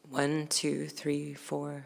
1, 2, 3, 4.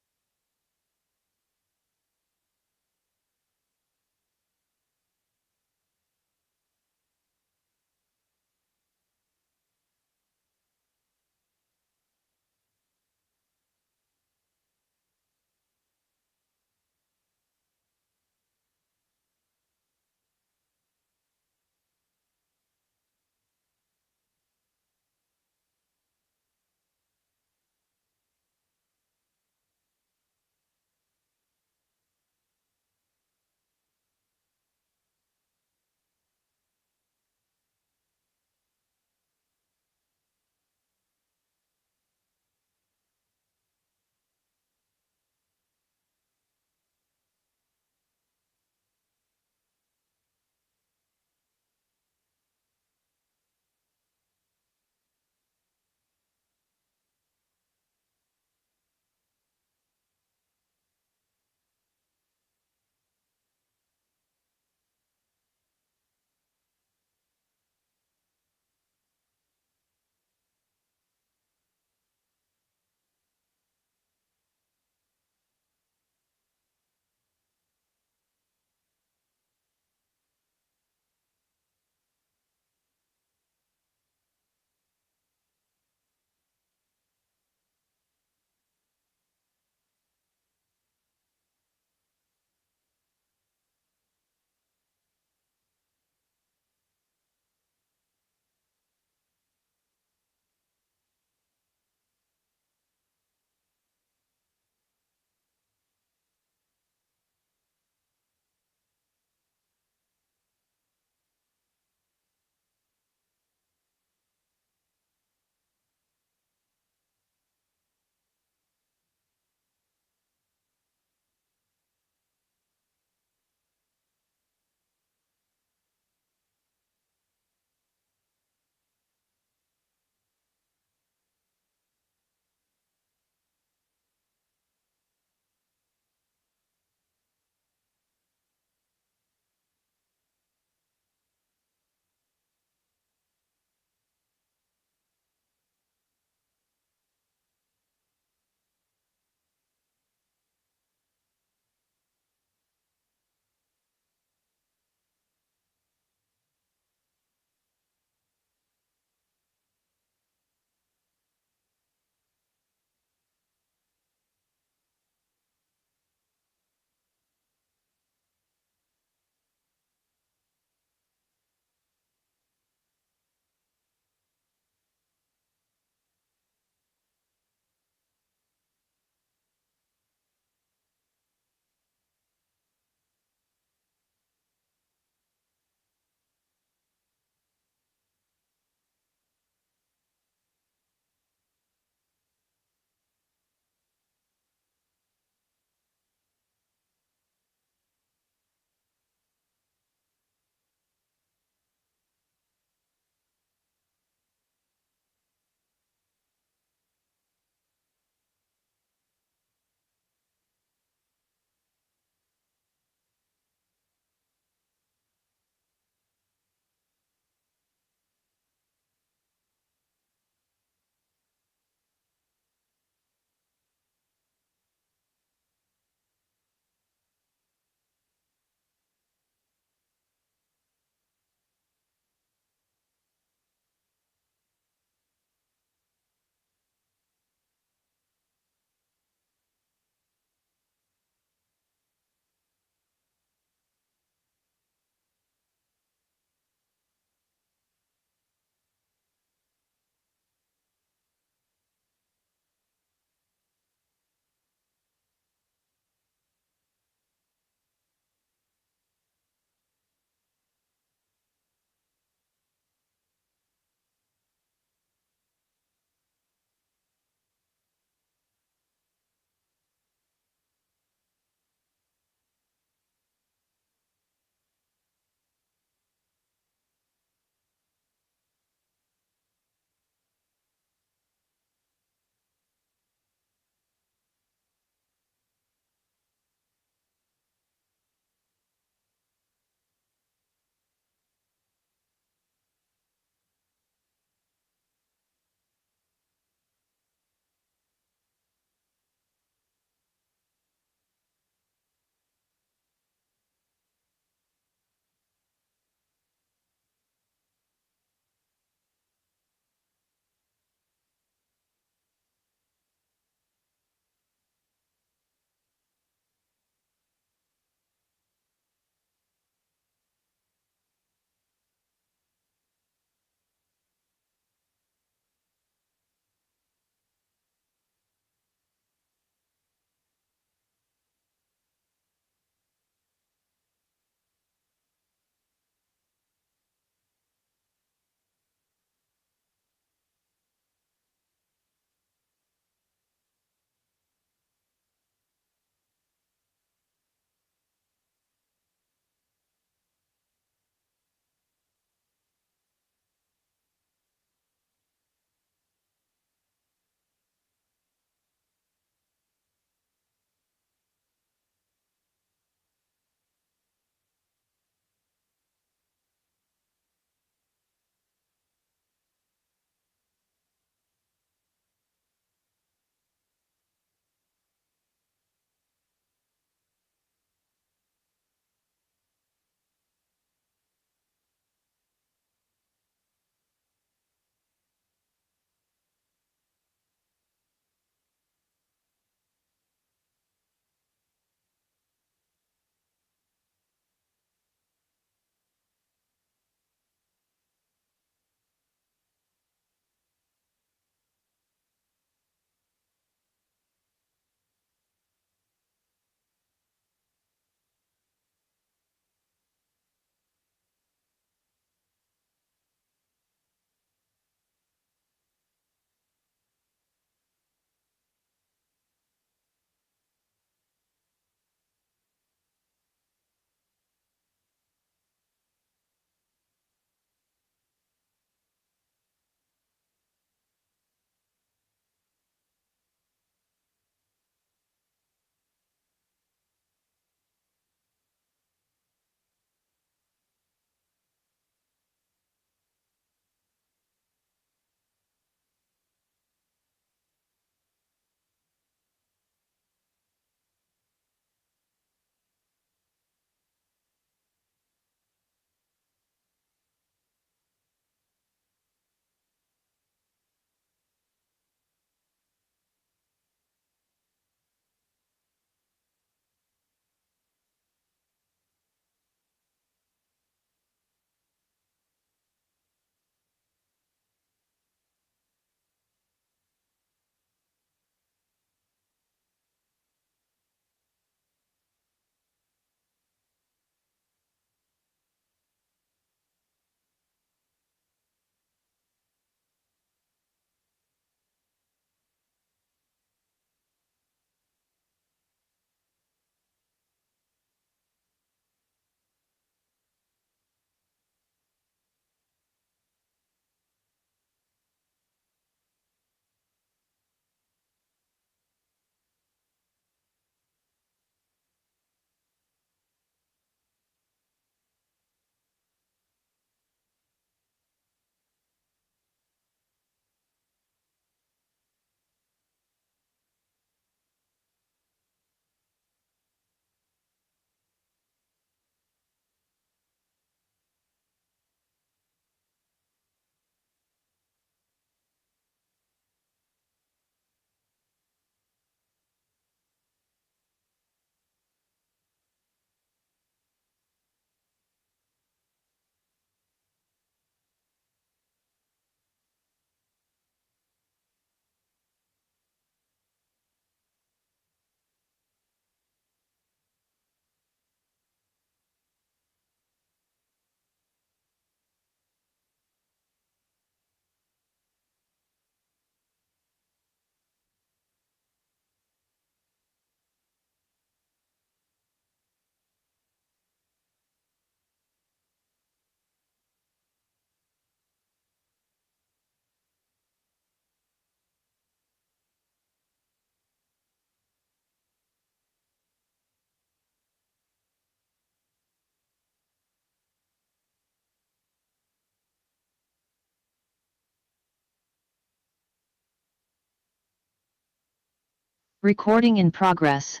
Recording in progress.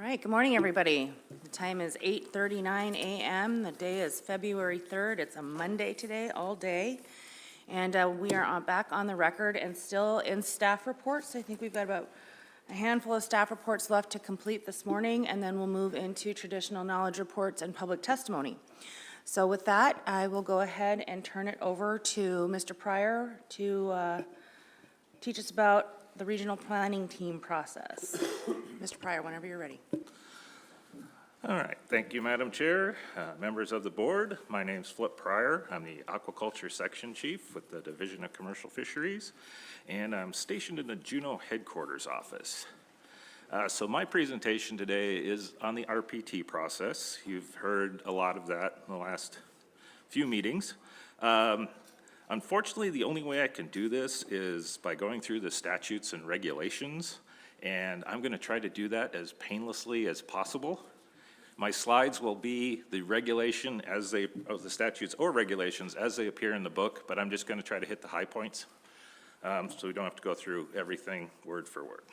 All right, good morning, everybody. The time is 8:39 a.m. The day is February 3rd. It's a Monday today, all day. And we are back on the record and still in staff reports. I think we've got about a handful of staff reports left to complete this morning, and then we'll move into traditional knowledge reports and public testimony. So with that, I will go ahead and turn it over to Mr. Pryor to teach us about the regional planning team process. Mr. Pryor, whenever you're ready. All right, thank you, Madam Chair, members of the board. My name's Flip Pryor. I'm the Aquaculture Section Chief with the Division of Commercial Fisheries, and I'm stationed in the Juneau Headquarters office. So my presentation today is on the RPT process. You've heard a lot of that in the last few meetings. Unfortunately, the only way I can do this is by going through the statutes and regulations, and I'm going to try to do that as painlessly as possible. My slides will be the regulation as they, of the statutes or regulations as they appear in the book, but I'm just going to try to hit the high points so we don't have to go through everything word for word.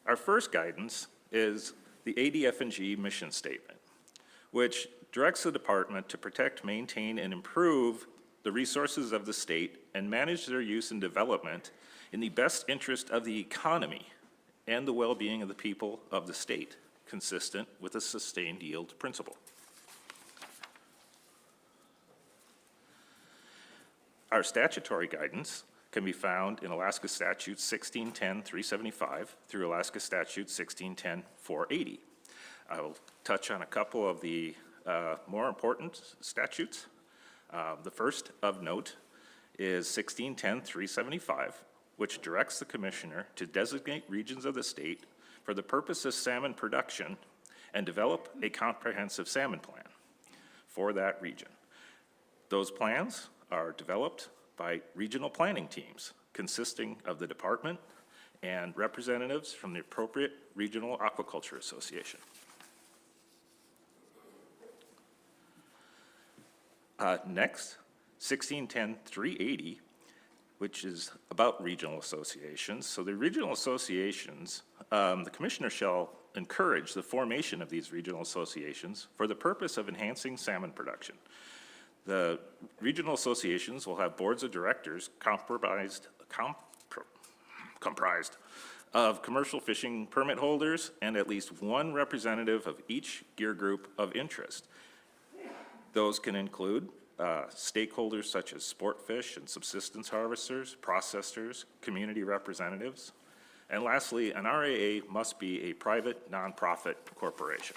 Our first guidance is the ADF&G mission statement, which directs the department to protect, maintain, and improve the resources of the state and manage their use and development in the best interest of the economy and the well-being of the people of the state, consistent with a sustained yield principle. Our statutory guidance can be found in Alaska Statute 1610-375 through Alaska Statute 1610-480. I will touch on a couple of the more important statutes. The first of note is 1610-375, which directs the commissioner to designate regions of the state for the purpose of salmon production and develop a comprehensive salmon plan for that region. Those plans are developed by regional planning teams consisting of the department and representatives from the appropriate regional aquaculture association. Next, 1610-380, which is about regional associations. So the regional associations, the commissioner shall encourage the formation of these regional associations for the purpose of enhancing salmon production. The regional associations will have boards of directors comprised of commercial fishing permit holders and at least one representative of each gear group of interest. Those can include stakeholders such as sport fish and subsistence harvesters, processors, community representatives, and lastly, an RAA must be a private nonprofit corporation.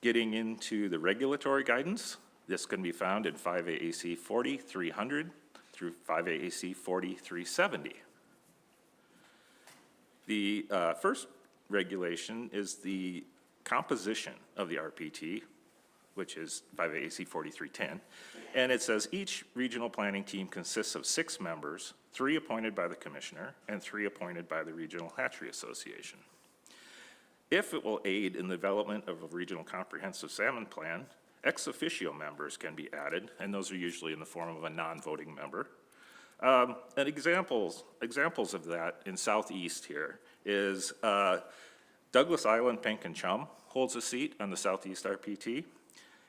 Getting into the regulatory guidance, this can be found in 5 AAC 40-300 through 5 AAC 40-370. The first regulation is the composition of the RPT, which is 5 AAC 4310, and it says each regional planning team consists of 6 members, 3 appointed by the commissioner and 3 appointed by the Regional Hatchery Association. If it will aid in the development of a regional comprehensive salmon plan, ex officio members can be added, and those are usually in the form of a non-voting member. And examples of that in Southeast here is Douglas Island Pink and Chum holds a seat on the Southeast RPT,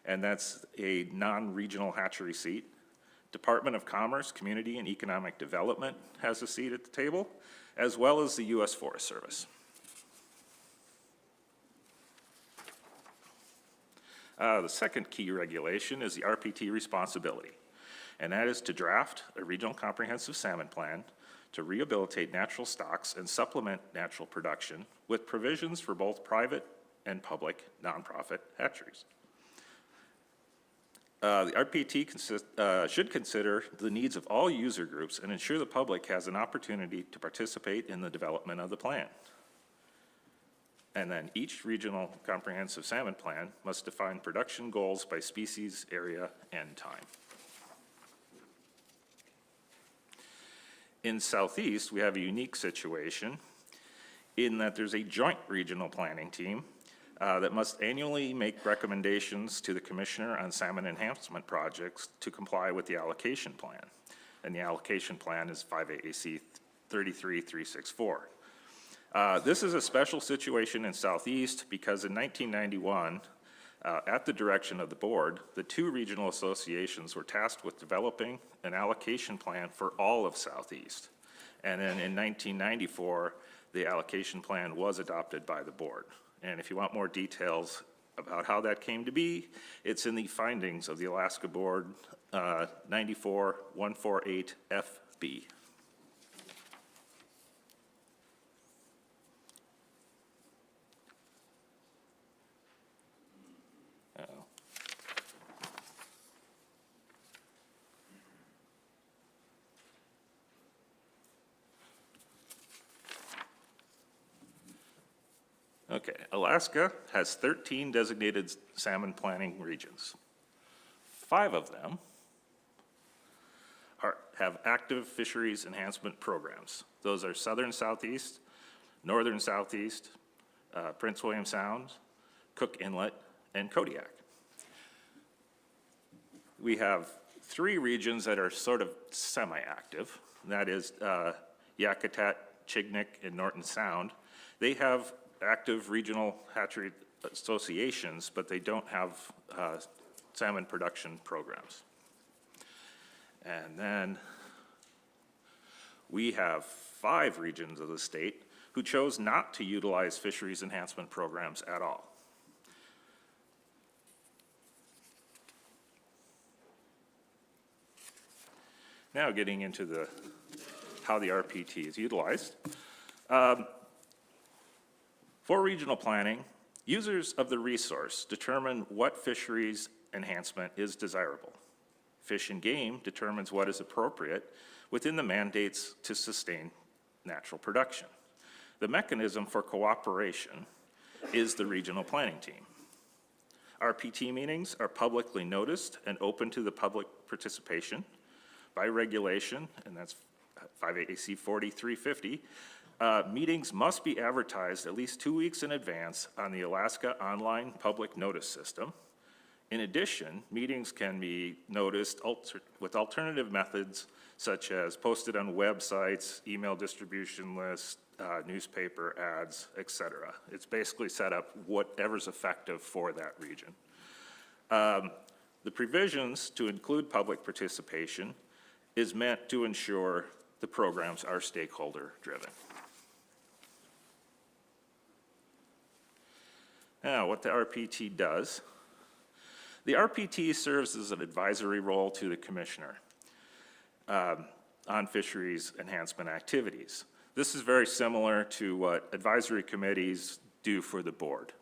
and that's a non-regional hatchery seat. Department of Commerce, Community and Economic Development has a seat at the table, as well as the U.S. Forest Service. The second key regulation is the RPT responsibility, and that is to draft a regional comprehensive salmon plan to rehabilitate natural stocks and supplement natural production with provisions for both private and public nonprofit hatcheries. The RPT should consider the needs of all user groups and ensure the public has an opportunity to participate in the development of the plan. And then each regional comprehensive salmon plan must define production goals by species, area, and time. In Southeast, we have a unique situation in that there's a joint regional planning team that must annually make recommendations to the Commissioner on salmon enhancement projects to comply with the allocation plan. And the allocation plan is 5 AAC 33364. This is a special situation in Southeast because in 1991, at the direction of the board, the two regional associations were tasked with developing an allocation plan for all of Southeast. And then in 1994, the allocation plan was adopted by the board. And if you want more details about how that came to be, it's in the findings of the Alaska Board 94-148-FB. Okay, Alaska has 13 designated salmon planning regions. 5 of them have active fisheries enhancement programs. Those are Southern Southeast, Northern Southeast, Prince William Sound, Cook Inlet, and Kodiak. We have 3 regions that are sort of semi-active. That is Yakutat, Chignik, and Norton Sound. They have active regional hatchery associations, but they don't have salmon production programs. And then we have 5 regions of the state who chose not to utilize fisheries enhancement programs at all. Now getting into how the RPT is utilized. For regional planning, users of the resource determine what fisheries enhancement is desirable. Fish and Game determines what is appropriate within the mandates to sustain natural production. The mechanism for cooperation is the regional planning team. RPT meetings are publicly noticed and open to the public participation. By regulation, and that's 5 AAC 4350, meetings must be advertised at least 2 weeks in advance on the Alaska Online Public Notice System. In addition, meetings can be noticed with alternative methods such as posted on websites, email distribution lists, newspaper ads, etc. It's basically set up whatever's effective for that region. The provisions to include public participation is meant to ensure the programs are stakeholder driven. Now, what the RPT does. The RPT serves as an advisory role to the Commissioner on fisheries enhancement activities. This is very similar to what advisory committees do for the board.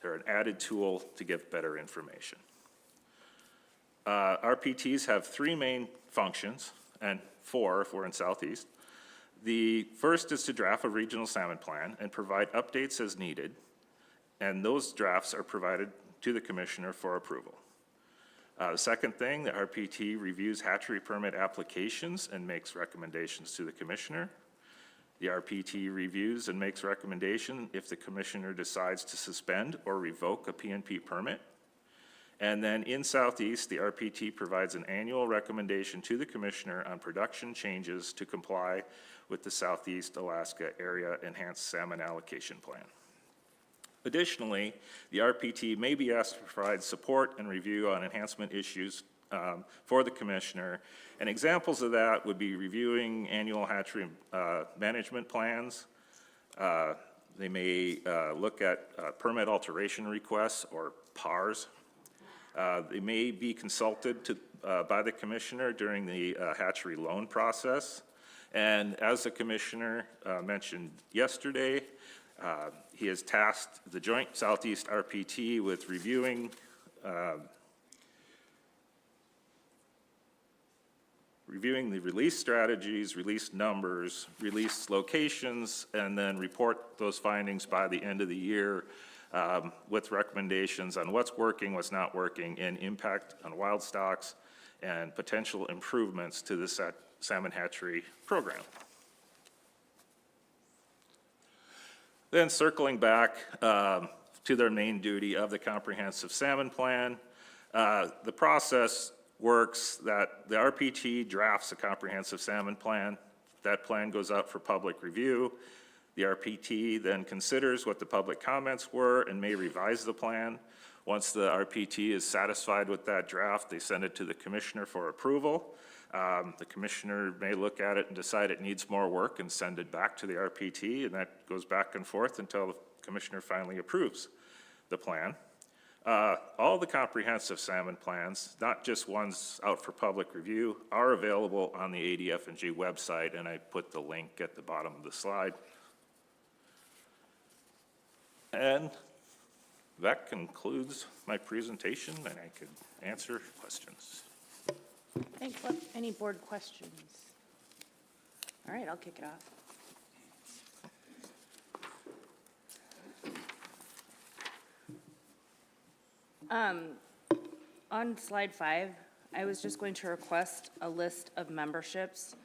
They're an added tool to get better information. RPTs have 3 main functions, and 4 if we're in Southeast. The first is to draft a regional salmon plan and provide updates as needed, and those drafts are provided to the Commissioner for approval. The second thing, the RPT reviews hatchery permit applications and makes recommendations to the Commissioner. The RPT reviews and makes recommendation if the Commissioner decides to suspend or revoke a PNP permit. And then in Southeast, the RPT provides an annual recommendation to the Commissioner on production changes to comply with the Southeast Alaska Area Enhanced Salmon Allocation Plan. Additionally, the RPT may be asked to provide support and review on enhancement issues for the Commissioner. And examples of that would be reviewing annual hatchery management plans. They may look at permit alteration requests, or PARs. They may be consulted by the Commissioner during the hatchery loan process. And as the Commissioner mentioned yesterday, he has tasked the Joint Southeast RPT with reviewing the release strategies, release numbers, release locations, and then report those findings by the end of the year with recommendations on what's working, what's not working, and impact on wild stocks and potential improvements to the salmon hatchery program. Then circling back to to their main duty of the comprehensive salmon plan. The process works that the RPT drafts a comprehensive salmon plan. That plan goes out for public review. The RPT then considers what the public comments were and may revise the plan. Once the RPT is satisfied with that draft, they send it to the commissioner for approval. The commissioner may look at it and decide it needs more work and send it back to the RPT, and that goes back and forth until the commissioner finally approves the plan. All the comprehensive salmon plans, not just ones out for public review, are available on the ADF&G website, and I put the link at the bottom of the slide. And that concludes my presentation, and I could answer questions. Thanks. Any board questions? All right, I'll kick it off. On slide 5, I was just going to request a list of memberships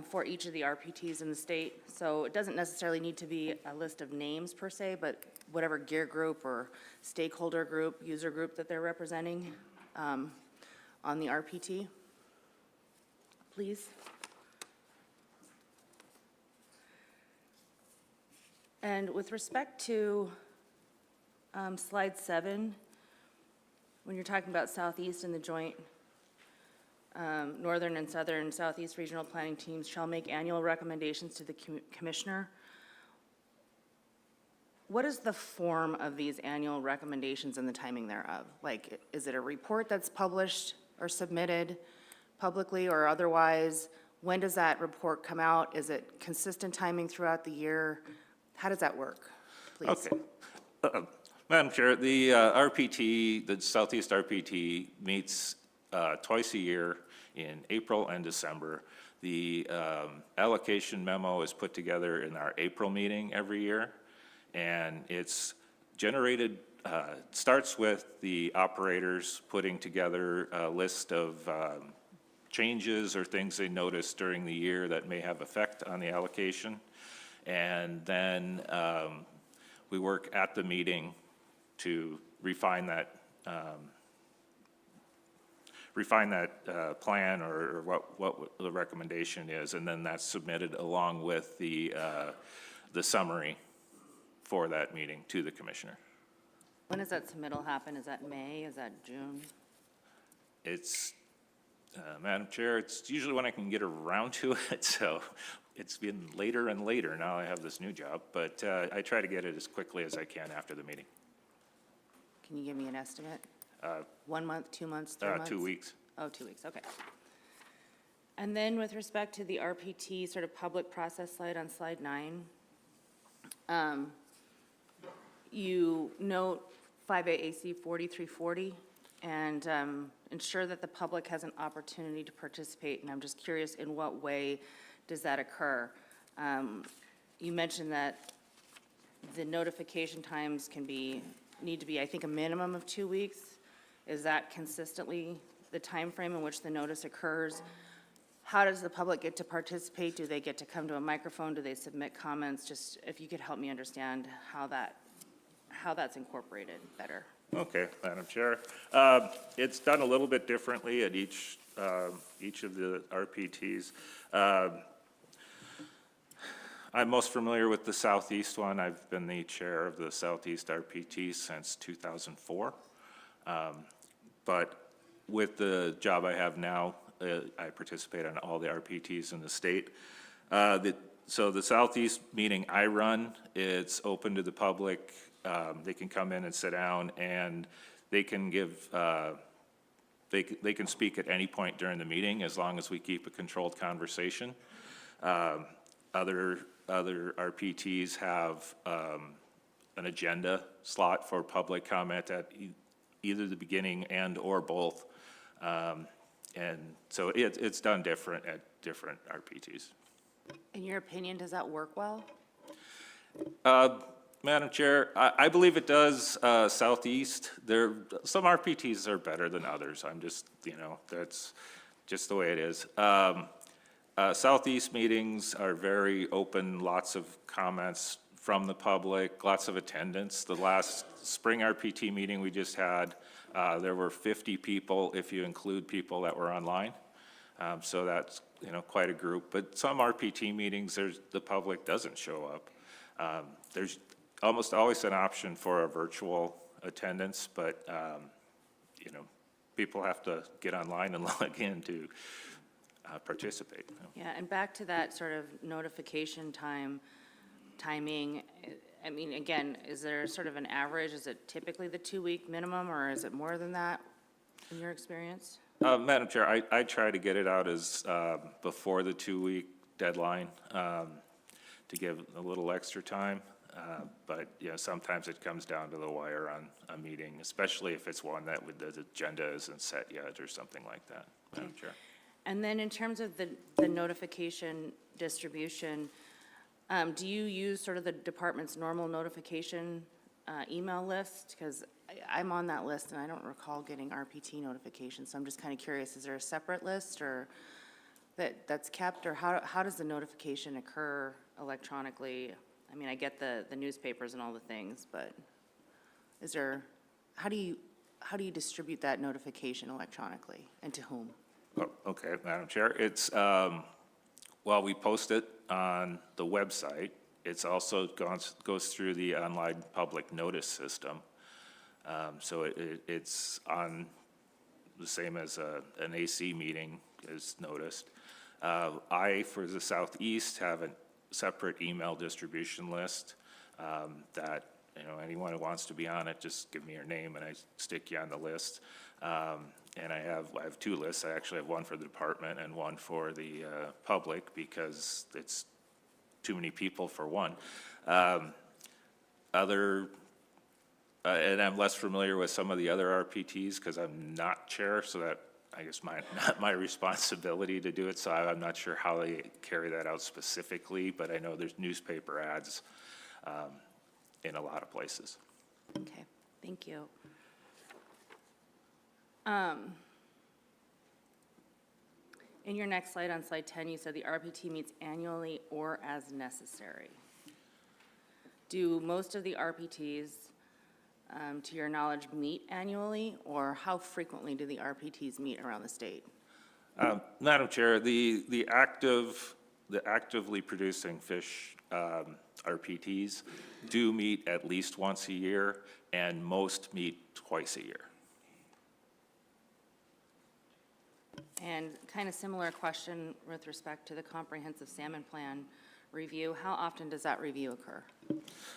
for each of the RPTs in the state. So it doesn't necessarily need to be a list of names per se, but whatever gear group or stakeholder group, user group that they're representing on the RPT, please. And with respect to slide 7, when you're talking about Southeast and the joint Northern and Southern Southeast Regional Planning Teams shall make annual recommendations to the Commissioner. What is the form of these annual recommendations and the timing thereof? Like, is it a report that's published or submitted publicly or otherwise? When does that report come out? Is it consistent timing throughout the year? How does that work, please? Okay. Madam Chair, the RPT, the Southeast RPT meets twice a year in April and December. The allocation memo is put together in our April meeting every year, and it's generated, starts with the operators putting together a list of changes or things they noticed during the year that may have effect on the allocation. And then we work at the meeting to refine that plan or what the recommendation is, and then that's submitted along with the summary for that meeting to the commissioner. When does that submittal happen? Is that May? Is that June? It's, Madam Chair, it's usually when I can get around to it, so it's been later and later. Now I have this new job, but I try to get it as quickly as I can after the meeting. Can you give me an estimate? 1 month, 2 months, 3 months? 2 weeks. Oh, 2 weeks, okay. And then with respect to the RPT sort of public process slide on slide 9, you note 5AAC 4340 and ensure that the public has an opportunity to participate, and I'm just curious, in what way does that occur? You mentioned that the notification times need to be, I think, a minimum of 2 weeks. Is that consistently the time frame in which the notice occurs? How does the public get to participate? Do they get to come to a microphone? Do they submit comments? Just if you could help me understand how that's incorporated better. Okay, Madam Chair. It's done a little bit differently at each of the RPTs. I'm most familiar with the Southeast one. I've been the chair of the Southeast RPT since 2004. But with the job I have now, I participate on all the RPTs in the state. So the Southeast meeting I run, it's open to the public. They can come in and sit down, and they can give, they can speak at any point during the meeting as long as we keep a controlled conversation. Other RPTs have an agenda slot for public comment at either the beginning and or both. And so it's done different at different RPTs. In your opinion, does that work well? Madam Chair, I believe it does. Southeast, some RPTs are better than others. I'm just, that's just the way it is. Southeast meetings are very open, lots of comments from the public, lots of attendance. The last spring RPT meeting we just had, there were 50 people if you include people that were online. So that's, quite a group. But some RPT meetings, the public doesn't show up. There's almost always an option for a virtual attendance, but, people have to get online and log in to participate. Yeah, and back to that sort of notification timing, I mean, again, is there sort of an average? Is it typically the 2-week minimum, or is it more than that in your experience? Madam Chair, I try to get it out as before the 2-week deadline to give a little extra time. But, sometimes it comes down to the wire on a meeting, especially if it's one that the agenda isn't set yet or something like that, Madam Chair. And then in terms of the notification distribution, do you use sort of the department's normal notification email list? Because I'm on that list and I don't recall getting RPT notifications, so I'm just kind of curious, is there a separate list or that's kept, or how does the notification occur electronically? I mean, I get the newspapers and all the things, but how do you distribute that notification electronically, and to whom? Oh, okay, Madam Chair, it's, we post it on the website. It's also goes through the online public notice system. So it's on the same as an AC meeting is noticed. I, for the Southeast, have a separate email distribution list that, anyone who wants to be on it, just give me your name and I stick you on the list. And I have 2 lists. I actually have one for the department and one for the public because it's too many people for one. And I'm less familiar with some of the other RPTs because I'm not chair, so that I guess not my responsibility to do it. So I'm not sure how they carry that out specifically, but I know there's newspaper ads in a lot of places. Okay, thank you. In your next slide, on slide 10, you said the RPT meets annually or as necessary. Do most of the RPTs, to your knowledge, meet annually, or how frequently do the RPTs meet around the state? Madam Chair, the actively producing fish RPTs do meet at least once a year, and most meet twice a year. And kind of similar question with respect to the comprehensive salmon plan review. How often does that review occur?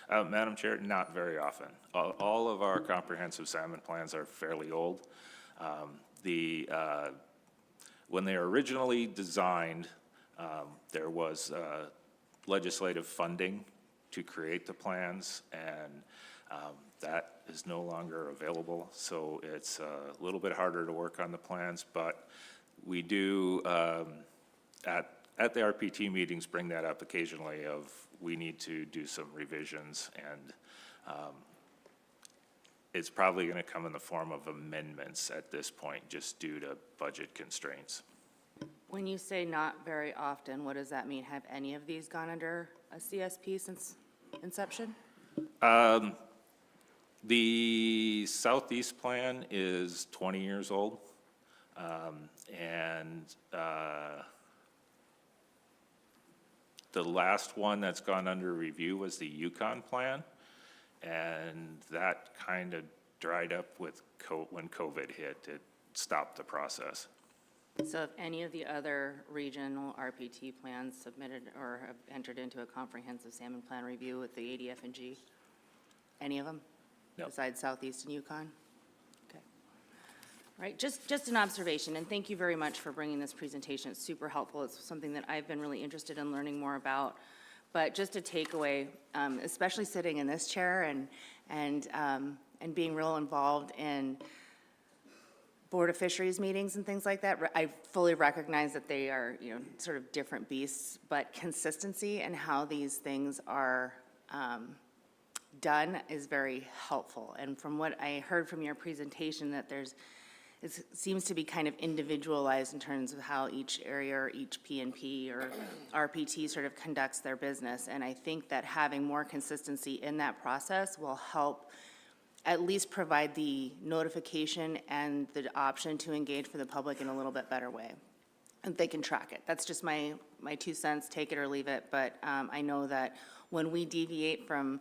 Madam Chair, not very often. All of our comprehensive salmon plans are fairly old. When they were originally designed, there was legislative funding to create the plans, and that is no longer available. So it's a little bit harder to work on the plans, but we do, at the RPT meetings, bring that up occasionally of we need to do some revisions, and it's probably going to come in the form of amendments at this point, just due to budget constraints. When you say not very often, what does that mean? Have any of these gone under a CSP since inception? The Southeast plan is 20 years old, and the last one that's gone under review was the Yukon plan, and that kind of dried up with when COVID hit. It stopped the process. So have any of the other regional RPT plans submitted or have entered into a comprehensive salmon plan review with the ADF&G? Any of them? No. Besides Southeast and Yukon? Okay. All right, just an observation, and thank you very much for bringing this presentation. It's super helpful. It's something that I've been really interested in learning more about. But just a takeaway, especially sitting in this chair and being real involved in Board of Fisheries meetings and things like that, I fully recognize that they are, sort of different beasts, but consistency and how these things are done is very helpful. And from what I heard from your presentation, that there's it seems to be kind of individualized in terms of how each area or each PNP or RPT sort of conducts their business. And I think that having more consistency in that process will help at least provide the notification and the option to engage for the public in a little bit better way. And they can track it. That's just my 2 cents, take it or leave it. But I know that when we deviate from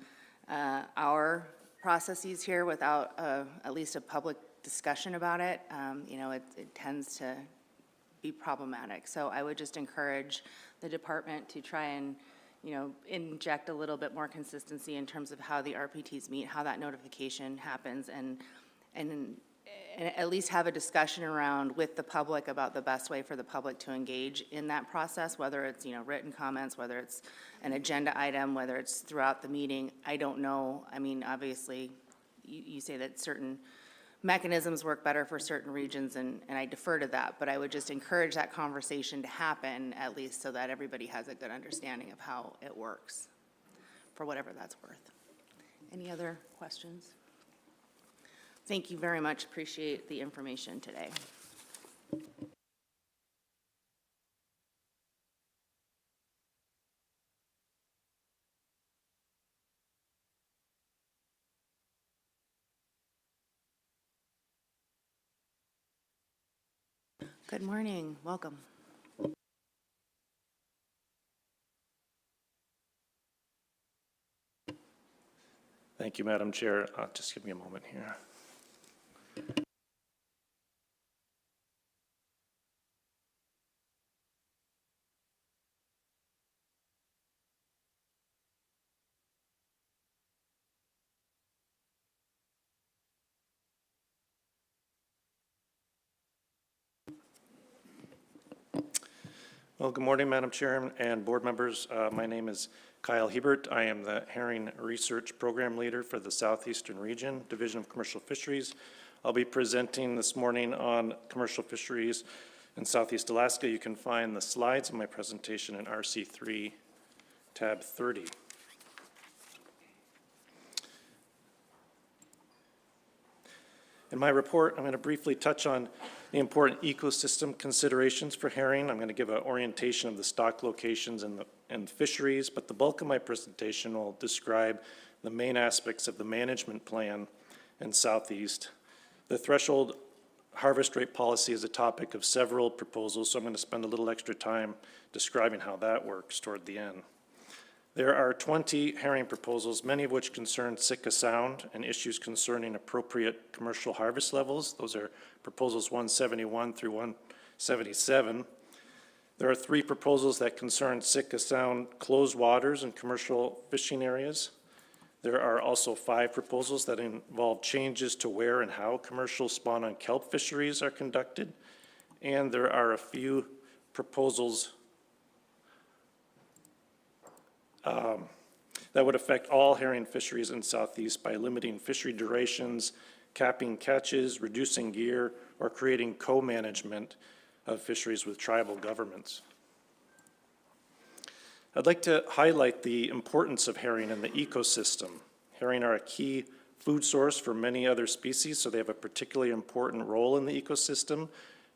our processes here without at least a public discussion about it, you know, it tends to be problematic. So I would just encourage the department to try and, you know, inject a little bit more consistency in terms of how the RPTs meet, how that notification happens, and at least have a discussion around with the public about the best way for the public to engage in that process, whether it's, you know, written comments, whether it's an agenda item, whether it's throughout the meeting. I don't know. I mean, obviously, you say that certain mechanisms work better for certain regions, and I defer to that, but I would just encourage that conversation to happen, at least so that everybody has a good understanding of how it works, for whatever that's worth. Any other questions? Thank you very much. Appreciate the information today. Good morning. Welcome. Thank you, Madam Chair. Just give me a moment here. Well, good morning, Madam Chair and board members. My name is Kyle Hebert. I am the Herring Research Program Leader for the Southeastern Region, Division of Commercial Fisheries. I'll be presenting this morning on commercial fisheries in Southeast Alaska. You can find the slides of my presentation in RC3, tab 30. In my report, I'm going to briefly touch on the important ecosystem considerations for herring. I'm going to give an orientation of the stock locations and fisheries, but the bulk of my presentation will describe the main aspects of the management plan in Southeast. The threshold harvest rate policy is a topic of several proposals, so I'm going to spend a little extra time describing how that works toward the end. There are 20 herring proposals, many of which concern Sitka Sound and issues concerning appropriate commercial harvest levels. Those are proposals 171 through 177. There are 3 proposals that concern Sitka Sound closed waters and commercial fishing areas. There are also 5 proposals that involve changes to where and how commercial spawn on kelp fisheries are conducted. And there are a few proposals that would affect all herring fisheries in Southeast by limiting fishery durations, capping catches, reducing gear, or creating co-management of fisheries with tribal governments. I'd like to highlight the importance of herring in the ecosystem. Herring are a key food source for many other species, so they have a particularly important role in the ecosystem.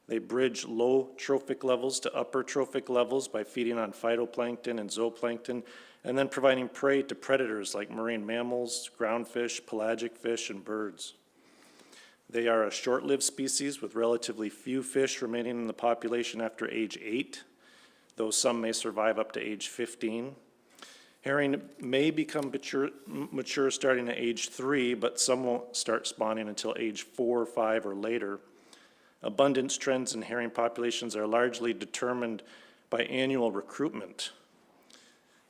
They bridge low trophic levels to upper trophic levels by feeding on phytoplankton and zooplankton, and then providing prey to predators like marine mammals, groundfish, pelagic fish, and birds. They are a short-lived species with relatively few fish remaining in the population after age 8, though some may survive up to age 15. Herring may become mature starting at age 3, but some won't start spawning until age 4, 5, or later. Abundance trends in herring populations are largely determined by annual recruitment,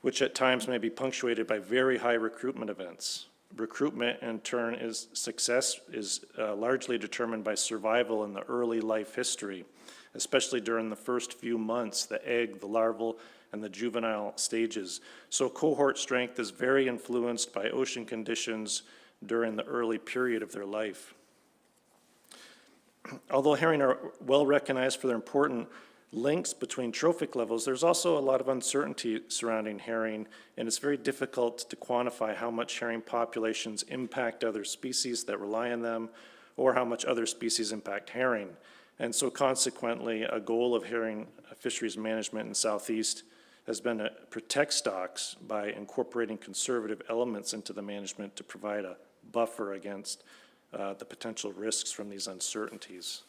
which at times may be punctuated by very high recruitment events. Recruitment, in turn, success is largely determined by survival in the early life history, especially during the first few months, the egg, the larval, and the juvenile stages. So cohort strength is very influenced by ocean conditions during the early period of their life. Although herring are well recognized for their important links between trophic levels, there's also a lot of uncertainty surrounding herring, and it's very difficult to quantify how much herring populations impact other species that rely on them, or how much other species impact herring. And so consequently, a goal of herring fisheries management in Southeast has been to protect stocks by incorporating conservative elements into the management to provide a buffer against the potential risks from these uncertainties.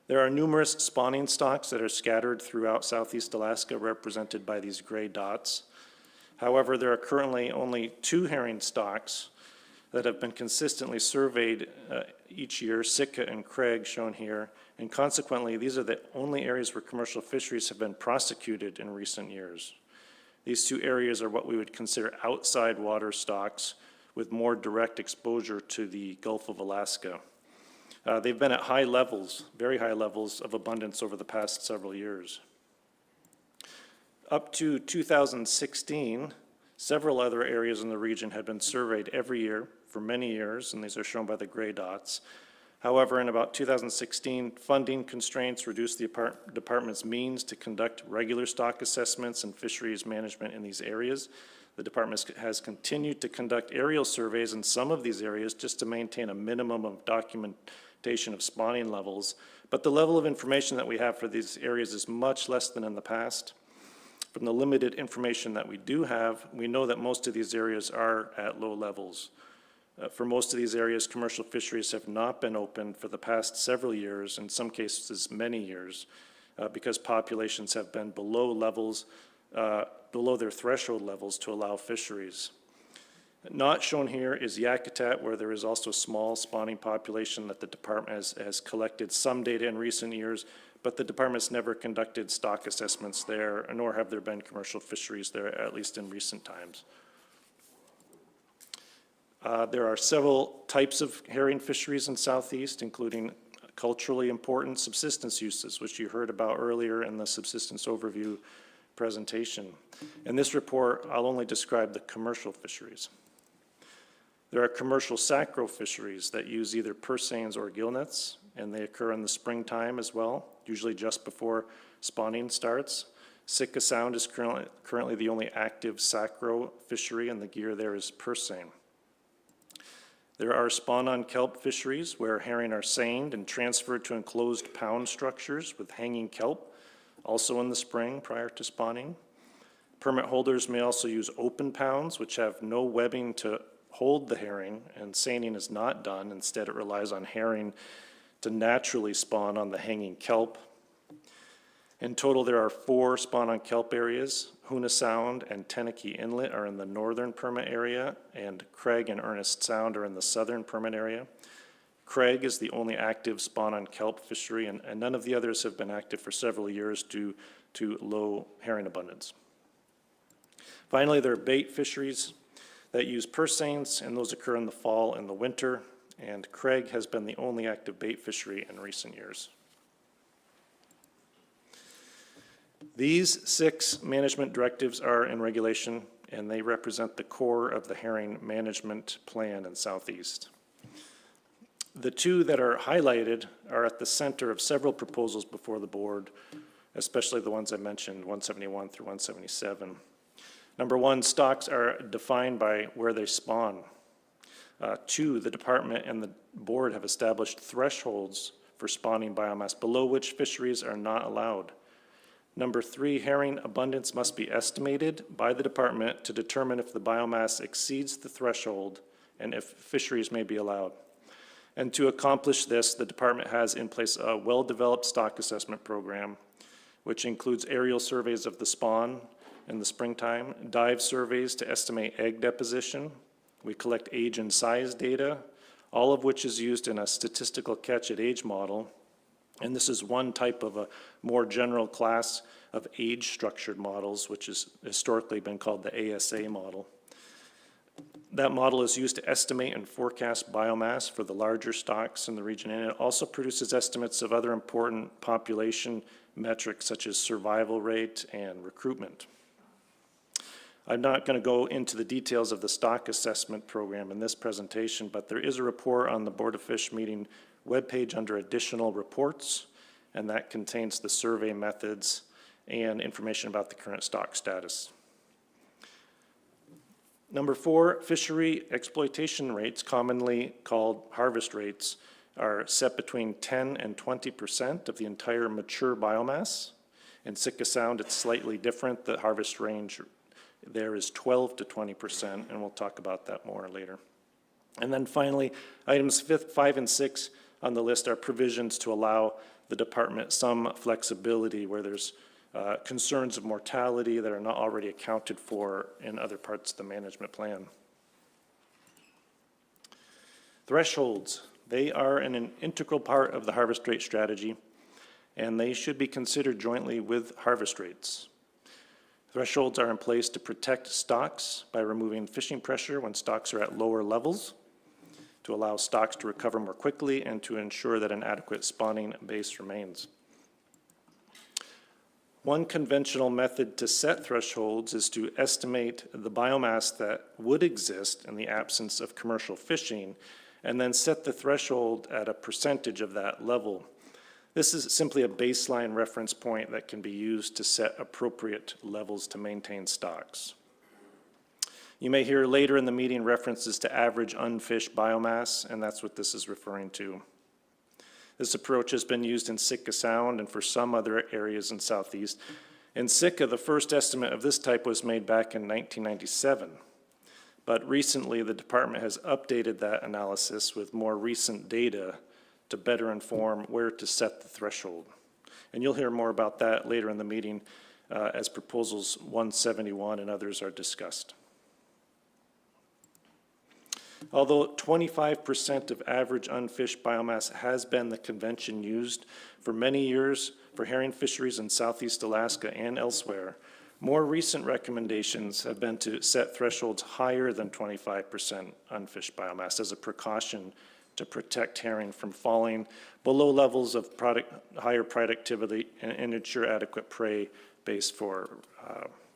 There are numerous spawning stocks that are scattered throughout Southeast Alaska, represented by these gray dots. However, there are currently only 2 herring stocks that have been consistently surveyed each year, Sitka and Craig shown here, and consequently, these are the only areas where commercial fisheries have been prosecuted in recent years. These 2 areas are what we would consider outside water stocks with more direct exposure to the Gulf of Alaska. They've been at high levels, very high levels of abundance over the past several years. Up to 2016, several other areas in the region had been surveyed every year for many years, and these are shown by the gray dots. However, in about 2016, funding constraints reduced the department's means to conduct regular stock assessments and fisheries management in these areas. The department has continued to conduct aerial surveys in some of these areas just to maintain a minimum of documentation of spawning levels, but the level of information that we have for these areas is much less than in the past. From the limited information that we do have, we know that most of these areas are at low levels. For most of these areas, commercial fisheries have not been opened for the past several years, in some cases many years, because populations have been below levels, below their threshold levels to allow fisheries. Not shown here is Yakutat, where there is also a small spawning population that the department has collected some data in recent years, but the department's never conducted stock assessments there, nor have there been commercial fisheries there, at least in recent times. There are several types of herring fisheries in Southeast, including culturally important subsistence uses, which you heard about earlier in the subsistence overview presentation. In this report, I'll only describe the commercial fisheries. There are commercial sacro fisheries that use either purse seines or gillnets, and they occur in the springtime as well, usually just before spawning starts. Sitka Sound is currently the only active sacro fishery, and the gear there is purse seine. There are spawn-on kelp fisheries where herring are seined and transferred to enclosed pound structures with hanging kelp, also in the spring prior to spawning. Permit holders may also use open pounds, which have no webbing to hold the herring, and seining is not done. Instead, it relies on herring to naturally spawn on the hanging kelp. In total, there are 4 spawn-on kelp areas. Hoonah Sound and Tenakee Inlet are in the northern permit area, and Craig and Ernest Sound are in the southern permit area. Craig is the only active spawn-on kelp fishery, and none of the others have been active for several years due to low herring abundance. Finally, there are bait fisheries that use purse seines, and those occur in the fall and the winter, and Craig has been the only active bait fishery in recent years. These 6 management directives are in regulation, and they represent the core of the herring management plan in Southeast. The 2 that are highlighted are at the center of several proposals before the board, especially the ones I mentioned, 171 through 177. Number 1, stocks are defined by where they spawn. 2, the department and the board have established thresholds for spawning biomass below which fisheries are not allowed. Number 3, herring abundance must be estimated by the department to determine if the biomass exceeds the threshold and if fisheries may be allowed. And to accomplish this, the department has in place a well-developed stock assessment program, which includes aerial surveys of the spawn in the springtime, dive surveys to estimate egg deposition. We collect age and size data, all of which is used in a statistical catch at age model. And this is one type of a more general class of age-structured models, which has historically been called the ASA model. That model is used to estimate and forecast biomass for the larger stocks in the region, and it also produces estimates of other important population metrics such as survival rate and recruitment. I'm not going to go into the details of the stock assessment program in this presentation, but there is a report on the Board of Fish meeting webpage under additional reports, and that contains the survey methods and information about the current stock status. Number 4, fishery exploitation rates, commonly called harvest rates, are set between 10 and 20% of the entire mature biomass. In Sitka Sound, it's slightly different. The harvest range there is 12 to 20%, and we'll talk about that more later. And then finally, items 5 and 6 on the list are provisions to allow the department some flexibility where there's concerns of mortality that are not already accounted for in other parts of the management plan. Thresholds, they are an integral part of the harvest rate strategy, and they should be considered jointly with harvest rates. Thresholds are in place to protect stocks by removing fishing pressure when stocks are at lower levels, to allow stocks to recover more quickly, and to ensure that an adequate spawning base remains. One conventional method to set thresholds is to estimate the biomass that would exist in the absence of commercial fishing, and then set the threshold at a percentage of that level. This is simply a baseline reference point that can be used to set appropriate levels to maintain stocks. You may hear later in the meeting references to average unfished biomass, and that's what this is referring to. This approach has been used in Sitka Sound and for some other areas in Southeast. In Sitka, the first estimate of this type was made back in 1997. But recently, the department has updated that analysis with more recent data to better inform where to set the threshold. And you'll hear more about that later in the meeting as proposals 171 and others are discussed. Although 25% of average unfished biomass has been the convention used for many years for herring fisheries in Southeast Alaska and elsewhere, more recent recommendations have been to set thresholds higher than 25% unfished biomass as a precaution to protect herring from falling below levels of higher productivity and ensure adequate prey base for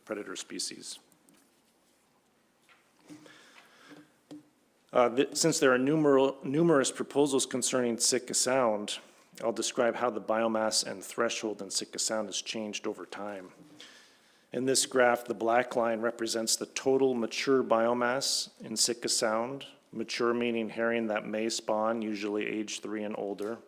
predator species. Since there are numerous proposals concerning Sitka Sound, I'll describe how the biomass and threshold in Sitka Sound has changed over time. In this graph, the black line represents the total mature biomass in Sitka Sound, mature meaning herring that may spawn, usually age 3 and older.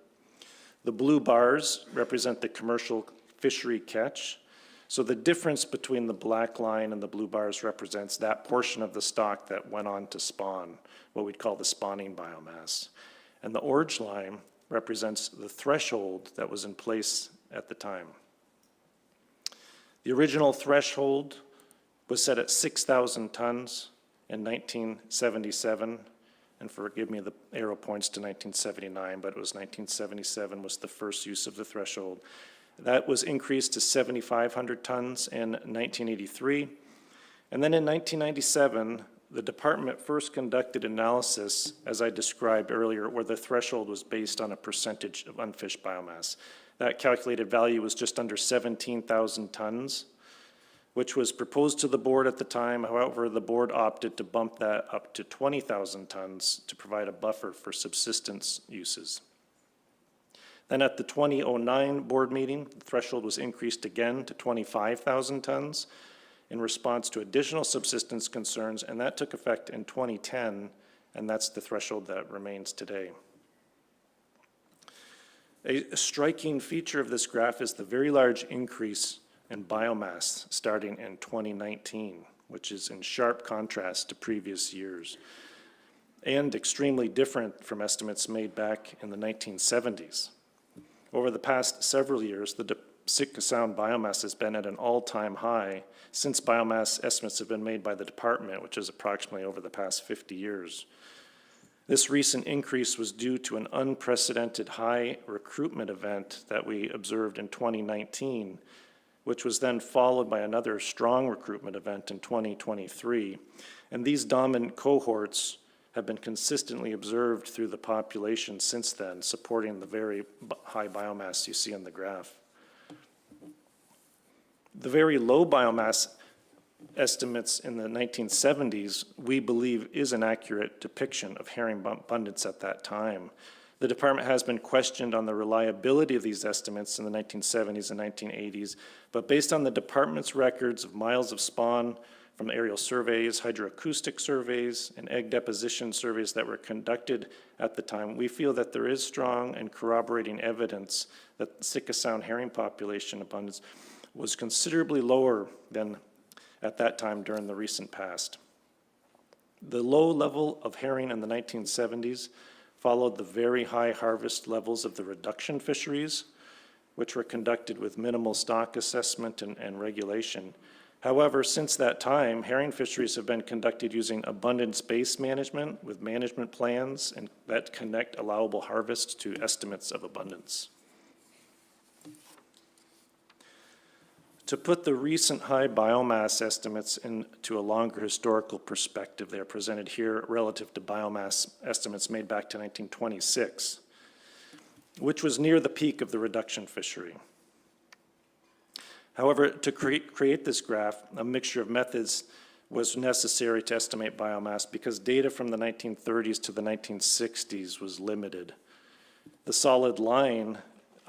The blue bars represent the commercial fishery catch. So the difference between the black line and the blue bars represents that portion of the stock that went on to spawn, what we'd call the spawning biomass. And the orange line represents the threshold that was in place at the time. The original threshold was set at 6,000 tons in 1977, and forgive me, the arrow points to 1979, but it was 1977 was the first use of the threshold. That was increased to 7,500 tons in 1983. And then in 1997, the department first conducted analysis, as I described earlier, where the threshold was based on a percentage of unfished biomass. That calculated value was just under 17,000 tons, which was proposed to the board at the time. However, the board opted to bump that up to 20,000 tons to provide a buffer for subsistence uses. Then at the 2009 board meeting, the threshold was increased again to 25,000 tons in response to additional subsistence concerns, and that took effect in 2010, and that's the threshold that remains today. A striking feature of this graph is the very large increase in biomass starting in 2019, which is in sharp contrast to previous years, and extremely different from estimates made back in the 1970s. Over the past several years, the Sitka Sound biomass has been at an all-time high since biomass estimates have been made by the department, which is approximately over the past 50 years. This recent increase was due to an unprecedented high recruitment event that we observed in 2019, which was then followed by another strong recruitment event in 2023. And these dominant cohorts have been consistently observed through the population since then, supporting the very high biomass you see in the graph. The very low biomass estimates in the 1970s, we believe, is an accurate depiction of herring abundance at that time. The department has been questioned on the reliability of these estimates in the 1970s and 1980s, but based on the department's records of miles of spawn from aerial surveys, hydroacoustic surveys, and egg deposition surveys that were conducted at the time, we feel that there is strong and corroborating evidence that the Sitka Sound herring population abundance was considerably lower than at that time during the recent past. The low level of herring in the 1970s followed the very high harvest levels of the reduction fisheries, which were conducted with minimal stock assessment and regulation. However, since that time, herring fisheries have been conducted using abundance-based management with management plans and that connect allowable harvests to estimates of abundance. To put the recent high biomass estimates into a longer historical perspective, they are presented here relative to biomass estimates made back to 1926, which was near the peak of the reduction fishery. However, to create this graph, a mixture of methods was necessary to estimate biomass because data from the 1930s to the 1960s was limited. The solid line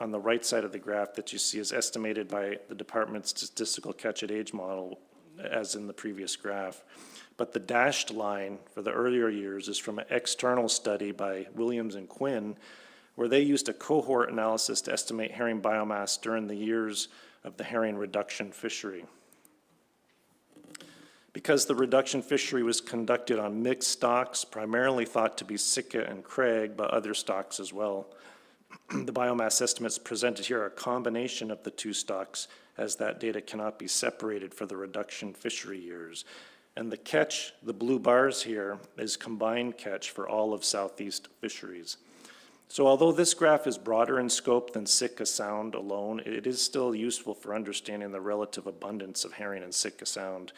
on the right side of the graph that you see is estimated by the department's statistical catch-at-age model, as in the previous graph. But the dashed line for the earlier years is from an external study by Williams and Quinn, where they used a cohort analysis to estimate herring biomass during the years of the herring reduction fishery. Because the reduction fishery was conducted on mixed stocks, primarily thought to be Sitka and Craig, but other stocks as well, the biomass estimates presented here are a combination of the two stocks, as that data cannot be separated for the reduction fishery years. And the catch, the blue bars here, is combined catch for all of Southeast fisheries. So although this graph is broader in scope than Sitka Sound alone, it is still useful for understanding the relative abundance of herring in Sitka Sound,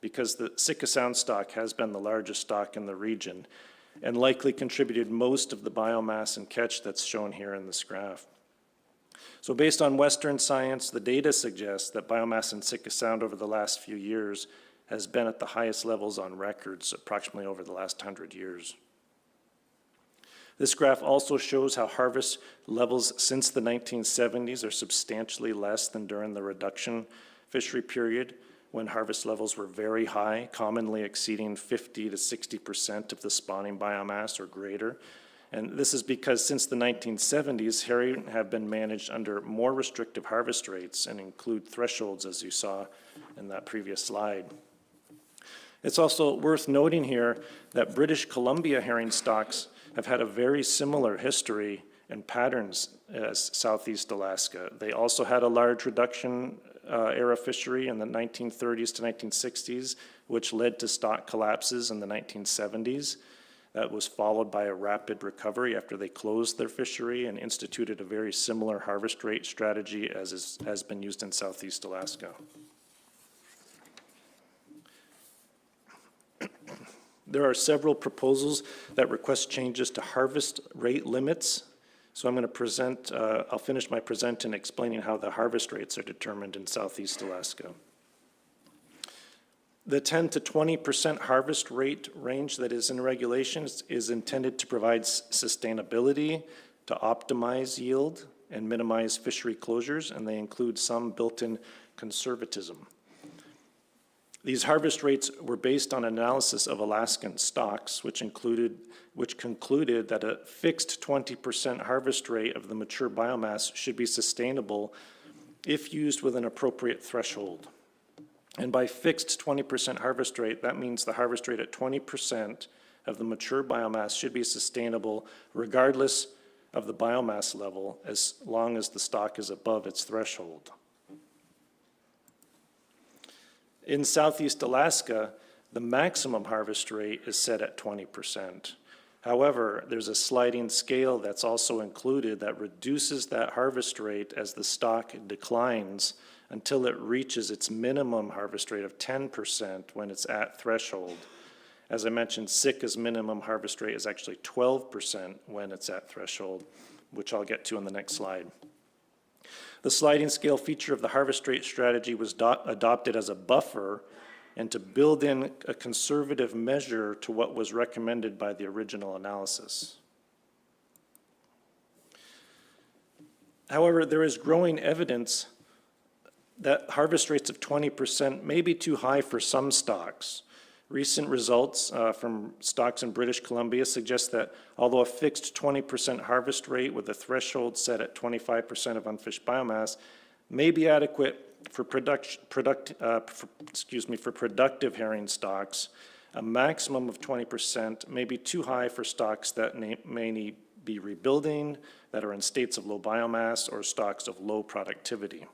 because the Sitka Sound stock has been the largest stock in the region and likely contributed most of the biomass and catch that's shown here in this graph. So based on Western science, the data suggests that biomass in Sitka Sound over the last few years has been at the highest levels on records, approximately over the last 100 years. This graph also shows how harvest levels since the 1970s are substantially less than during the reduction fishery period, when harvest levels were very high, commonly exceeding 50 to 60% of the spawning biomass or greater. And this is because since the 1970s, herring have been managed under more restrictive harvest rates and include thresholds, as you saw in that previous slide. It's also worth noting here that British Columbia herring stocks have had a very similar history and patterns as Southeast Alaska. They also had a large reduction era fishery in the 1930s to 1960s, which led to stock collapses in the 1970s. That was followed by a rapid recovery after they closed their fishery and instituted a very similar harvest rate strategy as has been used in Southeast Alaska. There are several proposals that request changes to harvest rate limits. So I'm going to present, I'll finish my present in explaining how the harvest rates are determined in Southeast Alaska. The 10 to 20% harvest rate range that is in regulations is intended to provide sustainability, to optimize yield, and minimize fishery closures, and they include some built-in conservatism. These harvest rates were based on analysis of Alaskan stocks, which concluded that a fixed 20% harvest rate of the mature biomass should be sustainable if used with an appropriate threshold. And by fixed 20% harvest rate, that means the harvest rate at 20% of the mature biomass should be sustainable regardless of the biomass level, as long as the stock is above its threshold. In Southeast Alaska, the maximum harvest rate is set at 20%. However, there's a sliding scale that's also included that reduces that harvest rate as the stock declines until it reaches its minimum harvest rate of 10% when it's at threshold. As I mentioned, Sitka's minimum harvest rate is actually 12% when it's at threshold, which I'll get to in the next slide. The sliding scale feature of the harvest rate strategy was adopted as a buffer and to build in a conservative measure to what was recommended by the original analysis. However, there is growing evidence that harvest rates of 20% may be too high for some stocks. Recent results from stocks in British Columbia suggest that although a fixed 20% harvest rate with a threshold set at 25% of unfished biomass may be adequate for productive herring stocks, a maximum of 20% may be too high for stocks that may be rebuilding, that are in states of low biomass, or stocks of low productivity.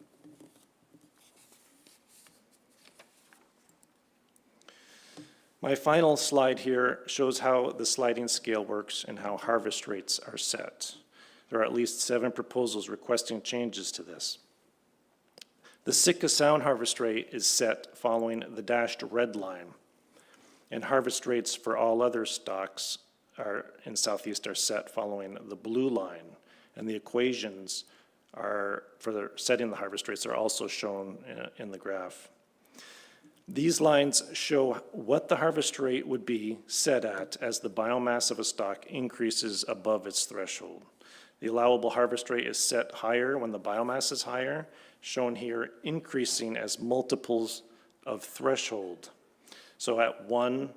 My final slide here shows how the sliding scale works and how harvest rates are set. There are at least 7 proposals requesting changes to this. The Sitka Sound harvest rate is set following the dashed red line, and harvest rates for all other stocks in Southeast are set following the blue line, and the equations for setting the harvest rates are also shown in the graph. These lines show what the harvest rate would be set at as the biomass of a stock increases above its threshold. The allowable harvest rate is set higher when the biomass is higher, shown here increasing as multiples of threshold. So at 1,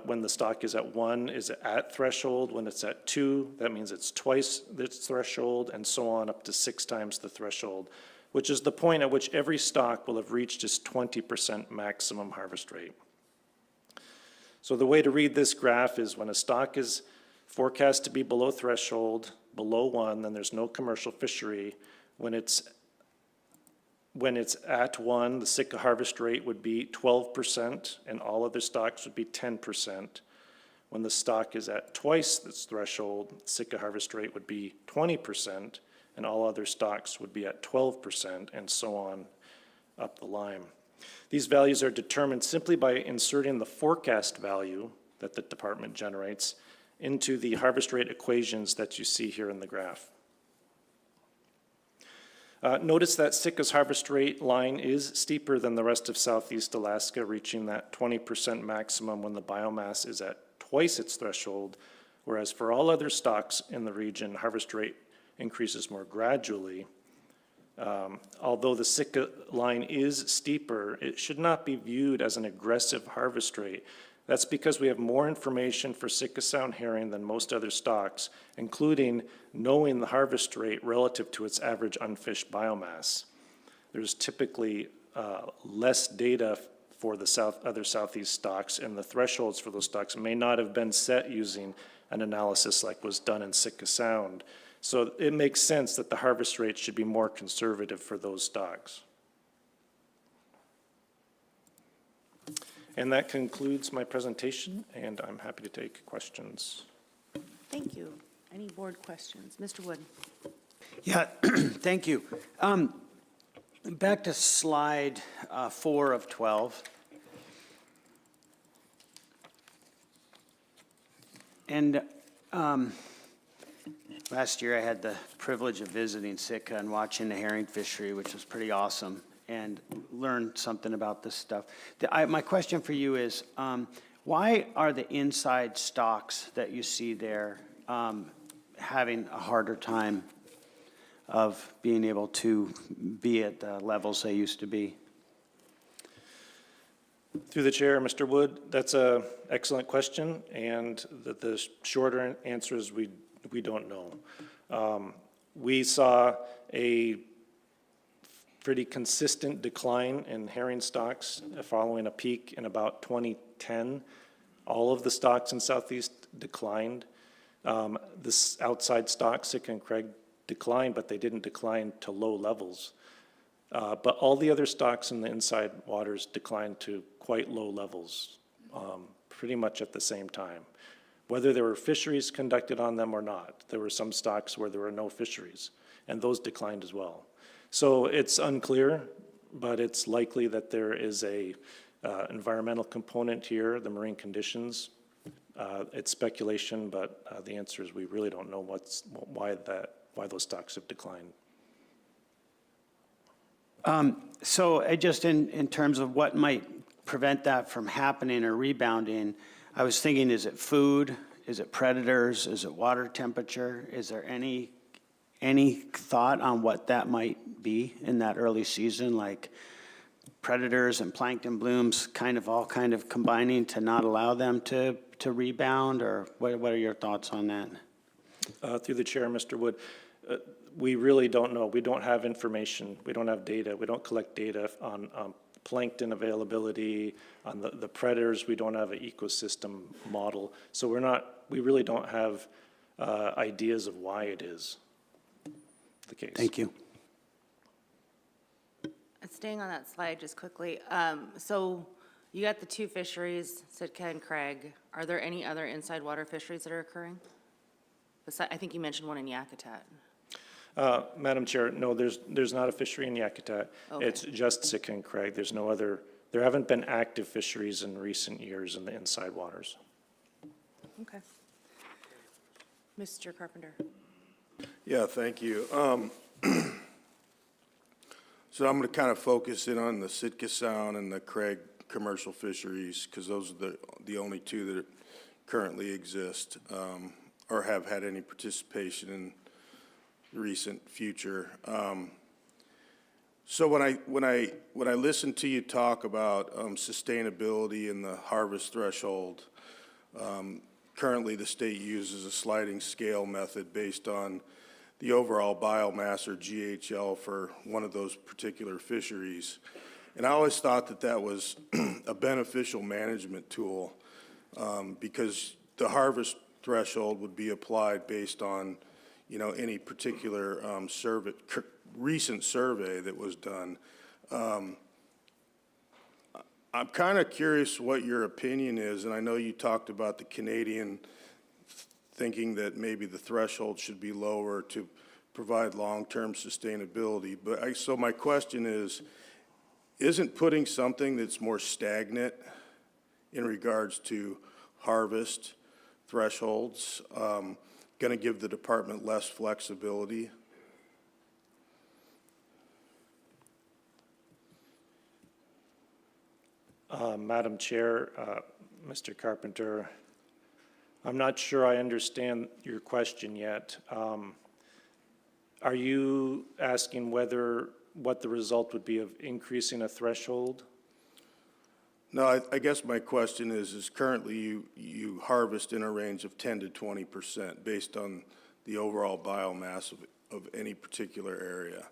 when the stock is at 1, is at threshold. When it's at 2, that means it's twice its threshold, and so on up to 6 times the threshold, which is the point at which every stock will have reached its 20% maximum harvest rate. So the way to read this graph is when a stock is forecast to be below threshold, below 1, then there's no commercial fishery. When it's at 1, the Sitka harvest rate would be 12%, and all other stocks would be 10%. When the stock is at twice its threshold, Sitka harvest rate would be 20%, and all other stocks would be at 12%, and so on up the line. These values are determined simply by inserting the forecast value that the department generates into the harvest rate equations that you see here in the graph. Notice that Sitka's harvest rate line is steeper than the rest of Southeast Alaska, reaching that 20% maximum when the biomass is at twice its threshold, whereas for all other stocks in the region, harvest rate increases more gradually. Although the Sitka line is steeper, it should not be viewed as an aggressive harvest rate. That's because we have more information for Sitka Sound herring than most other stocks, including knowing the harvest rate relative to its average unfished biomass. There's typically less data for the other Southeast stocks, and the thresholds for those stocks may not have been set using an analysis like was done in Sitka Sound. So it makes sense that the harvest rate should be more conservative for those stocks. And that concludes my presentation, and I'm happy to take questions. Thank you. Any board questions? Mr. Wood? Yeah, thank you. Back to slide 4 of 12. And last year I had the privilege of visiting Sitka and watching the herring fishery, which was pretty awesome, and learned something about this stuff. My question for you is, why are the inside stocks that you see there having a harder time of being able to be at the levels they used to be? Through the chair, Mr. Wood, that's an excellent question, and the shorter answer is we don't know. We saw a pretty consistent decline in herring stocks following a peak in about 2010. All of the stocks in Southeast declined. This outside stock, Sitka and Craig, declined, but they didn't decline to low levels. But all the other stocks in the inside waters declined to quite low levels, pretty much at the same time, whether there were fisheries conducted on them or not. There were some stocks where there were no fisheries, and those declined as well. So it's unclear, but it's likely that there is a environmental component here, the marine conditions. It's speculation, but the answer is we really don't know why those stocks have declined. So just in terms of what might prevent that from happening or rebounding, I was thinking, is it food? Is it predators? Is it water temperature? Is there any Any thought on what that might be in that early season, like predators and plankton blooms all combining to not allow them to rebound, or what are your thoughts on that? Through the chair, Mr. Wood, we really don't know. We don't have information. We don't have data. We don't collect data on plankton availability, on the predators. We don't have an ecosystem model. So we really don't have ideas of why it is the case. Thank you. And staying on that slide just quickly, so you got the two fisheries, Sitka and Craig. Are there any other inside water fisheries that are occurring? I think you mentioned one in Yakutat. Madam Chair, no, there's not a fishery in Yakutat. Okay. It's just Sitka and Craig. There's no other, there haven't been active fisheries in recent years in the inside waters. Okay. Mr. Carpenter. Yeah, thank you. So I'm going to kind of focus in on the Sitka Sound and the Craig commercial fisheries, because those are the only two that currently exist or have had any participation in the recent future. So when I listen to you talk about sustainability and the harvest threshold, currently the state uses a sliding scale method based on the overall biomass, or GHL, for one of those particular fisheries. And I always thought that that was a beneficial management tool because the harvest threshold would be applied based on, you know, any particular recent survey that was done. I'm kind of curious what your opinion is, and I know you talked about the Canadian thinking that maybe the threshold should be lower to provide long-term sustainability. But so my question is, isn't putting something that's more stagnant in regards to harvest thresholds going to give the department less flexibility? Madam Chair, Mr. Carpenter, I'm not sure I understand your question yet. Are you asking what the result would be of increasing a threshold? No, I guess my question is currently you harvest in a range of 10 to 20% based on the overall biomass of any particular area.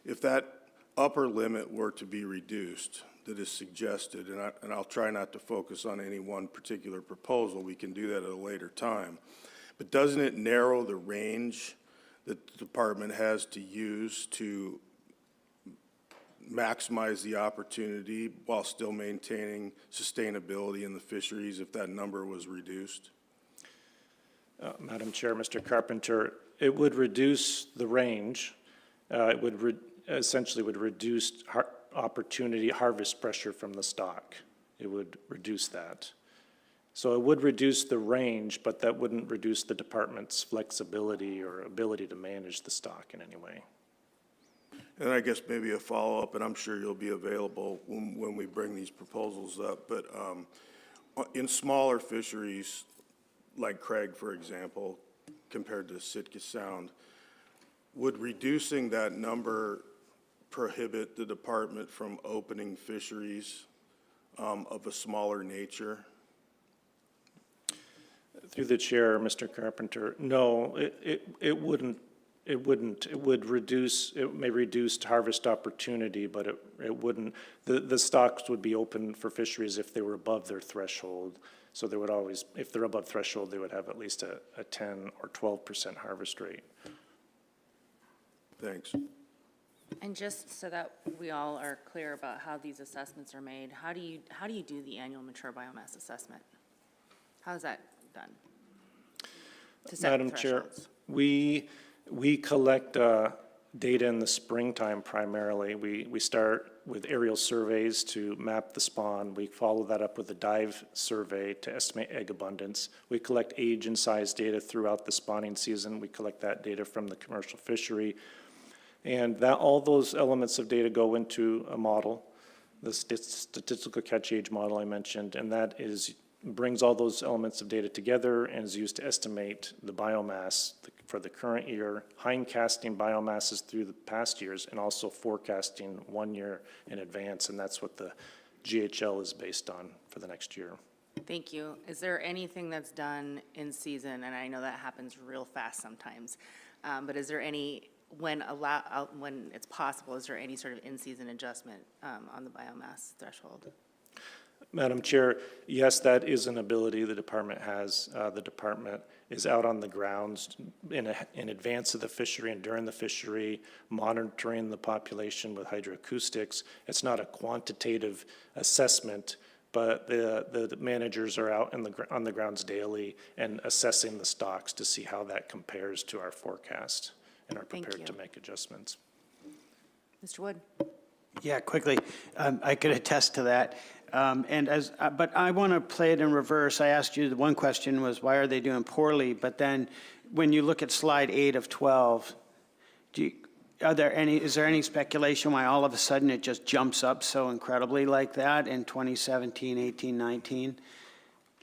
If that upper limit were to be reduced, that is suggested, and I'll try not to focus on any one particular proposal, we can do that at a later time, but doesn't it narrow the range that the department has to use to maximize the opportunity while still maintaining sustainability in the fisheries if that number was reduced? Madam Chair, Mr. Carpenter, it would reduce the range. It would essentially reduce opportunity harvest pressure from the stock. It would reduce that. So it would reduce the range, but that wouldn't reduce the department's flexibility or ability to manage the stock in any way. And I guess maybe a follow-up, and I'm sure you'll be available when we bring these proposals up, but in smaller fisheries, like Craig, for example, compared to Sitka Sound, would reducing that number prohibit the department from opening fisheries of a smaller nature? Through the chair, Mr. Carpenter, no, it wouldn't. It wouldn't. It would reduce, it may reduce harvest opportunity, but it wouldn't. The stocks would be open for fisheries if they were above their threshold. So they would always, if they're above threshold, they would have at least a 10 or 12% harvest rate. Thanks. And just so that we all are clear about how these assessments are made, how do you do the annual mature biomass assessment? How is that done? To set Madam Chair, thresholds? we collect data in the springtime primarily. We start with aerial surveys to map the spawn. We follow that up with a dive survey to estimate egg abundance. We collect age and size data throughout the spawning season. We collect that data from the commercial fishery. And all those elements of data go into a model, the statistical catch age model I mentioned, and that is brings all those elements of data together and is used to estimate the biomass for the current year, hindcasting biomasses through the past years, and also forecasting 1 year in advance, and that's what the GHL is based on for the next year. Thank you. Is there anything that's done in season, and I know that happens real fast sometimes, but is there any, when it's possible, is there any sort of in-season adjustment on the biomass threshold? Madam Chair, yes, that is an ability the department has. The department is out on the grounds in advance of the fishery and during the fishery, monitoring the population with hydroacoustics. It's not a quantitative assessment, but the managers are out on the grounds daily and assessing the stocks to see how that compares to our forecast and are prepared to make adjustments. Mr. Wood? Yeah, quickly, I could attest to that. But I want to play it in reverse. I asked you, the one question was, why are they doing poorly? But then, when you look at slide 8 of 12, is there any speculation why all of a sudden it just jumps up so incredibly like that in 2017, 18, 19?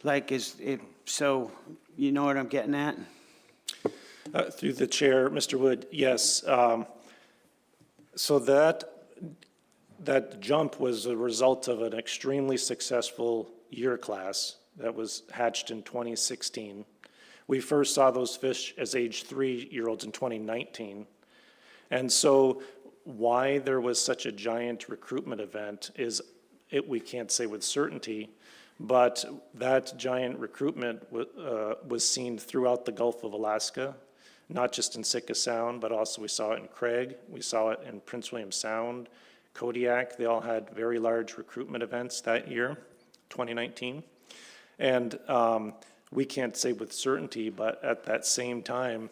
Like, is it, so, you know what I'm getting at? Through the chair, Mr. Wood, yes. So that jump was a result of an extremely successful year class that was hatched in 2016. We first saw those fish as age 3-year-olds in 2019. And so why there was such a giant recruitment event we can't say with certainty, but that giant recruitment was seen throughout the Gulf of Alaska, not just in Sitka Sound, but also we saw it in Craig, we saw it in Prince William Sound, Kodiak. They all had very large recruitment events that year, 2019. And we can't say with certainty, but at that same time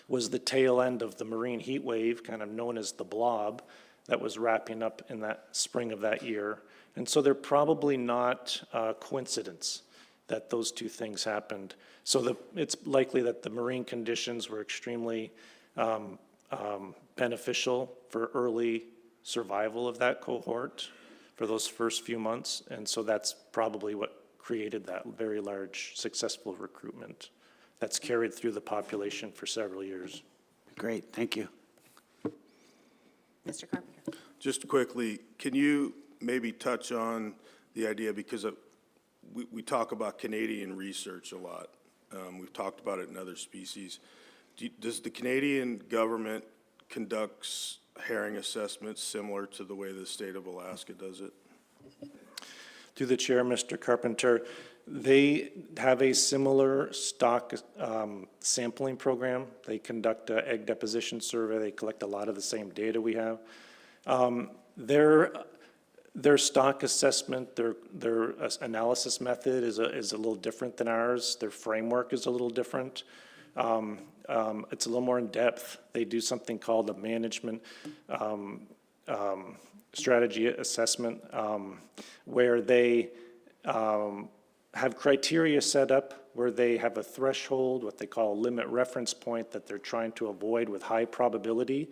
was the tail end of the marine heat wave, kind of known as the blob, that was wrapping up in that spring of that year. And so they're probably not a coincidence that those two things happened. So it's likely that the marine conditions were extremely beneficial for early survival of that cohort for those first few months. And so that's probably what created that very large successful recruitment that's carried through the population for several years. Great, thank you. Mr. Carpenter? Just quickly, can you maybe touch on the idea, because we talk about Canadian research a lot. We've talked about it in other species. Does the Canadian government conduct herring assessments similar to the way the state of Alaska does it? Through the chair, Mr. Carpenter, they have a similar stock sampling program. They conduct an egg deposition survey. They collect a lot of the same data we have. Their stock assessment, their analysis method is a little different than ours. Their framework is a little different. It's a little more in depth. They do something called a management strategy assessment, where they have criteria set up where they have a threshold, what they call a limit reference point, that they're trying to avoid with high probability.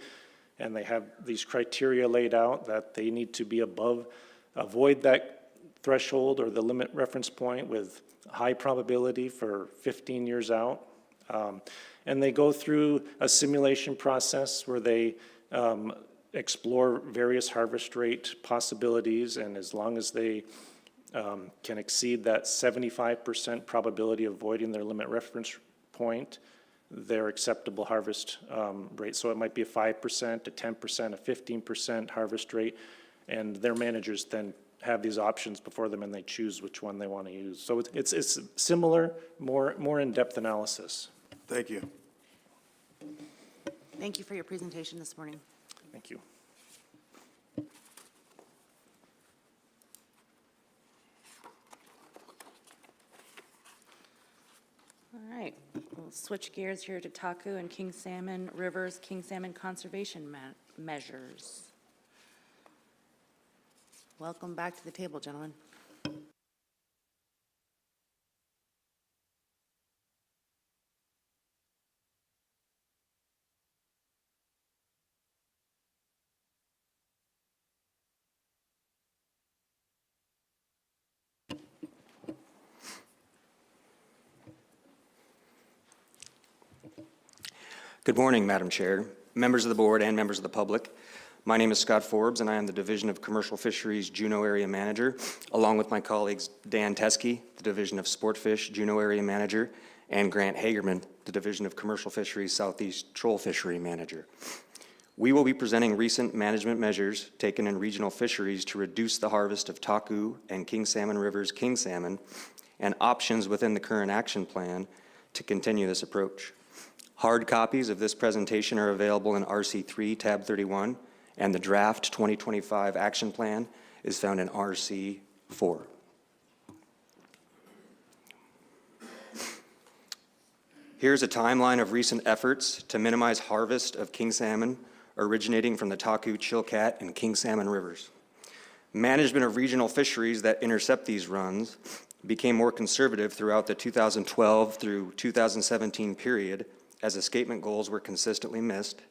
And they have these criteria laid out that they need to be avoid that threshold or the limit reference point with high probability for 15 years out. And they go through a simulation process where they explore various harvest rate possibilities, and as long as they can exceed that 75% probability of avoiding their limit reference point, their acceptable harvest rate. So it might be a 5%, a 10%, a 15% harvest rate, and their managers then have these options before them and they choose which one they want to use. So it's similar, more in-depth analysis. Thank you. Thank you for your presentation this morning. Thank you. All right, we'll switch gears here to Taku and King Salmon Rivers, King Salmon conservation measures. Welcome back to the table, gentlemen. Good morning, Madam Chair, members of the board, and members of the public. My name is Scott Forbes, and I am the Division of Commercial Fisheries Juneau Area Manager, along with my colleagues Dan Teskey, the Division of Sportfish Juneau Area Manager, and Grant Hagerman, the Division of Commercial Fisheries Southeast Troll Fishery Manager. We will be presenting recent management measures taken in regional fisheries to reduce the harvest of Taku and King Salmon Rivers king salmon, and options within the current action plan to continue this approach. Hard copies of this presentation are available in RC3 tab 31, and the draft 2025 action plan is found in RC4. Here's a timeline of recent efforts to minimize harvest of king salmon originating from the Taku, Chilkat, and King Salmon rivers. Management of regional fisheries that intercept these runs became more conservative throughout the 2012 through 2017 period as escapement goals were consistently missed,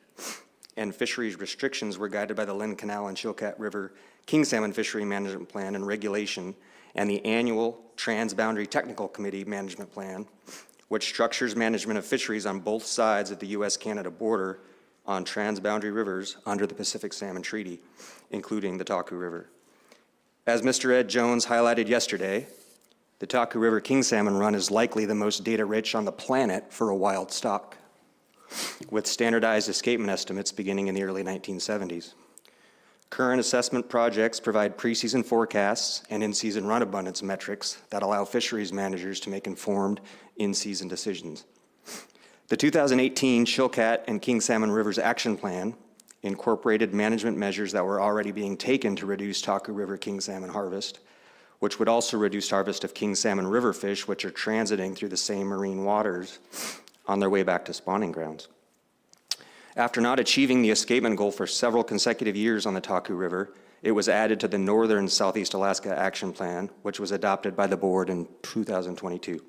and fisheries restrictions were guided by the Lynn Canal and Chilkat River King Salmon Fishery Management Plan and Regulation and the annual Trans-Boundary Technical Committee Management Plan, which structures management of fisheries on both sides of the U.S.-Canada border on transboundary rivers under the Pacific Salmon Treaty, including the Taku River. As Mr. Ed Jones highlighted yesterday, the Taku River King Salmon Run is likely the most data-rich on the planet for a wild stock, with standardized escapement estimates beginning in the early 1970s. Current assessment projects provide preseason forecasts and in-season run abundance metrics that allow fisheries managers to make informed in-season decisions. The 2018 Chilkat and King Salmon Rivers Action Plan incorporated management measures that were already being taken to reduce Taku River king salmon harvest, which would also reduce harvest of king salmon river fish, which are transiting through the same marine waters on their way back to spawning grounds. After not achieving the escapement goal for several consecutive years on the Taku River, it was added to the Northern Southeast Alaska Action Plan, which was adopted by the board in 2022.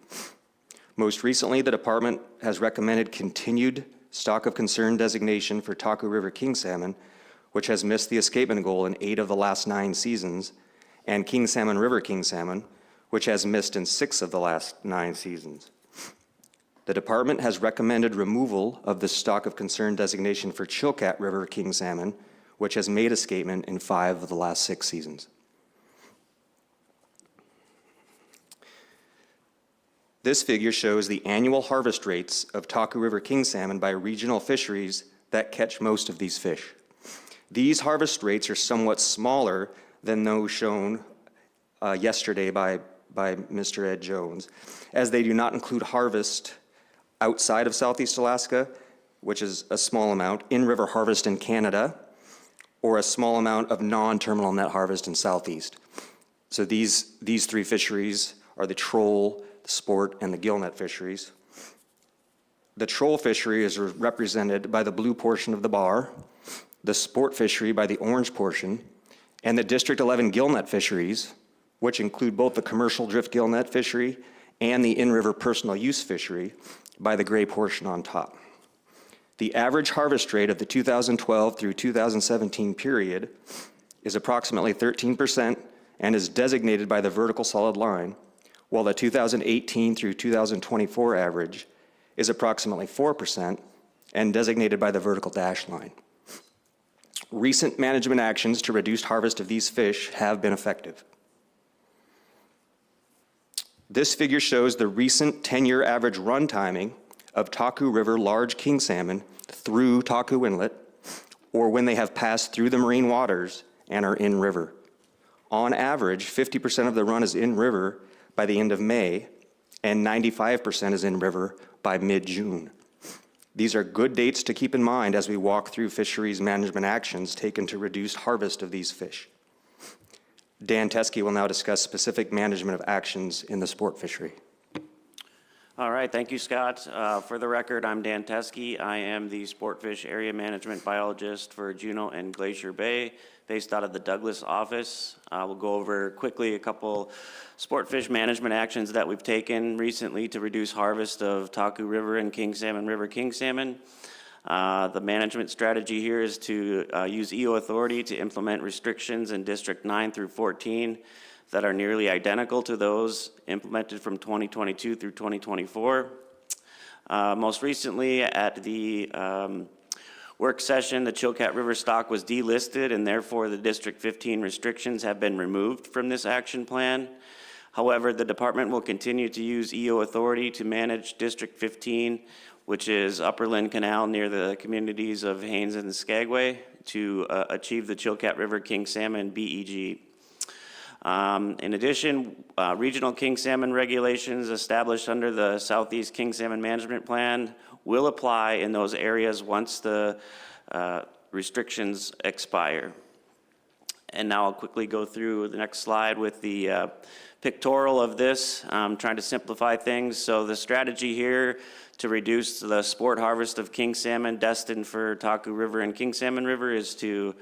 Most recently, the department has recommended continued stock of concern designation for Taku River king salmon, which has missed the escapement goal in 8 of the last 9 seasons, and King Salmon River king salmon, which has missed in 6 of the last 9 seasons. The department has recommended removal of the stock of concern designation for Chilkat River king salmon, which has made escapement in 5 of the last 6 seasons. This figure shows the annual harvest rates of Taku River king salmon by regional fisheries that catch most of these fish. These harvest rates are somewhat smaller than those shown yesterday by Mr. Ed Jones, as they do not include harvest outside of Southeast Alaska, which is a small amount, in-river harvest in Canada, or a small amount of non-terminal net harvest in Southeast. So these 3 fisheries are the troll, the sport, and the gillnet fisheries. The troll fishery is represented by the blue portion of the bar, the sport fishery by the orange portion, and the District 11 gillnet fisheries, which include both the commercial drift gillnet fishery and the in-river personal use fishery, by the gray portion on top. The average harvest rate of the 2012 through 2017 period is approximately 13% and is designated by the vertical solid line, while the 2018 through 2024 average is approximately 4% and designated by the vertical dash line. Recent management actions to reduce harvest of these fish have been effective. This figure shows the recent 10-year average run timing of Taku River large king salmon through Taku Inlet, or when they have passed through the marine waters and are in river. On average, 50% of the run is in river by the end of May, and 95% is in river by mid-June. These are good dates to keep in mind as we walk through fisheries management actions taken to reduce harvest of these fish. Dan Teskey will now discuss specific management of actions in the sport fishery. All right, thank you, Scott. For the record, I'm Dan Teskey. I am the Sportfish Area Management Biologist for Juneau and Glacier Bay, based out of the Douglas office. We'll go over quickly a couple sportfish management actions that we've taken recently to reduce harvest of Taku River and King Salmon River king salmon. The management strategy here is to use EO authority to implement restrictions in District 9 through 14 that are nearly identical to those implemented from 2022 through 2024. Most recently, at the work session, the Chilkat River stock was delisted, and therefore the District 15 restrictions have been removed from this action plan. However, the department will continue to use EO authority to manage District 15, which is Upperland Canal near the communities of Haines and Skagway, to achieve the Chilkat River King Salmon BEG. In addition, regional king salmon regulations established under the Southeast King Salmon Management Plan will apply in those areas once the restrictions expire. And now I'll quickly go through the next slide with the pictorial of this, trying to simplify things. So the strategy here to reduce the sport harvest of king salmon destined for Taku River and King Salmon River is to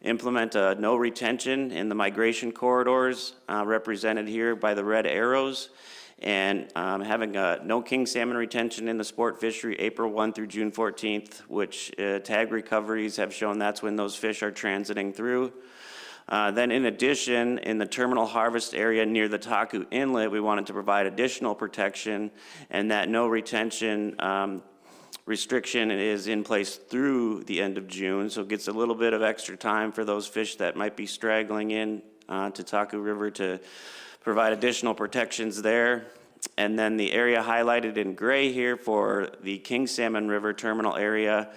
implement a no retention in the migration corridors represented here by the red arrows, and having a no king salmon retention in the sport fishery April 1 through June 14th, which tag recoveries have shown that's when those fish are transiting through. Then in addition, in the terminal harvest area near the Taku Inlet, we wanted to provide additional protection, and that no retention restriction is in place through the end of June, so it gets a little bit of extra time for those fish that might be straggling in to Taku River to provide additional protections there. And then the area highlighted in gray here for the King Salmon River terminal area,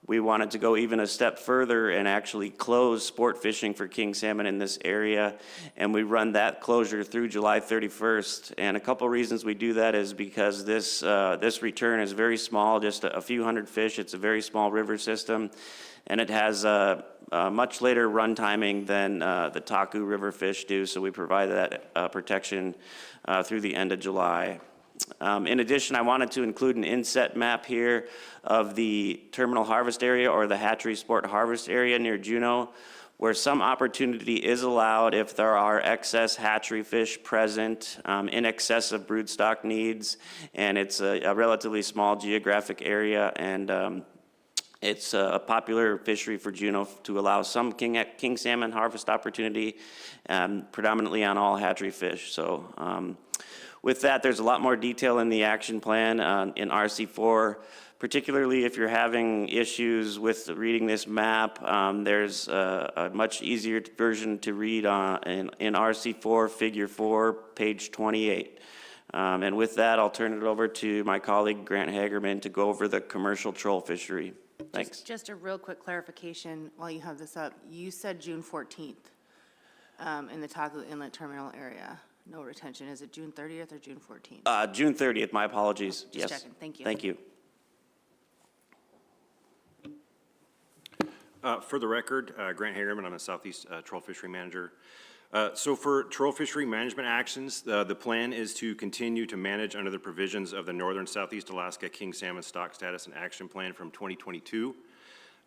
we wanted to go even a step further and actually close sport fishing for king salmon in this area, and we run that closure through July 31st. And a couple reasons we do that is because this return is very small, just a few hundred fish. It's a very small river system, and it has a much later run timing than the Taku River fish do, so we provide that protection through the end of July. In addition, I wanted to include an inset map here of the terminal harvest area or the hatchery sport harvest area near Juneau, where some opportunity is allowed if there are excess hatchery fish present in excess of broodstock needs, and it's a relatively small geographic area, and it's a popular fishery for Juneau to allow some king salmon harvest opportunity, predominantly on all hatchery fish. So with that, there's a lot more detail in the action plan in RC4, particularly if you're having issues with reading this map. There's a much easier version to read in RC4, Figure 4, page 28. And with that, I'll turn it over to my colleague, Grant Hagerman, to go over the commercial troll fishery. Thanks. Just a real quick clarification while you have this up. You said June 14th in the Taku Inlet Terminal area. No retention. Is it June 30th or June 14th? June 30th, my apologies. Just Yes. checking. Thank you. Thank you. For the record, Grant Hagerman, I'm a Southeast Troll Fishery Manager. So for troll fishery management actions, the plan is to continue to manage under the provisions of the Northern Southeast Alaska King Salmon Stock Status and Action Plan from 2022.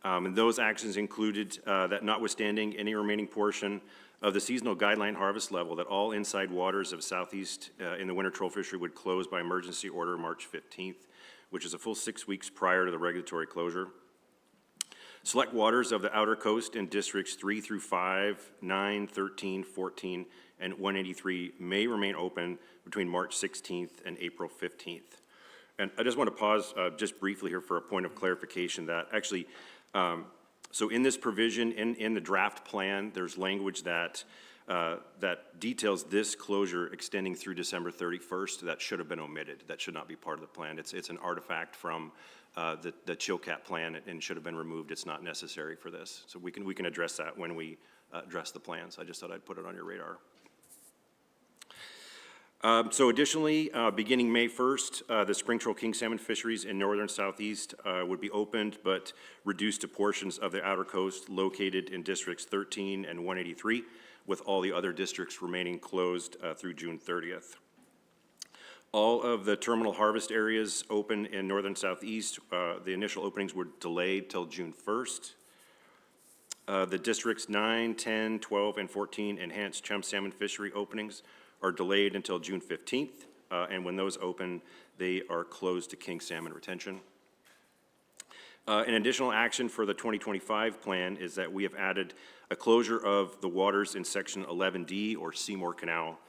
And those actions included that notwithstanding any remaining portion of the seasonal guideline harvest level, that all inside waters of Southeast in the winter troll fishery would close by emergency order March 15th, which is a full 6 weeks prior to the regulatory closure. Select waters of the outer coast in districts 3 through 5, 9, 13, 14, and 183 may remain open between March 16th and April 15th. And I just want to pause just briefly here for a point of clarification that actually, so in this provision, in the draft plan, there's language that that details this closure extending through December 31st. That should have been omitted. That should not be part of the plan. It's an artifact from the Chilkat plan and should have been removed. It's not necessary for this. So we can address that when we address the plans. I just thought I'd put it on your radar. So additionally, beginning May 1st, the spring troll king salmon fisheries in northern Southeast would be opened but reduced to portions of the outer coast located in districts 13 and 183, with all the other districts remaining closed through June 30th. All of the terminal harvest areas open in northern Southeast, the initial openings were delayed till June 1st. The districts 9, 10, 12, and 14 enhanced chum salmon fishery openings are delayed until June 15th, and when those open, they are closed to king salmon retention. An additional action for the 2025 plan is that we have added a closure of the waters in section 11D or Seymour Canal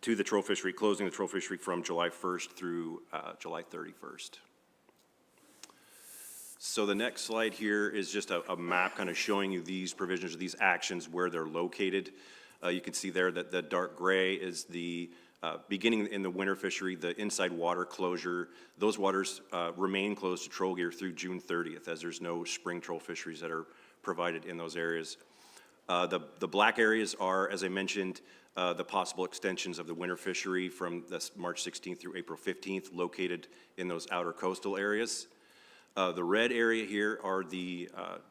to the troll fishery, closing the troll fishery from July 1st through July 31st. So the next slide here is just a map kind of showing you these provisions, these actions, where they're located. You can see there that the dark gray is the beginning in the winter fishery, the inside water closure. Those waters remain closed to troll gear through June 30th, as there's no spring troll fisheries that are provided in those areas. The black areas are, as I mentioned, the possible extensions of the winter fishery from this March 16th through April 15th, located in those outer coastal areas. The red area here are the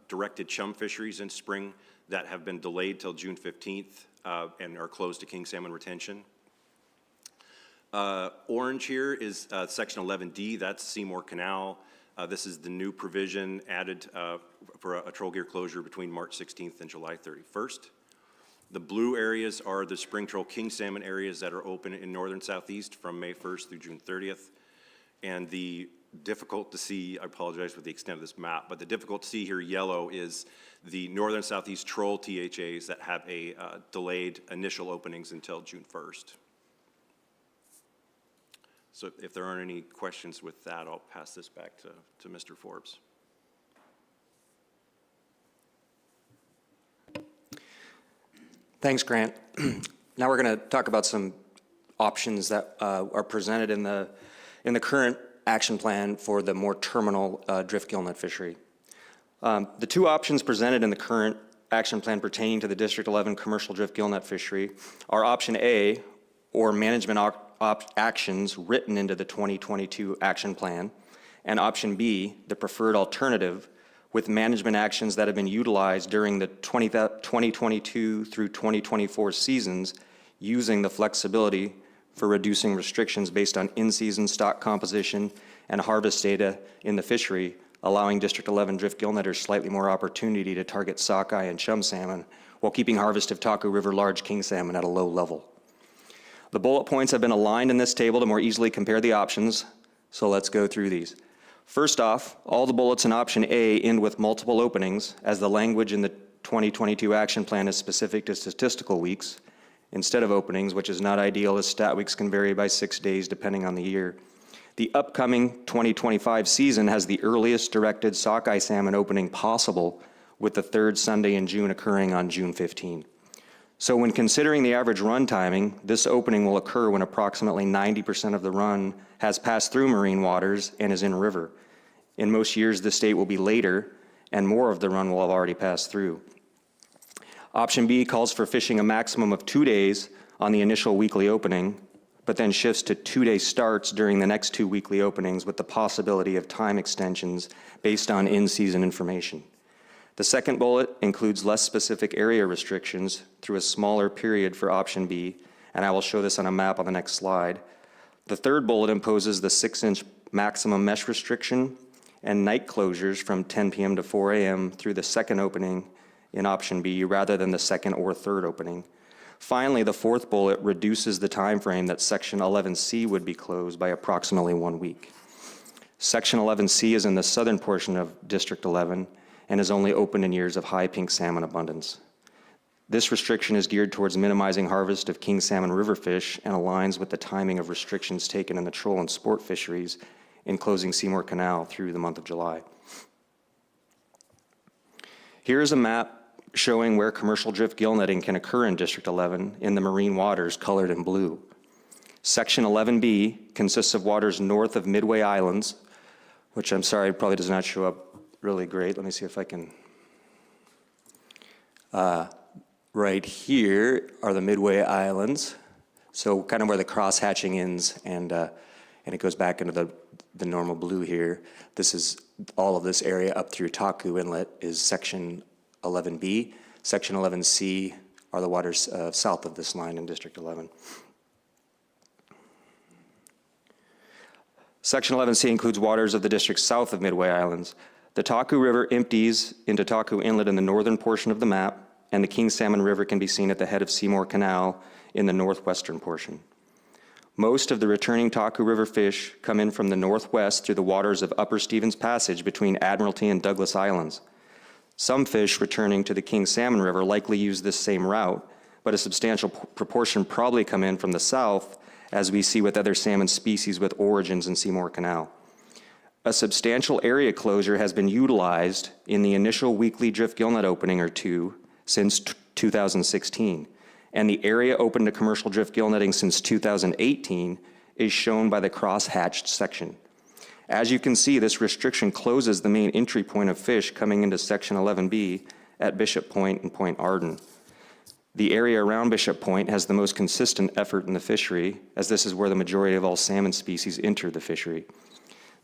directed chum fisheries in spring that have been delayed till June 15th and are closed to king salmon retention. Orange here is section 11D, that's Seymour Canal. This is the new provision added for a troll gear closure between March 16th and July 31st. The blue areas are the spring troll king salmon areas that are open in northern southeast from May 1st through June 30th. And the difficult to see, I apologize for the extent of this map, but the difficult to see here, yellow, is the northern southeast troll THAs that have a delayed initial openings until June 1st. So if there aren't any questions with that, I'll pass this back to Mr. Forbes. Thanks, Grant. Now we're going to talk about some options that are presented in the current action plan for the more terminal drift gillnet fishery. The two options presented in the current action plan pertaining to the District 11 commercial drift gillnet fishery are option A, or management actions written into the 2022 action plan, and option B, the preferred alternative, with management actions that have been utilized during the 2022 through 2024 seasons, using the flexibility for reducing restrictions based on in-season stock composition and harvest data in the fishery, allowing District 11 drift gillnetters slightly more opportunity to target sockeye and chum salmon while keeping harvest of Taku River large king salmon at a low level. The bullet points have been aligned in this table to more easily compare the options, so let's go through these. First off, all the bullets in option A end with multiple openings, as the language in the 2022 action plan is specific to statistical weeks instead of openings, which is not ideal, as stat weeks can vary by 6 days depending on the year. The upcoming 2025 season has the earliest directed sockeye salmon opening possible, with the third Sunday in June occurring on June 15. So when considering the average run timing, this opening will occur when approximately 90% of the run has passed through marine waters and is in river. In most years, this date will be later, and more of the run will have already passed through. Option B calls for fishing a maximum of 2 days on the initial weekly opening, but then shifts to 2-day starts during the next 2 weekly openings, with the possibility of time extensions based on in-season information. The second bullet includes less specific area restrictions through a smaller period for option B, and I will show this on a map on the next slide. The third bullet imposes the 6-inch maximum mesh restriction and night closures from 10 p.m. to 4 a.m. through the second opening in option B, rather than the second or third opening. Finally, the fourth bullet reduces the time frame that section 11C would be closed by approximately 1 week. Section 11C is in the southern portion of District 11 and is only open in years of high pink salmon abundance. This restriction is geared towards minimizing harvest of king salmon river fish and aligns with the timing of restrictions taken in the troll and sport fisheries in closing Seymour Canal through the month of July. Here is a map showing where commercial drift gill netting can occur in District 11 in the marine waters colored in blue. Section 11B consists of waters north of Midway Islands, which I'm sorry probably does not show up really great. Let me see if I can. Right here are the Midway Islands, so kind of where the cross-hatching ends, and it goes back into the normal blue here. This is all of this area up through Taku Inlet is Section 11B. Section 11C are the waters south of this line in District 11. Section 11C includes waters of the district south of Midway Islands. The Taku River empties into Taku Inlet in the northern portion of the map, and the King Salmon River can be seen at the head of Seymour Canal in the northwestern portion. Most of the returning Taku River fish come in from the northwest through the waters of Upper Stevens Passage between Admiralty and Douglas Islands. Some fish returning to the King Salmon River likely use this same route, but a substantial proportion probably come in from the south, as we see with other salmon species with origins in Seymour Canal. A substantial area closure has been utilized in the initial weekly drift gillnet opening or two since 2016, and the area open to commercial drift gillnetting since 2018 is shown by the cross-hatched section. As you can see, this restriction closes the main entry point of fish coming into Section 11B at Bishop Point and Point Arden. The area around Bishop Point has the most consistent effort in the fishery, as this is where the majority of all salmon species enter the fishery.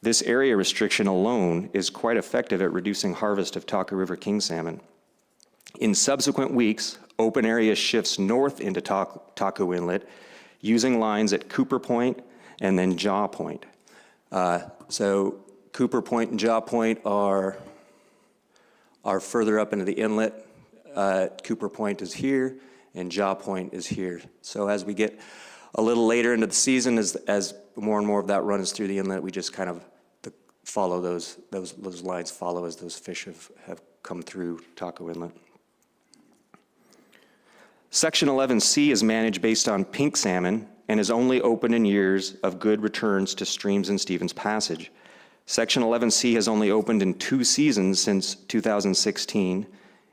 This area restriction alone is quite effective at reducing harvest of Taku River king salmon. In subsequent weeks, open area shifts north into Taku Inlet using lines at Cooper Point and then Jaw Point. So Cooper Point and Jaw Point are further up into the inlet. Cooper Point is here and Jaw Point is here. So as we get a little later into the season, as more and more of that runs through the inlet, we just kind of follow those lines, follow as those fish have come through Taku Inlet. Section 11C is managed based on pink salmon and is only open in years of good returns to streams in Stevens Passage. Section 11C has only opened in 2 seasons since 2016,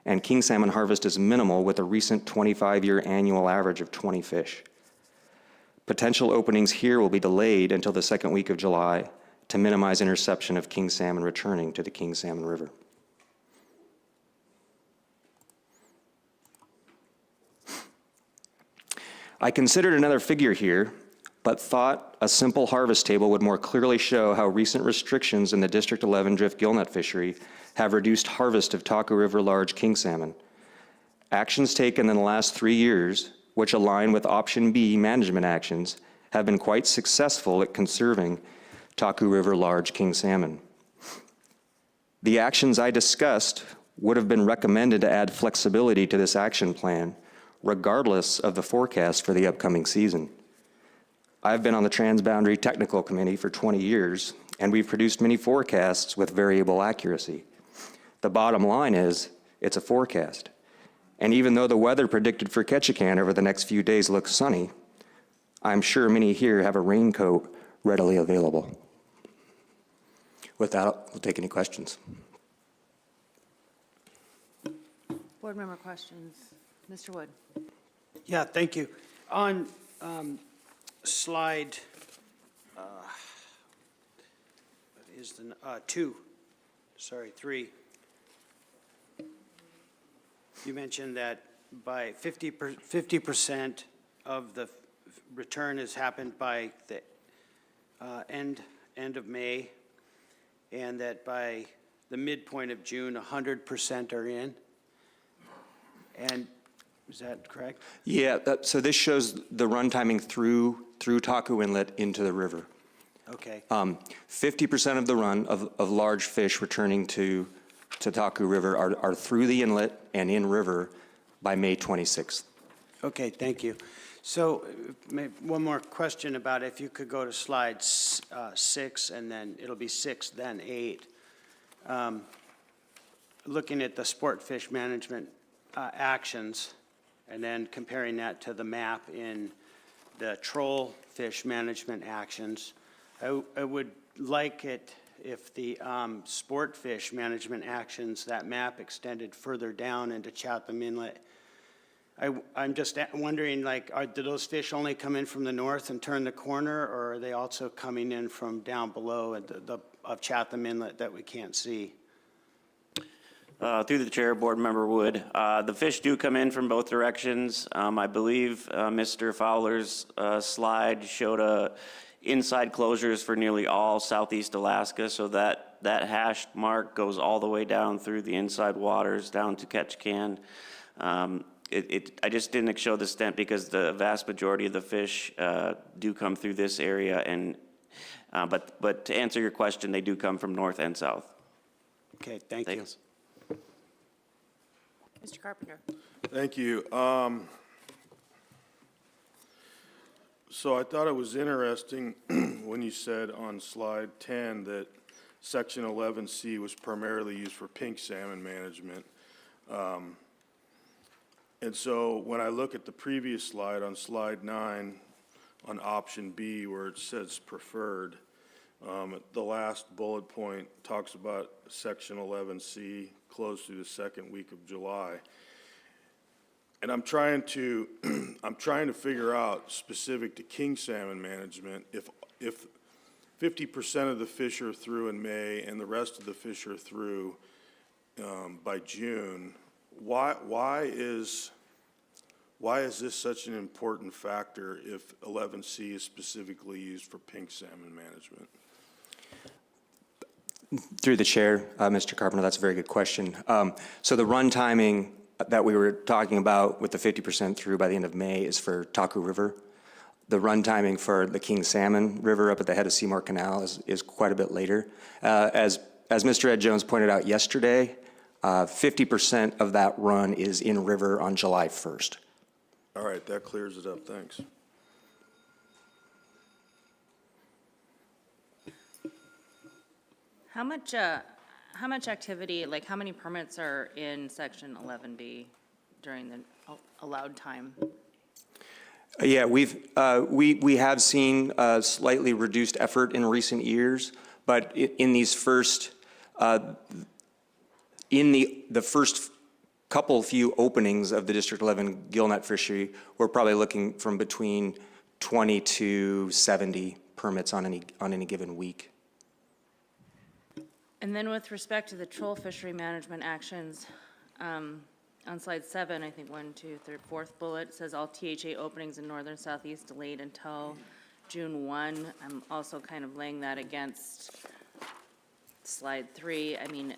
and king salmon harvest is minimal with a recent 25-year annual average of 20 fish. Potential openings here will be delayed until the second week of July to minimize interception of king salmon returning to the King Salmon River. I considered another figure here, but thought a simple harvest table would more clearly show how recent restrictions in the District 11 drift gillnet fishery have reduced harvest of Taku River large king salmon. Actions taken in the last 3 years, which align with option B management actions, have been quite successful at conserving Taku River large king salmon. The actions I discussed would have been recommended to add flexibility to this action plan, regardless of the forecast for the upcoming season. I've been on the Transboundary Technical Committee for 20 years, and we've produced many forecasts with variable accuracy. The bottom line is, it's a forecast. And even though the weather predicted for Ketchikan over the next few days looks sunny, I'm sure many here have a raincoat readily available. With that, we'll take any questions. Board member questions. Mr. Wood. Yeah, thank you. On slide, what is the, 3. You mentioned that by 50% of the return has happened by the end of May, and that by the midpoint of June, 100% are in. And is that correct? Yeah, so this shows the run timing through Taku Inlet into the river. Okay. 50% of the run of large fish returning to Taku River are through the inlet and in river by May 26th. Okay, thank you. So one more question about if you could go to slide 6, and then it'll be 6, then 8. Looking at the sport fish management actions, and then comparing that to the map in the troll fish management actions, I would like it if the sport fish management actions, that map extended further down into Chatham Inlet. I'm just wondering, like, do those fish only come in from the north and turn the corner, or are they also coming in from down below at of Chatham Inlet that we can't see? Through the chair, board member Wood, the fish do come in from both directions. I believe Mr. Fowler's slide showed inside closures for nearly all southeast Alaska, so that hashed mark goes all the way down through the inside waters down to Ketchikan. I just didn't show the stent because the vast majority of the fish do come through this area, and but to answer your question, they do come from north and south. Okay, thank you. Thanks. Mr. Carpenter. Thank you. So I thought it was interesting when you said on slide 10 that section 11C was primarily used for pink salmon management. And so when I look at the previous slide, on slide 9, on option B, where it says preferred, the last bullet point talks about section 11C, closed through the second week of July. And I'm trying to, I'm trying to figure out, specific to king salmon management, if 50% of the fish are through in May and the rest of the fish are through by June, why is this such an important factor if 11C is specifically used for pink salmon management? Through the chair, Mr. Carpenter, that's a very good question. So the run timing that we were talking about with the 50% through by the end of May is for Taku River. The run timing for the King Salmon River up at the head of Seymour Canal is quite a bit later. As Mr. Ed Jones pointed out yesterday, 50% of that run is in river on July 1st. All right, that clears it up, thanks. How much activity, like how many permits are in section 11B during the allowed time? Yeah, we have seen a slightly reduced effort in recent years, but in these first, in the first few openings of the District 11 gillnet fishery, we're probably looking from between 20 to 70 permits on any given week. And then with respect to the troll fishery management actions, on slide 7, I think 1, 2, 3, 4th bullet says all THA openings in northern southeast delayed until June 1. I'm also kind of laying that against slide 3. I mean,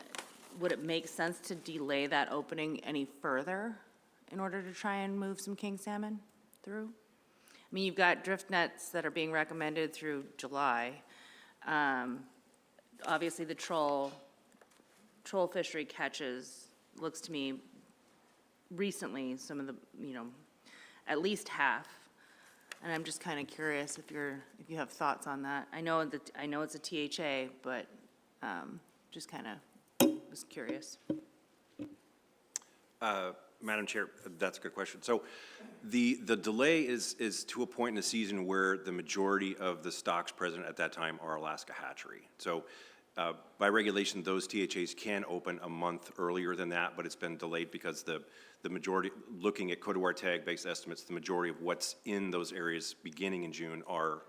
would it make sense to delay that opening any further in order to try and move some king salmon through? I mean, you've got drift nets that are being recommended through July. Obviously, the troll fishery catches, looks to me, recently, some of the, at least half. And I'm just kind of curious if you have thoughts on that. I know it's a THA, but just kind of was curious. Madam Chair, that's a good question. So the delay is to a point in the season where the majority of the stocks present at that time are Alaska hatchery. So by regulation, those THAs can open a month earlier than that, but it's been delayed because the majority, looking at Côte d'Ivoire tag-based estimates, the majority of what's in those areas beginning in June are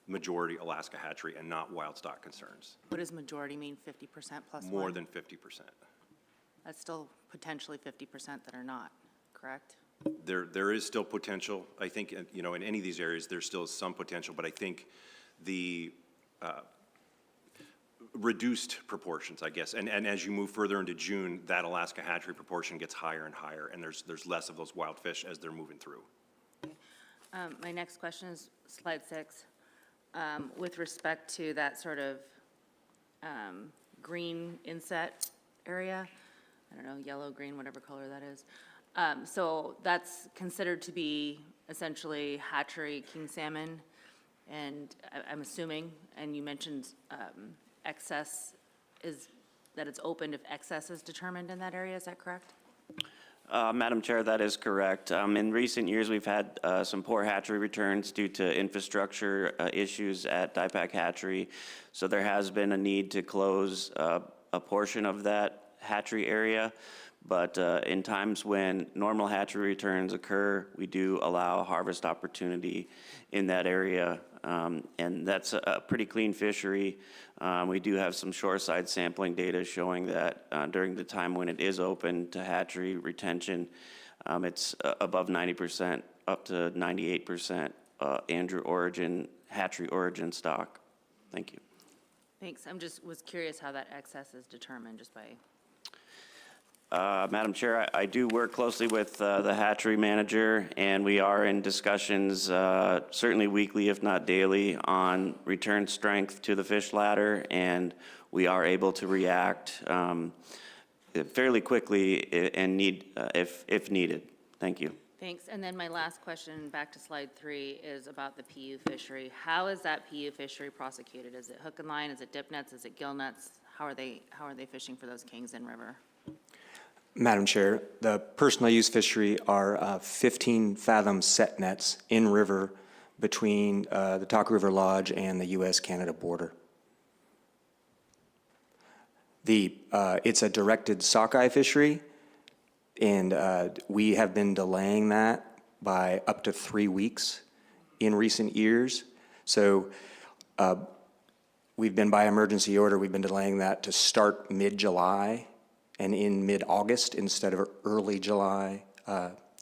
majority Alaska hatchery and not wild stock concerns. What does majority mean, 50% plus one? More than 50%. That's still potentially 50% that are not, correct? There is still potential. I think, in any of these areas, there's still some potential, but I think the reduced proportions, I guess, and as you move further into June, that Alaska hatchery proportion gets higher and higher, and there's less of those wild fish as they're moving through. My next question is slide 6. With respect to that sort of green inset area, I don't know, yellow, green, whatever color that is. So that's considered to be essentially hatchery king salmon, and I'm assuming, and you mentioned excess is, that it's opened if excess is determined in that area, is that correct? Madam Chair, that is correct. In recent years, we've had some poor hatchery returns due to infrastructure issues at DIPAC Hatchery. So there has been a need to close a portion of that hatchery area. But in times when normal hatchery returns occur, we do allow a harvest opportunity in that area. And that's a pretty clean fishery. We do have some shoreside sampling data showing that during the time when it is open to hatchery retention, it's above 90%, up to 98% Andrew origin, hatchery origin stock. Thank you. Thanks. Was curious how that excess is determined just by. Madam Chair, I do work closely with the hatchery manager, and we are in discussions, certainly weekly, if not daily, on return strength to the fish ladder, and we are able to react fairly quickly and if needed. Thank you. Thanks. And then my last question, back to slide 3, is about the PU fishery. How is that PU fishery prosecuted? Is it hook and line? Is it dip nets? Is it gill nets? How are they fishing for those kings in river? Madam Chair, the personal use fishery are 15-fathom set nets in river between the Talk River Lodge and the U.S.-Canada border. It's a directed sockeye fishery, and we have been delaying that by up to 3 weeks in recent years. So we've been, by emergency order, we've been delaying that to start mid-July and in mid-August instead of early July,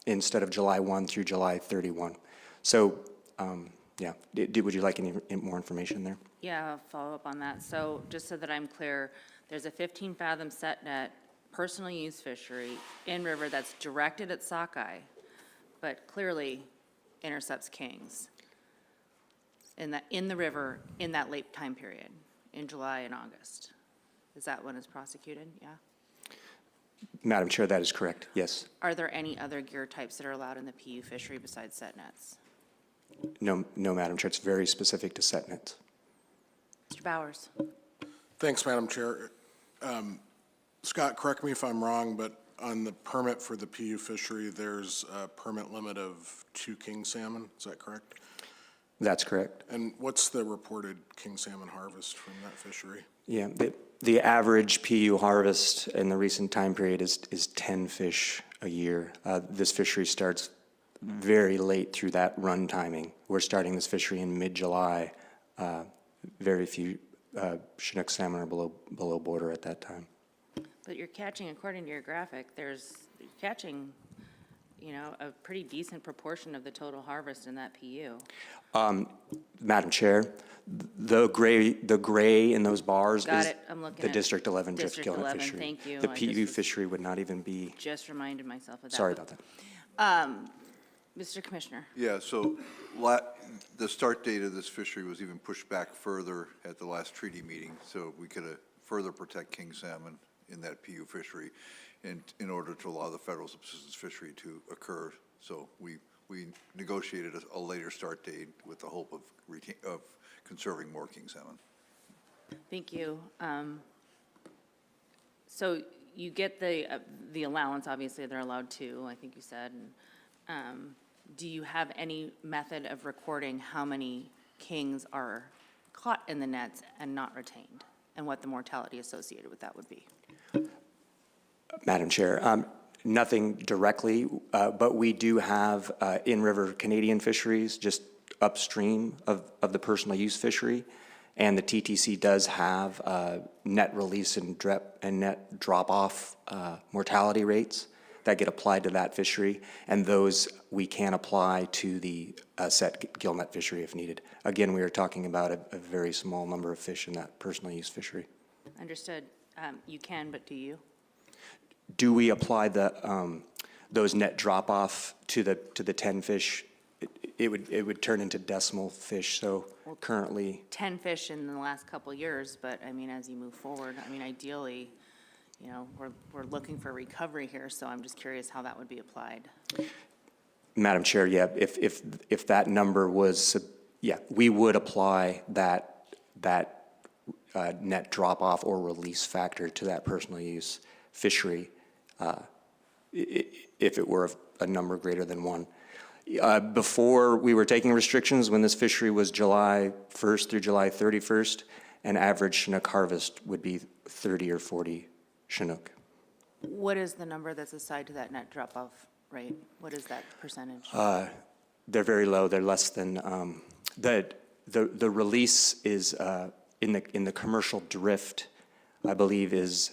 instead of July 1 through July 31. So, yeah, would you like any more information there? Yeah, I'll follow up on that. So just so that I'm clear, there's a 15-fathom set net, personal use fishery in river that's directed at sockeye, but clearly intercepts kings in the river in that late time period, in July and August. Is that when it's prosecuted? Yeah? Madam Chair, that is correct, yes. Are there any other gear types that are allowed in the PU fishery besides set nets? No, Madam Chair, it's very specific to set nets. Mr. Bowers? Thanks, Madam Chair. Scott, correct me if I'm wrong, but on the permit for the PU fishery, there's a permit limit of 2 king salmon, is that correct? That's correct. And what's the reported king salmon harvest from that fishery? Yeah, the average PU harvest in the recent time period is 10 fish a year. This fishery starts very late through that run timing. We're starting this fishery in mid-July. Very few Chinook salmon are below border at that time. But you're catching, according to your graphic, you're catching, a pretty decent proportion of the total harvest in that PU. Madam Chair, the gray in those bars Got is it. I'm looking the at District 11 drift District gillnet 11, fishery. thank you. The I PU just was- fishery would not even be, Just reminded myself of that. sorry about that. Mr. Commissioner? Yeah, so the start date of this fishery was even pushed back further at the last treaty meeting, so we could further protect king salmon in that PU fishery in order to allow the federal subsistence fishery to occur. So we negotiated a later start date with the hope of conserving more king salmon. Thank you. So you get the allowance, obviously, they're allowed 2, I think you said. Do you have any method of recording how many kings are caught in the nets and not retained, and what the mortality associated with that would be? Madam Chair, nothing directly, but we do have in-river Canadian fisheries just upstream of the personal use fishery, and the TTC does have net release and net drop-off mortality rates that get applied to that fishery, and those we can apply to the set gillnet fishery if needed. Again, we are talking about a very small number of fish in that personal use fishery. Understood. You can, but do you? Do we apply those net drop-off to the 10 fish? It would turn into decimal fish, so currently. 10 fish in the last couple of years, but I mean, as you move forward, I mean, ideally, we're looking for recovery here, so I'm just curious how that would be applied. Madam Chair, yeah, if that number was, yeah, we would apply that net drop-off or release factor to that personal use fishery if it were a number greater than 1. Before we were taking restrictions, when this fishery was July 1st through July 31st, an average Chinook harvest would be 30 or 40 Chinook. What is the number that's assigned to that net drop-off rate? What is that percentage? They're very low. They're less than the release is in the commercial drift, I believe, is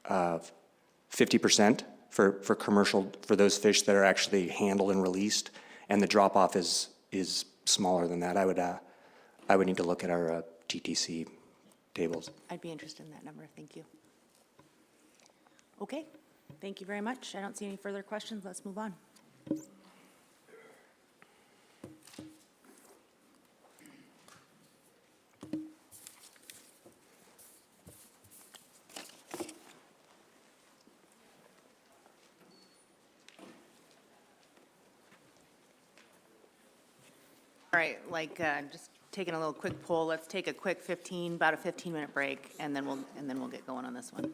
50% for commercial, for those fish that are actually handled and released, and the drop-off is smaller than that. I would need to look at our TTC tables. I'd be interested in that number, thank you. Okay, thank you very much. I don't see any further questions. Let's move on. All right, just taking a little quick poll. Let's take a quick about a 15-minute break, and then we'll get going on this one.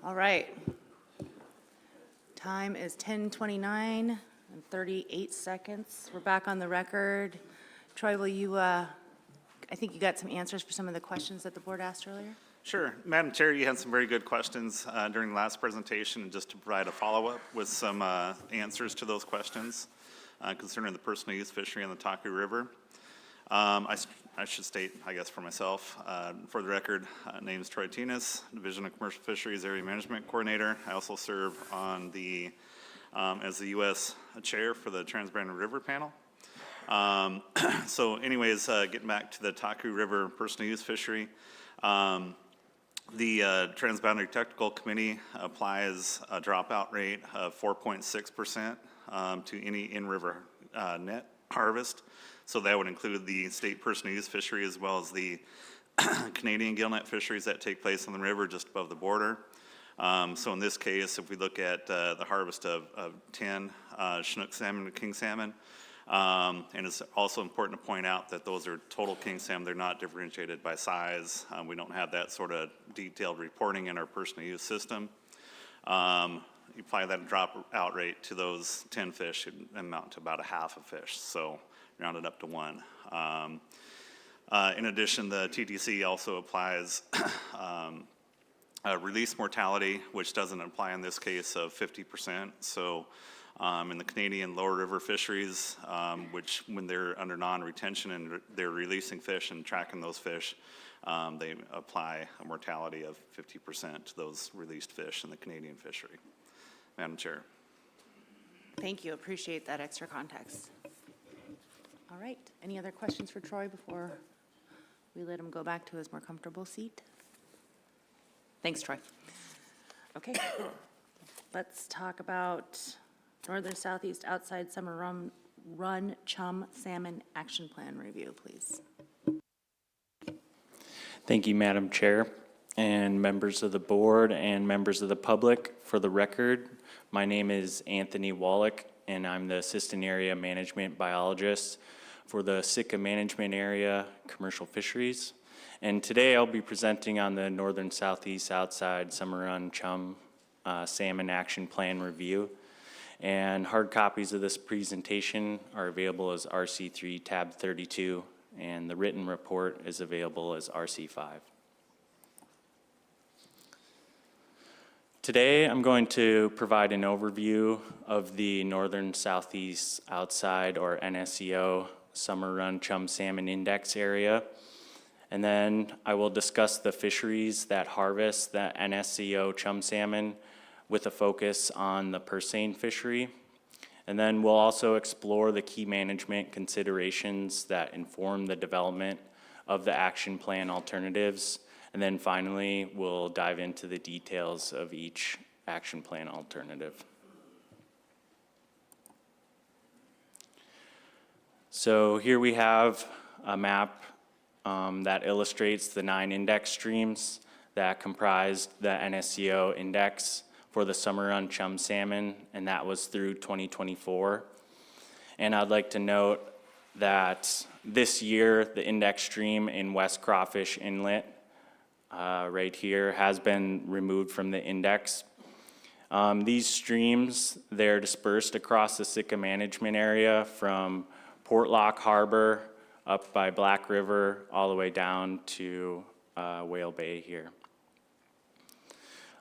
All right. Time is 10:29 and 38 seconds. We're back on the record. Troy, will you, I think you got some answers for some of the questions that the board asked earlier? Sure. Madam Chair, you had some very good questions during the last presentation, and just to provide a follow-up with some answers to those questions concerning the personal use fishery on the Taku River. I should state, I guess, for myself, for the record, name is Troy Tinas, Division of Commercial Fisheries Area Management Coordinator. I also serve on the, as the U.S. Chair for the Trans-Brandon River Panel. So anyways, getting back to the Taku River personal use fishery, the Transboundary Technical Committee applies a dropout rate of 4.6% to any in-river net harvest. So that would include the state personal use fishery as well as the Canadian gillnet fisheries that take place on the river just above the border. So in this case, if we look at the harvest of 10 Chinook salmon and king salmon, and it's also important to point out that those are total king salmon. They're not differentiated by size. We don't have that sort of detailed reporting in our personal use system. You apply that dropout rate to those 10 fish, it amount to about a half a fish, so rounded up to 1. In addition, the TTC also applies release mortality, which doesn't apply in this case of 50%. So in the Canadian lower river fisheries, which when they're under non-retention and they're releasing fish and tracking those fish, they apply a mortality of 50% to those released fish in the Canadian fishery. Madam Chair. Thank you. Appreciate that extra context. All right. Any other questions for Troy before we let him go back to his more comfortable seat? Thanks, Troy. Okay. Let's talk about Northern Southeast Outside Summer Run Chum Salmon Action Plan Review, please. Thank you, Madam Chair, and members of the board and members of the public. For the record, my name is Anthony Wallach, and I'm the Assistant Area Management Biologist for the Sitka Management Area Commercial Fisheries. And today I'll be presenting on the Northern Southeast Outside Summer Run Chum Salmon Action Plan Review. And hard copies of this presentation are available as RC3 tab 32, and the written report is available as RC5. Today, I'm going to provide an overview of the Northern Southeast Outside, or NSEO, Summer Run Chum Salmon Index area. And then I will discuss the fisheries that harvest the NSEO chum salmon with a focus on the purseine fishery. And then we'll also explore the key management considerations that inform the development of the action plan alternatives. And then finally, we'll dive into the details of each action plan alternative. So here we have a map that illustrates the 9 index streams that comprised the NSEO index for the Summer Run Chum salmon, and that was through 2024. And I'd like to note that this year, the index stream in West Crawfish Inlet right here has been removed from the index. These streams, they're dispersed across the Sitka management area from Portlock Harbor up by Black River all the way down to Whale Bay here.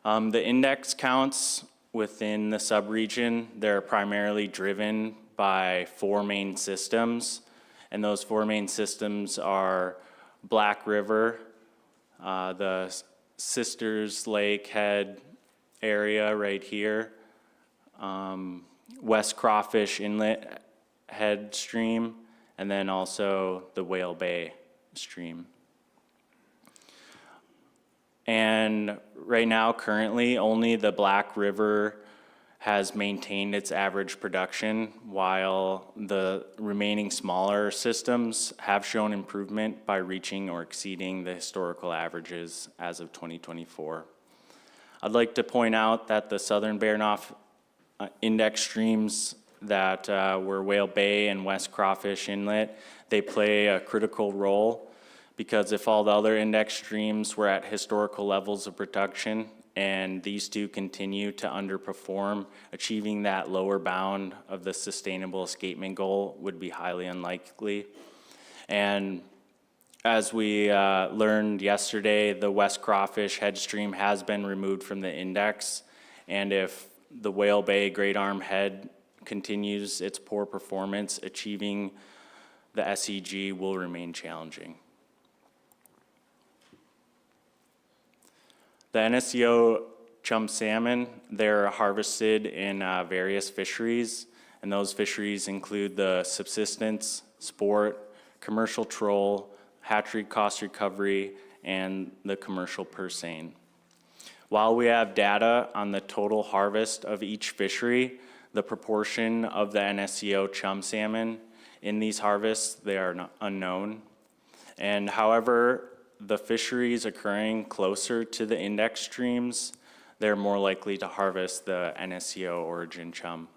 The index counts within the subregion, they're primarily driven by 4 main systems, and those 4 main systems are Black River, the Sisters Lake Head area right here, West Crawfish Inlet Head stream, and then also the Whale Bay stream. And right now, currently, only the Black River has maintained its average production, while the remaining smaller systems have shown improvement by reaching or exceeding the historical averages as of 2024. I'd like to point out that the Southern Baranof index streams that were Whale Bay and West Crawfish Inlet, they play a critical role, because if all the other index streams were at historical levels of production, and these two continue to underperform, achieving that lower bound of the sustainable escapement goal would be highly unlikely. And as we learned yesterday, the West Crawfish head stream has been removed from the index, and if the Whale Bay Great Arm head continues its poor performance, achieving the SEG will remain challenging. The NSCO chum salmon, they're harvested in various fisheries, and those fisheries include the subsistence, sport, commercial troll, hatchery cost recovery, and the commercial purse seine. While we have data on the total harvest of each fishery, the proportion of the NSCO chum salmon in these harvests, they are unknown. And however, the fisheries occurring closer to the index streams, they're more likely to harvest the NSCO origin chum.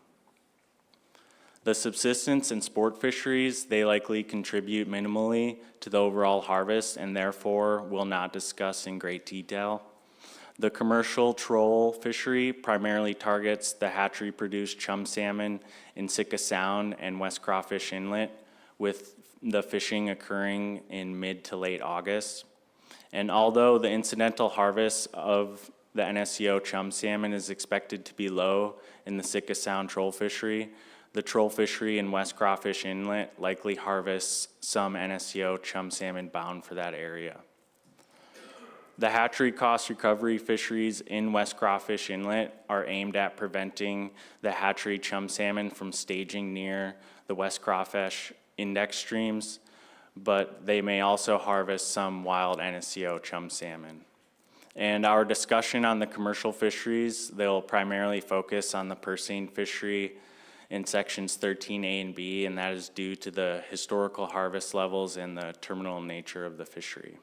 The subsistence and sport fisheries, they likely contribute minimally to the overall harvest and therefore will not discuss in great detail. The commercial troll fishery primarily targets the hatchery-produced chum salmon in Sitka Sound and West Crawfish Inlet, with the fishing occurring in mid to late August. And although the incidental harvest of the NSCO chum salmon is expected to be low in the Sitka Sound troll fishery, the troll fishery in West Crawfish Inlet likely harvests some NSCO chum salmon bound for that area. The hatchery cost recovery fisheries in West Crawfish Inlet are aimed at preventing the hatchery chum salmon from staging near the West Crawfish index streams, but they may also harvest some wild NSCO chum salmon. And our discussion on the commercial fisheries, they'll primarily focus on the purse seine fishery in sections 13A and B, and that is due to the historical harvest levels and the terminal nature of the fishery.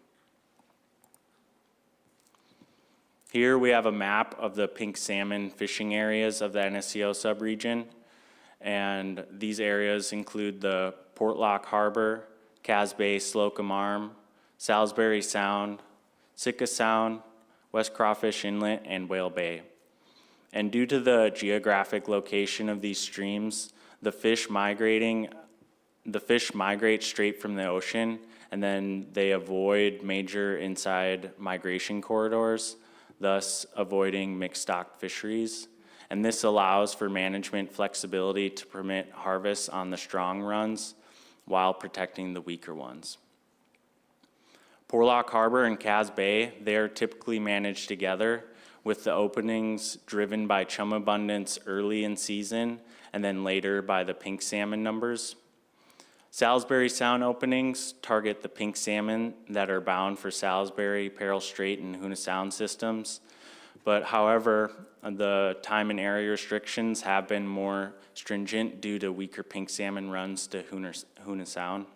Here we have a map of the pink salmon fishing areas of the NSCO subregion, and these areas include the Portlock Harbor, Cas Bay, Slocum Arm, Salisbury Sound, Sitka Sound, West Crawfish Inlet, and Whale Bay. And due to the geographic location of these streams, the fish migrate straight from the ocean, and then they avoid major inside migration corridors, thus avoiding mixed stock fisheries. And this allows for management flexibility to permit harvests on the strong runs while protecting the weaker ones. Portlock Harbor and Cas Bay, they are typically managed together, with the openings driven by chum abundance early in season and then later by the pink salmon numbers. Salisbury Sound openings target the pink salmon that are bound for Salisbury, Peril Strait, and Hoonah Sound systems. But however, the time and area restrictions have been more stringent due to weaker pink salmon runs to Hoonah Sound.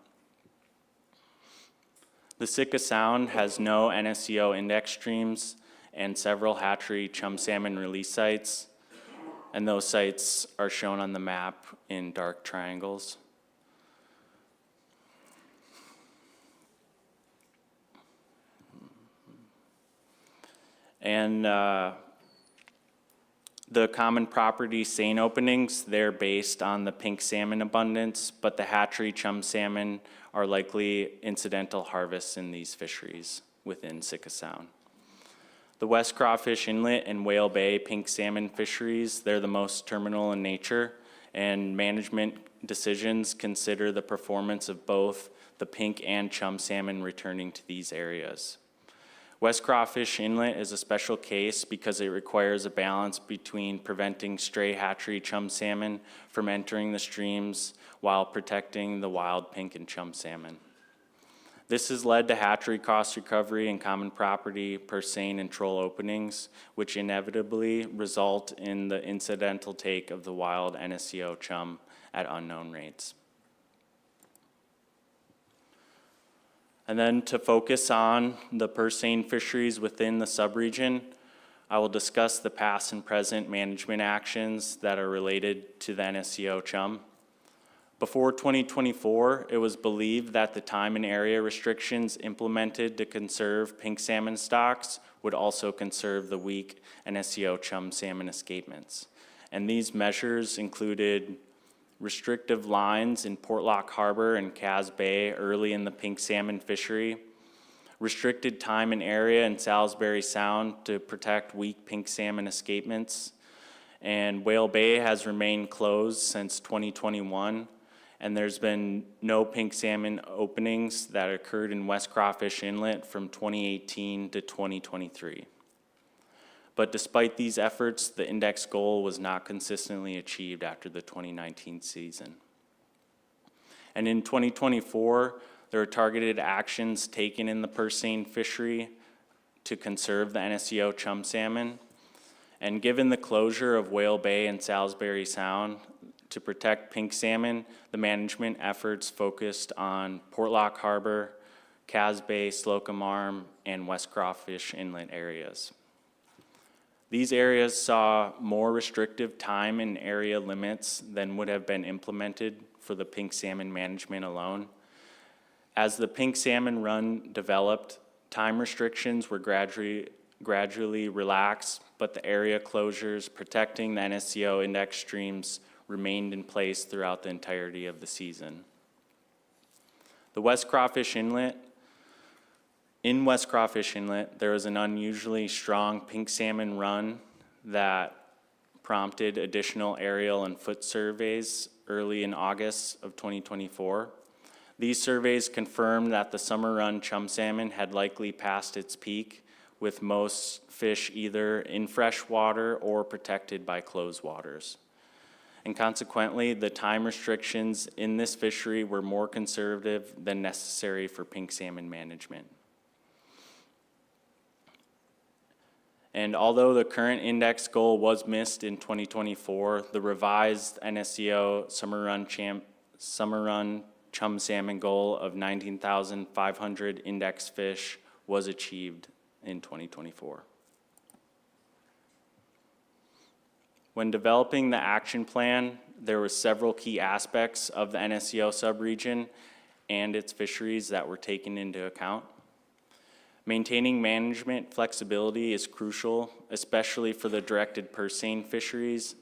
The Sitka Sound has no NSCO index streams and several hatchery chum salmon release sites, and those sites are shown on the map in dark triangles. And the common property seine openings, they're based on the pink salmon abundance, but the hatchery chum salmon are likely incidental harvests in these fisheries within Sitka Sound. The West Crawfish Inlet and Whale Bay pink salmon fisheries, they're the most terminal in nature, and management decisions consider the performance of both the pink and chum salmon returning to these areas. West Crawfish Inlet is a special case because it requires a balance between preventing stray hatchery chum salmon from entering the streams while protecting the wild pink and chum salmon. This has led to hatchery cost recovery and common property purse seine and troll openings, which inevitably result in the incidental take of the wild NSCO chum at unknown rates. And then to focus on the purse seine fisheries within the subregion, I will discuss the past and present management actions that are related to the NSCO chum. Before 2024, it was believed that the time and area restrictions implemented to conserve pink salmon stocks would also conserve the weak NSCO chum salmon escapements. And these measures included restrictive lines in Portlock Harbor and Cass Bay early in the pink salmon fishery, restricted time and area in Salisbury Sound to protect weak pink salmon escapements, and Whale Bay has remained closed since 2021, and there's been no pink salmon openings that occurred in West Crawfish Inlet from 2018 to 2023. But despite these efforts, the index goal was not consistently achieved after the 2019 season. And in 2024, there are targeted actions taken in the purse seine fishery to conserve the NSCO chum salmon. And given the closure of Whale Bay and Salisbury Sound to protect pink salmon, the management efforts focused on Portlock Harbor, Cass Bay, Slocum Arm, and West Crawfish Inlet areas. These areas saw more restrictive time and area limits than would have been implemented for the pink salmon management alone. As the pink salmon run developed, time restrictions were gradually relaxed, but the area closures protecting the NSCO index streams remained in place throughout the entirety of the season. In West Crawfish Inlet, there was an unusually strong pink salmon run that prompted additional aerial and foot surveys early in August of 2024. These surveys confirmed that the summer run chum salmon had likely passed its peak, with most fish either in fresh water or protected by closed waters. And consequently, the time restrictions in this fishery were more conservative than necessary for pink salmon management. And although the current index goal was missed in 2024, the revised NSCO summer run chum salmon goal of 19,500 index fish was achieved in 2024. When developing the action plan, there were several key aspects of the NSCO subregion and its fisheries that were taken into account. Maintaining management flexibility is crucial, especially for the directed purse seine fisheries,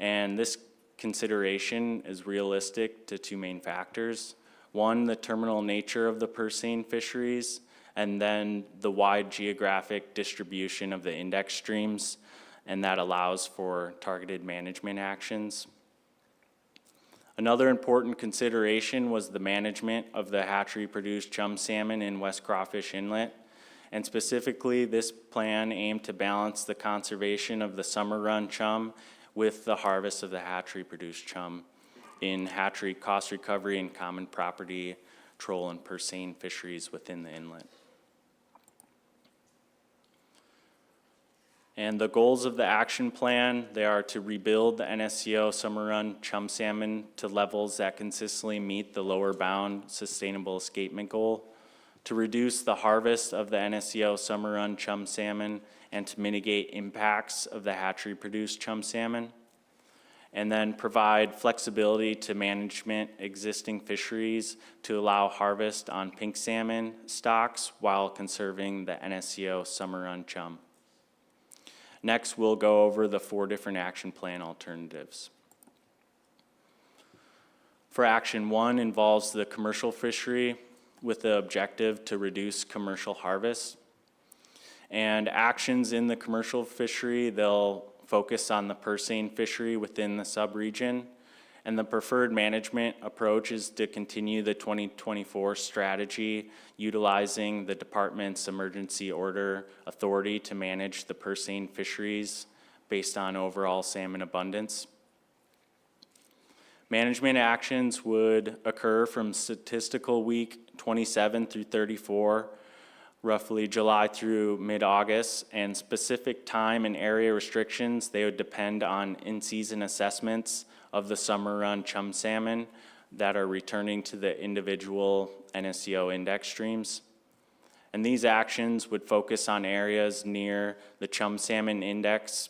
and this consideration is realistic to two main factors. One, the terminal nature of the purse seine fisheries, and then the wide geographic distribution of the index streams, and that allows for targeted management actions. Another important consideration was the management of the hatchery-produced chum salmon in West Crawfish Inlet, and specifically, this plan aimed to balance the conservation of the summer run chum with the harvest of the hatchery-produced chum in hatchery cost recovery and common property troll and purse seine fisheries within the inlet. And the goals of the action plan, they are to rebuild the NSCO summer run chum salmon to levels that consistently meet the lower bound sustainable escapement goal, to reduce the harvest of the NSCO summer run chum salmon and to mitigate impacts of the hatchery-produced chum salmon, and then provide flexibility to management existing fisheries to allow harvest on pink salmon stocks while conserving the NSCO summer run chum. Next, we'll go over the 4 different action plan alternatives. For action 1 involves the commercial fishery with the objective to reduce commercial harvest. And actions in the commercial fishery, they'll focus on the purse seine fishery within the subregion. And the preferred management approach is to continue the 2024 strategy, utilizing the department's emergency order authority to manage the purse seine fisheries based on overall salmon abundance. Management actions would occur from statistical week 27 through 34, roughly July through mid-August, and specific time and area restrictions, they would depend on in-season assessments of the summer run chum salmon that are returning to the individual NSCO index streams. And these actions would focus on areas near the chum salmon index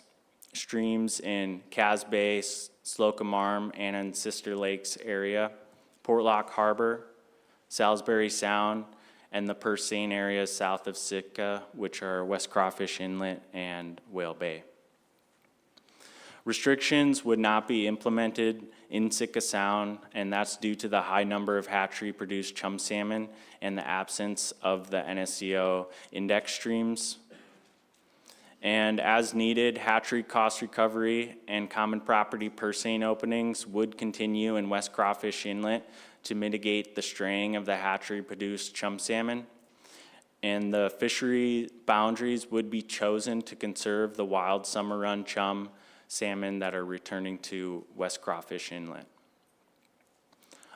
streams in Cass Bay, Slocum Arm, and in Sister Lakes area. Portlock Harbor, Salisbury Sound, and the Purse Seine areas south of Sitka, which are West Crawfish Inlet and Whale Bay. Restrictions would not be implemented in Sitka Sound, and that's due to the high number of hatchery-produced chum salmon and the absence of the NSCO index streams. And as needed, hatchery cost recovery and common property purse seine openings would continue in West Crawfish Inlet to mitigate the straying of the hatchery-produced chum salmon. And the fishery boundaries would be chosen to conserve the wild summer run chum salmon that are returning to West Crawfish Inlet.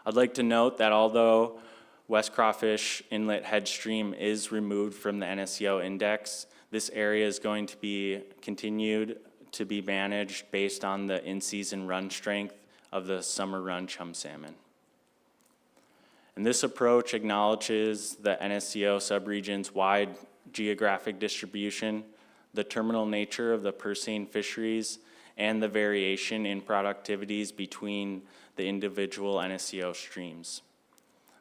I'd like to note that although West Crawfish Inlet headstream is removed from the NSCO index, this area is going to be continued to be managed based on the in-season run strength of the summer run chum salmon. And this approach acknowledges the NSCO subregion's wide geographic distribution, the terminal nature of the purse seine fisheries, and the variation in productivities between the individual NSCO streams.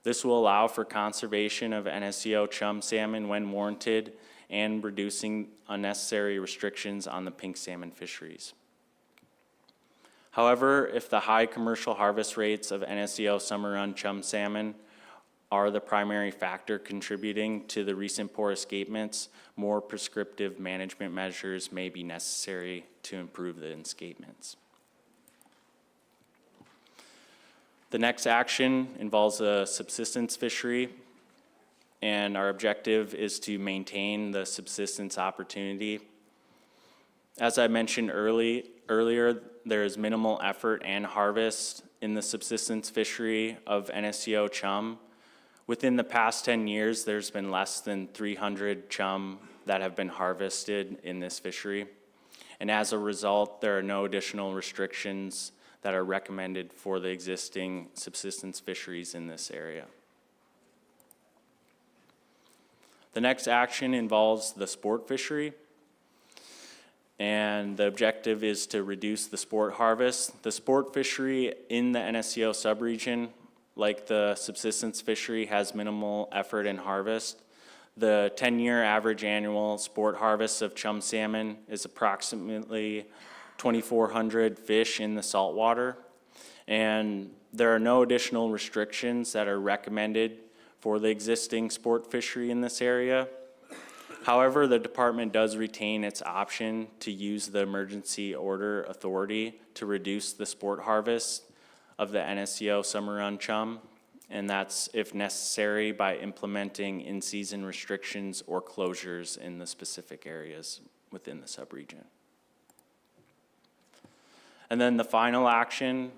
This will allow for conservation of NSCO chum salmon when warranted and reducing unnecessary restrictions on the pink salmon fisheries. However, if the high commercial harvest rates of NSCO summer run chum salmon are the primary factor contributing to the recent poor escapements, more prescriptive management measures may be necessary to improve the escapements. The next action involves a subsistence fishery, and our objective is to maintain the subsistence opportunity. As I mentioned earlier, there is minimal effort and harvest in the subsistence fishery of NSCO chum. Within the past 10 years, there's been less than 300 chum that have been harvested in this fishery. And as a result, there are no additional restrictions that are recommended for the existing subsistence fisheries in this area. The next action involves the sport fishery, and the objective is to reduce the sport harvest. The sport fishery in the NSCO subregion, like the subsistence fishery, has minimal effort and harvest. The 10-year average annual sport harvest of chum salmon is approximately 2,400 fish in the saltwater, and there are no additional restrictions that are recommended for the existing sport fishery in this area. However, the department does retain its option to use the emergency order authority to reduce the sport harvest of the NSCO summer run chum, and that's if necessary by implementing in-season restrictions or closures in the specific areas within the subregion. And then the final action,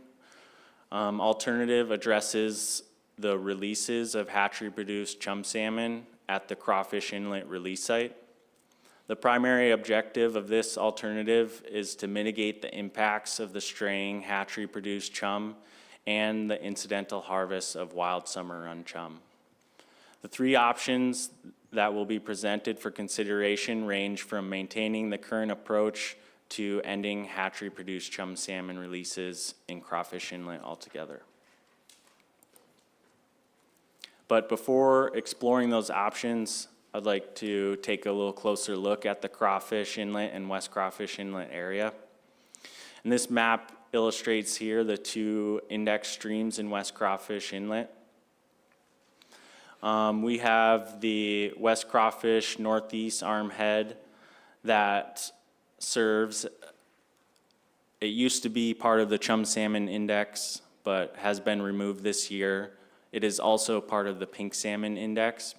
alternative, addresses the releases of hatchery-produced chum salmon at the Crawfish Inlet release site. The primary objective of this alternative is to mitigate the impacts of the straying hatchery-produced chum and the incidental harvest of wild summer run chum. The three options that will be presented for consideration range from maintaining the current approach to ending hatchery-produced chum salmon releases in Crawfish Inlet altogether. But before exploring those options, I'd like to take a little closer look at the Crawfish Inlet and West Crawfish Inlet area. And this map illustrates here the two index streams in West Crawfish Inlet. We have the West Crawfish Northeast Arm Head that serves, it used to be part of the Chum Salmon Index, but has been removed this year. It is also part of the Pink Salmon Index.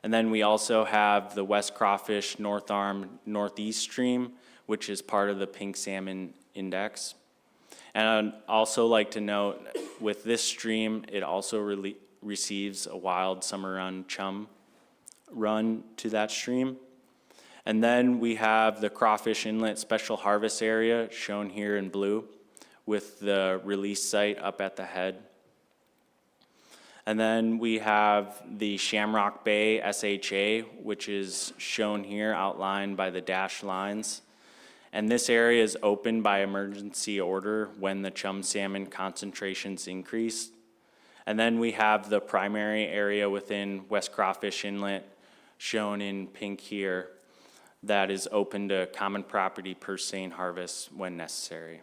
And then we also have the West Crawfish North Arm Northeast Stream, which is part of the Pink Salmon Index. And I'd also like to note, with this stream, it also receives a wild summer run chum run to that stream. And then we have the Crawfish Inlet Special Harvest Area, shown here in blue, with the release site up at the head. And then we have the Shamrock Bay SHA, which is shown here, outlined by the dashed lines. And this area is open by emergency order when the chum salmon concentrations increase. And then we have the primary area within West Crawfish Inlet, shown in pink here, that is open to common property purse seine harvest when necessary.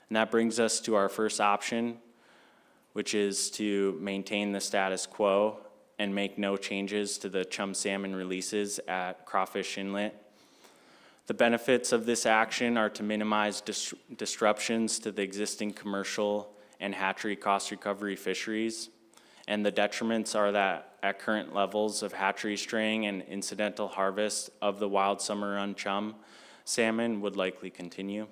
And that brings us to our first option, which is to maintain the status quo and make no changes to the chum salmon releases at Crawfish Inlet. The benefits of this action are to minimize disruptions to the existing commercial and hatchery cost recovery fisheries. And the detriments are that at current levels of hatchery straying and incidental harvest of the wild summer run chum salmon would likely continue.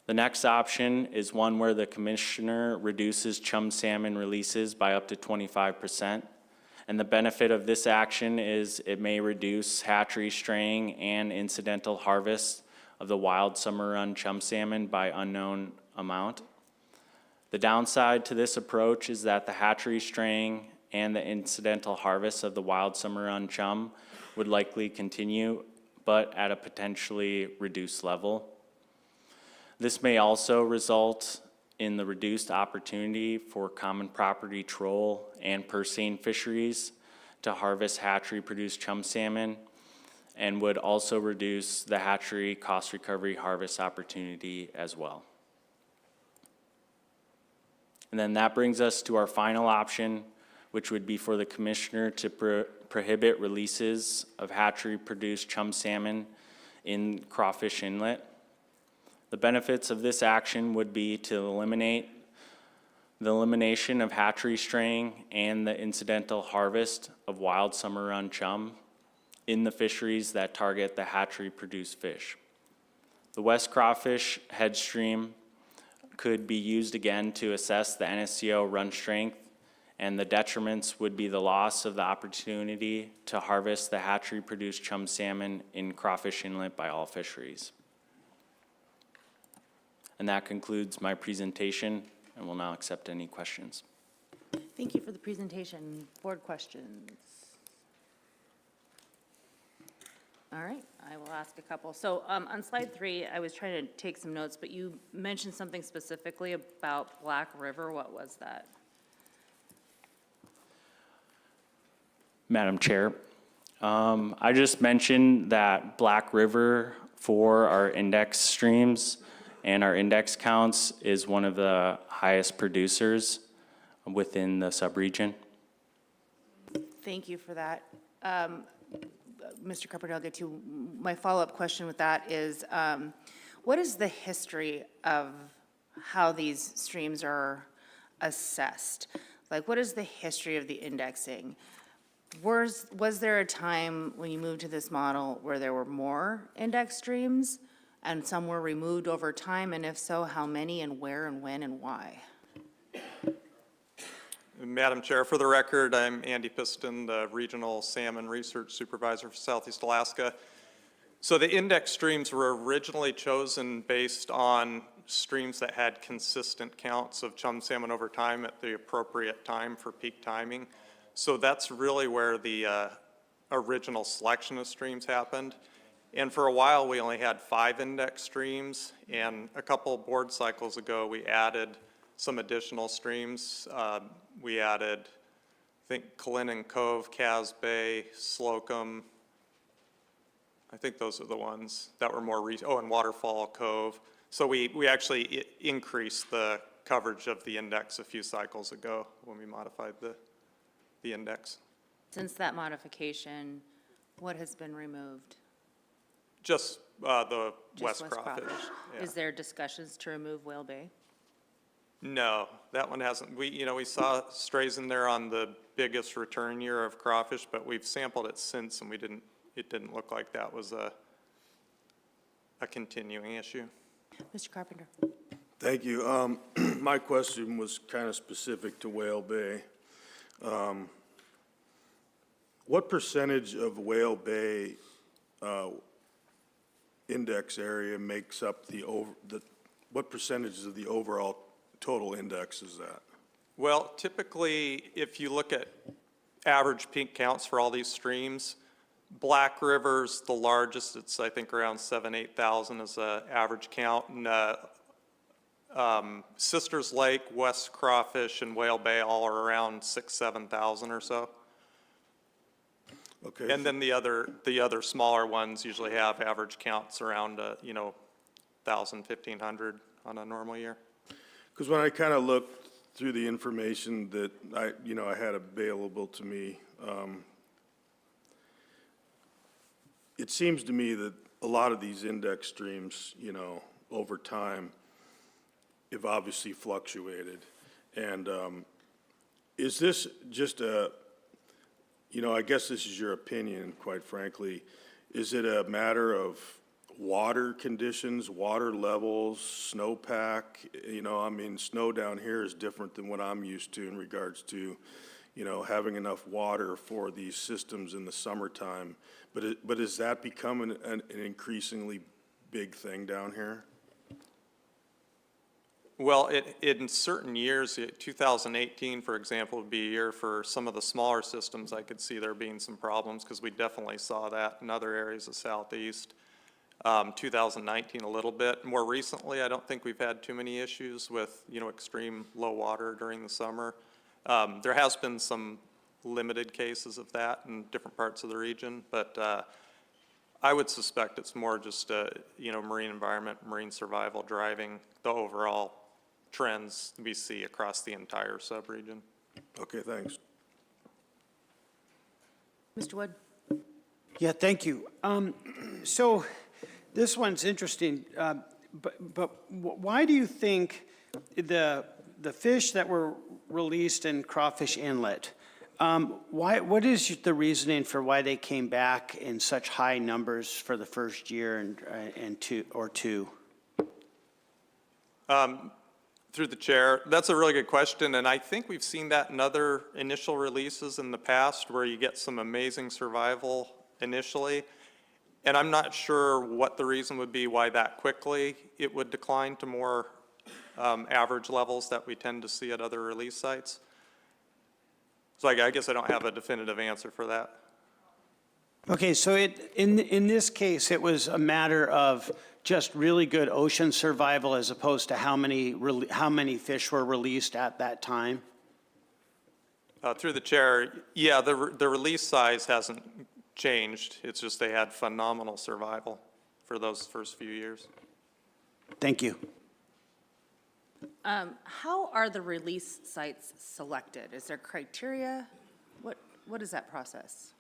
The next option is one where the commissioner reduces chum salmon releases by up to 25%. And the benefit of this action is it may reduce hatchery straying and incidental harvest of the wild summer run chum salmon by unknown amount. The downside to this approach is that the hatchery straying and the incidental harvest of the wild summer run chum would likely continue, but at a potentially reduced level. This may also result in the reduced opportunity for common property troll and purse seine fisheries to harvest hatchery-produced chum salmon, and would also reduce the hatchery cost recovery harvest opportunity as well. And then that brings us to our final option, which would be for the commissioner to prohibit releases of hatchery-produced chum salmon in Crawfish Inlet. The benefits of this action would be to eliminate the elimination of hatchery straying and the incidental harvest of wild summer run chum in the fisheries that target the hatchery-produced fish. The West Crawfish headstream could be used again to assess the NSCO run strength, and the detriments would be the loss of the opportunity to harvest the hatchery-produced chum salmon in Crawfish Inlet by all fisheries. And that concludes my presentation, and will now accept any questions. Thank you for the presentation. Board questions? All right, I will ask a couple. So on slide 3, I was trying to take some notes, but you mentioned something specifically about Black River. What was that? Madam Chair, I just mentioned that Black River for our index streams and our index counts is one of the highest producers within the subregion. Thank you for that. Mr. Carpenter, I'll get to my follow-up question with that is, what is the history of how these streams are assessed? Like, what is the history of the indexing? Was there a time when you moved to this model where there were more index streams and some were removed over time? And if so, how many and where and when and why? Madam Chair, for the record, I'm Andy Piston, the Regional Salmon Research Supervisor for Southeast Alaska. So the index streams were originally chosen based on streams that had consistent counts of chum salmon over time at the appropriate time for peak timing. So that's really where the original selection of streams happened. And for a while, we only had 5 index streams, and a couple board cycles ago, we added some additional streams. We added, I think, Kalinnen Cove, Cass Bay, Slocum. I think those are the ones that were more recent. Oh, and Waterfall Cove. So we actually increased the coverage of the index a few cycles ago when we modified the index. Since that modification, what has been removed? Just the Just West Crawfish. Yeah. Is there discussions to remove Whale Bay? No, that one hasn't. We saw strays in there on the biggest return year of crawfish, but we've sampled it since, and it didn't look like that was a continuing issue. Mr. Carpenter. Thank you. My question was kind of specific to Whale Bay. What percentage of Whale Bay index area makes up what percentage of the overall total index is that? Well, typically, if you look at average peak counts for all these streams, Black River's the largest, it's, I think, around 8,000 is the average count. And Sisters Lake, West Crawfish, and Whale Bay all are around 7,000 or so. Okay. And then the other smaller ones usually have average counts around, 1,000, 1,500 on a normal year. Because when I kind of looked through the information that I had available to me, it seems to me that a lot of these index streams, over time, have obviously fluctuated. And is this just I guess this is your opinion, quite frankly. Is it a matter of water conditions, water levels, snowpack? Snow down here is different than what I'm used to in regards to, having enough water for these systems in the summertime. But is that becoming an increasingly big thing down here? Well, in certain years, 2018, for example, would be a year for some of the smaller systems. I could see there being some problems because we definitely saw that in other areas of Southeast. 2019 a little bit. More recently, I don't think we've had too many issues with, extreme low water during the summer. There has been some limited cases of that in different parts of the region, but I would suspect it's more just, marine environment, marine survival driving the overall trends we see across the entire subregion. Okay, thanks. Mr. Wood? Yeah, thank you. So this one's interesting, but why do you think the fish that were released in Crawfish Inlet, what is the reasoning for why they came back in such high numbers for the first year and two? Through the chair, that's a really good question, and I think we've seen that in other initial releases in the past where you get some amazing survival initially, and I'm not sure what the reason would be why that quickly it would decline to more average levels that we tend to see at other release sites. So I guess I don't have a definitive answer for that. Okay, so in this case, it was a matter of just really good ocean survival as opposed to how many fish were released at that time? Through the chair, yeah, the release size hasn't changed. It's just they had phenomenal survival for those first few years. Thank you. How are the release sites selected? Is there criteria? What is that process?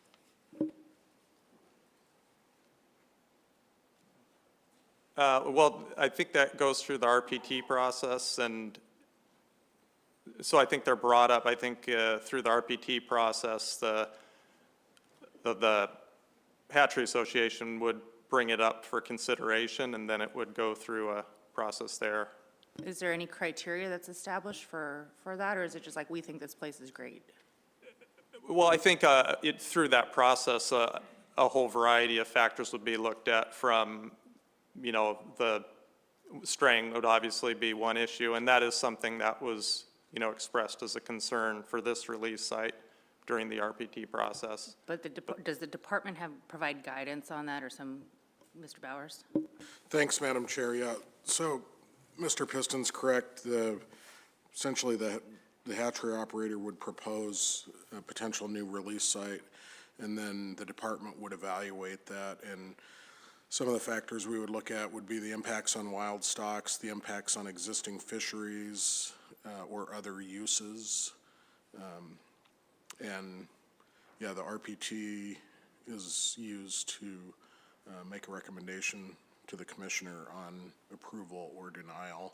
Well, I think that goes through the RPT process, and so I think they're brought up. I think through the RPT process, the Hatchery Association would bring it up for consideration, and then it would go through a process there. Is there any criteria that's established for that, or is it just like, we think this place is great? Well, I think through that process, a whole variety of factors would be looked at from, the straying would obviously be one issue, and that is something that was, expressed as a concern for this release site during the RPT process. But does the department provide guidance on that, or Mr. Bowers? Thanks, Madam Chair. Yeah, so Mr. Piston's correct. Essentially, the hatchery operator would propose a potential new release site, and then the department would evaluate that. And some of the factors we would look at would be the impacts on wild stocks, the impacts on existing fisheries or other uses. And yeah, the RPT is used to make a recommendation to the commissioner on approval or denial.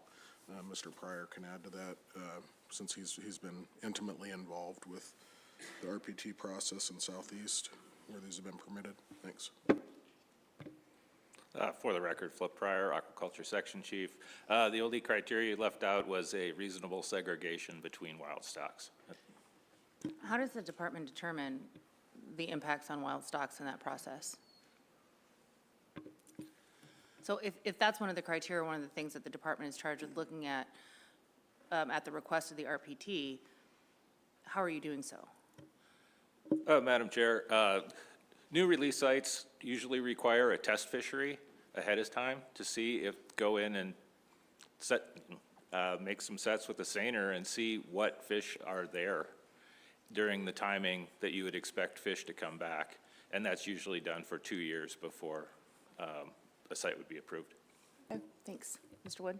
Mr. Pryor can add to that since he's been intimately involved with the RPT process in Southeast where these have been permitted. Thanks. For the record, Flip Pryor, Aquaculture Section Chief. The only criteria left out was a reasonable segregation between wild stocks. How does the department determine the impacts on wild stocks in that process? So if that's one of the criteria, one of the things that the department is charged with looking at the request of the RPT, how are you doing so? Madam Chair, New release sites usually require a test fishery ahead of time to see if, go in and set, make some sets with the seiner and see what fish are there during the timing that you would expect fish to come back. And that's usually done for 2 years before a site would be approved. Okay, thanks. Mr. Wood?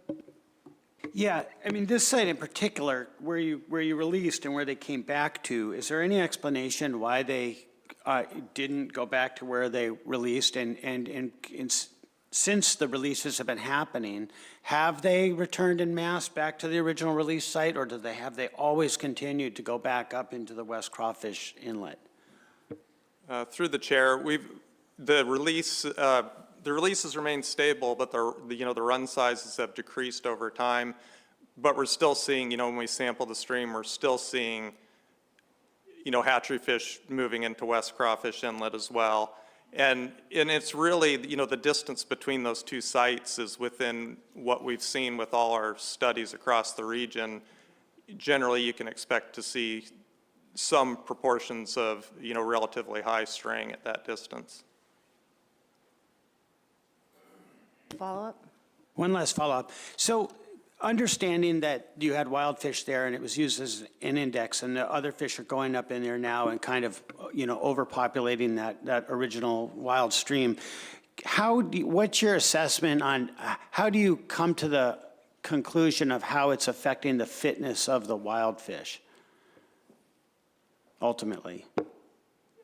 Yeah, I mean, this site in particular, where you released and where they came back to, is there any explanation why they didn't go back to where they released? And since the releases have been happening, have they returned en masse back to the original release site, or have they always continued to go back up into the West Crawfish Inlet? Through the chair, the releases remain stable, but the run sizes have decreased over time. But we're still seeing, when we sample the stream, we're still seeing, hatchery fish moving into West Crawfish Inlet as well. And it's really, the distance between those two sites is within what we've seen with all our studies across the region. Generally, you can expect to see some proportions of, relatively high straying at that distance. Follow-up? One last follow-up. So understanding that you had wild fish there and it was used as an index, and the other fish are going up in there now and kind of, overpopulating that original wild stream, what's your assessment on how do you come to the conclusion of how it's affecting the fitness of the wild fish ultimately?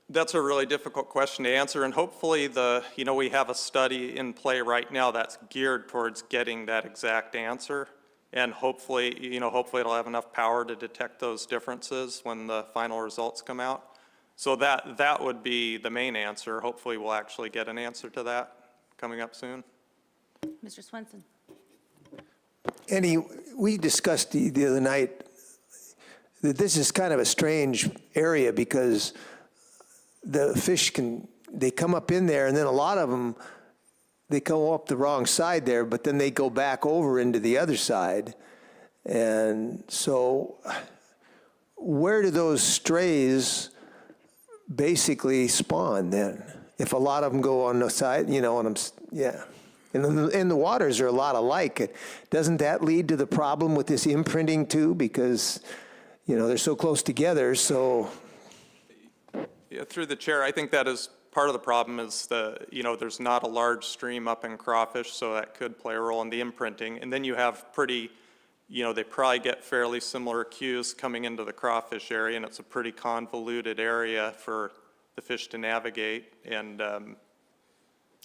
That's a really difficult question to answer, and hopefully we have a study in play right now that's geared towards getting that exact answer. And hopefully it'll have enough power to detect those differences when the final results come out. So that would be the main answer. Hopefully we'll actually get an answer to that coming up soon. Mr. Swenson? Andy, we discussed the other night that this is kind of a strange area because the fish they come up in there, and then a lot of them, they go up the wrong side there, but then they go back over into the other side. And so where do those strays basically spawn then? If a lot of them go on the side, yeah. And the waters are a lot alike. Doesn't that lead to the problem with this imprinting too? Because, they're so close together, so. Yeah, through the chair, I think that is part of the problem is there's not a large stream up in crawfish, so that could play a role in the imprinting. And then you have they probably get fairly similar cues coming into the crawfish area, and it's a pretty convoluted area for the fish to navigate. And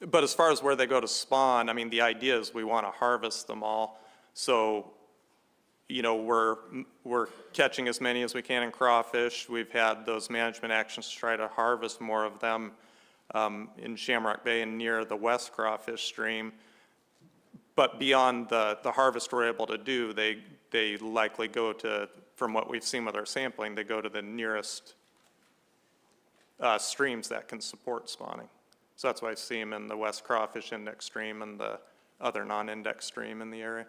but as far as where they go to spawn, I mean, the idea is we want to harvest them all. So we're catching as many as we can in crawfish. We've had those management actions to try to harvest more of them in Shamrock Bay and near the West Crawfish stream. But beyond the harvest we're able to do, they likely go to, from what we've seen with our sampling, they go to the nearest streams that can support spawning. So that's why I see them in the West Crawfish Index stream and the other non-index stream in the area.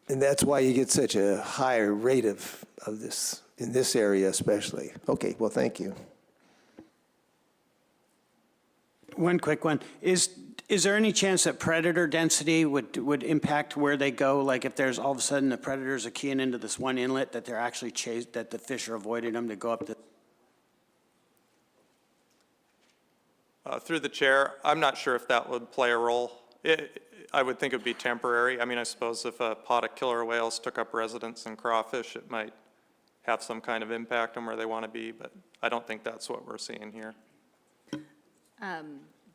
And that's why you get such a higher rate of this, in this area especially. Okay, well, thank you. One quick one. Is there any chance that predator density would impact where they go? Like if there's all of a sudden the predators are keying into this one inlet that they're actually that the fish are avoiding them to go up the. Through the chair, I'm not sure if that would play a role. I would think it would be temporary. I mean, I suppose if a pod of killer whales took up residence in crawfish, it might have some kind of impact on where they want to be, but I don't think that's what we're seeing here.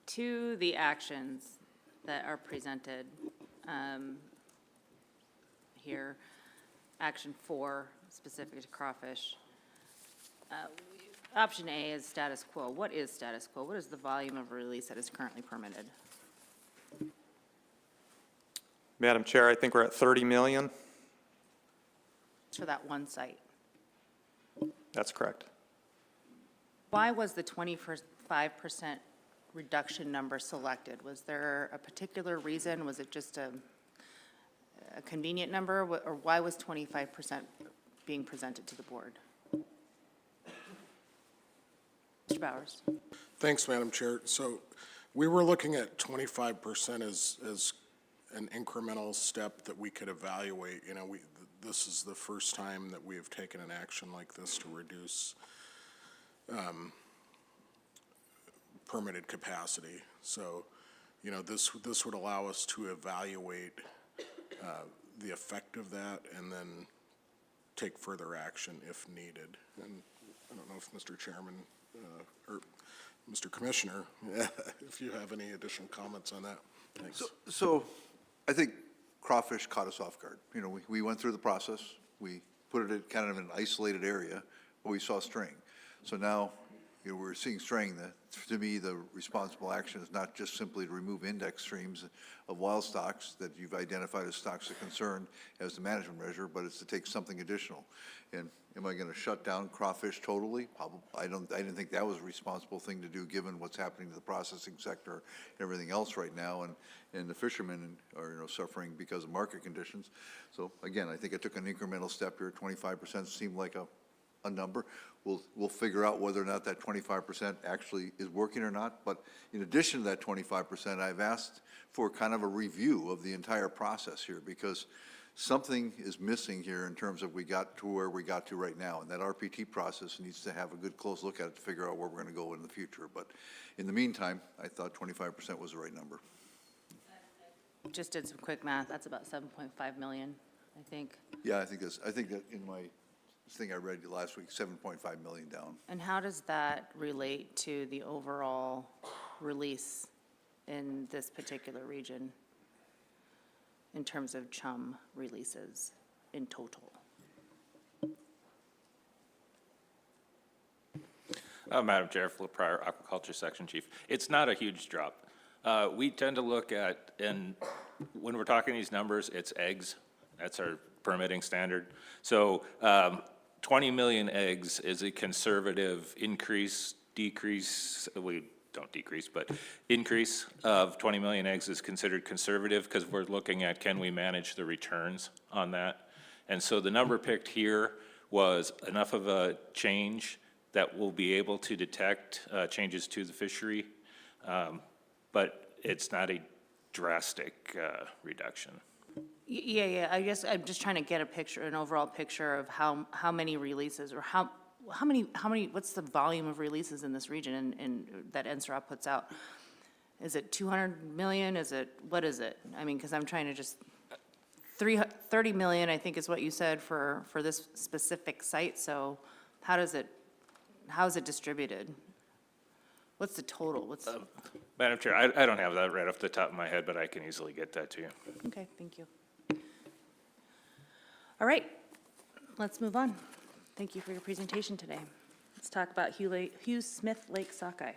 To the actions that are presented here, action 4, specific to crawfish. Option A is status quo. What is status quo? What is the volume of release that is currently permitted? Madam Chair, I think we're at 30 million. For that one site. That's correct. Why was the 25% reduction number selected? Was there a particular reason? Was it just a convenient number, or why was 25% being presented to the board? Mr. Bowers. Thanks, Madam Chair. So we were looking at 25% as an incremental step that we could evaluate. You know, this is the first time that we have taken an action like this to reduce permitted capacity. So, you know, this would allow us to evaluate the effect of that and then take further action if needed. And I don't know if Mr. Chairman or Mr. Commissioner, if you have any additional comments on that. Thanks. So I think crawfish caught us off guard. You know, we went through the process. We put it in kind of an isolated area, but we saw straying. So now, you know, we're seeing straying. To me, the responsible action is not just simply to remove index streams of wild stocks that you've identified as stocks of concern as the management measure, but it's to take something additional. And am I going to shut down crawfish totally? Probably. I didn't think that was a responsible thing to do given what's happening to the processing sector and everything else right now, and the fishermen are, you know, suffering because of market conditions. So again, I think I took an incremental step here. 25% seemed like a number. We'll figure out whether or not that 25% actually is working or not. But in addition to that 25%, I've asked for kind of a review of the entire process here, because something is missing here in terms of we got to where we got to right now. And that RPT process needs to have a good close look at it to figure out where we're going to go in the future. But in the meantime, I thought 25% was the right number. Just did some quick math. That's about 7.5 million, I think. Yeah, I think that in my thing I read last week, 7.5 million down. And how does that relate to the overall release in this particular region in terms of chum releases in total? Madam Chair, Philip Pryor, Aquaculture Section Chief. It's not a huge drop. We tend to look at, and when we're talking these numbers, it's eggs. That's our permitting standard. So 20 million eggs is a conservative increase, decrease, we don't decrease, but increase of 20 million eggs is considered conservative because we're looking at, can we manage the returns on that? And so the number picked here was enough of a change that we'll be able to detect changes to the fishery, but it's not a drastic reduction. Yeah, I guess I'm just trying to get a picture, an overall picture of how many releases, or how many, what's the volume of releases in this region and that NSRA puts out? Is it 200 million? What is it? I mean, because I'm trying to just, 30 million, I think is what you said for this specific site. So how is it distributed? What's the total? Madam Chair, I don't have that right off the top of my head, but I can easily get that to you. Okay, thank you. All right, let's move on. Thank you for your presentation today. Let's talk about Hugh Smith Lake sockeye.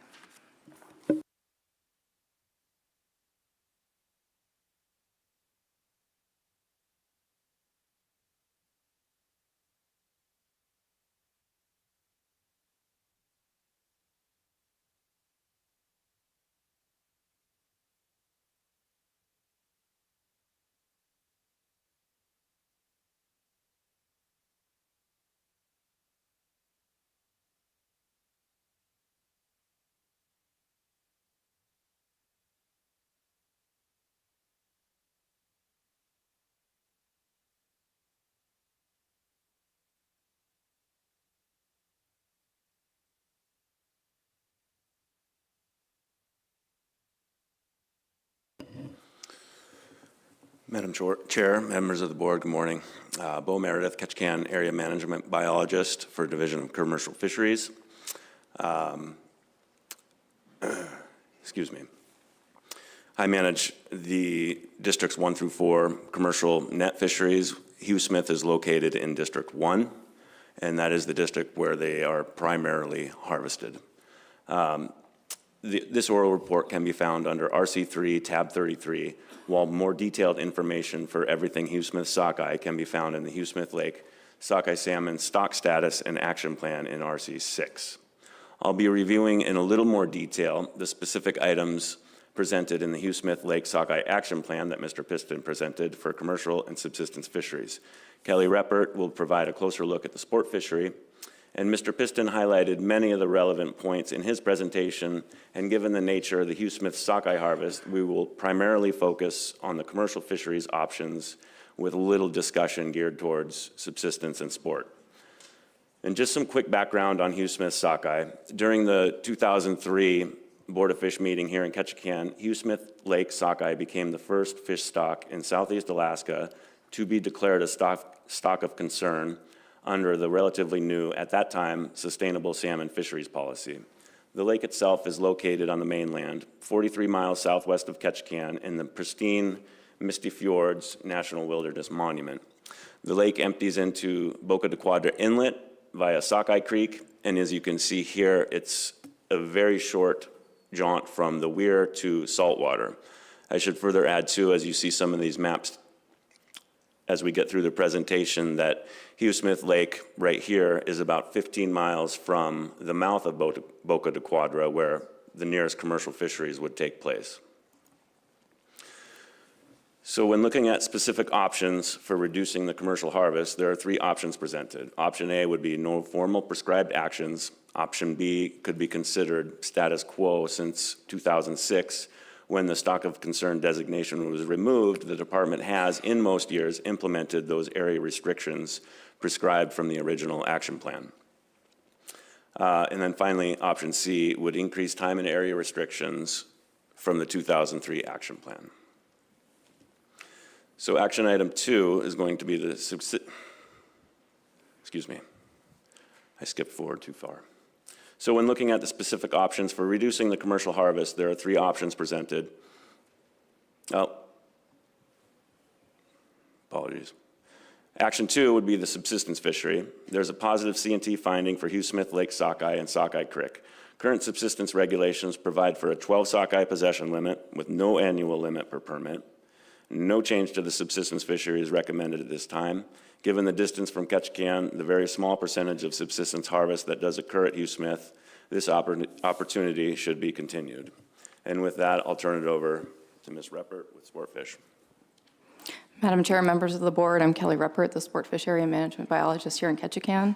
Madam Chair, members of the board, good morning. Bo Meredith, Ketchikan Area Management Biologist for Division of Commercial Fisheries. Excuse me. I manage the districts 1 through 4 commercial net fisheries. Hugh Smith is located in District 1, and that is the district where they are primarily harvested. This oral report can be found under RC3, tab 33, while more detailed information for everything Hugh Smith sockeye can be found in the Hugh Smith Lake sockeye salmon stock status and action plan in RC6. I'll be reviewing in a little more detail the specific items presented in the Hugh Smith Lake sockeye action plan that Mr. Piston presented for commercial and subsistence fisheries. Kelly Reppert will provide a closer look at the sport fishery, And Mr. Piston highlighted many of the relevant points in his presentation, and given the nature of the Hugh Smith sockeye harvest, we will primarily focus on the commercial fisheries options with little discussion geared towards subsistence and sport. And just some quick background on Hugh Smith sockeye. During the 2003 Board of Fish meeting here in Ketchikan, Hugh Smith Lake sockeye became the first fish stock in Southeast Alaska to be declared a stock of concern under the relatively new, at that time, sustainable salmon fisheries policy. The lake itself is located on the mainland, 43 miles southwest of Ketchikan in the pristine Misty Fjords National Wilderness Monument. The lake empties into Boca de Quadra Inlet via Sockeye Creek, and as you can see here, it's a very short jaunt from the weir to saltwater. I should further add too, as you see some of these maps as we get through the presentation, that Hugh Smith Lake right here is about 15 miles from the mouth of Boca de Quadra, where the nearest commercial fisheries would take place. So when looking at specific options for reducing the commercial harvest, there are 3 options presented. Option A would be no formal prescribed actions. Option B could be considered status quo since 2006, when the stock of concern designation was removed. The department has, in most years, implemented those area restrictions prescribed from the original action plan. And then finally, option C would increase time and area restrictions from the 2003 action plan. So action item 2 is going to be the excuse me, I skipped forward too far. So when looking at the specific options for reducing the commercial harvest, there are 3 options presented. Oh, apologies. Action 2 would be the subsistence fishery. There's a positive C&T finding for Hugh Smith Lake sockeye and Sockeye Creek. Current subsistence regulations provide for a 12 sockeye possession limit with no annual limit per permit. No change to the subsistence fishery is recommended at this time. Given the distance from Ketchikan, the very small percentage of subsistence harvest that does occur at Hugh Smith, this opportunity should be continued. And with that, I'll turn it over to Ms. Reppert with Sportfish. Madam Chair, members of the board, I'm Kelly Reppert, the Sportfish Area Management Biologist here in Ketchikan.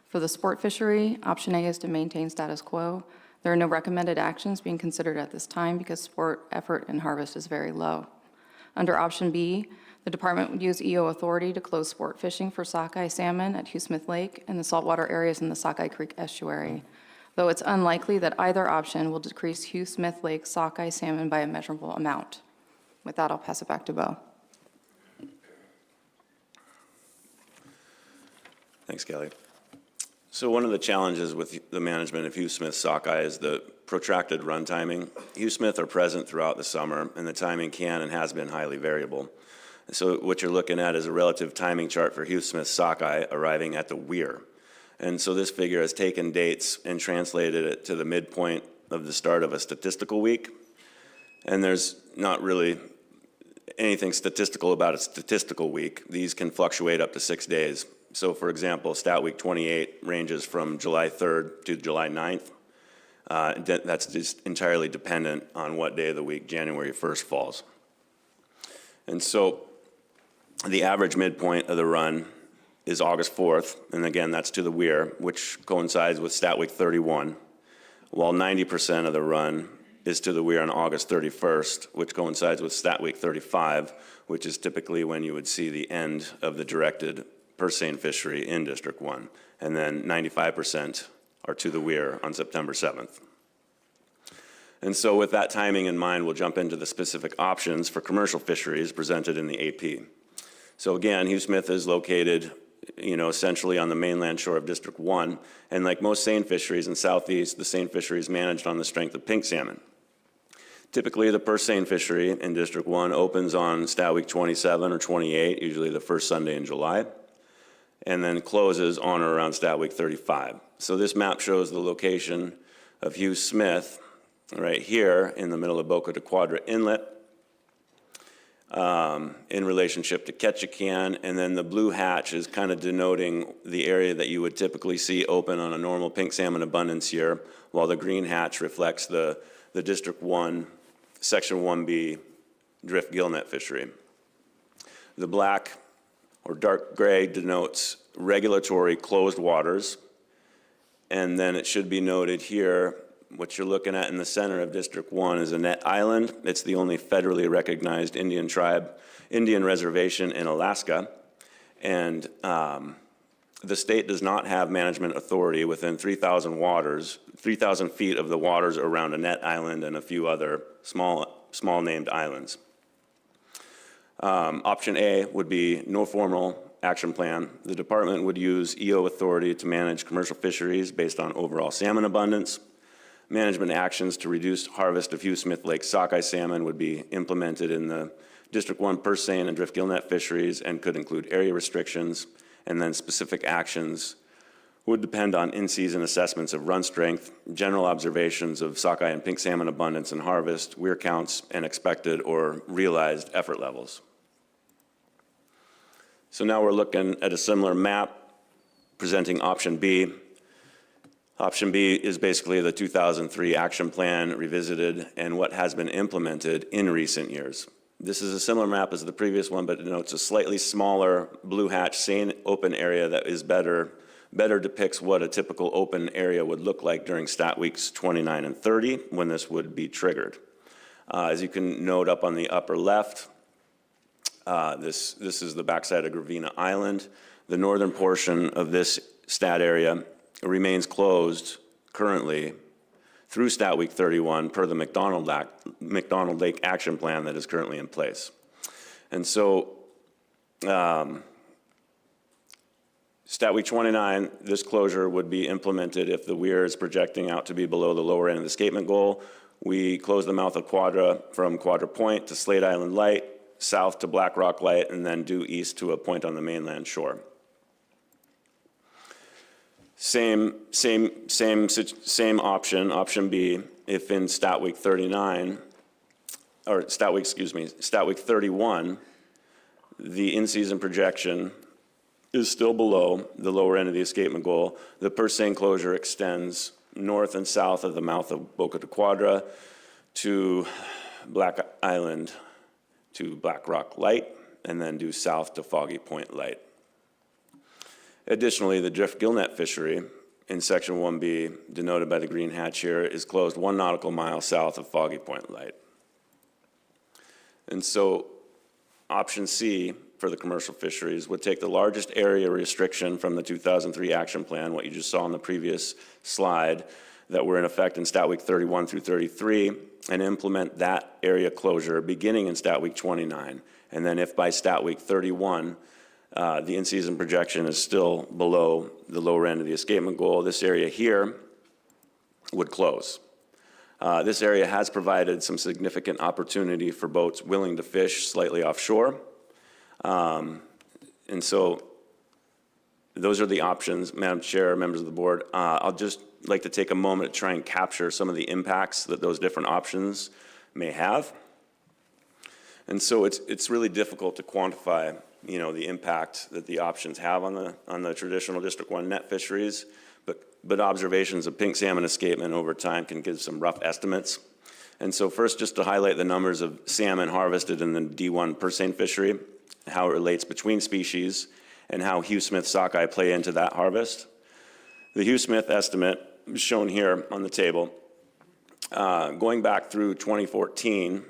For the sport fishery, option A is to maintain status quo. There are no recommended actions being considered at this time because sport effort and harvest is very low. Under option B, the department would use EO authority to close sport fishing for sockeye salmon at Hugh Smith Lake and the saltwater areas in the Sockeye Creek estuary, though it's unlikely that either option will decrease Hugh Smith Lake sockeye salmon by a measurable amount. With that, I'll pass it back to Bo. Thanks, Kelly. So one of the challenges with the management of Hugh Smith sockeye is the protracted run timing. Hugh Smith are present throughout the summer, and the timing can and has been highly variable. So what you're looking at is a relative timing chart for Hugh Smith sockeye arriving at the weir. And so this figure has taken dates and translated it to the midpoint of the start of a statistical week. And there's not really anything statistical about a statistical week. These can fluctuate up to 6 days. So for example, Stat Week 28 ranges from July 3rd to July 9th. That's just entirely dependent on what day of the week January 1st falls. And so the average midpoint of the run is August 4th, and again, that's to the weir, which coincides with Stat Week 31, while 90% of the run is to the weir on August 31st, which coincides with Stat Week 35, which is typically when you would see the end of the directed purse seine fishery in District 1, and then 95% are to the weir on September 7th. And so with that timing in mind, we'll jump into the specific options for commercial fisheries presented in the AP. So again, Hugh Smith is located, essentially on the mainland shore of District 1, and like most seine fisheries in Southeast, the seine fishery is managed on the strength of pink salmon. Typically, the purse seine fishery in District 1 opens on Stat Week 27 or 28, usually the first Sunday in July, and then closes on or around Stat Week 35. So this map shows the location of Hugh Smith right here in the middle of Boca de Quadra Inlet in relationship to Ketchikan, and then the blue hatch is kind of denoting the area that you would typically see open on a normal pink salmon abundance year, while the green hatch reflects the District 1, Section 1B drift gillnet fishery. The black or dark gray denotes regulatory closed waters, And then it should be noted here, what you're looking at in the center of District 1 is Annette Island. It's the only federally recognized Indian reservation in Alaska. And the state does not have management authority within 3,000 feet of the waters around Annette Island and a few other small named islands. Option A would be no formal action plan. The department would use EO authority to manage commercial fisheries based on overall salmon abundance. Management actions to reduce harvest of Hugh Smith Lake sockeye salmon would be implemented in the District 1 purse seine and drift gillnet fisheries and could include area restrictions. And then specific actions would depend on in-season assessments of run strength, general observations of sockeye and pink salmon abundance and harvest, weir counts, and expected or realized effort levels. So now we're looking at a similar map presenting option B. Option B is basically the 2003 action plan revisited and what has been implemented in recent years. This is a similar map as the previous one, but it's a slightly smaller blue hatch seine open area that is better depicts what a typical open area would look like during stat weeks 29 and 30 when this would be triggered. As you can note up on the upper left, this is the backside of Gravina Island. The northern portion of this stat area remains closed currently through stat week 31 per the McDonald Lake action plan that is currently in place. And so stat week 29, this closure would be implemented if the weir is projecting out to be below the lower end of the escapement goal. We close the mouth of Quadra from Quadra Point to Slate Island Light, south to Black Rock Light, and then due east to a point on the mainland shore. Same option, option B, if in stat week 39, or stat week 31, the in-season projection is still below the lower end of the escapement goal. The purse seine closure extends north and south of the mouth of Boca de Quadra to Black Island to Black Rock Light, and then due south to Foggy Point Light. Additionally, the drift gillnet fishery in section 1B, denoted by the green hatch here, is closed 1 nautical mile south of Foggy Point Light. And so option C for the commercial fisheries would take the largest area restriction from the 2003 action plan, what you just saw on the previous slide, that were in effect in stat week 31 through 33, and implement that area closure beginning in stat week 29. And then if by stat week 31, the in-season projection is still below the lower end of the escapement goal, this area here would close. This area has provided some significant opportunity for boats willing to fish slightly offshore. And so those are the options, Madam Chair, members of the board. I'll just like to take a moment to try and capture some of the impacts that those different options may have. And so it's really difficult to quantify, the impact that the options have on the traditional District 1 net fisheries, but observations of pink salmon escapement over time can give some rough estimates. And so first, just to highlight the numbers of salmon harvested in the D1 purse seine fishery, how it relates between species, and how Hugh Smith sockeye play into that harvest. The Hugh Smith estimate is shown here on the table. Going back through 2014,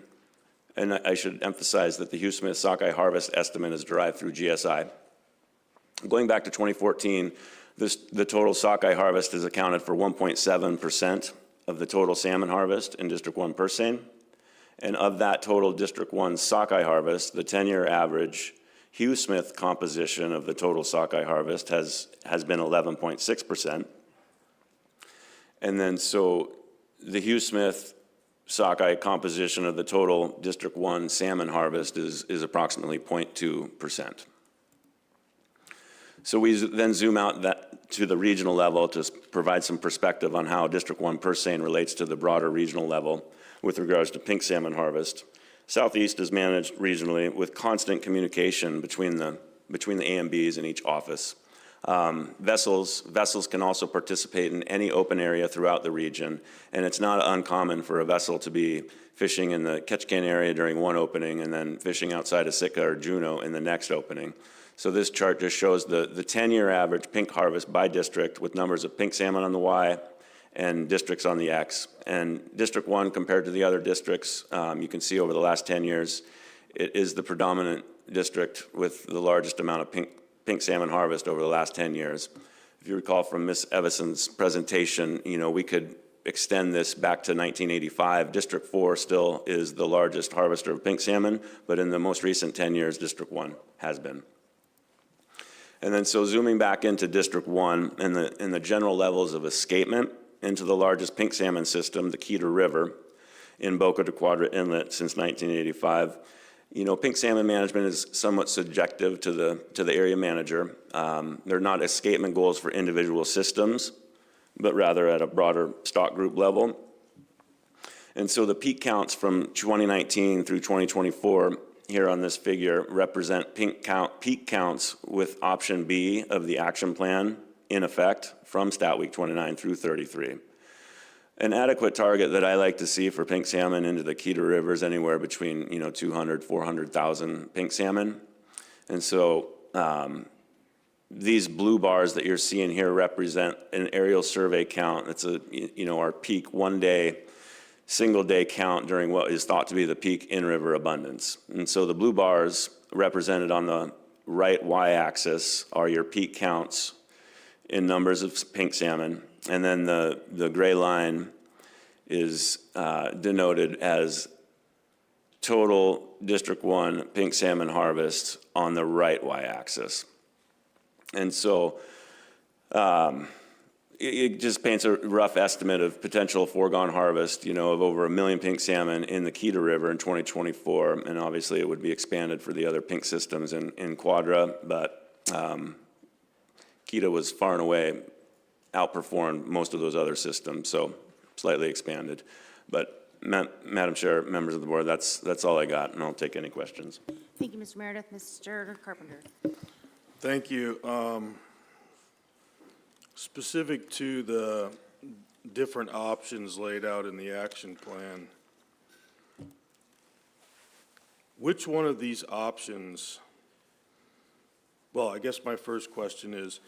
and I should emphasize that the Hugh Smith sockeye harvest estimate is derived through GSI. Going back to 2014, the total sockeye harvest is accounted for 1.7% of the total salmon harvest in District 1 purse seine. And of that total District 1 sockeye harvest, the 10-year average Hugh Smith composition of the total sockeye harvest has been 11.6%. And then so the Hugh Smith sockeye composition of the total District 1 salmon harvest is approximately 0.2%. So we then zoom out to the regional level to provide some perspective on how District 1 purse seine relates to the broader regional level with regards to pink salmon harvest. Southeast is managed regionally with constant communication between the AMBs in each office. Vessels can also participate in any open area throughout the region, and it's not uncommon for a vessel to be fishing in the Ketchikan area during one opening and then fishing outside of Sitka or Juneau in the next opening. So this chart just shows the 10-year average pink harvest by district with numbers of pink salmon on the Y and districts on the X. And District 1 compared to the other districts, you can see over the last 10 years, it is the predominant district with the largest amount of pink salmon harvest over the last 10 years. If you recall from Ms. Evison's presentation, we could extend this back to 1985. District 4 still is the largest harvester of pink salmon, but in the most recent 10 years, District 1 has been. And then so zooming back into District 1 and the general levels of escapement into the largest pink salmon system, the Keter River, in Boca de Quadra Inlet since 1985. Pink salmon management is somewhat subjective to the area manager. They're not escapement goals for individual systems, but rather at a broader stock group level. And so the peak counts from 2019 through 2024 here on this figure represent peak counts with option B of the action plan in effect from Stat Week 29 through 33. An adequate target that I like to see for pink salmon into the Keter River is anywhere between 200, 400,000 pink salmon. And so these blue bars that you're seeing here represent an aerial survey count. It's our peak one-day, single-day count during what is thought to be the peak in-river abundance. And so the blue bars represented on the right y-axis are your peak counts in numbers of pink salmon. And then the gray line is denoted as total District 1 pink salmon harvest on the right y-axis. And so it just paints a rough estimate of potential foregone harvest, of over 1 million pink salmon in the Keter River in 2024. And obviously it would be expanded for the other pink systems in Quadra, but Keter was far and away outperformed most of those other systems, so slightly expanded. But Madam Chair, members of the board, that's all I got, and I'll take any questions. Thank you, Mr. Meredith. Mr. Carpenter. Thank you. Specific to the different options laid out in the action plan, which one of these options, well, I guess my first question is,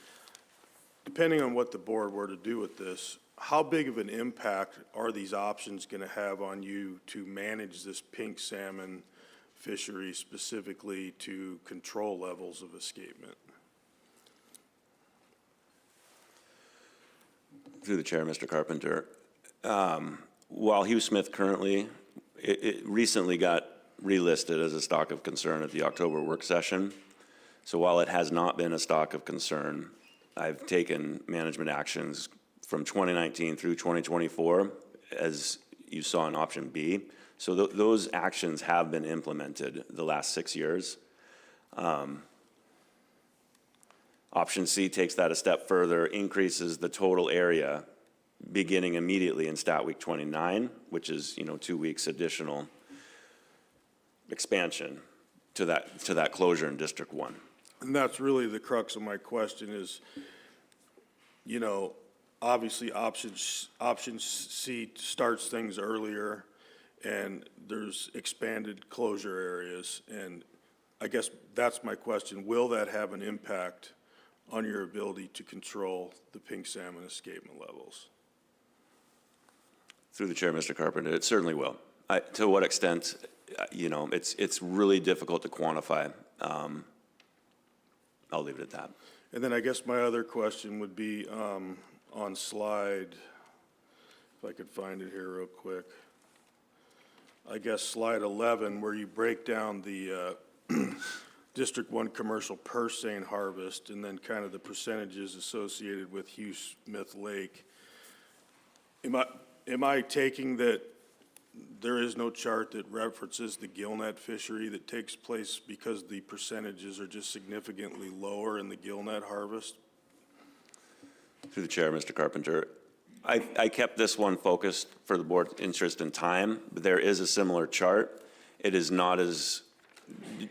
depending on what the board were to do with this, how big of an impact are these options going to have on you to manage this pink salmon fishery, specifically to control levels of escapement? Through the chair, Mr. Carpenter. While Hugh Smith currently, it recently got relisted as a stock of concern at the October work session. So while it has not been a stock of concern, I've taken management actions from 2019 through 2024, as you saw in option B. So those actions have been implemented the last 6 years. Option C takes that a step further, increases the total area beginning immediately in Stat Week 29, which is 2 weeks additional expansion to that closure in District 1. And that's really the crux of my question is, obviously option C starts things earlier and there's expanded closure areas. And I guess that's my question. Will that have an impact on your ability to control the pink salmon escapement levels? Through the chair, Mr. Carpenter, it certainly will. To what extent, it's really difficult to quantify. I'll leave it at that. And then I guess my other question would be on slide, if I could find it here real quick. I guess slide 11, where you break down the District 1 commercial purse seine harvest and then kind of the percentages associated with Hugh Smith Lake. Am I taking that there is no chart that references the gillnet fishery that takes place because the percentages are just significantly lower in the gillnet harvest? Through the chair, Mr. Carpenter, I kept this one focused for the board's interest in time, but there is a similar chart. It is not as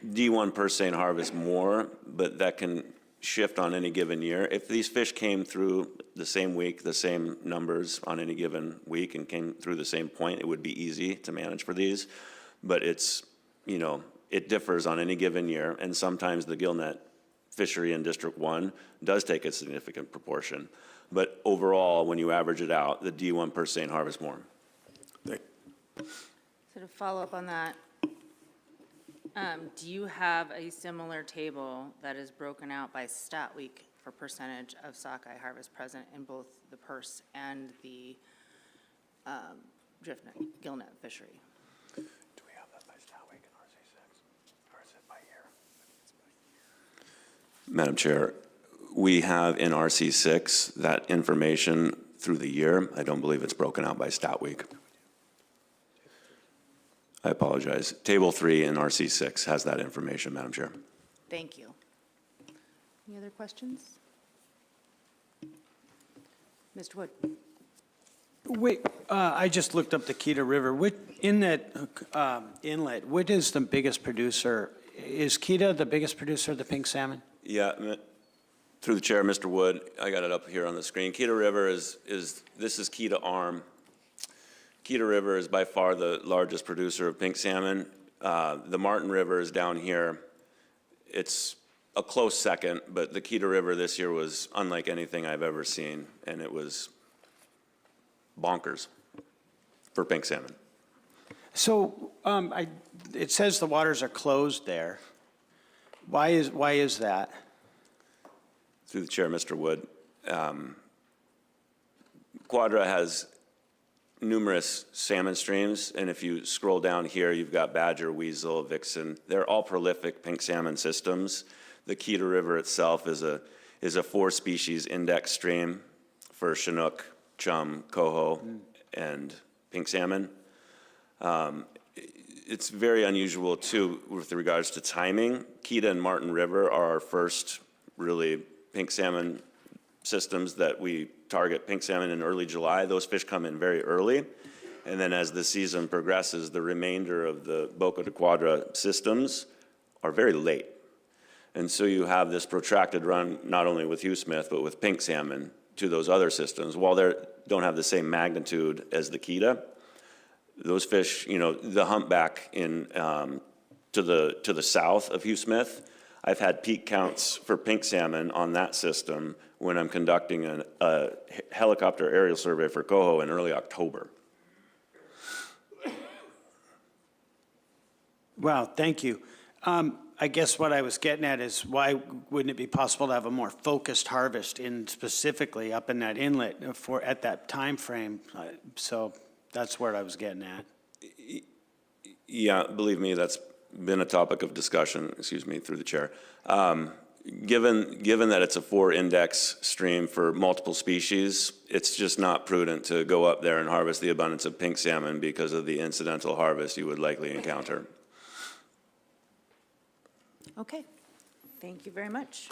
D1 purse seine harvest more, but that can shift on any given year. If these fish came through the same week, the same numbers on any given week and came through the same point, it would be easy to manage for these. But it's, it differs on any given year, and sometimes the gillnet fishery in District 1 does take a significant proportion. But overall, when you average it out, the D1 purse seine harvests more. So to follow up on that, do you have a similar table that is broken out by stat week for percentage of sockeye harvest present in both the purse and the drift net, gill net fishery? Do we have that by stat week in RC6, or is it by year? Madam Chair, we have in RC6 that information through the year. I don't believe it's broken out by stat week. I apologize. Table 3 in RC6 has that information, Madam Chair. Thank you. Any other questions? Mr. Wood? Wait, I just looked up the Kita River. In that inlet, what is the biggest producer? Is Kita the biggest producer of the pink salmon? Yeah, through the chair, Mr. Wood, I got it up here on the screen. Kita River this is Kita Arm. Kita River is by far the largest producer of pink salmon. The Martin River is down here. It's a close second, but the Kita River this year was unlike anything I've ever seen, and it was bonkers for pink salmon. So it says the waters are closed there. Why is that? Through the chair, Mr. Wood, Quadra has numerous salmon streams, and if you scroll down here, you've got badger, weasel, vixen. They're all prolific pink salmon systems. The Kita River itself is a 4-species index stream for Chinook, Chum, coho, and pink salmon. It's very unusual, too, with regards to timing. Kita and Martin River are our first really pink salmon systems that we target pink salmon in early July. Those fish come in very early. And then as the season progresses, the remainder of the Boca de Quadra systems are very late. And so you have this protracted run, not only with Hugh Smith, but with pink salmon to those other systems. While they don't have the same magnitude as the Kita, those fish, the humpback to the south of Hugh Smith, I've had peak counts for pink salmon on that system when I'm conducting a helicopter aerial survey for coho in early October. Wow, thank you. I guess what I was getting at is why wouldn't it be possible to have a more focused harvest specifically up in that inlet at that time frame? So that's where I was getting at. Yeah, believe me, that's been a topic of discussion, through the chair. Given that it's a 4-index stream for multiple species, it's just not prudent to go up there and harvest the abundance of pink salmon because of the incidental harvest you would likely encounter. Okay, thank you very much.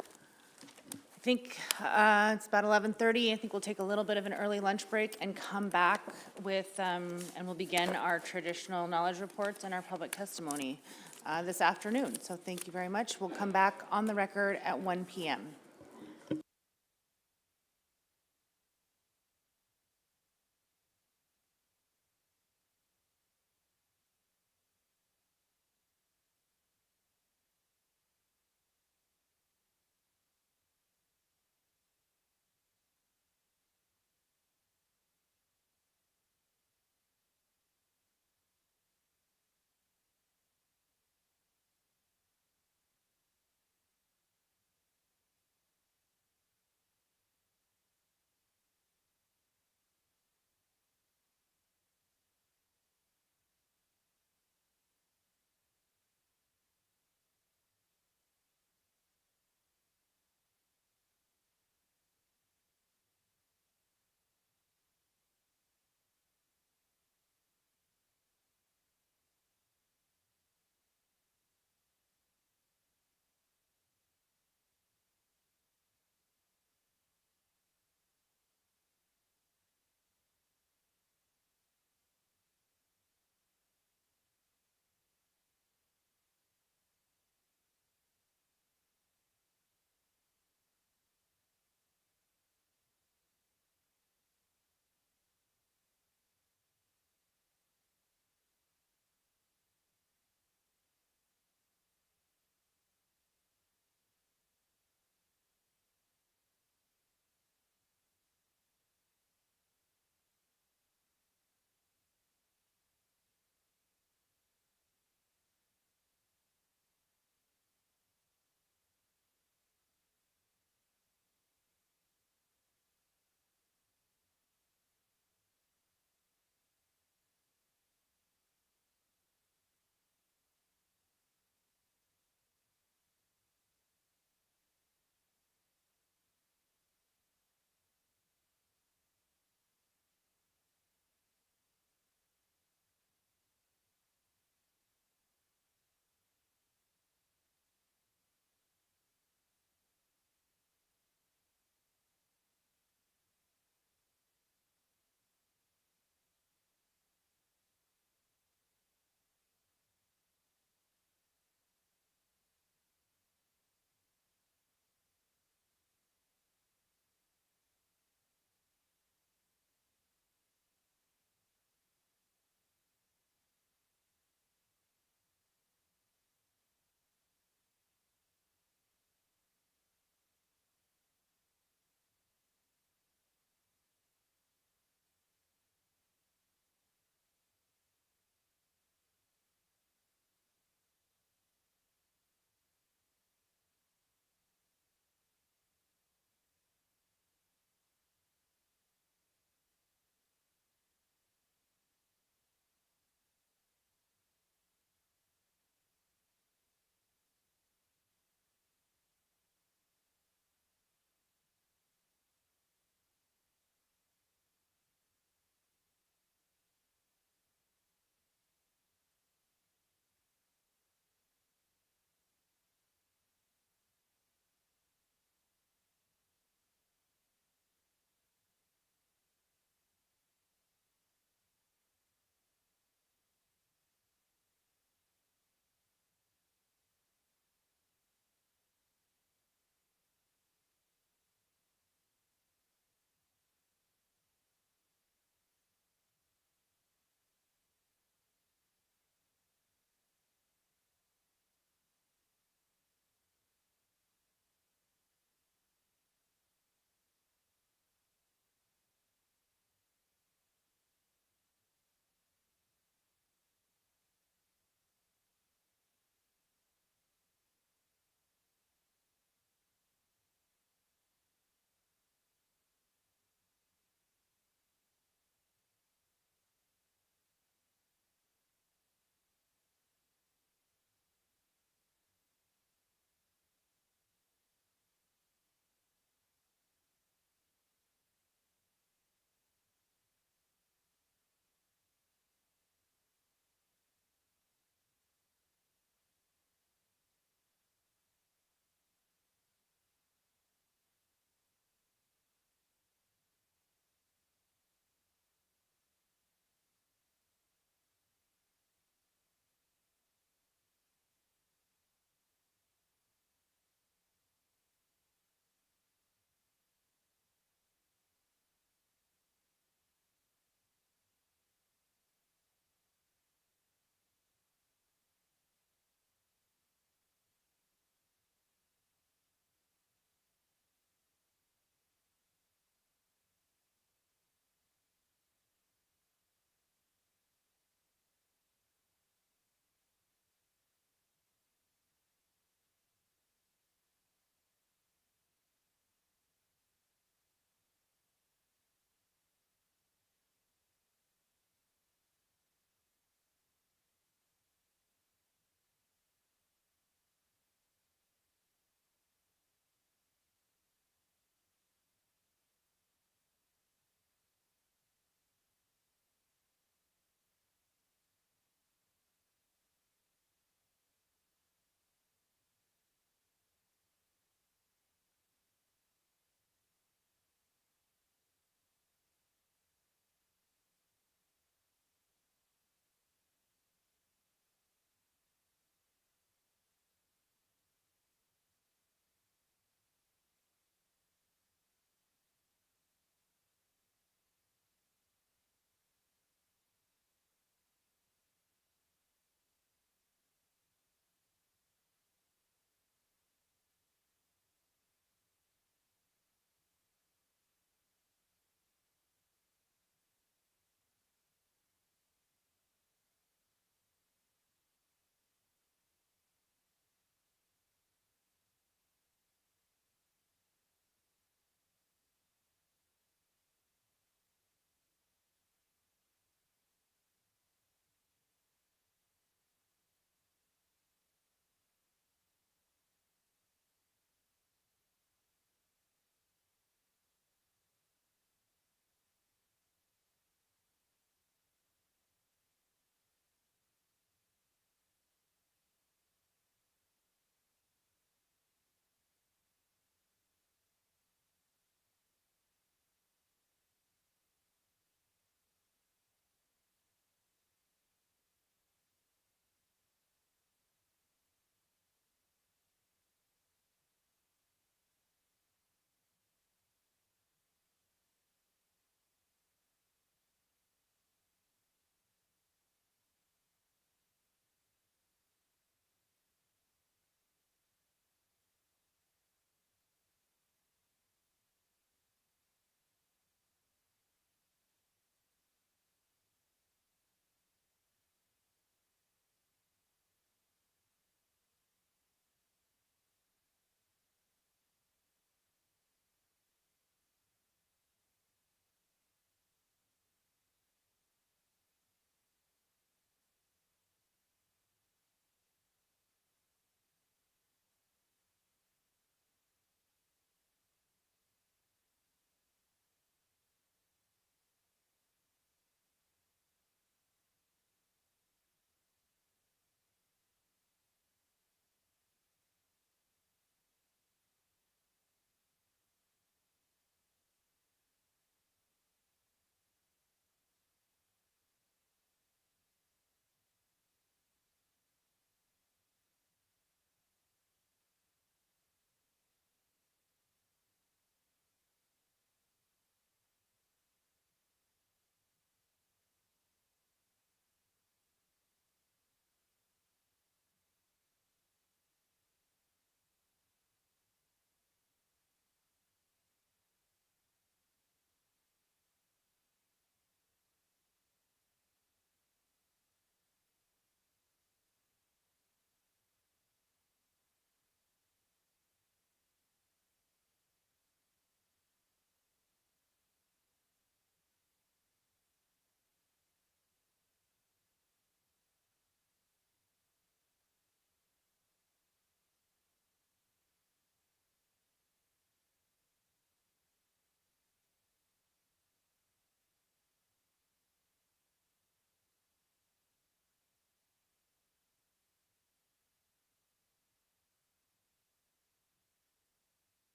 I think it's about 11:30. I think we'll take a little bit of an early lunch break and come back with, and we'll begin our traditional knowledge reports and our public testimony this afternoon. So thank you very much. We'll come back on the record at 1 p.m.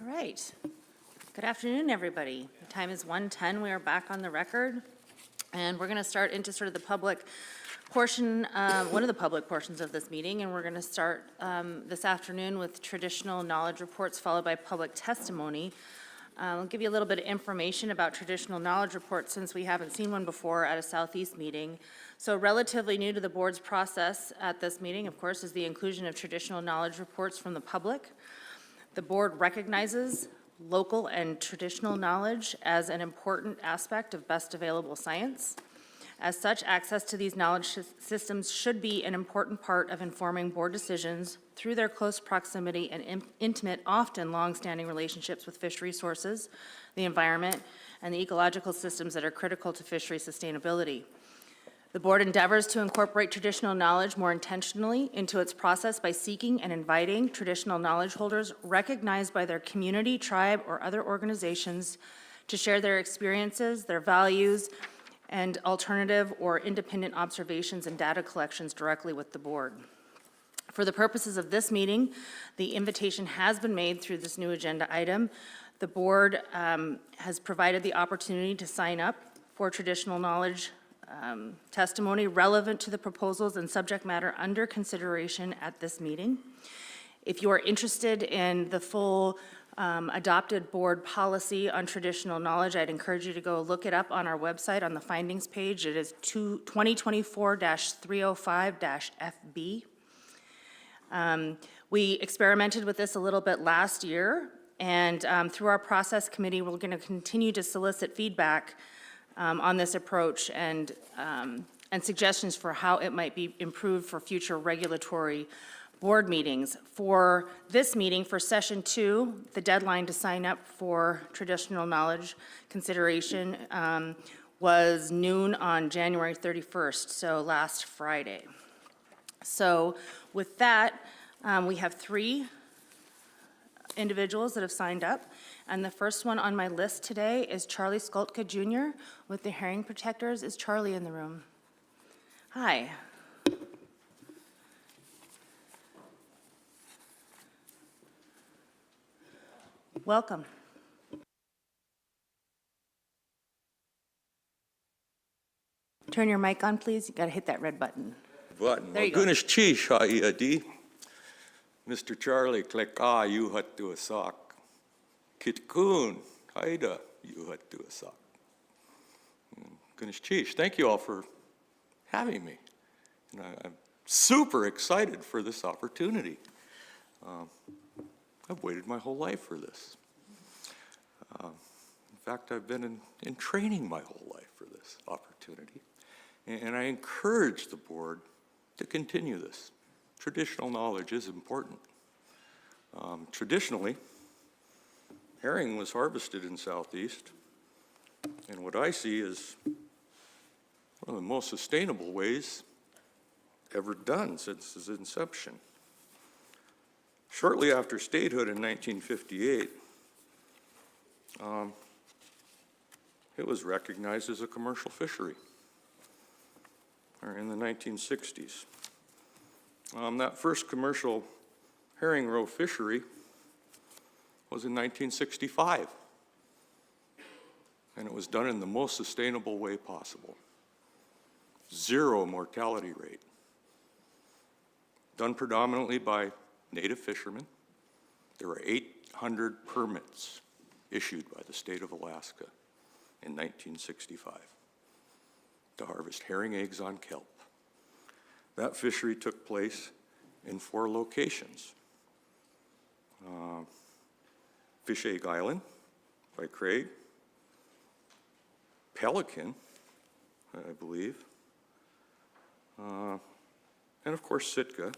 All right. Good afternoon, everybody. The time is 1:10. We are back on the record. And we're going to start into sort of the public portion, one of the public portions of this meeting. And we're going to start this afternoon with traditional knowledge reports, followed by public testimony. I'll give you a little bit of information about traditional knowledge reports since we haven't seen one before at a Southeast meeting. So relatively new to the board's process at this meeting, of course, is the inclusion of traditional knowledge reports from the public. The board recognizes local and traditional knowledge as an important aspect of best available science. As such, access to these knowledge systems should be an important part of informing board decisions through their close proximity and intimate, often long-standing relationships with fish resources, the environment, and the ecological systems that are critical to fishery sustainability. The board endeavors to incorporate traditional knowledge more intentionally into its process by seeking and inviting traditional knowledge holders recognized by their community, tribe, or other organizations to share their experiences, their values, and alternative or independent observations and data collections directly with the board. For the purposes of this meeting, the invitation has been made through this new agenda item. The board has provided the opportunity to sign up for traditional knowledge testimony relevant to the proposals and subject matter under consideration at this meeting. If you are interested in the full adopted board policy on traditional knowledge, I'd encourage you to go look it up on our website on the findings page. It is 2024-305-FB. We experimented with this a little bit last year, and through our process committee, we're going to continue to solicit feedback on this approach and suggestions for how it might be improved for future regulatory board meetings. For this meeting, for session 2, the deadline to sign up for traditional knowledge consideration was noon on January 31st, so last Friday. So with that, we have 3 individuals that have signed up. And the first one on my list today is Charlie Skultka Jr. with the Herring Protectors. Is Charlie in the room? Hi. Welcome. Turn your mic on, please. You got to hit that red button. There you go. Goodness cheese, Adi. Mr. Charlie Kleka, you had to a sock. Kitkun, Haida, you had to a sock. Goodness cheese, thank you all for having me. And I'm super excited for this opportunity. I've waited my whole life for this. In fact, I've been in training my whole life for this opportunity. And I encourage the board to continue this. Traditional knowledge is important. Traditionally, herring was harvested in Southeast, and what I see is one of the most sustainable ways ever done since its inception. Shortly after statehood in 1958, it was recognized as a commercial fishery, or in the 1960s. That first commercial herring roe fishery was in 1965, and it was done in the most sustainable way possible. 0 mortality rate. Done predominantly by native fishermen. There were 800 permits issued by the state of Alaska in 1965 to harvest herring eggs on kelp. That fishery took place in 4 locations. Fish Egg Island by Craig, Pelican, I believe, and of course Sitka,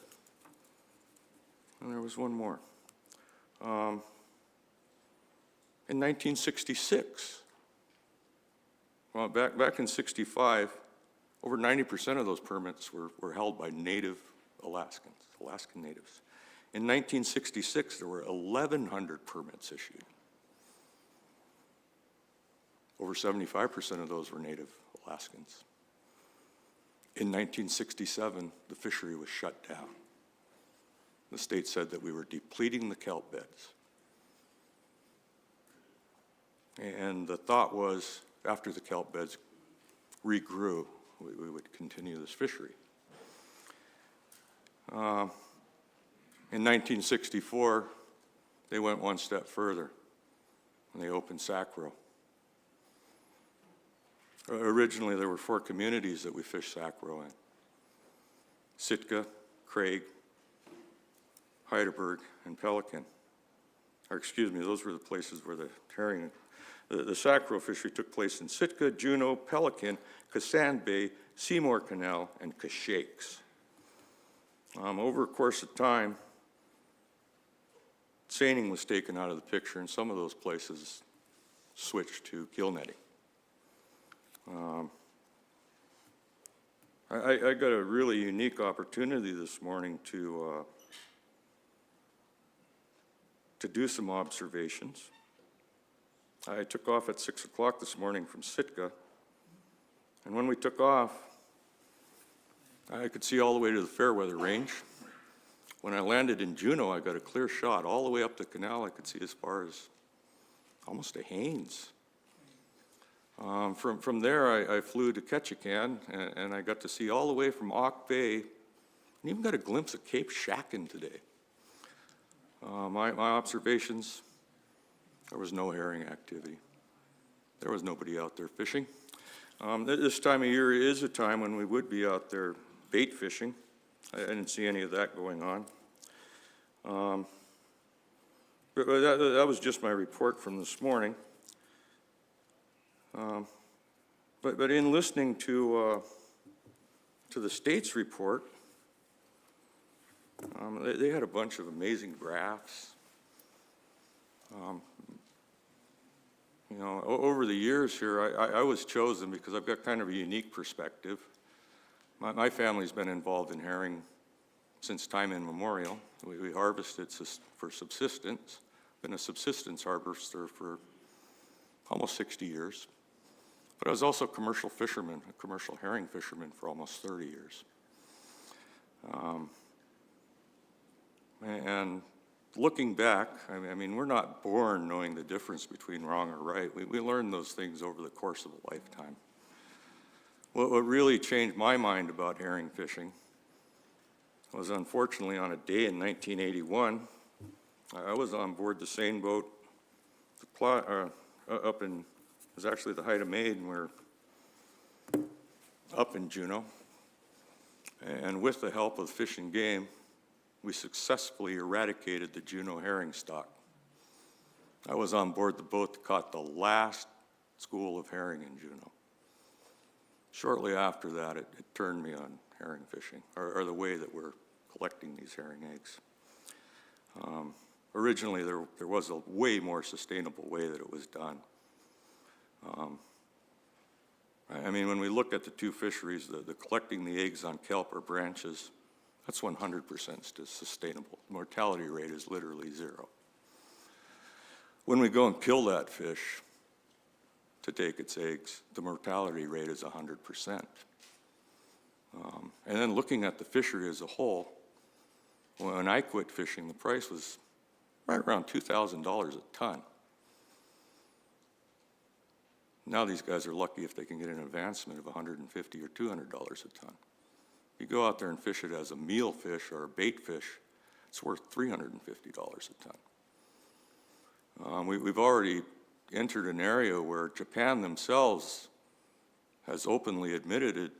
and there was one more. In 1966, well, back in 65, over 90% of those permits were held by native Alaskans, Alaskan natives. In 1966, there were 1,100 permits issued. Over 75% of those were native Alaskans. In 1967, the fishery was shut down. The state said that we were depleting the kelp beds. And the thought was, after the kelp beds regrew, we would continue this fishery. In 1964, they went one step further, and they opened Sacro. Originally, there were 4 communities that we fished Sacro in: Sitka, Craig, Heidelberg, and Pelican. Or excuse me, those were the places where the herring, the Sacro fishery took place in Sitka, Juneau, Pelican, Cassand Bay, Seymour Canal, and Cashakes. Over a course of time, seining was taken out of the picture, and some of those places switched to gill netting. I got a really unique opportunity this morning to do some observations. I took off at 6 o'clock this morning from Sitka, and when we took off, I could see all the way to the Fairweather Range. When I landed in Juneau, I got a clear shot all the way up the canal. I could see as far as almost to Haines. From there, I flew to Ketchikan, and I got to see all the way from Auk Bay, and even got a glimpse of Cape Shacken today. My observations, there was no herring activity. There was nobody out there fishing. This time of year is a time when we would be out there bait fishing. I didn't see any of that going on. But that was just my report from this morning. But in listening to the state's report, they had a bunch of amazing graphs. You know, over the years here, I was chosen because I've got kind of a unique perspective. My family's been involved in herring since time immemorial. We harvest it for subsistence. Been a subsistence harvester for almost 60 years. But I was also a commercial fisherman, a commercial herring fisherman for almost 30 years. And looking back, I mean, we're not born knowing the difference between wrong or right. We learn those things over the course of a lifetime. What really changed my mind about herring fishing was, unfortunately, on a day in 1981, I was on board the seine boat up in, it was actually the height of May, and we're up in Juneau. And with the help of Fish and Game, we successfully eradicated the Juneau herring stock. I was on board the boat that caught the last school of herring in Juneau. Shortly after that, it turned me on herring fishing, or the way that we're collecting these herring eggs. Originally, there was a way more sustainable way that it was done. I mean, when we look at the two fisheries, the collecting the eggs on kelp or branches, that's 100% sustainable. The mortality rate is literally 0. When we go and kill that fish to take its eggs, the mortality rate is 100%. And then looking at the fishery as a whole, when I quit fishing, the price was right around $2,000 a ton. Now these guys are lucky if they can get an advancement of $150 or $200 a ton. You go out there and fish it as a meal fish or a bait fish, it's worth $350 a ton. We've already entered an area where Japan themselves has openly admitted it,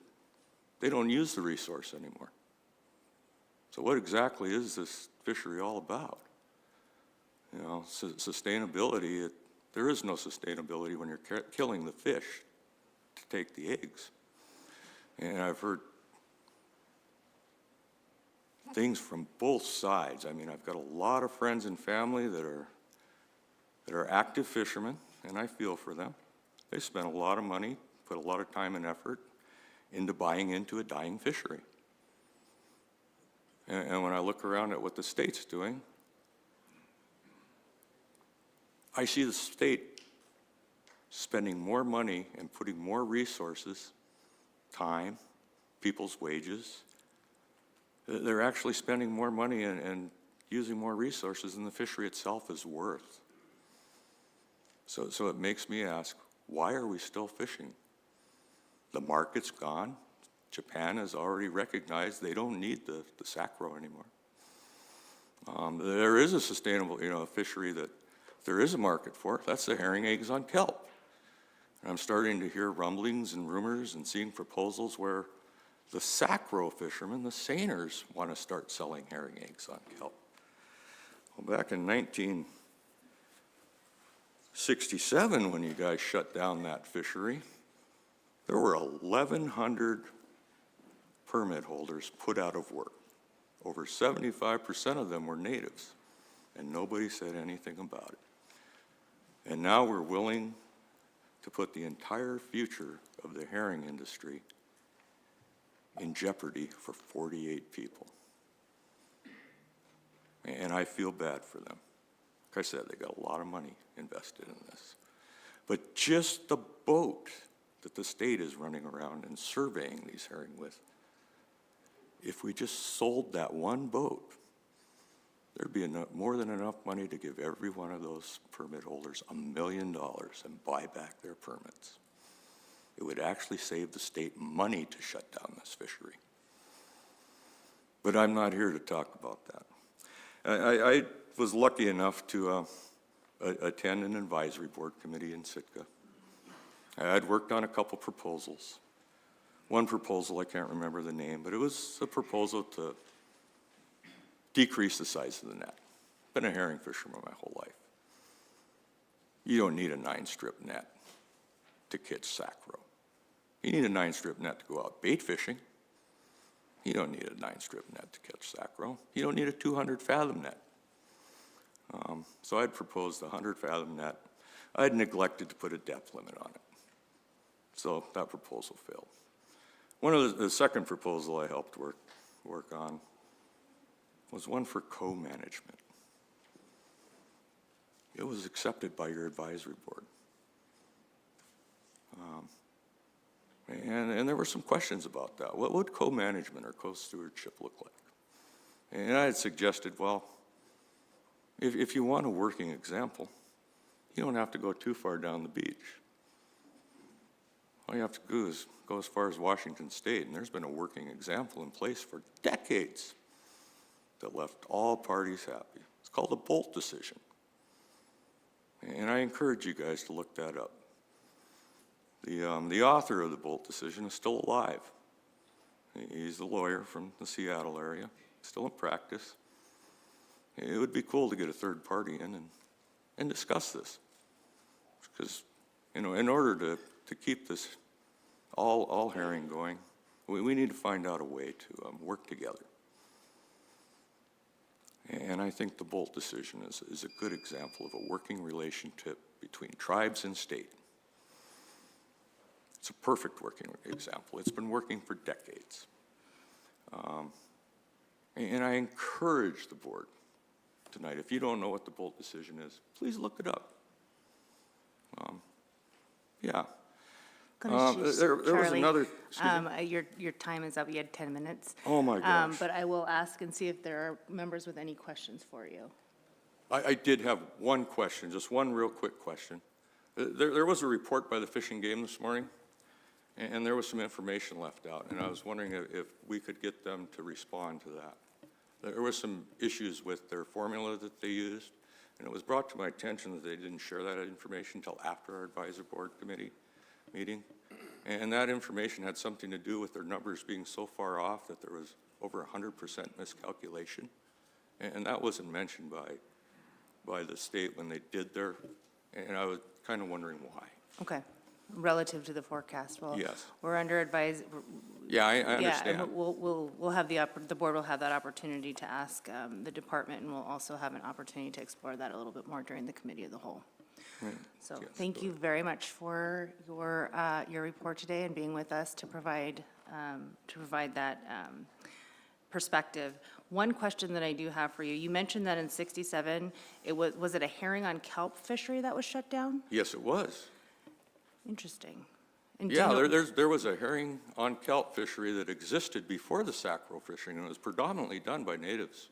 they don't use the resource anymore. So what exactly is this fishery all about? You know, sustainability, there is no sustainability when you're killing the fish to take the eggs. And I've heard things from both sides. I mean, I've got a lot of friends and family that are active fishermen, and I feel for them. They spend a lot of money, put a lot of time and effort into buying into a dying fishery. And when I look around at what the state's doing, I see the state spending more money and putting more resources, time, people's wages. They're actually spending more money and using more resources than the fishery itself is worth. So it makes me ask, why are we still fishing? The market's gone. Japan has already recognized they don't need the sacro anymore. There is a sustainable, fishery that there is a market for. That's the herring eggs on kelp. And I'm starting to hear rumblings and rumors and seeing proposals where the sacro fishermen, the seiners, want to start selling herring eggs on kelp. Well, back in 1967, when you guys shut down that fishery, there were 1,100 permit holders put out of work. Over 75% of them were natives, and nobody said anything about it. And now we're willing to put the entire future of the herring industry in jeopardy for 48 people. And I feel bad for them. Like I said, they got a lot of money invested in this. But just the boat that the state is running around and surveying these herring with, if we just sold that one boat, there'd be more than enough money to give every one of those permit holders $1 million and buy back their permits. It would actually save the state money to shut down this fishery. But I'm not here to talk about that. I was lucky enough to attend an advisory board committee in Sitka. I had worked on a couple proposals. One proposal, I can't remember the name, but it was a proposal to decrease the size of the net. Been a herring fisherman my whole life. You don't need a 9-strip net to catch sacro. You need a 9-strip net to go out bait fishing. You don't need a 9-strip net to catch sacro. You don't need a 200-fathom net. So I'd proposed a 100-fathom net. I'd neglected to put a depth limit on it. So that proposal failed. One of the second proposal I helped work on was one for co-management. It was accepted by your advisory board. And there were some questions about that. What would co-management or co-stewardship look like? And I had suggested, well, if you want a working example, you don't have to go too far down the beach. All you have to do is go as far as Washington State, and there's been a working example in place for decades that left all parties happy. It's called the Bolt decision. And I encourage you guys to look that up. The author of the Bolt decision is still alive. He's a lawyer from the Seattle area, still in practice. It would be cool to get a third party in and discuss this. Because, in order to keep this all herring going, we need to find out a way to work together. And I think the Bolt decision is a good example of a working relationship between tribes and state. It's a perfect working example. It's been working for decades. And I encourage the board tonight, if you don't know what the Bolt decision is, please look it up. Yeah. There was another. Your time is up. You had 10 minutes. Oh my gosh. But I will ask and see if there are members with any questions for you. I did have one question, just one real quick question. There was a report by the Fish and Game this morning, and there was some information left out, and I was wondering if we could get them to respond to that. There were some issues with their formula that they used, and it was brought to my attention that they didn't share that information until after our advisory board committee meeting. And that information had something to do with their numbers being so far off that there was over 100% miscalculation. And that wasn't mentioned by the state when they did their, and I was kind of wondering why. Okay. Relative to the forecast, well, Yes. we're under advise. Yeah, I understand. Yeah, and we'll have the board will have that opportunity to ask the department, and we'll also have an opportunity to explore that a little bit more during the committee of the whole. Right. So Yes, thank you very much for your report today and being with us to provide that perspective. One question that I do have for you, you mentioned that in 67, was it a herring on kelp fishery that was shut down? Yes, it was. Interesting. And Yeah, there was a herring on kelp fishery that existed before the sacro fishing, and it was predominantly done by natives.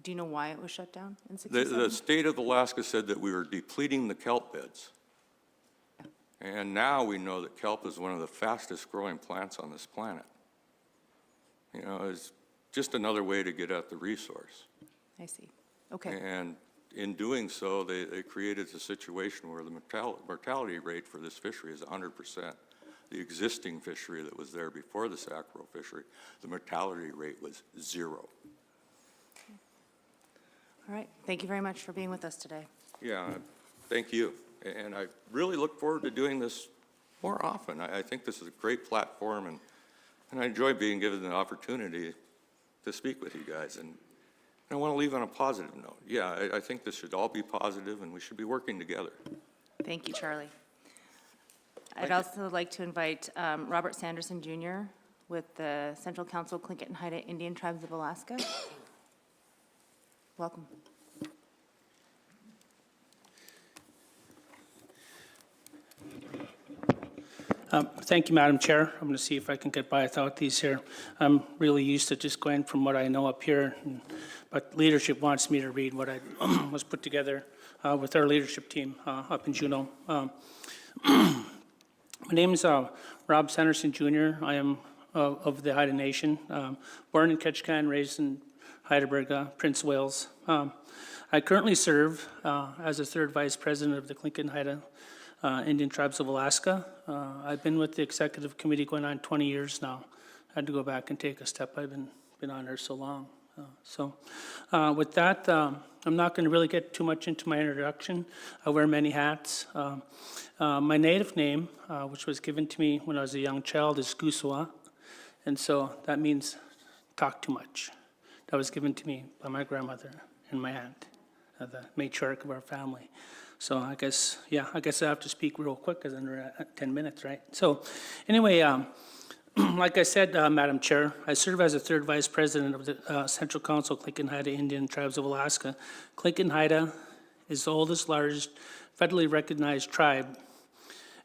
Do you know why it was shut down in 67? The state of Alaska said that we were depleting the kelp beds, And now we know that kelp is one of the fastest growing plants on this planet. You know, it's just another way to get at the resource. I see. Okay. And in doing so, they created a situation where the mortality rate for this fishery is 100%. The existing fishery that was there before the Sacro fishery, the mortality rate was 0. All right. Thank you very much for being with us today. Yeah, thank you. And I really look forward to doing this more often. I think this is a great platform, and I enjoy being given the opportunity to speak with you guys. And I want to leave on a positive note. Yeah, I think this should all be positive, and we should be working together. Thank you, Charlie. I'd also like to invite Robert Sanderson Jr. with the Central Council Tlingit and Haida Indian Tribes of Alaska. Welcome. Thank you, Madam Chair. I'm going to see if I can get by without these here. I'm really used to just going from what I know up here, but leadership wants me to read what I was put together with our leadership team up in Juneau. My name is Rob Sanderson Jr. I am of the Haida Nation, born in Ketchikan, raised in Heidelberg, Prince Wales. I currently serve as a third vice president of the Tlingit and Haida Indian Tribes of Alaska. I've been with the executive committee going on 20 years now. I had to go back and take a step. I've been on there so long. With that, I'm not going to really get too much into my introduction. I wear many hats. My native name, which was given to me when I was a young child, is Gusua, and so that means talk too much. That was given to me by my grandmother and my aunt, the matriarch of our family. So I guess I have to speak real quick because under 10 minutes, right? So anyway, like I said, Madam Chair, I serve as a third vice president of the Central Council Tlingit and Haida Indian Tribes of Alaska. Tlingit and Haida is the oldest, largest federally recognized tribe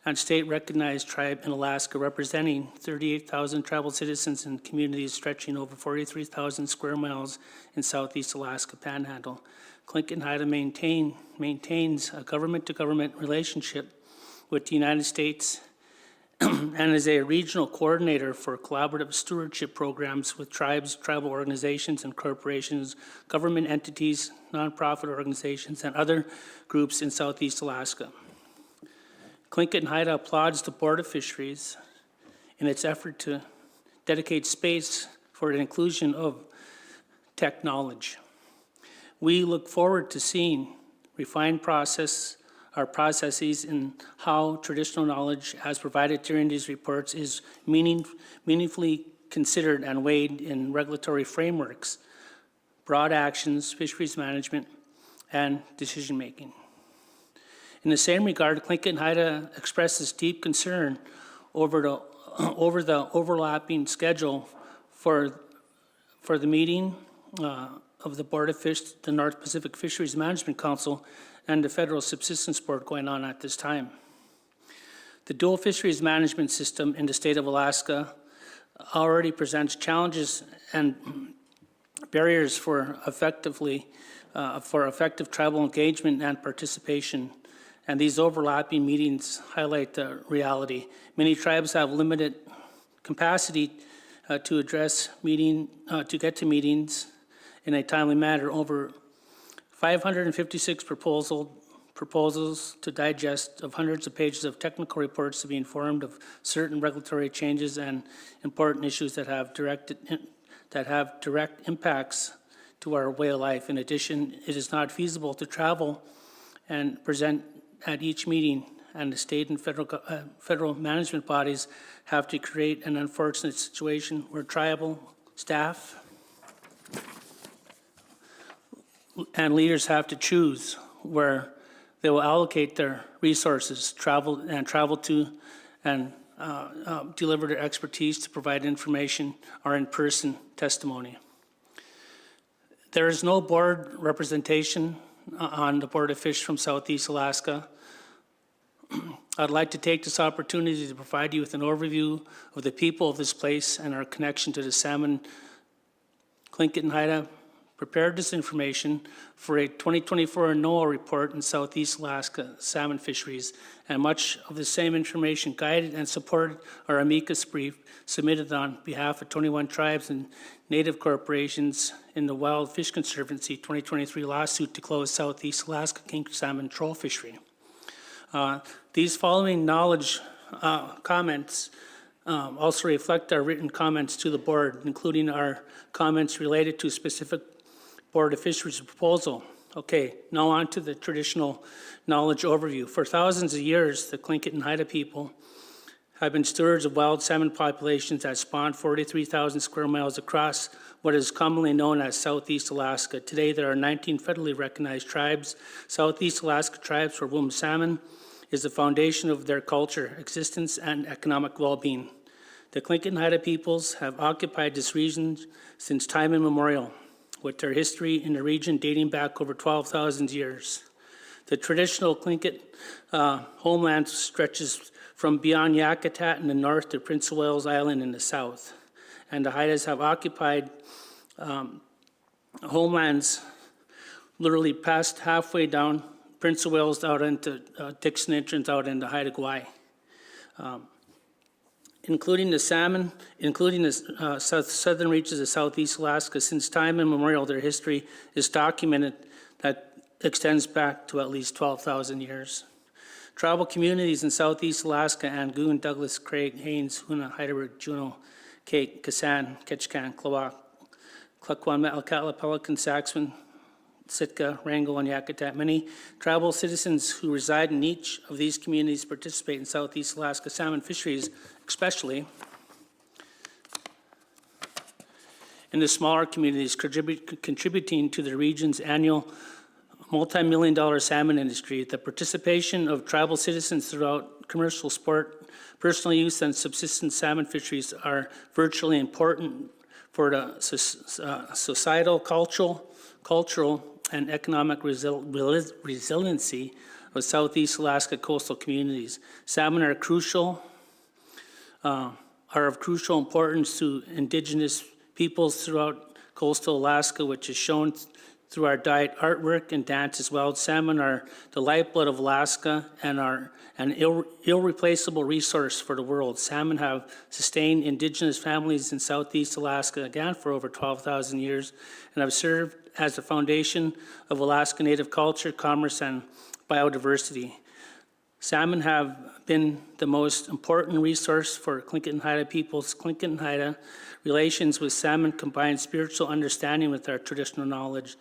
and state-recognized tribe in Alaska, representing 38,000 tribal citizens and communities stretching over 43,000 square miles in southeast Alaska Panhandle. Tlingit and Haida maintains a government-to-government relationship with the United States and is a regional coordinator for collaborative stewardship programs with tribes, tribal organizations, and corporations, government entities, nonprofit organizations, and other groups in southeast Alaska. Tlingit and Haida applauds the Board of Fisheries in its effort to dedicate space for the inclusion of technology. We look forward to seeing refined our processes in how traditional knowledge as provided during these reports is meaningfully considered and weighed in regulatory frameworks, broad actions, fisheries management, and decision-making. In the same regard, Tlingit and Haida expresses deep concern over the overlapping schedule for the meeting of the Board of Fish, the North Pacific Fisheries Management Council, and the Federal Subsistence Board going on at this time. The dual fisheries management system in the state of Alaska already presents challenges and barriers for effective tribal engagement and participation, and these overlapping meetings highlight the reality. Many tribes have limited capacity to get to meetings in a timely manner. Over 556 proposals to digest of hundreds of pages of technical reports to be informed of certain regulatory changes and important issues that have direct impacts to our way of life. In addition, it is not feasible to travel and present at each meeting, and the state and federal management bodies have to create an unfortunate situation where tribal staff and leaders have to choose where they will allocate their resources, travel to, and deliver their expertise to provide information or in-person testimony. There is no board representation on the Board of Fish from Southeast Alaska. I'd like to take this opportunity to provide you with an overview of the people of this place and our connection to the salmon, Tlingit and Haida prepared this information for a 2024 NOAA report in Southeast Alaska salmon fisheries, and much of the same information guided and supported our amicus brief submitted on behalf of 21 tribes and native corporations in the Wild Fish Conservancy 2023 lawsuit to close Southeast Alaska king salmon troll fishery. These following knowledge comments also reflect our written comments to the board, including our comments related to specific Board of Fisheries proposal. Okay, now on to the traditional knowledge overview. For thousands of years, the Tlingit and Haida people have been stewards of wild salmon populations that span 43,000 square miles across what is commonly known as Southeast Alaska. Today, there are 19 federally recognized tribes. Southeast Alaska tribes for whom salmon is the foundation of their culture, existence, and economic well-being. The Tlingit and Haida peoples have occupied this region since time immemorial, with their history in the region dating back over 12,000 years. The traditional Tlingit homeland stretches from beyond Yakutat in the north to Prince of Wales Island in the south. And the Haidas have occupied homelands literally past halfway down Prince of Wales out into Dixon Entrance out into Haida Gwaii. Including the salmon, including the southern reaches of Southeast Alaska, since time immemorial, their history is documented that extends back to at least 12,000 years. Tribal communities in Southeast Alaska, Angoon, Douglas, Craig, Haines, Hoona, Heidelberg, Juneau, Kate, Kasan, Ketchikan, Klawak, Klukwan, Metlakatla, Pelican, Saxon, Sitka, Wrangell, and Yakutat. Many tribal citizens who reside in each of these communities participate in Southeast Alaska salmon fisheries, especially in the smaller communities, contributing to the region's annual multi-million-dollar salmon industry. The participation of tribal citizens throughout commercial sport, personal use, and subsistence salmon fisheries are virtually important for the societal, cultural, and economic resiliency of Southeast Alaska coastal communities. Salmon are of crucial importance to indigenous peoples throughout coastal Alaska, which is shown through our diet, artwork, and dances. Wild salmon are the lifeblood of Alaska and are an irreplaceable resource for the world. Salmon have sustained indigenous families in Southeast Alaska, again, for over 12,000 years, and have served as the foundation of Alaska Native culture, commerce, and biodiversity. Salmon have been the most important resource for Tlingit and Haida peoples. Tlingit and Haida relations with salmon combine spiritual understanding with our traditional knowledge.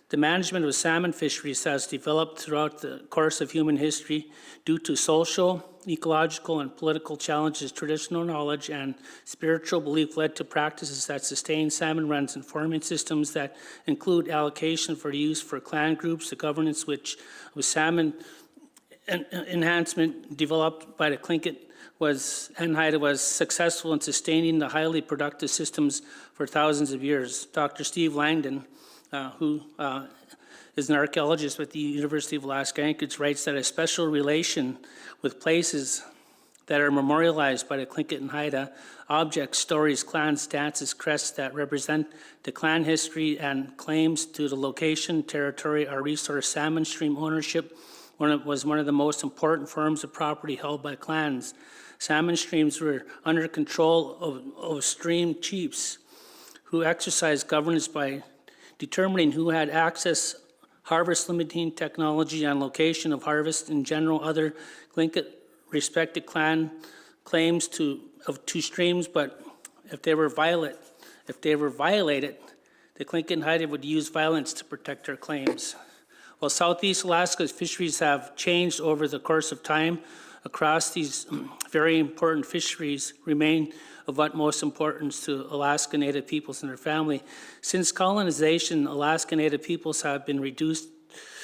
The management of salmon fisheries has developed throughout the course of human history due to social, ecological, and political challenges. Traditional knowledge and spiritual belief led to practices that sustain salmon runs and farming systems that include allocation for use for clan groups, the governance which was salmon enhancement developed by the Tlingit and Haida was successful in sustaining the highly productive systems for thousands of years. Dr. Steve Langdon, who is an archaeologist at the University of Alaska Anchorage, writes that a special relation with places that are memorialized by the Tlingit and Haida, objects, stories, clans, dances, crests that represent the clan history and claims to the location, territory, or resource. Salmon stream ownership was one of the most important forms of property held by clans. Salmon streams were under control of stream chiefs who exercised governance by determining who had access, harvest limiting technology, and location of harvest. In general, other Tlingit respected clan claims of two streams, but if they were violated, the Tlingit and Haida would use violence to protect their claims. While Southeast Alaska's fisheries have changed over the course of time, across these very important fisheries remain of utmost importance to Alaska Native peoples and their family. Since colonization, Alaska Native peoples have been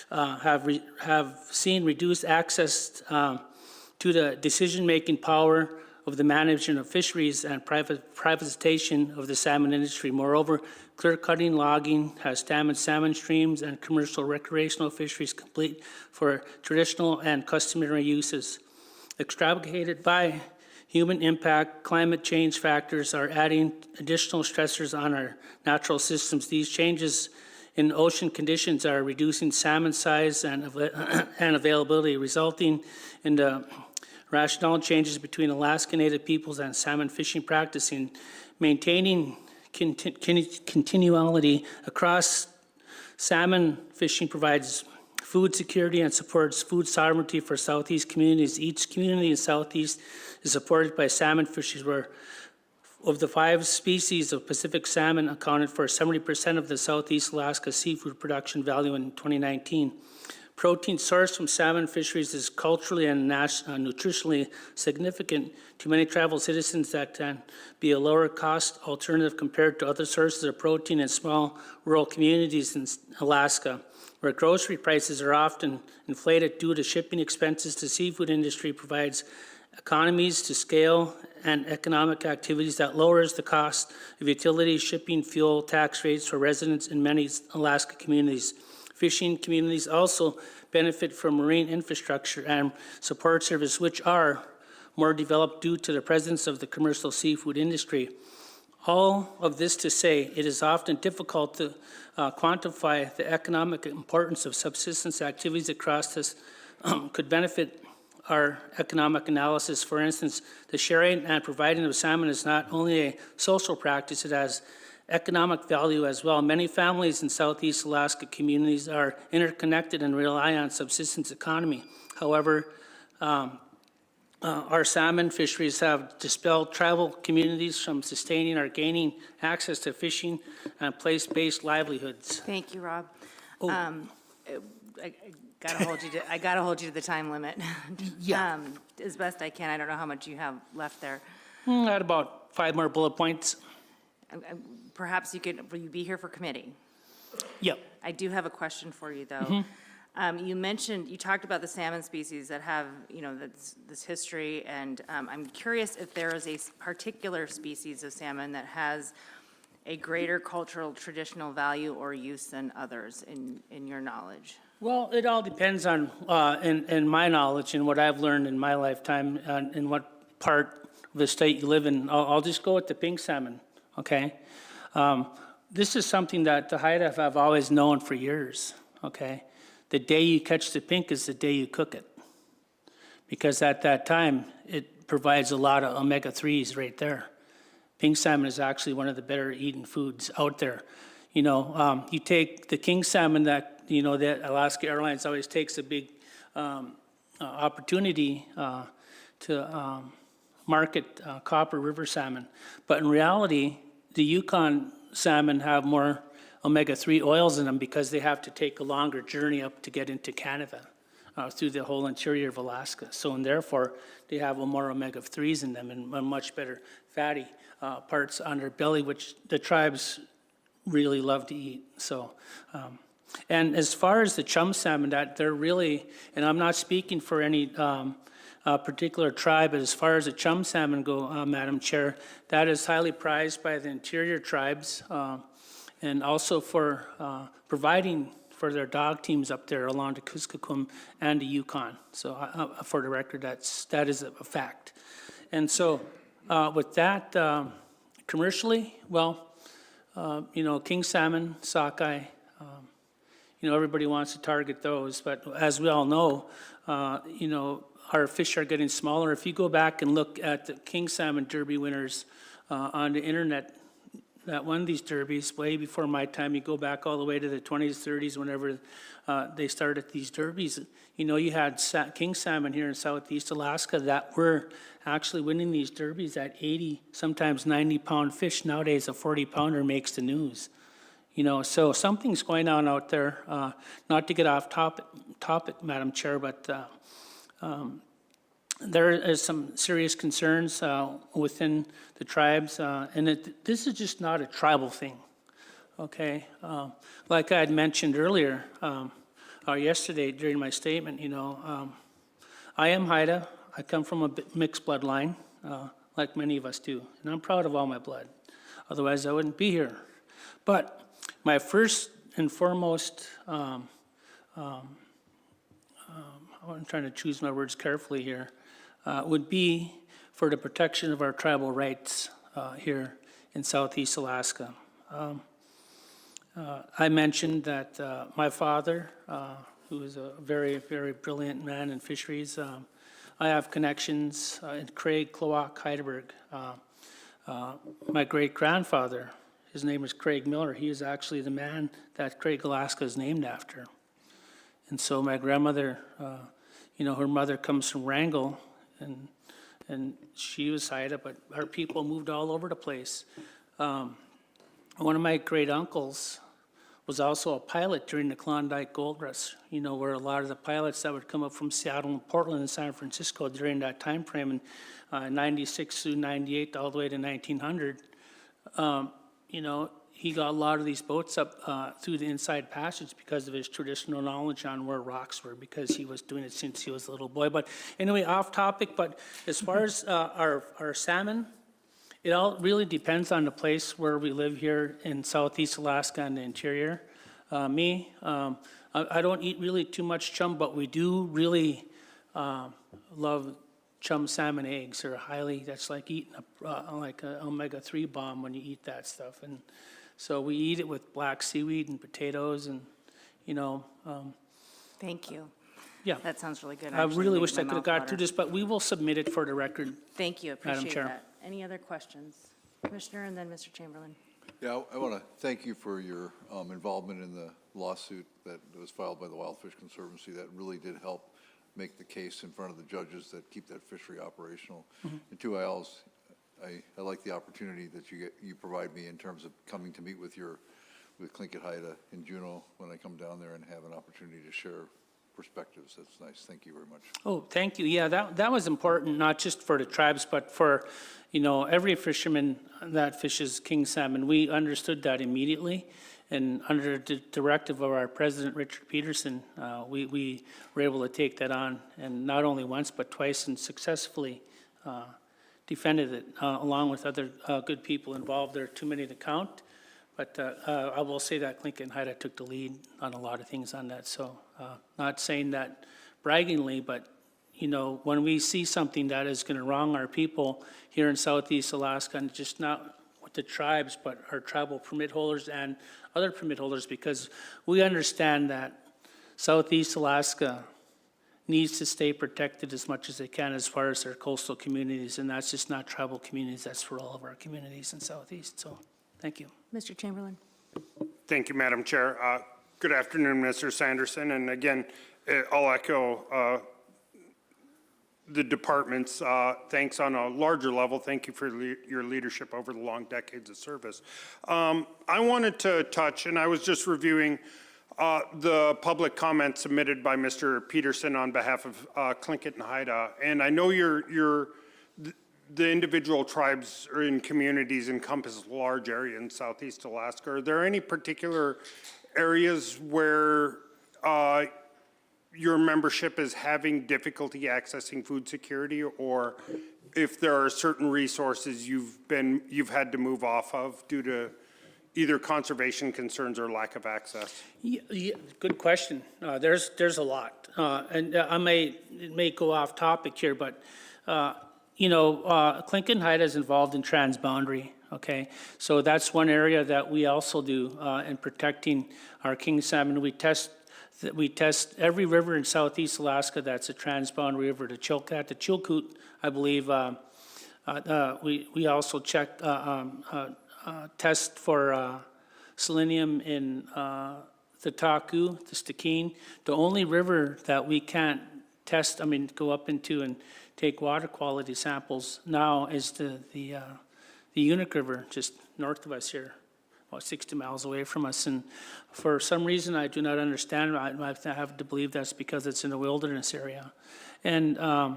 have seen reduced access to the decision-making power of the management of fisheries and privatization of the salmon industry. Moreover, clear-cutting logging has damaged salmon streams and commercial recreational fisheries complete for traditional and customary uses. Extrapolated by human impact, climate change factors are adding additional stressors on our natural systems. These changes in ocean conditions are reducing salmon size and availability, resulting in the rationale changes between Alaska Native peoples and salmon fishing practicing, maintaining continuality across salmon fishing provides food security and supports food sovereignty for Southeast communities. Each community in Southeast is supported by salmon fisheries, where of the 5 species of Pacific salmon accounted for 70% of the Southeast Alaska seafood production value in 2019. Protein sourced from salmon fisheries is culturally and nutritionally significant to many tribal citizens that can be a lower cost alternative compared to other sources of protein in small rural communities in Alaska, where grocery prices are often inflated due to shipping expenses. The seafood industry provides economies to scale and economic activities that lowers the cost of utilities, shipping, fuel, tax rates for residents in many Alaska communities. Fishing communities also benefit from marine infrastructure and support service, which are more developed due to the presence of the commercial seafood industry. All of this to say, it is often difficult to quantify the economic importance of subsistence activities across this could benefit our economic analysis. For instance, the sharing and providing of salmon is not only a social practice, it has economic value as well. Many families in Southeast Alaska communities are interconnected and rely on subsistence economy. However, our salmon fisheries have dispelled tribal communities from sustaining or gaining access to fishing and place-based livelihoods. Thank you, Rob. Oh. I gotta hold you to the time limit. Yeah. As best I can. I don't know how much you have left there. I had about 5 more bullet points. Perhaps will you be here for committee? Yep. I do have a question for you, though. You talked about the salmon species that have, this history, and I'm curious if there is a particular species of salmon that has a greater cultural traditional value or use than others in your knowledge. Well, it all depends on, in my knowledge and what I've learned in my lifetime, in what part of the state you live in. I'll just go with the pink salmon, okay? This is something that the Haida have always known for years, okay? The day you catch the pink is the day you cook it. Because at that time, it provides a lot of omega-3s right there. Pink salmon is actually one of the better eaten foods out there. You take the king salmon that Alaska Airlines always takes a big opportunity to market Copper River salmon. But in reality, the Yukon salmon have more omega-3 oils in them because they have to take a longer journey up to get into Canada through the whole interior of Alaska. So, and therefore, they have more omega-3s in them and much better fatty parts on their belly, which the tribes really love to eat. So, and as far as the chum salmon, that they're really, and I'm not speaking for any particular tribe, but as far as the chum salmon go, Madam Chair, that is highly prized by the interior tribes, and also for providing for their dog teams up there along the Kuskokwim and the Yukon. So for the record, that is a fact. And so with that, commercially, well, king salmon, sockeye, everybody wants to target those, but as we all know, our fish are getting smaller. If you go back and look at the king salmon derby winners on the internet that won these derbies way before my time, you go back all the way to the 20s, 30s, whenever they started these derbies, you had king salmon here in Southeast Alaska that were actually winning these derbies at 80, sometimes 90-pound fish. Nowadays, a 40-pounder makes the news. So something's going on out there. Not to get off topic, Madam Chair, but there is some serious concerns within the tribes, and this is just not a tribal thing, okay? Like I had mentioned earlier, or yesterday during my statement, I am Haida. I come from a mixed bloodline, like many of us do, and I'm proud of all my blood. Otherwise, I wouldn't be here. But my first and foremost, I'm trying to choose my words carefully here, would be for the protection of our tribal rights here in Southeast Alaska. I mentioned that my father, who is a very, very brilliant man in fisheries, I have connections in Craig, Kloak, Heidelberg. My great-grandfather, his name was Craig Miller. He is actually the man that Craig, Alaska is named after. And so my grandmother, her mother comes from Wrangell, and she was Haida, but our people moved all over the place. One of my great-uncles was also a pilot during the Klondike Gold Rush, where a lot of the pilots that would come up from Seattle and Portland and San Francisco during that time frame, and 96 through 98 all the way to 1900, he got a lot of these boats up through the inside passage because of his traditional knowledge on where rocks were, because he was doing it since he was a little boy. But anyway, off topic, but as far as our salmon, it all really depends on the place where we live here in Southeast Alaska and the interior. I don't eat really too much chum, but we do really love chum salmon eggs. They're that's like eating like an omega-3 bomb when you eat that stuff. And so we eat it with black seaweed and potatoes and, Thank you. Yeah. That sounds really good. I really wish I Making could my have got mouth through water. this, but we will submit it for the record. Thank you, Madam appreciate Chair. that. Any other questions? Commissioner and then Mr. Chamberlain. Yeah, I want to thank you for your involvement in the lawsuit that was filed by the Wild Fish Conservancy. That really did help make the case in front of the judges that keep that fishery operational. And two, I like the opportunity that you provide me in terms of coming to meet with Tlingit Haida in Juneau when I come down there and have an opportunity to share perspectives. That's nice. Thank you very much. Oh, thank you. Yeah, that was important, not just for the tribes, but for, every fisherman that fishes king salmon. We understood that immediately. And under the directive of our president, Richard Peterson, we were able to take that on, and not only once, but twice, and successfully defended it, along with other good people involved. There are too many to count. But I will say that Tlingit and Haida took the lead on a lot of things on that. So not saying that braggingly, but, when we see something that is going to wrong our people here in Southeast Alaska, and just not with the tribes, but our tribal permit holders and other permit holders, because we understand that Southeast Alaska needs to stay protected as much as they can as far as their coastal communities, and that's just not tribal communities, that's for all of our communities in Southeast. So thank you. Mr. Chamberlain. Thank you, Madam Chair. Good afternoon, Mr. Sanderson. And again, I'll echo the department's thanks on a larger level. Thank you for your leadership over the long decades of service. I wanted to touch, and I was just reviewing the public comment submitted by Mr. Peterson on behalf of Tlingit and Haida. And I know the individual tribes or in communities encompass a large area in Southeast Alaska. Are there any particular areas where your membership is having difficulty accessing food security, or if there are certain resources you've had to move off of due to either conservation concerns or lack of access? Yeah, good question. There's a lot, and it may go off topic here, but Tlingit and Haida is involved in transboundary. Okay, so that's one area that we also do in protecting our king salmon. We test every river in Southeast Alaska that's a transboundary river. The Chilkat, the Chilkoot, I believe. We also check test for selenium in the Taku, the Stikine. The only river that we can't test, go up into and take water quality samples now is the Unic River, just north of us here, about 60 miles away from us. And for some reason I do not understand, I have to believe that's because it's in a wilderness area. And, could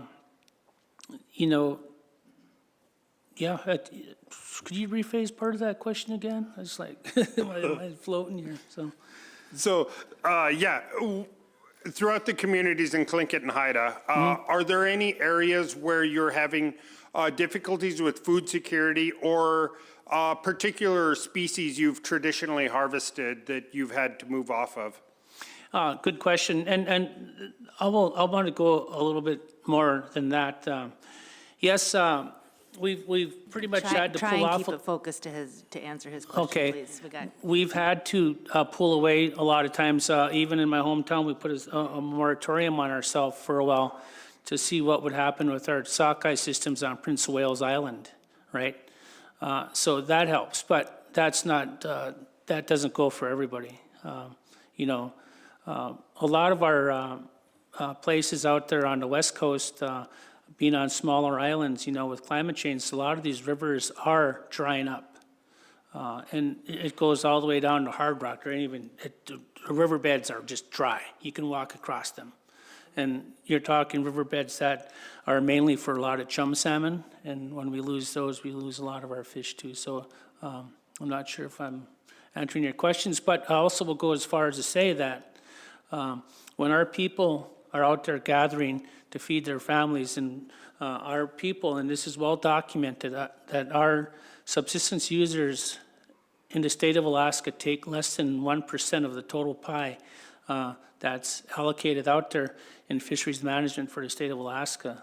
you rephrase part of that question again? I was like, am I floating here? So, throughout the communities in Tlingit and Haida, are there any areas where you're having difficulties with food security or particular species you've traditionally harvested that you've had to move off of? Good question, and I want to go a little bit more than that. Yes, We've pretty much had to Try pull and off. keep it focused to answer his question, Okay. please. We've had to pull away a lot of times. Even in my hometown, we put a moratorium on ourselves for a while to see what would happen with our sockeye systems on Prince of Wales Island, right? So that helps, but that's not, that doesn't go for everybody. You know, a lot of our places out there on the West Coast, being on smaller islands, you know, with climate change, a lot of these rivers are drying up. And it goes all the way down to Hard Rock. There ain't even, the riverbeds are just dry. You can walk across them. And you're talking riverbeds that are mainly for a lot of chum salmon. And when we lose those, we lose a lot of our fish too. So I'm not sure if I'm answering your questions, but I also will go as far as to say that when our people are out there gathering to feed their families, and our people, and this is well documented, that our subsistence users in the state of Alaska take less than 1% of the total pie that's allocated out there in fisheries management for the state of Alaska.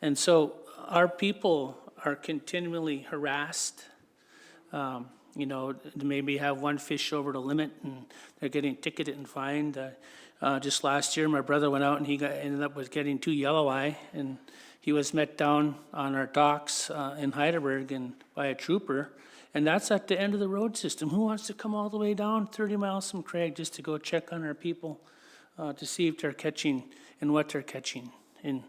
And so our people are continually harassed. You know, they maybe have one fish over the limit and they're getting ticketed and fined. Just last year, my brother went out and he ended up with getting 2 yellow eye, and he was met down on our docks in Heidelberg and by a trooper, and that's at the end of the road system. Who wants to come all the way down 30 miles from Craig just to go check on our people to see if they're catching and what they're catching? And,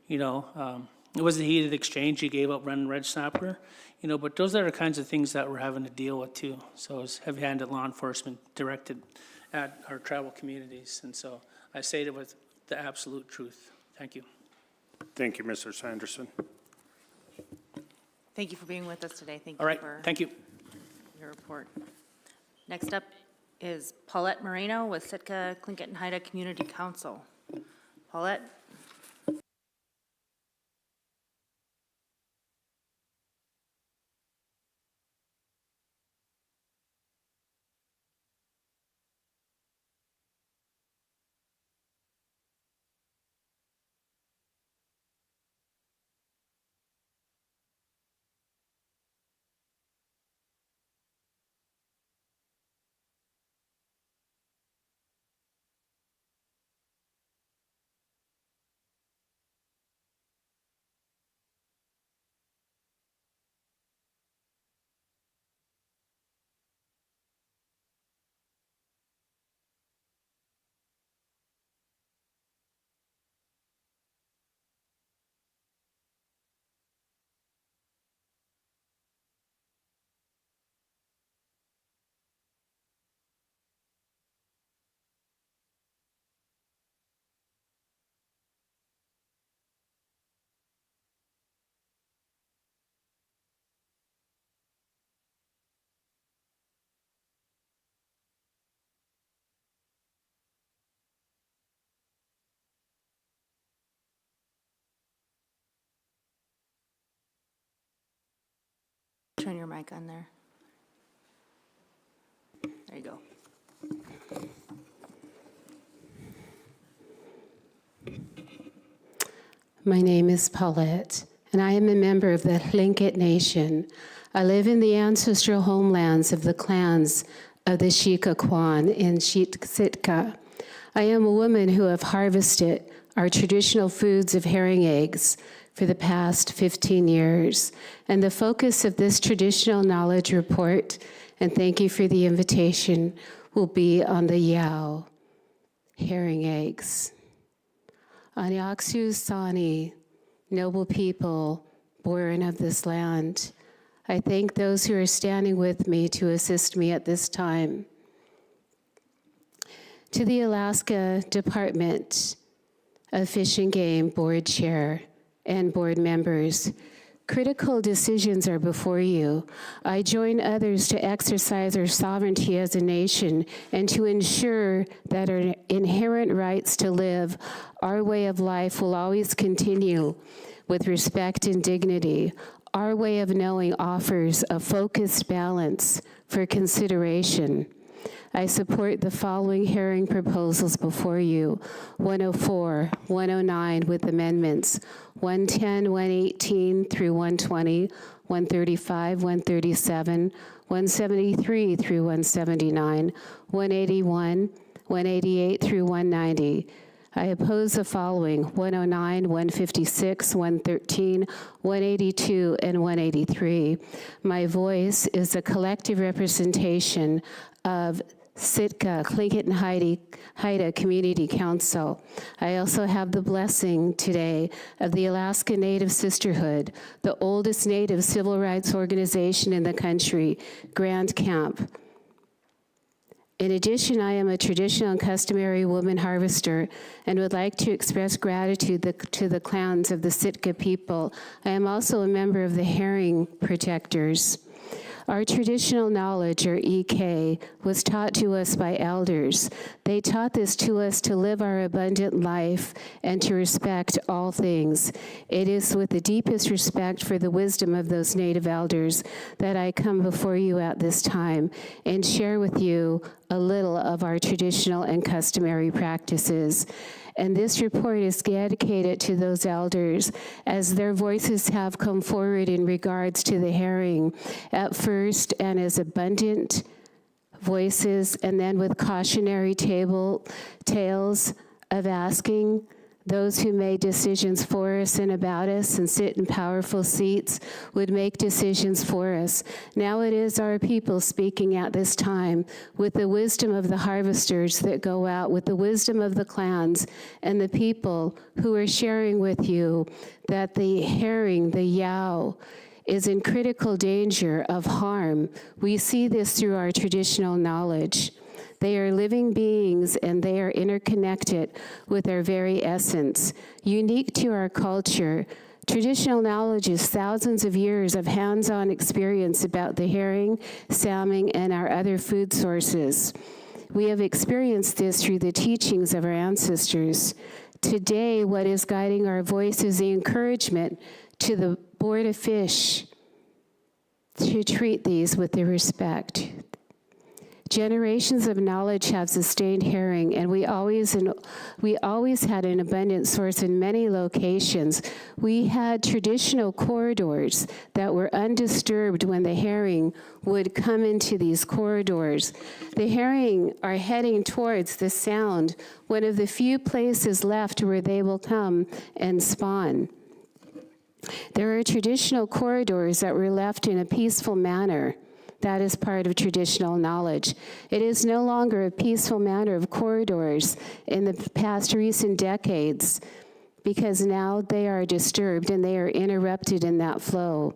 you know, it was a heated exchange. He gave up running red snapper, you know, but those are the kinds of things that we're having to deal with too. So it's heavy-handed law enforcement directed at our tribal communities. And so I say it with the absolute truth. Thank you. Thank you, Mr. Sanderson. Thank you for being with us today. Thank you. All right, for thank you. your report. Next up is Paulette Moreno with Sitka, Tlingit, and Haida Community Council. Paulette? Turn your mic on there. There you go. My name is Paulette, and I am a member of the Tlingit Nation. I live in the ancestral homelands of the clans of the Shikakwan in Sitka. I am a woman who have harvested our traditional foods of herring eggs for the past 15 years. And the focus of this traditional knowledge report, and thank you for the invitation, will be on the Yao, herring eggs. Anyaksu Sani, noble people born of this land, I thank those who are standing with me to assist me at this time. To the Alaska Department of Fish and Game Board Chair and board members, critical decisions are before you. I join others to exercise our sovereignty as a nation and to ensure that our inherent rights to live our way of life will always continue with respect and dignity. Our way of knowing offers a focused balance for consideration. I support the following herring proposals before you: 104, 109 with amendments, 110, 118 through 120, 135, 137, 173 through 179, 181, 188 through 190. I oppose the following: 109, 156, 113, 182, and 183. My voice is a collective representation of Sitka, Tlingit and Haida Community Council. I also have the blessing today of the Alaska Native Sisterhood, the oldest Native civil rights organization in the country, Grand Camp. In addition, I am a traditional and customary woman harvester and would like to express gratitude to the clans of the Sitka people. I am also a member of the Herring Protectors. Our traditional knowledge, or EK, was taught to us by elders. They taught this to us to live our abundant life and to respect all things. It is with the deepest respect for the wisdom of those Native elders that I come before you at this time and share with you a little of our traditional and customary practices. And this report is dedicated to those elders as their voices have come forward in regards to the herring at first and as abundant voices, and then with cautionary tales of asking those who made decisions for us and about us and sit in powerful seats would make decisions for us. Now it is our people speaking at this time with the wisdom of the harvesters that go out, with the wisdom of the clans and the people who are sharing with you that the herring, the yow, is in critical danger of harm. We see this through our traditional knowledge. They are living beings, and they are interconnected with our very essence. Unique to our culture, traditional knowledge is thousands of years of hands-on experience about the herring, salmon, and our other food sources. We have experienced this through the teachings of our ancestors. Today, what is guiding our voice is the encouragement to the Board of Fish to treat these with the respect. Generations of knowledge have sustained herring, and we always had an abundant source in many locations. We had traditional corridors that were undisturbed when the herring would come into these corridors. The herring are heading towards the Sound, one of the few places left where they will come and spawn. There are traditional corridors that were left in a peaceful manner. That is part of traditional knowledge. It is no longer a peaceful manner of corridors in the past recent decades, because now they are disturbed and they are interrupted in that flow.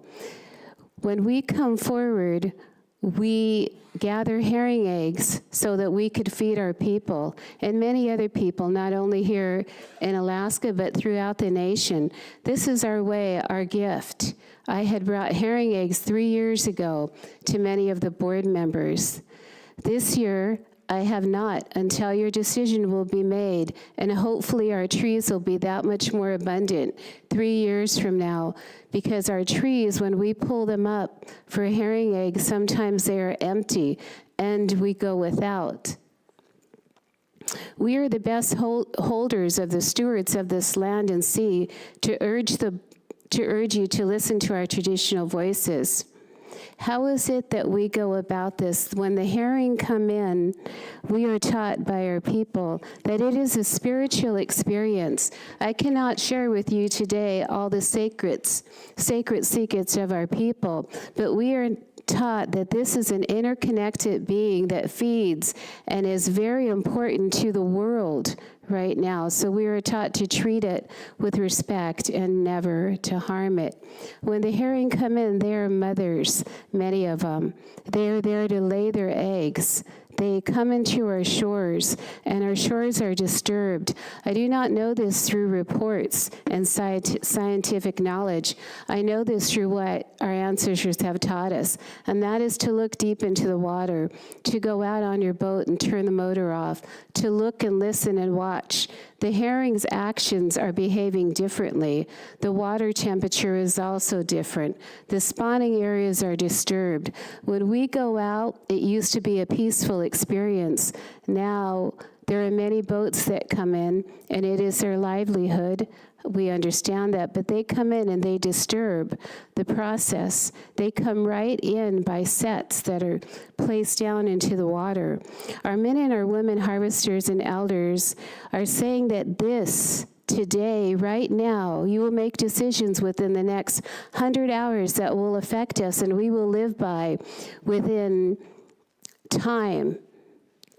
When we come forward, we gather herring eggs so that we could feed our people and many other people, not only here in Alaska, but throughout the nation. This is our way, our gift. I had brought herring eggs 3 years ago to many of the board members. This year, I have not, until your decision will be made, and hopefully our trees will be that much more abundant 3 years from now, because our trees, when we pull them up for herring eggs, sometimes they are empty, and we go without. We are the best holders of the stewards of this land and sea to urge you to listen to our traditional voices. How is it that we go about this? When the herring come in, we are taught by our people that it is a spiritual experience. I cannot share with you today all the sacred secrets of our people, but we are taught that this is an interconnected being that feeds and is very important to the world right now. So we are taught to treat it with respect and never to harm it. When the herring come in, they are mothers, many of them. They are there to lay their eggs. They come into our shores, and our shores are disturbed. I do not know this through reports and scientific knowledge. I know this through what our ancestors have taught us, and that is to look deep into the water, to go out on your boat and turn the motor off, to look and listen and watch The herring's actions are behaving differently. The water temperature is also different. The spawning areas are disturbed. When we go out, it used to be a peaceful experience. Now, there are many boats that come in, and it is their livelihood. We understand that, but they come in and they disturb the process. They come right in by sets that are placed down into the water. Our men and our women harvesters and elders are saying that this, today, right now, you will make decisions within the next 100 hours that will affect us, and we will live by within time.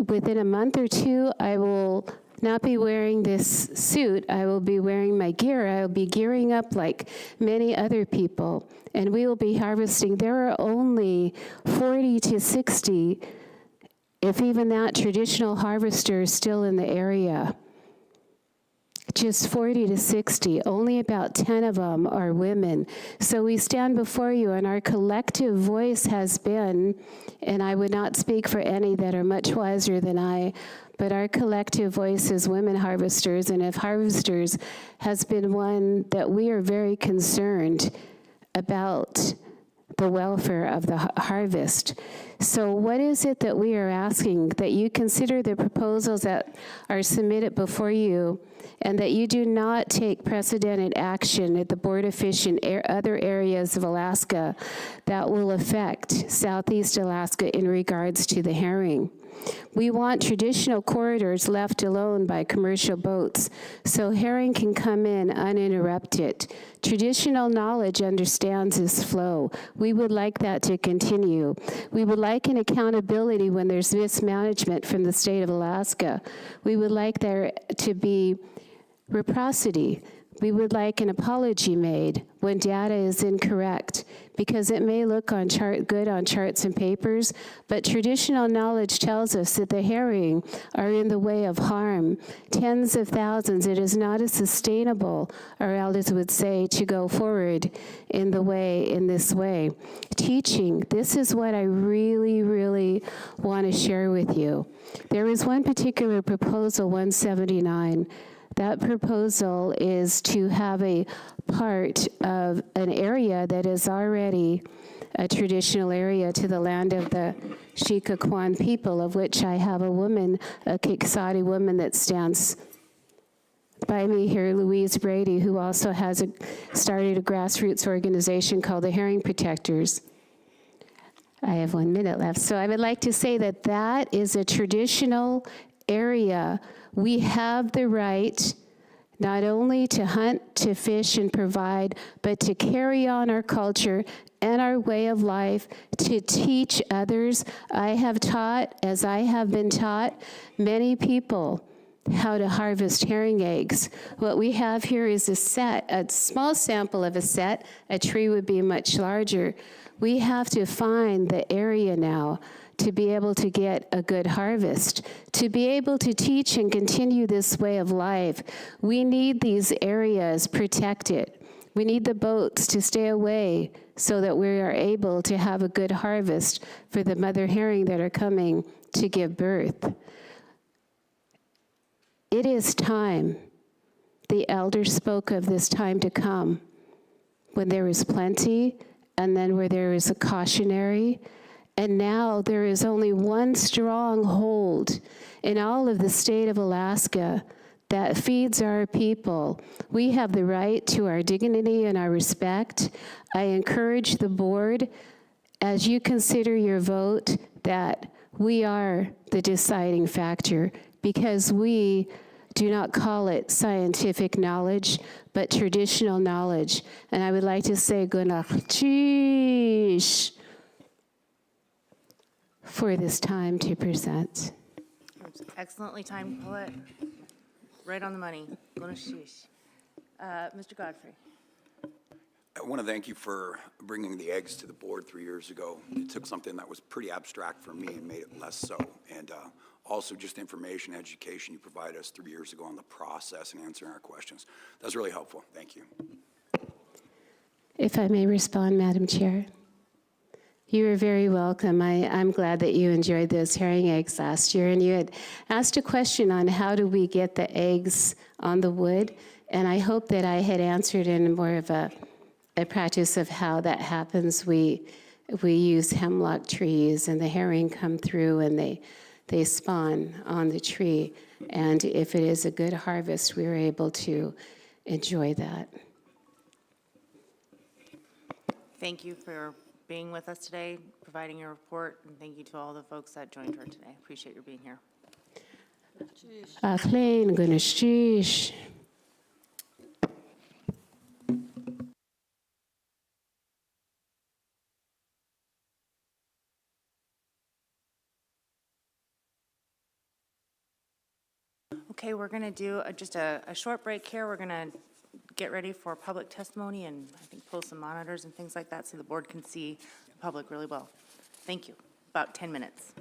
Within a month or two, I will not be wearing this suit. I will be wearing my gear. I will be gearing up like many other people, and we will be harvesting. There are only 40 to 60, if even that, traditional harvesters still in the area. Just 40 to 60. Only about 10 of them are women. So we stand before you, and our collective voice has been, and I would not speak for any that are much wiser than I, but our collective voice as women harvesters, and if harvesters, has been one that we are very concerned about the welfare of the harvest. So what is it that we are asking? That you consider the proposals that are submitted before you, and that you do not take precedented action at the Board of Fish and other areas of Alaska that will affect Southeast Alaska in regards to the herring. We want traditional corridors left alone by commercial boats so herring can come in uninterrupted. Traditional knowledge understands this flow. We would like that to continue. We would like an accountability when there's mismanagement from the state of Alaska. We would like there to be reciprocity. We would like an apology made when data is incorrect, because it may look good on charts and papers, but traditional knowledge tells us that the herring are in the way of harm. Tens of thousands, it is not as sustainable, our elders would say, to go forward in this way. Teaching, this is what I really, really want to share with you. There is one particular proposal, 179, that proposal is to have a part of an area that is already a traditional area to the land of the Shikakwan people, of which I have a woman, a Kiksati woman that stands by me here, Louise Brady, who also has started a grassroots organization called the Herring Protectors. I have 1 minute left. So I would like to say that that is a traditional area. We have the right not only to hunt, to fish, and provide, but to carry on our culture and our way of life, to teach others. I have taught, as I have been taught, many people how to harvest herring eggs. What we have here is a small sample of a set. A tree would be much larger. We have to find the area now to be able to get a good harvest, to be able to teach and continue this way of life. We need these areas protected. We need the boats to stay away so that we are able to have a good harvest for the mother herring that are coming to give birth. It is time. The elders spoke of this time to come, when there is plenty, and then where there is a cautionary. And now there is only one stronghold in all of the state of Alaska that feeds our people. We have the right to our dignity and our respect. I encourage the board, as you consider your vote, that we are the deciding factor, because we do not call it scientific knowledge, but traditional knowledge. And I would like to say Gunach for this time to present. Excellently timed, Paulette. Right on the money. Mr. Godfrey. I want to thank you for bringing the eggs to the board 3 years ago. It took something that was pretty abstract for me and made it less so. And also just information, education you provided us 3 years ago on the process and answering our questions. That was really helpful. Thank you. If I may respond, Madam Chair. You are very welcome. I'm glad that you enjoyed those herring eggs last year. And you had asked a question on how do we get the eggs on the wood. And I hope that I had answered in more of a practice of how that happens. We use hemlock trees, and the herring come through and they spawn on the tree. And if it is a good harvest, we are able to enjoy that. Thank you for being with us today, providing your report, and thank you to all the folks that joined her today. Appreciate your being here. Klein, gonna sheesh. Okay, we're going to do just a short break here. We're going to get ready for public testimony and I think pull some monitors and things like that so the board can see the public really well. Thank you. About 10 minutes.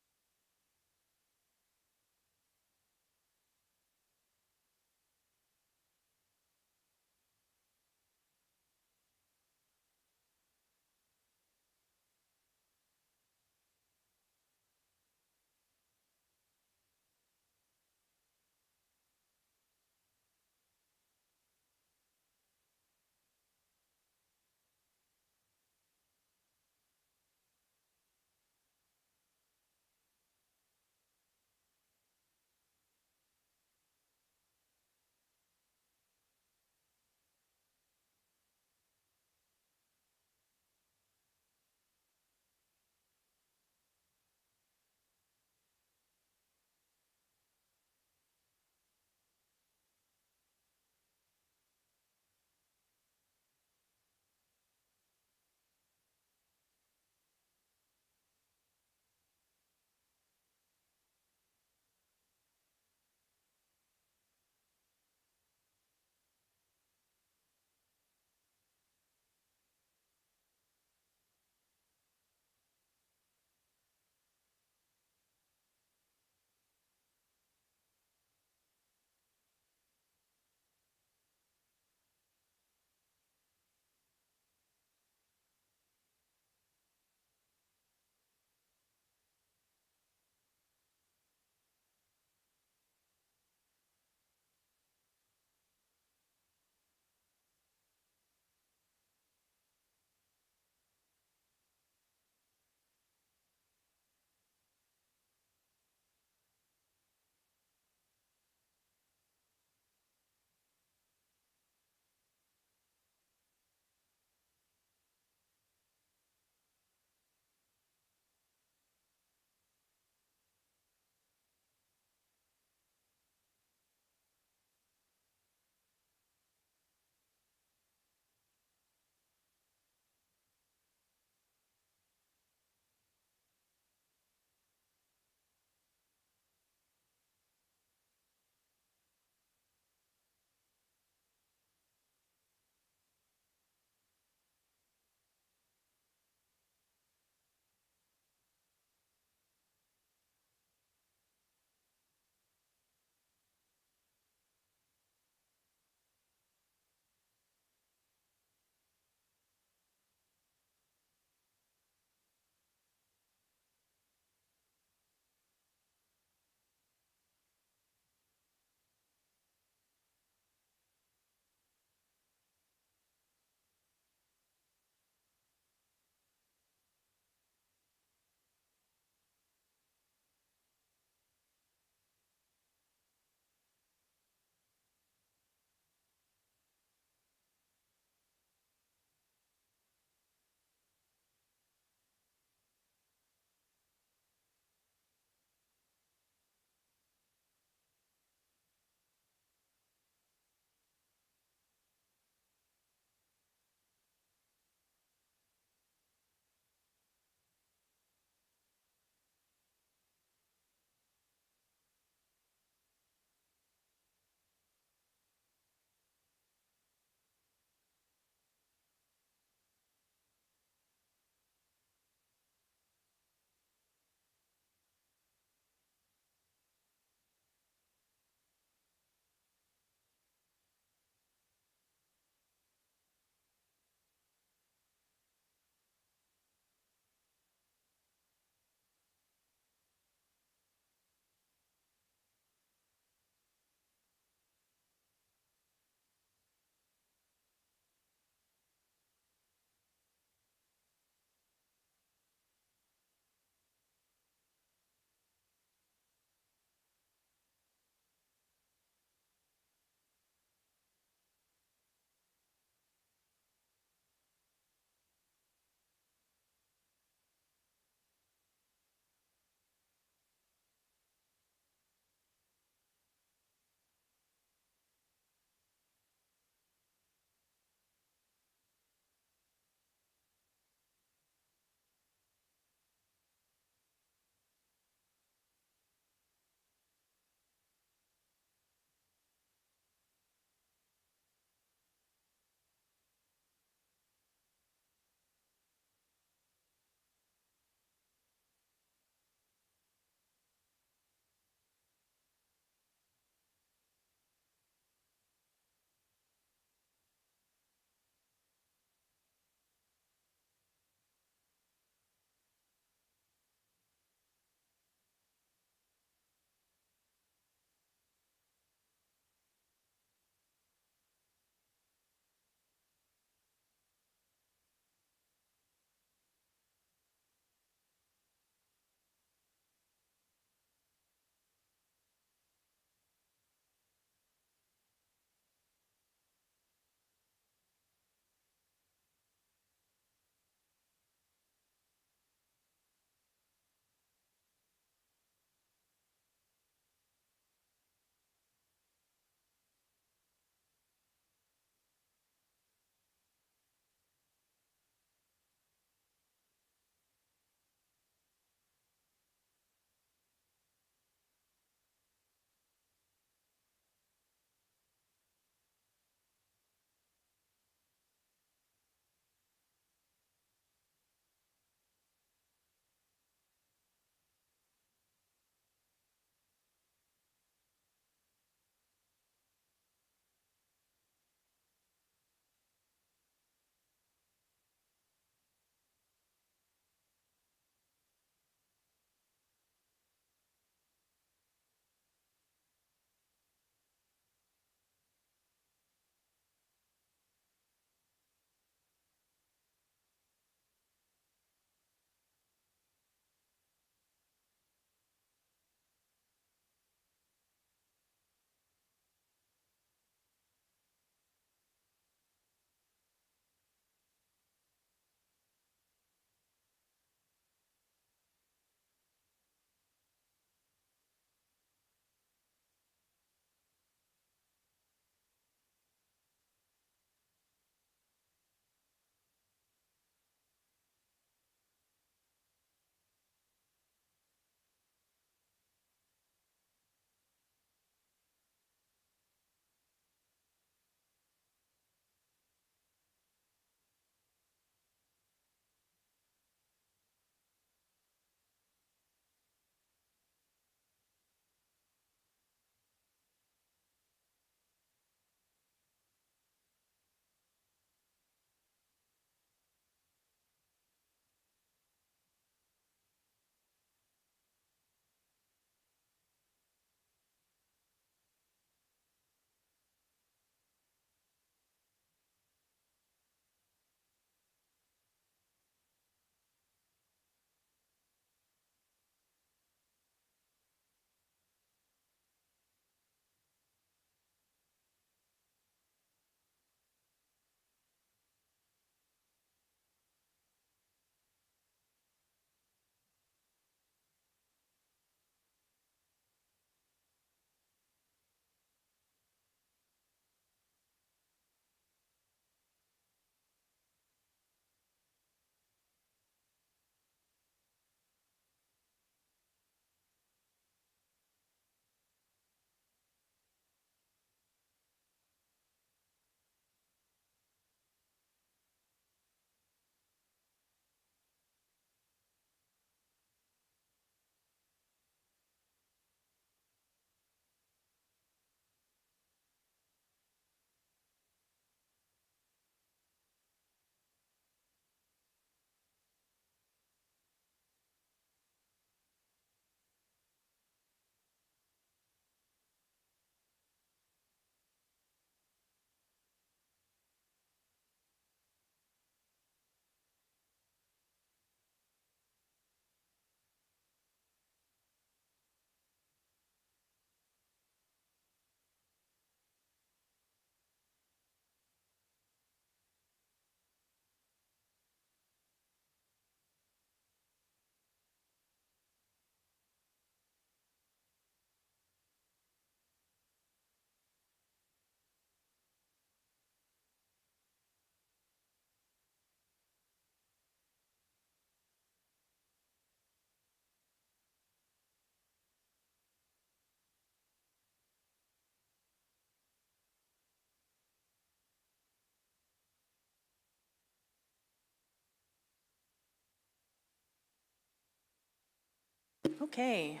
Okay,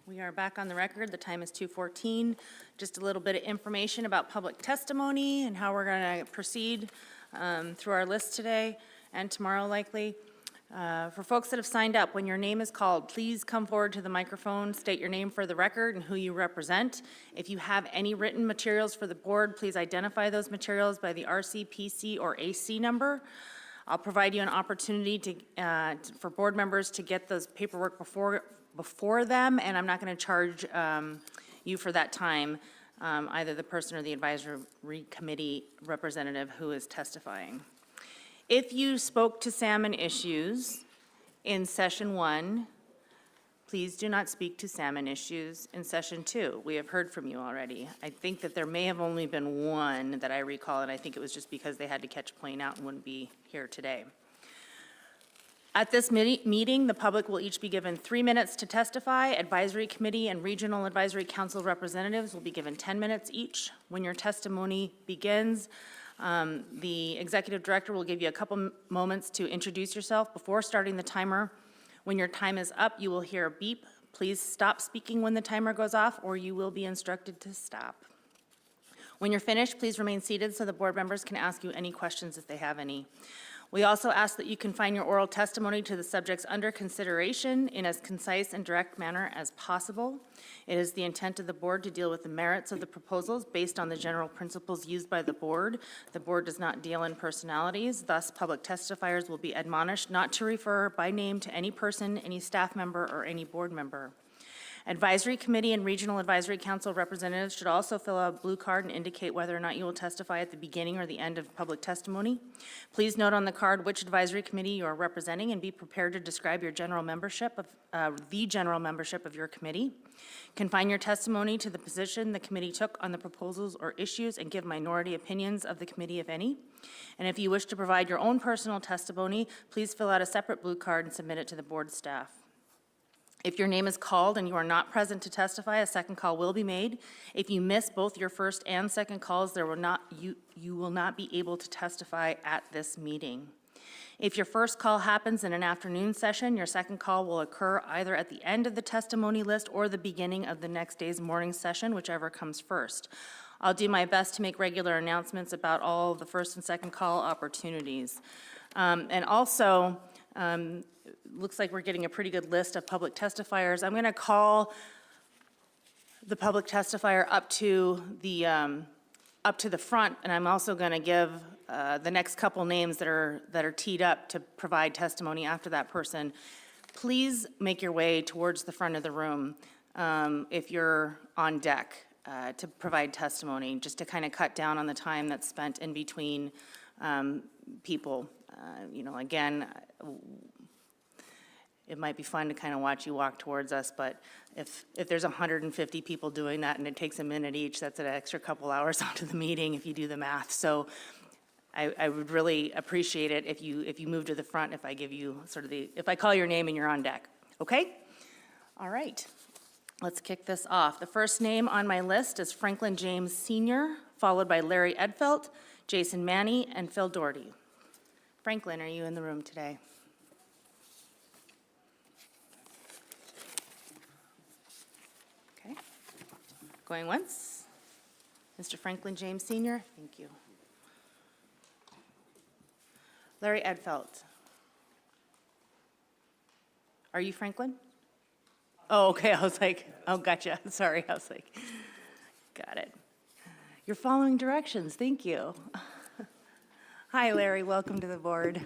we are back on the record. The time is 2:14. Just a little bit of information about public testimony and how we're going to proceed through our list today and tomorrow likely. For folks that have signed up, when your name is called, please come forward to the microphone, state your name for the record and who you represent. If you have any written materials for the board, please identify those materials by the RC, PC, or AC number. I'll provide you an opportunity for board members to get those paperwork before them, and I'm not going to charge you for that time, either the person or the advisory committee representative who is testifying. If you spoke to salmon issues in session 1, please do not speak to salmon issues in session 2. We have heard from you already. I think that there may have only been one that I recall, and I think it was just because they had to catch a plane out and wouldn't be here today. At this meeting, the public will each be given 3 minutes to testify. Advisory committee and regional advisory council representatives will be given 10 minutes each. When your testimony begins, the executive director will give you a couple moments to introduce yourself before starting the timer. When your time is up, you will hear a beep. Please stop speaking when the timer goes off, or you will be instructed to stop. When you're finished, please remain seated so the board members can ask you any questions if they have any. We also ask that you confine your oral testimony to the subjects under consideration in as concise and direct manner as possible. It is the intent of the board to deal with the merits of the proposals based on the general principles used by the board. The board does not deal in personalities, thus public testifiers will be admonished not to refer by name to any person, any staff member, or any board member. Advisory committee and regional advisory council representatives should also fill out a blue card and indicate whether or not you will testify at the beginning or the end of public testimony. Please note on the card which advisory committee you are representing and be prepared to describe your general membership of the general membership of your committee. Confine your testimony to the position the committee took on the proposals or issues and give minority opinions of the committee, if any. And if you wish to provide your own personal testimony, please fill out a separate blue card and submit it to the board staff. If your name is called and you are not present to testify, a second call will be made. If you miss both your first and second calls, you will not be able to testify at this meeting. If your first call happens in an afternoon session, your second call will occur either at the end of the testimony list or the beginning of the next day's morning session, whichever comes first. I'll do my best to make regular announcements about all the first and second call opportunities. And also, looks like we're getting a pretty good list of public testifiers. I'm going to call the public testifier up to the front, and I'm also going to give the next couple names that are teed up to provide testimony after that person. Please make your way towards the front of the room if you're on deck to provide testimony, just to kind of cut down on the time that's spent in between people. Again, it might be fun to kind of watch you walk towards us, but if there's 150 people doing that and it takes a minute each, that's an extra couple hours onto the meeting if you do the math. So I would really appreciate it if you move to the front if I give you if I call your name and you're on deck. Okay? All right. Let's kick this off. The first name on my list is Franklin James Sr., followed by Larry Edfelt, Jason Manny, and Phil Doherty. Franklin, are you in the room today? Okay. Going once. Mr. Franklin James Sr., thank you. Larry Edfelt. Are you Franklin? Oh, okay, I was like, oh, gotcha, sorry, I was like, got it. You're following directions, thank you. Hi, Larry, welcome to the board.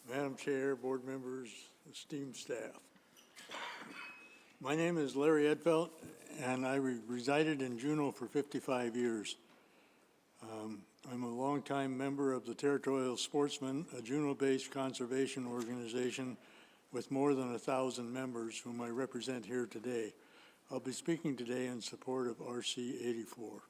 Madam Chair, board members, esteemed staff. My name is Larry Edfelt, and I resided in Juneau for 55 years. I'm a longtime member of the Territorial Sportsmen, a Juneau-based conservation organization with more than 1,000 members whom I represent here today. I'll be speaking today in support of RC 84.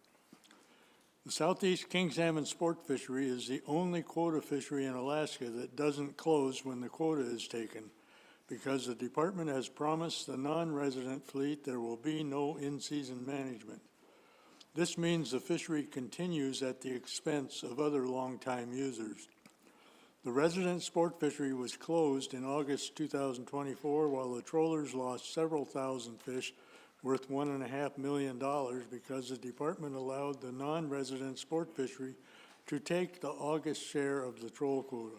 The Southeast King Salmon Sport Fishery is the only quota fishery in Alaska that doesn't close when the quota is taken, because the department has promised the non-resident fleet there will be no in-season management. This means the fishery continues at the expense of other longtime users. The resident sport fishery was closed in August 2024, while the trollers lost several thousand fish worth $1.5 million because the department allowed the non-resident sport fishery to take the August share of the troll quota.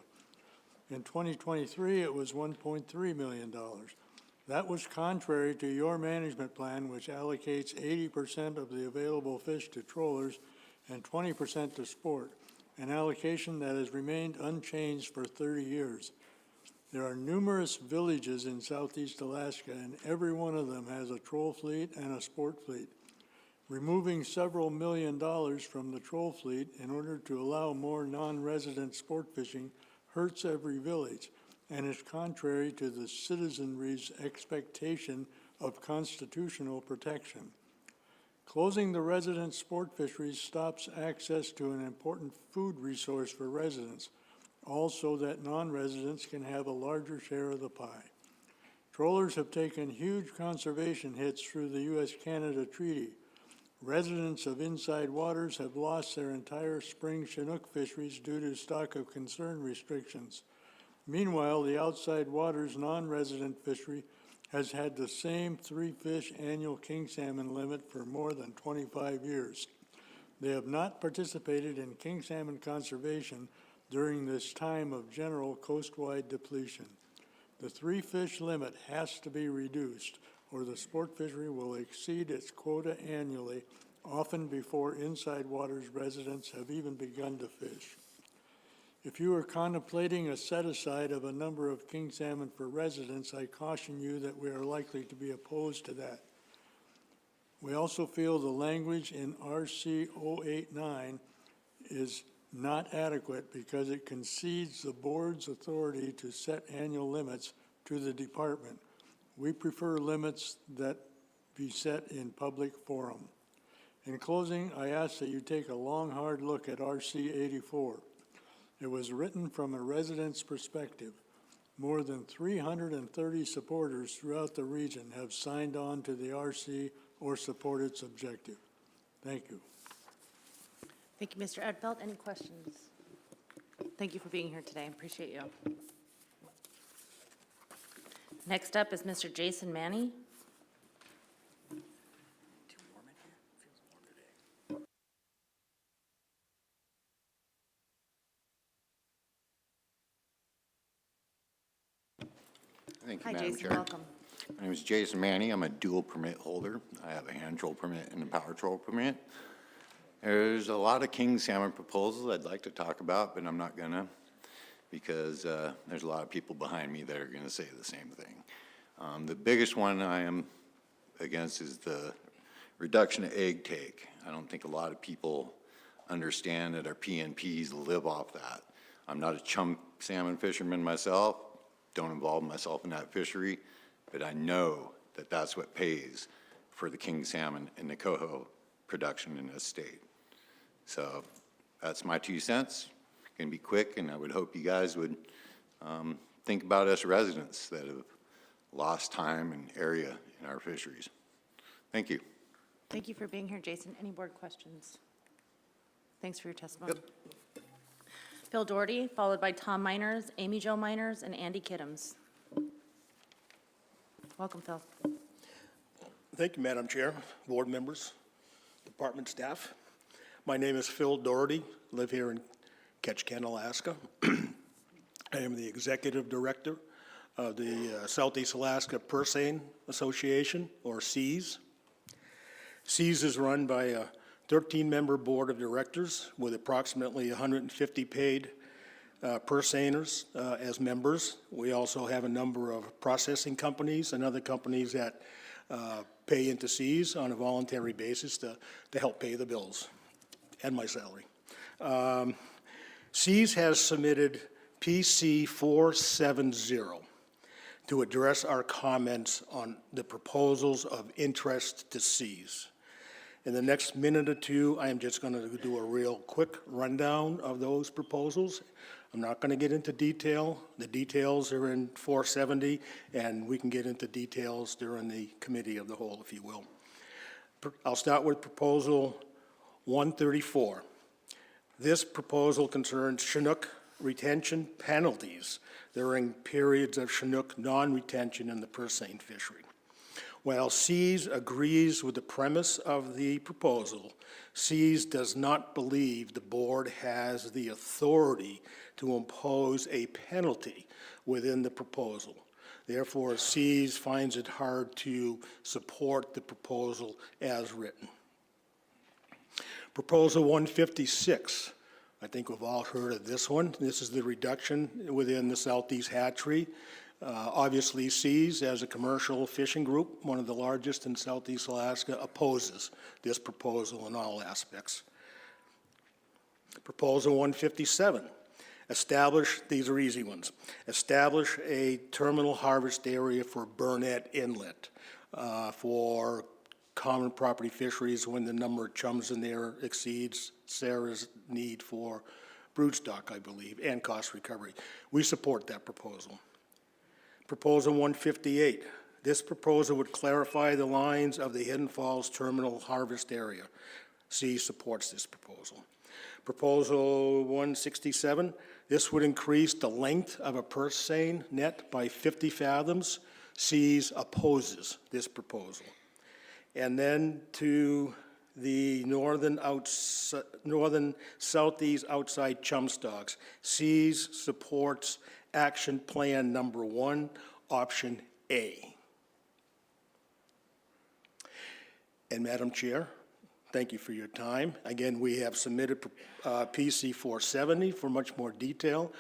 In 2023, it was $1.3 million. That was contrary to your management plan, which allocates 80% of the available fish to trollers and 20% to sport, an allocation that has remained unchanged for 30 years. There are numerous villages in southeast Alaska, and every one of them has a troll fleet and a sport fleet. Removing several $1 million from the troll fleet in order to allow more non-resident sport fishing hurts every village and is contrary to the citizenry's expectation of constitutional protection. Closing the resident sport fisheries stops access to an important food resource for residents, also that non-residents can have a larger share of the pie. Trollers have taken huge conservation hits through the U.S.-Canada Treaty. Residents of inside waters have lost their entire spring Chinook fisheries due to stock of concern restrictions. Meanwhile, the outside waters non-resident fishery has had the same 3-fish annual king salmon limit for more than 25 years. They have not participated in king salmon conservation during this time of general coastwide depletion. The 3-fish limit has to be reduced, or the sport fishery will exceed its quota annually, often before inside waters residents have even begun to fish. If you are contemplating a set-aside of a number of king salmon for residents, I caution you that we are likely to be opposed to that. We also feel the language in RC 089 is not adequate because it concedes the board's authority to set annual limits to the department. We prefer limits that be set in public forum. In closing, I ask that you take a long, hard look at RC 84. It was written from a resident's perspective. More than 330 supporters throughout the region have signed on to the RC or support its objective. Thank you. Thank you, Mr. Edfeld. Any questions? Thank you for being here today. I appreciate you. Next up is Mr. Jason Manny. Thank you, Hi, Madam Jason. Chair. Welcome. My name is Jason Manny. I'm a dual permit holder. I have a hand troll permit and a power troll permit. There's a lot of king salmon proposals I'd like to talk about, but I'm not gonna, because there's a lot of people behind me that are gonna say the same thing. The biggest one I am against is the reduction of egg take. I don't think a lot of people understand that our PNPs live off that. I'm not a chum salmon fisherman myself, don't involve myself in that fishery, but I know that that's what pays for the king salmon and the coho production in this state. So that's my 2 cents. Gonna be quick, and I would hope you guys would think about us residents that have lost time and area in our fisheries. Thank you. Thank you for being here, Jason. Any board questions? Thanks for your testimony. Yep. Phil Doherty, followed by Tom Miners, Amy Jo Miners, and Andy Kiddums. Welcome, Phil. Thank you, Madam Chair, board members, department staff. My name is Phil Doherty, live here in Ketchikan, Alaska. I am the executive director of the Southeast Alaska Pursane Association, or SEAS. SEAS is run by a 13-member board of directors with approximately 150 paid pursaners as members. We also have a number of processing companies and other companies that pay into SEAS on a voluntary basis to help pay the bills and my salary. SEAS has submitted PC 470 to address our comments on the proposals of interest to SEAS. In the next minute or two, I am just going to do a real quick rundown of those proposals. I'm not going to get into detail. The details are in 470, and we can get into details during the committee of the whole, if you will. I'll start with proposal 134. This proposal concerns Chinook retention penalties during periods of Chinook non-retention in the purse seine fishery. While SEAS agrees with the premise of the proposal, SEAS does not believe the board has the authority to impose a penalty within the proposal. Therefore, SEAS finds it hard to support the proposal as written. Proposal 156, I think we've all heard of this one. This is the reduction within the Southeast Hatchery. Obviously, SEAS, as a commercial fishing group, one of the largest in Southeast Alaska, opposes this proposal in all aspects. Proposal 157, these are easy ones, establish a terminal harvest area for Burnett Inlet for common property fisheries when the number of chums in there exceeds Sarah's need for broodstock, I believe, and cost recovery. We support that proposal. Proposal 158. This proposal would clarify the lines of the Hidden Falls Terminal Harvest Area. C supports this proposal. Proposal 167. This would increase the length of a purse seine net by 50 fathoms. C opposes this proposal. And then to the northern southeast outside chum stocks. C supports action plan number 1, option A. And Madam Chair, thank you for your time. Again, we have submitted PC 470 for much more detail.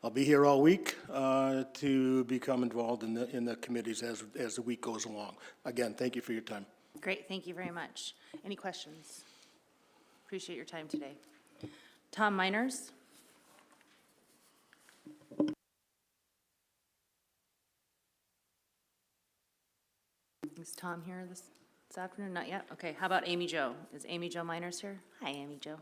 I'll be here all week to become involved in the committees as the week goes along. Again, thank you for your time. Great, thank you very much. Any questions? Appreciate your time today. Tom Miners? Is Tom here this afternoon? Not yet? Okay, how about Amy Jo? Is Amy Jo Miners here? Hi, Amy Jo.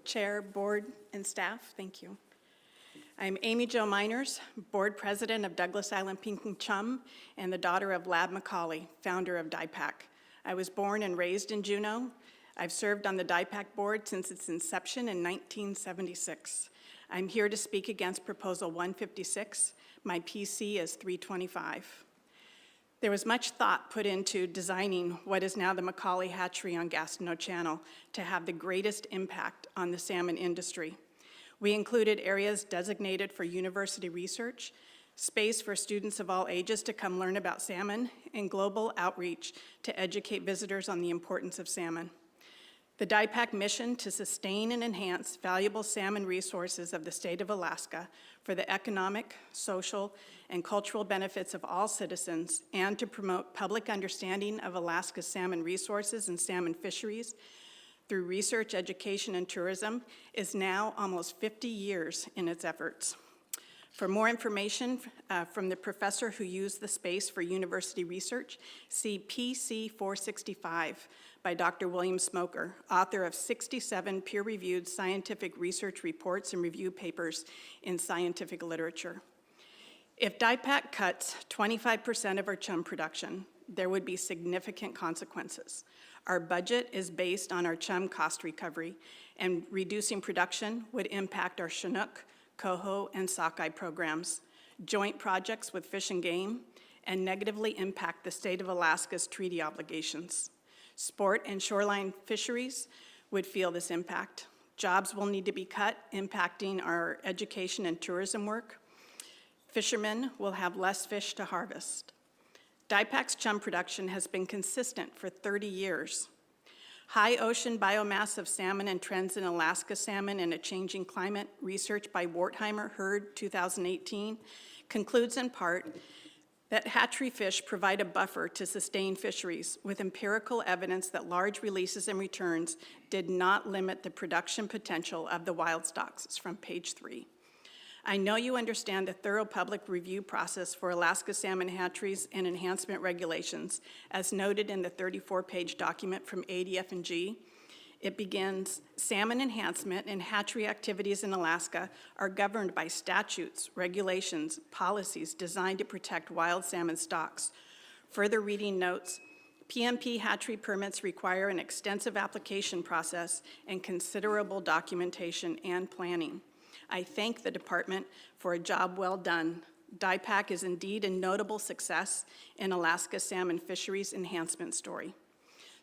Chair, board, and staff, thank you. I'm Amy Jo Miners, board president of Douglas Island Pink and Chum, and the daughter of Lab McCauley, founder of DIPAC. I was born and raised in Juneau. I've served on the DIPAC board since its inception in 1976. I'm here to speak against Proposal 156. My PC is 325. There was much thought put into designing what is now the McCauley Hatchery on Gastineau Channel to have the greatest impact on the salmon industry. We included areas designated for university research, space for students of all ages to come learn about salmon, and global outreach to educate visitors on the importance of salmon. The DIPAC mission to sustain and enhance valuable salmon resources of the state of Alaska for the economic, social, and cultural benefits of all citizens, and to promote public understanding of Alaska's salmon resources and salmon fisheries through research, education, and tourism, is now almost 50 years in its efforts. For more information from the professor who used the space for university research, see PC 465 by Dr. William Smoker, author of 67 peer-reviewed scientific research reports and review papers in scientific literature. If DIPAC cuts 25% of our chum production, there would be significant consequences. Our budget is based on our chum cost recovery, and reducing production would impact our Chinook, coho, and sockeye programs, joint projects with Fish and Game, and negatively impact the state of Alaska's treaty obligations. Sport and shoreline fisheries would feel this impact. Jobs will need to be cut, impacting our education and tourism work. Fishermen will have less fish to harvest. DIPAC's chum production has been consistent for 30 years. High ocean biomass of salmon and trends in Alaska salmon in a changing climate, research by Wertheimer, Hurd, 2018, concludes in part that hatchery fish provide a buffer to sustain fisheries, with empirical evidence that large releases and returns did not limit the production potential of the wild stocks. It's from page 3. I know you understand the thorough public review process for Alaska salmon hatcheries and enhancement regulations, as noted in the 34-page document from ADF&G. It begins, salmon enhancement and hatchery activities in Alaska are governed by statutes, regulations, policies designed to protect wild salmon stocks. Further reading notes, PMP hatchery permits require an extensive application process and considerable documentation and planning. I thank the department for a job well done. DIPAC is indeed a notable success in Alaska salmon fisheries enhancement story.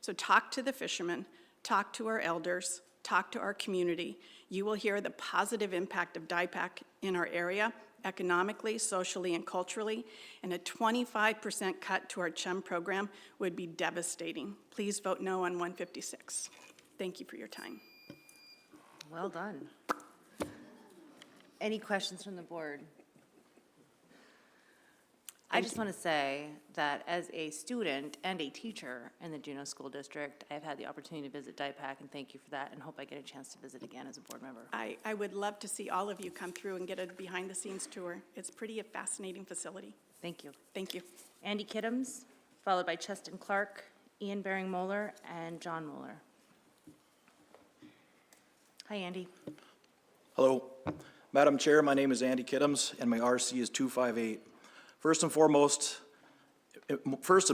So talk to the fishermen, talk to our elders, talk to our community. You will hear the positive impact of DIPAC in our area, economically, socially, and culturally, and a 25% cut to our Chum program would be devastating. Please vote no on 156. Thank you for your time. Well done. Any questions from the board? I just want to say that as a student and a teacher in the Juneau School District, I've had the opportunity to visit DIPAC, and thank you for that, and hope I get a chance to visit again as a board member. I would love to see all of you come through and get a behind-the-scenes tour. It's pretty a fascinating facility. Thank you. Thank you. Andy Kittams, followed by Cheston Clark, Ian Baring-Moeller, and John Moeller. Hi, Andy. Hello. Madam Chair, my name is Andy Kittams, and my RC is 258. First and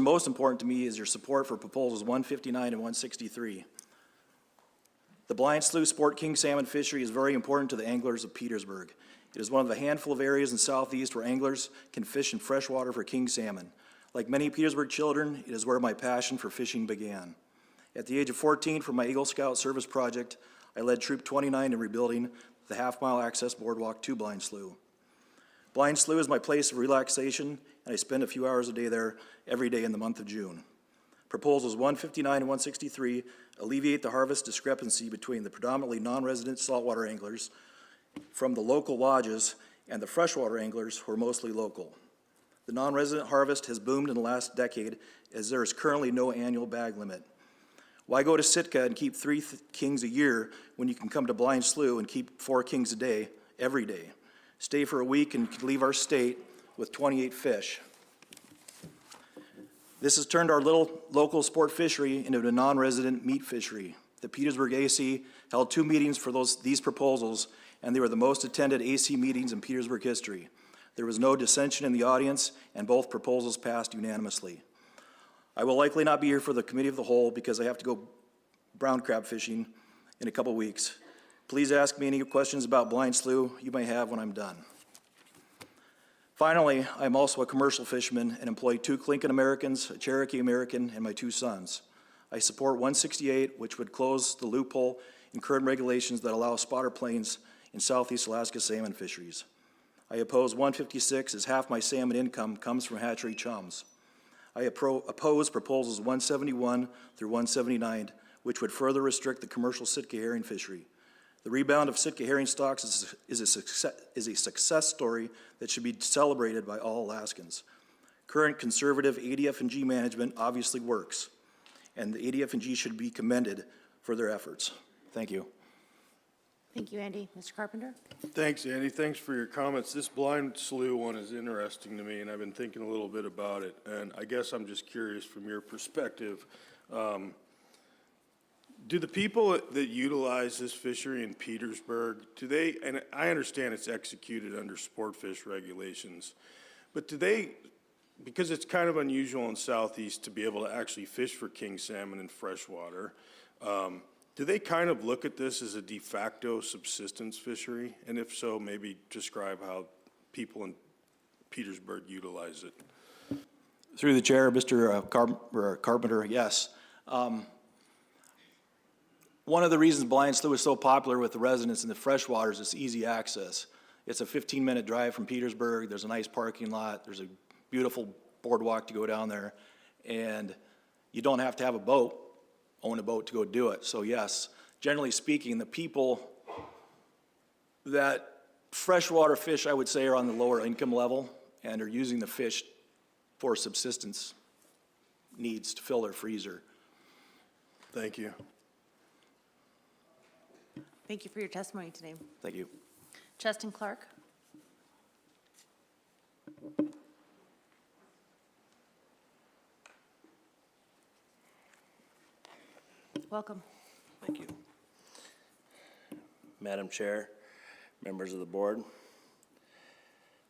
most important to me is your support for proposals 159 and 163. The Blind Slough Sport King salmon fishery is very important to the anglers of Petersburg. It is one of the handful of areas in Southeast where anglers can fish in freshwater for king salmon. Like many Petersburg children, it is where my passion for fishing began. At the age of 14, for my Eagle Scout service project, I led Troop 29 in rebuilding the half-mile access boardwalk to Blind Slough. Blind Slough is my place of relaxation, and I spend a few hours a day there every day in the month of June. Proposals 159 and 163 alleviate the harvest discrepancy between the predominantly non-resident saltwater anglers from the local lodges and the freshwater anglers who are mostly local. The non-resident harvest has boomed in the last decade as there is currently no annual bag limit. Why go to Sitka and keep 3 kings a year when you can come to Blind Slough and keep 4 kings a day, every day? Stay for a week and you can leave our state with 28 fish. This has turned our little local sport fishery into a non-resident meat fishery. The Petersburg AC held 2 meetings for these proposals, and they were the most attended AC meetings in Petersburg history. There was no dissension in the audience, and both proposals passed unanimously. I will likely not be here for the committee of the whole because I have to go brown crab fishing in a couple weeks. Please ask me any questions about Blind Slough you may have when I'm done. Finally, I'm also a commercial fisherman and employ 2 Clinton Americans, a Cherokee American, and my 2 sons. I support 168, which would close the loophole in current regulations that allow spotter planes in Southeast Alaska salmon fisheries. I oppose 156 as half my salmon income comes from hatchery chums. I oppose proposals 171 through 179, which would further restrict the commercial Sitka herring fishery. The rebound of Sitka herring stocks is a success story that should be celebrated by all Alaskans. Current conservative ADF&G management obviously works, and the ADF&G should be commended for their efforts. Thank you. Thank you, Andy. Mr. Carpenter? Thanks, Andy. Thanks for your comments. This Blind Slough one is interesting to me, and I've been thinking a little bit about it. And I guess I'm just curious from your perspective, do the people that utilize this fishery in Petersburg, do they, and I understand it's executed under sport fish regulations, but do they, because it's kind of unusual in Southeast to be able to actually fish for king salmon in freshwater, do they kind of look at this as a de facto subsistence fishery? And if so, maybe describe how people in Petersburg utilize it. Through the chair, Mr. Carpenter, yes. One of the reasons Blind Slough is so popular with the residents in the freshwaters is easy access. It's a 15-minute drive from Petersburg. There's a nice parking lot. There's a beautiful boardwalk to go down there. And you don't have to have a boat, own a boat to go do it. So yes, generally speaking, the people that freshwater fish, I would say, are on the lower income level and are using the fish for subsistence needs to fill their freezer. Thank you. Thank you for your testimony today. Thank you. Cheston Clark? Welcome. Thank you. Madam Chair, members of the board,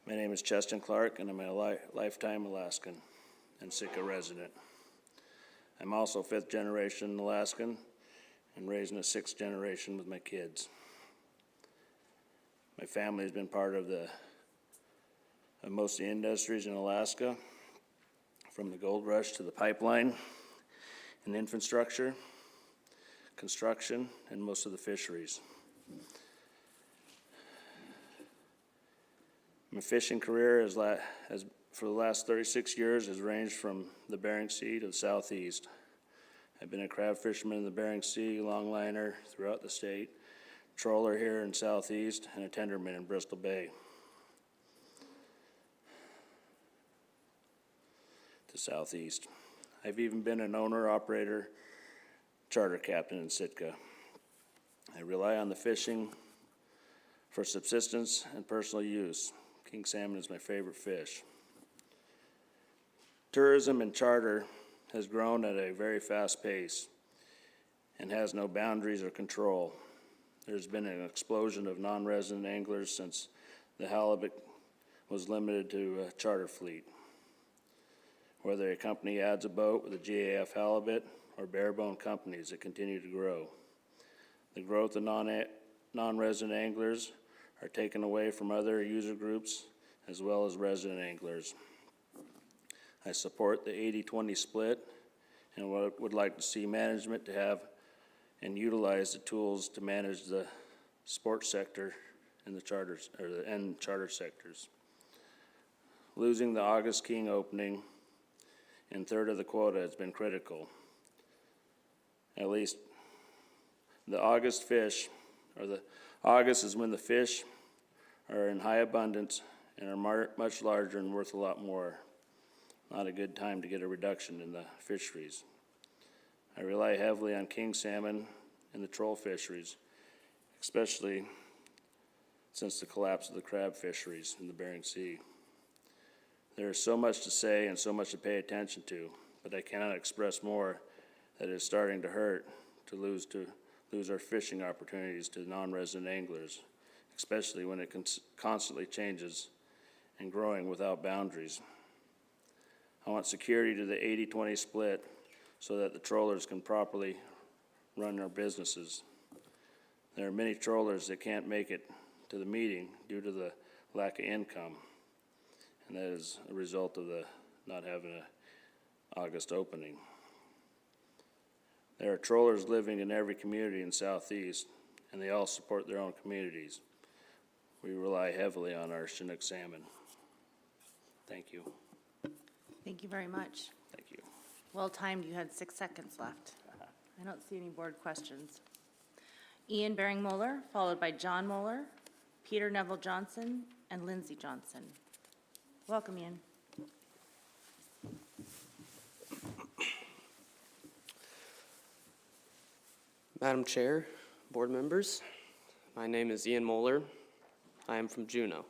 my name is Cheston Clark, and I'm a lifetime Alaskan and Sitka resident. I'm also fifth generation Alaskan and raising a sixth generation with my kids. My family has been part of most of the industries in Alaska, from the gold rush to the pipeline and infrastructure, construction, and most of the fisheries. My fishing career for the last 36 years has ranged from the Bering Sea to the southeast. I've been a crab fisherman in the Bering Sea, longliner throughout the state, trawler here in southeast, and a tenderman in Bristol Bay. To southeast. I've even been an owner-operator, charter captain in Sitka. I rely on the fishing for subsistence and personal use. King salmon is my favorite fish. Tourism and charter has grown at a very fast pace and has no boundaries or control. There's been an explosion of non-resident anglers since the halibut was limited to a charter fleet. Whether a company adds a boat with a GAF halibut or barebone companies that continue to grow. The growth of non-resident anglers are taken away from other user groups as well as resident anglers. I support the 80-20 split and would like to see management to have and utilize the tools to manage the sports sector and the charters and charter sectors. Losing the August King opening and third of the quota has been critical. At least the August fish, or the August is when the fish are in high abundance and are much larger and worth a lot more. Not a good time to get a reduction in the fisheries. I rely heavily on king salmon and the troll fisheries, especially since the collapse of the crab fisheries in the Bering Sea. There is so much to say and so much to pay attention to, but I cannot express more that it is starting to hurt to lose our fishing opportunities to non-resident anglers, especially when it constantly changes and growing without boundaries. I want security to the 80-20 split so that the trawlers can properly run their businesses. There are many trawlers that can't make it to the meeting due to the lack of income, and that is a result of the not having an August opening. There are trawlers living in every community in Southeast, and they all support their own communities. We rely heavily on our Chinook salmon. Thank you. Thank you very much. Thank you. Well timed, you had 6 seconds left. I don't see any board questions. Ian Baring-Moeller, followed by John Moeller, Peter Neville Johnson, and Lindsay Johnson. Welcome, Ian. Madam Chair, board members, my name is Ian Moeller. I am from Juneau.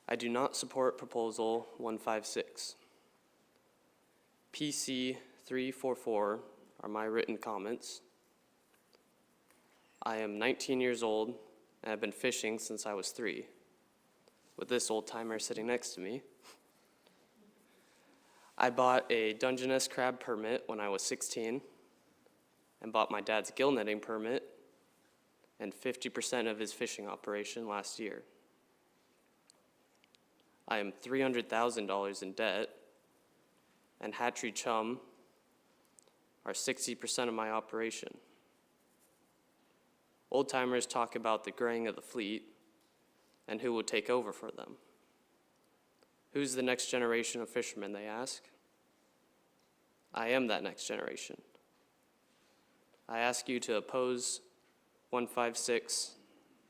I do not support Proposal 156. PC 344 are my written comments. I am 19 years old and have been fishing since I was 3, with this old timer sitting next to me. I bought a Dungeness crab permit when I was 16 and bought my dad's gill netting permit and 50% of his fishing operation last year. I am $300,000 in debt, and hatchery chum are 60% of my operation. Old timers talk about the graying of the fleet and who will take over for them. Who's the next generation of fishermen, they ask? I am that next generation. I ask you to oppose 156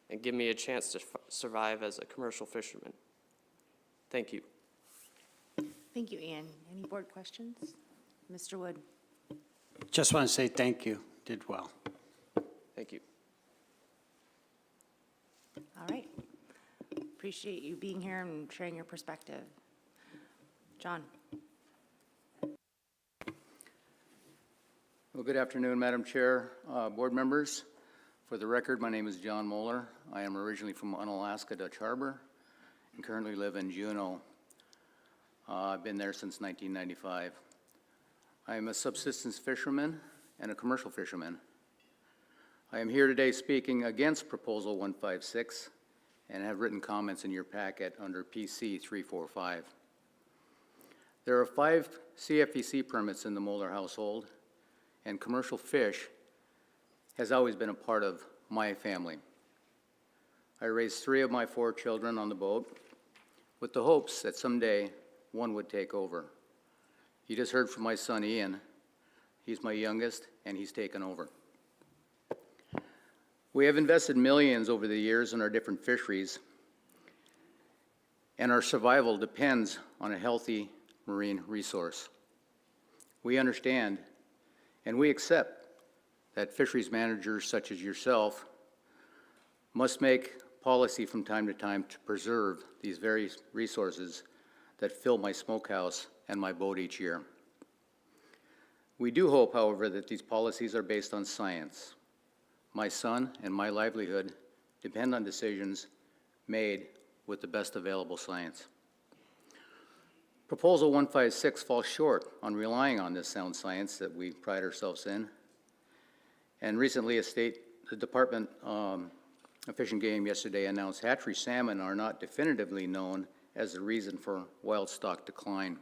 and give me a chance to survive as a commercial fisherman. Thank you. Thank you, Ian. Any board questions? Mr. Wood. Just want to say thank you. Did well. Thank you. All right. Appreciate you being here and sharing your perspective. John. Well, good afternoon, Madam Chair, board members. For the record, my name is John Moeller. I am originally from Unalaska, Dutch Harbor, and currently live in Juneau. I've been there since 1995. I am a subsistence fisherman and a commercial fisherman. I am here today speaking against Proposal 156 and have written comments in your packet under PC 345. There are 5 CFEC permits in the Moeller household, and commercial fish has always been a part of my family. I raised 3 of my 4 children on the boat with the hopes that someday one would take over. You just heard from my son Ian. He's my youngest, and he's taken over. We have invested millions over the years in our different fisheries, and our survival depends on a healthy marine resource. We understand and we accept that fisheries managers such as yourself must make policy from time to time to preserve these very resources that fill my smokehouse and my boat each year. We do hope, however, that these policies are based on science. My son and my livelihood depend on decisions made with the best available science. Proposal 156 falls short on relying on this sound science that we pride ourselves in. And recently, the Department of Fish and Game yesterday announced hatchery salmon are not definitively known as the reason for wild stock decline.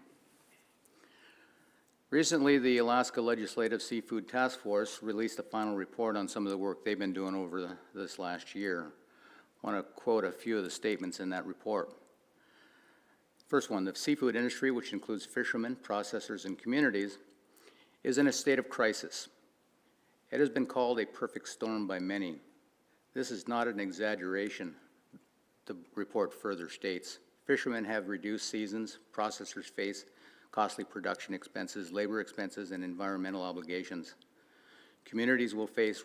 Recently, the Alaska Legislative Seafood Task Force released a final report on some of the work they've been doing over this last year. I want to quote a few of the statements in that report. First one, the seafood industry, which includes fishermen, processors, and communities, is in a state of crisis. It has been called a perfect storm by many. This is not an exaggeration, the report further states. Fishermen have reduced seasons, processors face costly production expenses, labor expenses, and environmental obligations. Communities will face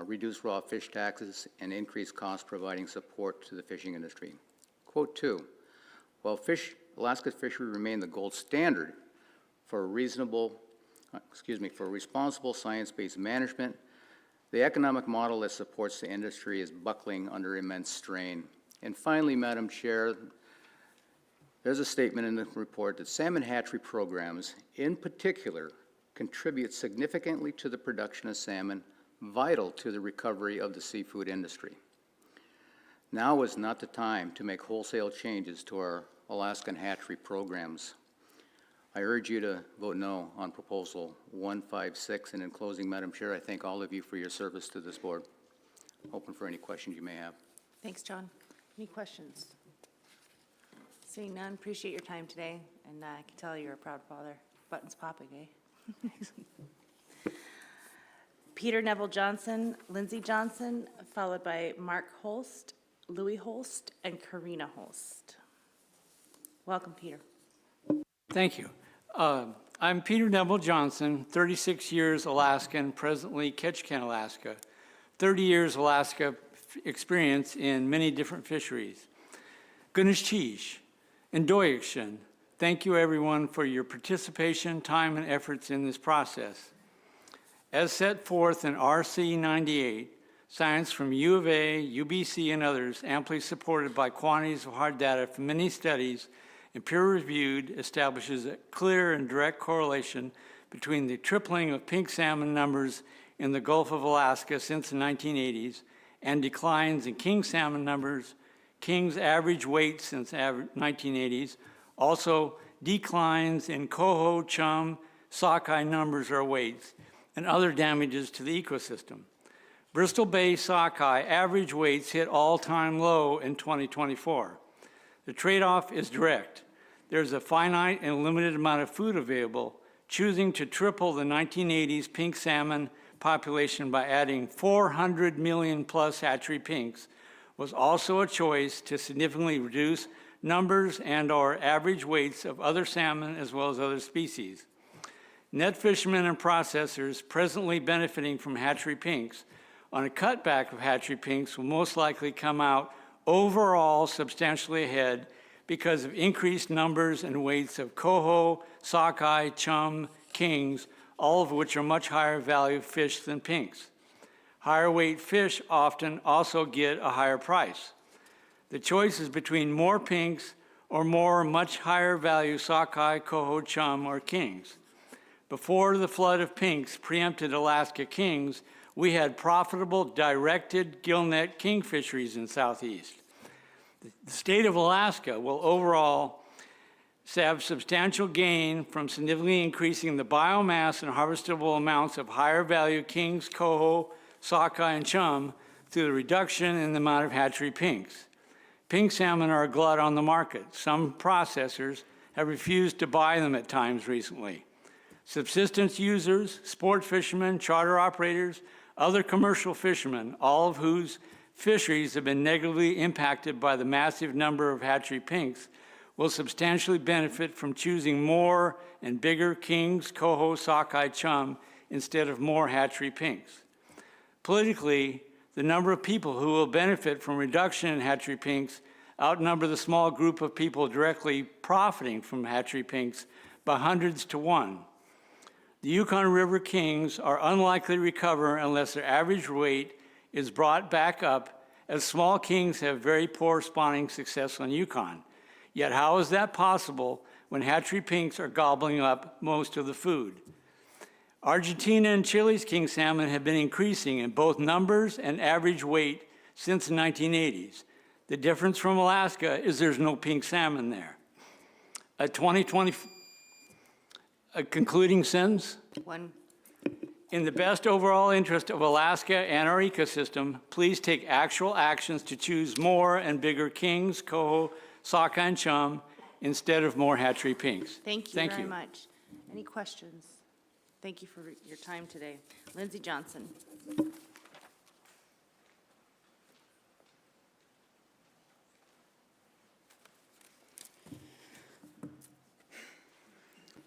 reduced raw fish taxes and increased costs providing support to the fishing industry. Quote 2, while Alaska's fishery remain the gold standard for responsible science-based management, the economic model that supports the industry is buckling under immense strain. And finally, Madam Chair, there's a statement in the report that salmon hatchery programs, in particular, contribute significantly to the production of salmon, vital to the recovery of the seafood industry. Now is not the time to make wholesale changes to our Alaskan hatchery programs. I urge you to vote no on Proposal 156. And in closing, Madam Chair, I thank all of you for your service to this board. Open for any questions you may have. Thanks, John. Any questions? Seeing none, appreciate your time today, and I can tell you're a proud father. Buttons popping, eh? Peter Neville Johnson, Lindsay Johnson, followed by Mark Holst, Louis Holst, and Karina Holst. Welcome, Peter. Thank you. I'm Peter Neville Johnson, 36 years Alaskan, presently Ketchikan, Alaska, 30 years Alaska experience in many different fisheries. Gunishchish and Doyakshin, thank you everyone for your participation, time, and efforts in this process. As set forth in RC 98, science from U of A, UBC, and others, amply supported by quantities of hard data from many studies and peer-reviewed, establishes a clear and direct correlation between the tripling of pink salmon numbers in the Gulf of Alaska since the 1980s and declines in king salmon numbers, king's average weight since 1980s, also declines in coho, chum, sockeye numbers or weights, and other damages to the ecosystem. Bristol Bay sockeye average weights hit all-time low in 2024. The trade-off is direct. There's a finite and limited amount of food available. Choosing to triple the 1980s pink salmon population by adding 400 million plus hatchery pinks was also a choice to significantly reduce numbers and or average weights of other salmon as well as other species. Net fishermen and processors presently benefiting from hatchery pinks on a cutback of hatchery pinks will most likely come out overall substantially ahead because of increased numbers and weights of coho, sockeye, chum, kings, all of which are much higher value fish than pinks. Higher weight fish often also get a higher price. The choice is between more pinks or more much higher value sockeye, coho, chum, or kings. Before the flood of pinks preempted Alaska kings, we had profitable directed gillnet king fisheries in Southeast. The state of Alaska will overall have substantial gain from significantly increasing the biomass and harvestable amounts of higher value kings, coho, sockeye, and chum through the reduction in the amount of hatchery pinks. Pink salmon are a glut on the market. Some processors have refused to buy them at times recently. Subsistence users, sport fishermen, charter operators, other commercial fishermen, all of whose fisheries have been negatively impacted by the massive number of hatchery pinks, will substantially benefit from choosing more and bigger kings, coho, sockeye, chum instead of more hatchery pinks. Politically, the number of people who will benefit from reduction in hatchery pinks outnumber the small group of people directly profiting from hatchery pinks by hundreds to one. The Yukon River kings are unlikely to recover unless their average weight is brought back up, as small kings have very poor spawning success on Yukon. Yet how is that possible when hatchery pinks are gobbling up most of the food? Argentina and Chile's king salmon have been increasing in both numbers and average weight since the 1980s. The difference from Alaska is there's no pink salmon there. A concluding sentence? One. In the best overall interest of Alaska and our ecosystem, please take actual actions to choose more and bigger kings, coho, sockeye, and chum instead of more hatchery pinks. Thank you very much. Any questions? Thank you for your time today. Lindsay Johnson.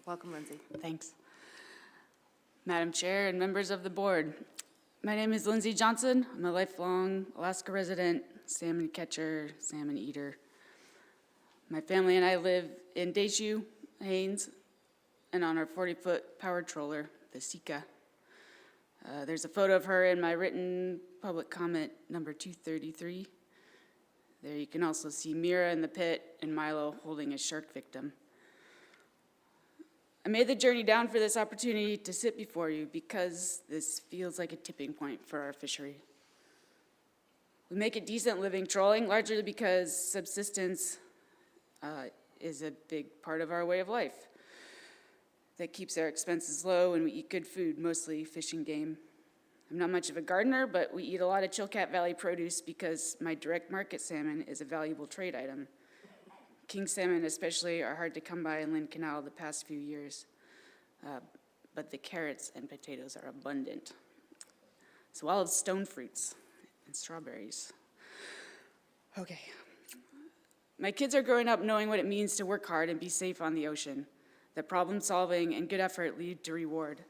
Welcome, Lindsay. Thanks. Madam Chair and members of the board, my name is Lindsay Johnson. I'm a lifelong Alaska resident, salmon catcher, salmon eater. My family and I live in Deschutes, Haines, and on our 40-foot power trawler, the Sika. There's a photo of her in my written public comment number 233. There you can also see Mira in the pit and Milo holding a shark victim. I made the journey down for this opportunity to sit before you because this feels like a tipping point for our fishery. We make a decent living trawling largely because subsistence is a big part of our way of life. That keeps our expenses low and we eat good food, mostly fish and game. I'm not much of a gardener, but we eat a lot of Chilkat Valley produce because my direct market salmon is a valuable trade item. King salmon especially are hard to come by in Lynn Canal the past few years, but the carrots and potatoes are abundant, as well as stone fruits and strawberries. Okay. My kids are growing up knowing what it means to work hard and be safe on the ocean, that problem solving and good effort lead to reward.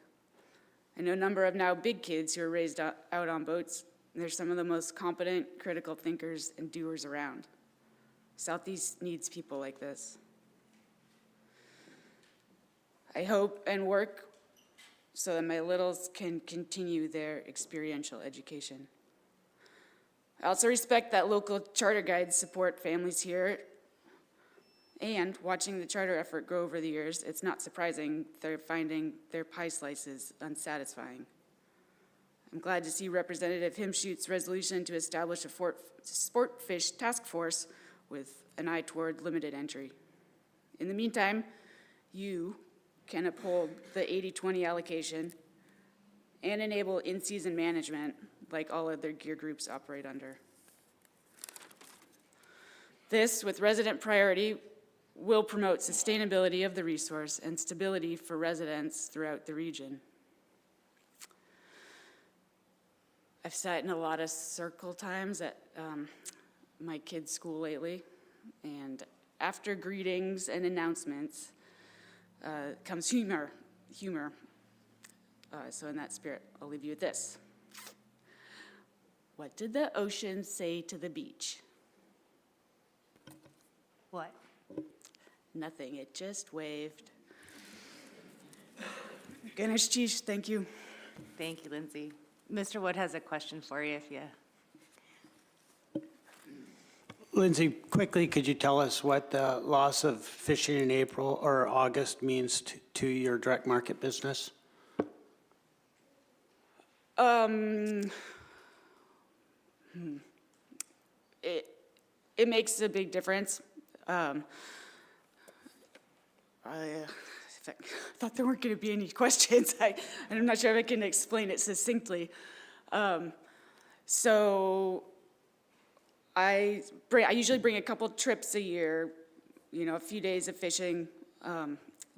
I know a number of now big kids who are raised out on boats, and they're some of the most competent, critical thinkers and doers around. Southeast needs people like this. I hope and work so that my littles can continue their experiential education. I also respect that local charter guides support families here, and watching the charter effort grow over the years, it's not surprising they're finding their pie slices unsatisfying. I'm glad to see Representative Himschutz's resolution to establish a sport fish task force with an eye toward limited entry. In the meantime, you can uphold the 80-20 allocation and enable in-season management like all other gear groups operate under. This, with resident priority, will promote sustainability of the resource and stability for residents throughout the region. I've sat in a lot of circle times at my kids' school lately, and after greetings and announcements comes humor. So in that spirit, I'll leave you with this. What did the ocean say to the beach? What? Nothing, it just waved. Ganesh Chish, thank you. Thank you, Lindsay. Mr. Wood has a question for you if you. Lindsay, quickly, could you tell us what the loss of fishing in April or August means to your direct market business? It makes a big difference. I thought there weren't going to be any questions. I'm not sure if I can explain it succinctly. So I usually bring a couple trips a year, a few days of fishing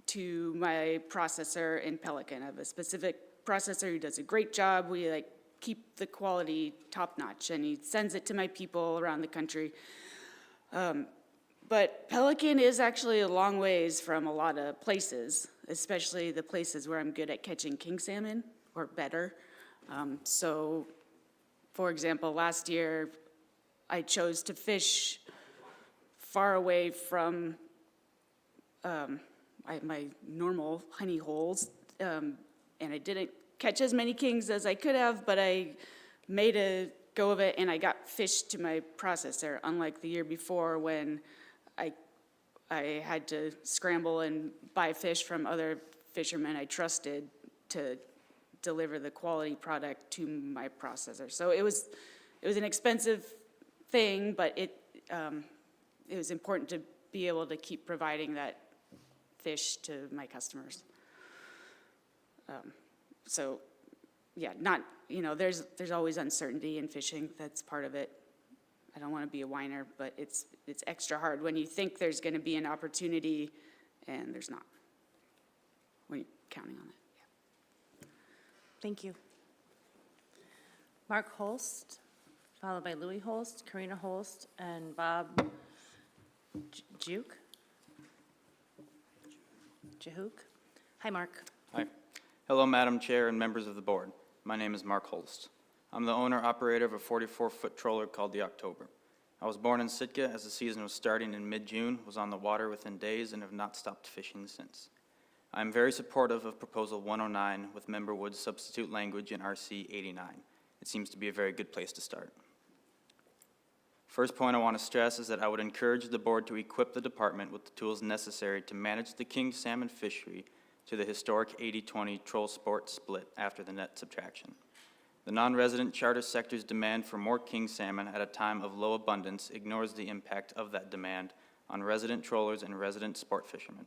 to my processor in Pelican. I have a specific processor who does a great job. We keep the quality top notch, and he sends it to my people around the country. But Pelican is actually a long ways from a lot of places, especially the places where I'm good at catching king salmon or better. So, for example, last year I chose to fish far away from my normal honey holes, and I didn't catch as many kings as I could have, but I made a go of it and I got fish to my processor, unlike the year before when I had to scramble and buy fish from other fishermen I trusted to deliver the quality product to my processor. So it was an expensive thing, but it was important to be able to keep providing that fish to my customers. So, yeah, there's always uncertainty in fishing. That's part of it. I don't want to be a whiner, but it's extra hard when you think there's going to be an opportunity and there's not, when you're counting on it. Yeah. Thank you. Mark Holst, followed by Louis Holst, Karina Holst, and Bob Juke. Jahook. Hi, Mark. Hi. Hello, Madam Chair and members of the board. My name is Mark Holst. I'm the owner-operator of a 44-foot trawler called the October. I was born in Sitka as the season was starting in mid-June, was on the water within days, and have not stopped fishing since. I am very supportive of Proposal 109 with Member Wood's substitute language in RC 89. It seems to be a very good place to start. First point I want to stress is that I would encourage the board to equip the department with the tools necessary to manage the king salmon fishery to the historic 80-20 troll sport split after the net subtraction. The non-resident charter sector's demand for more king salmon at a time of low abundance ignores the impact of that demand on resident trollers and resident sport fishermen.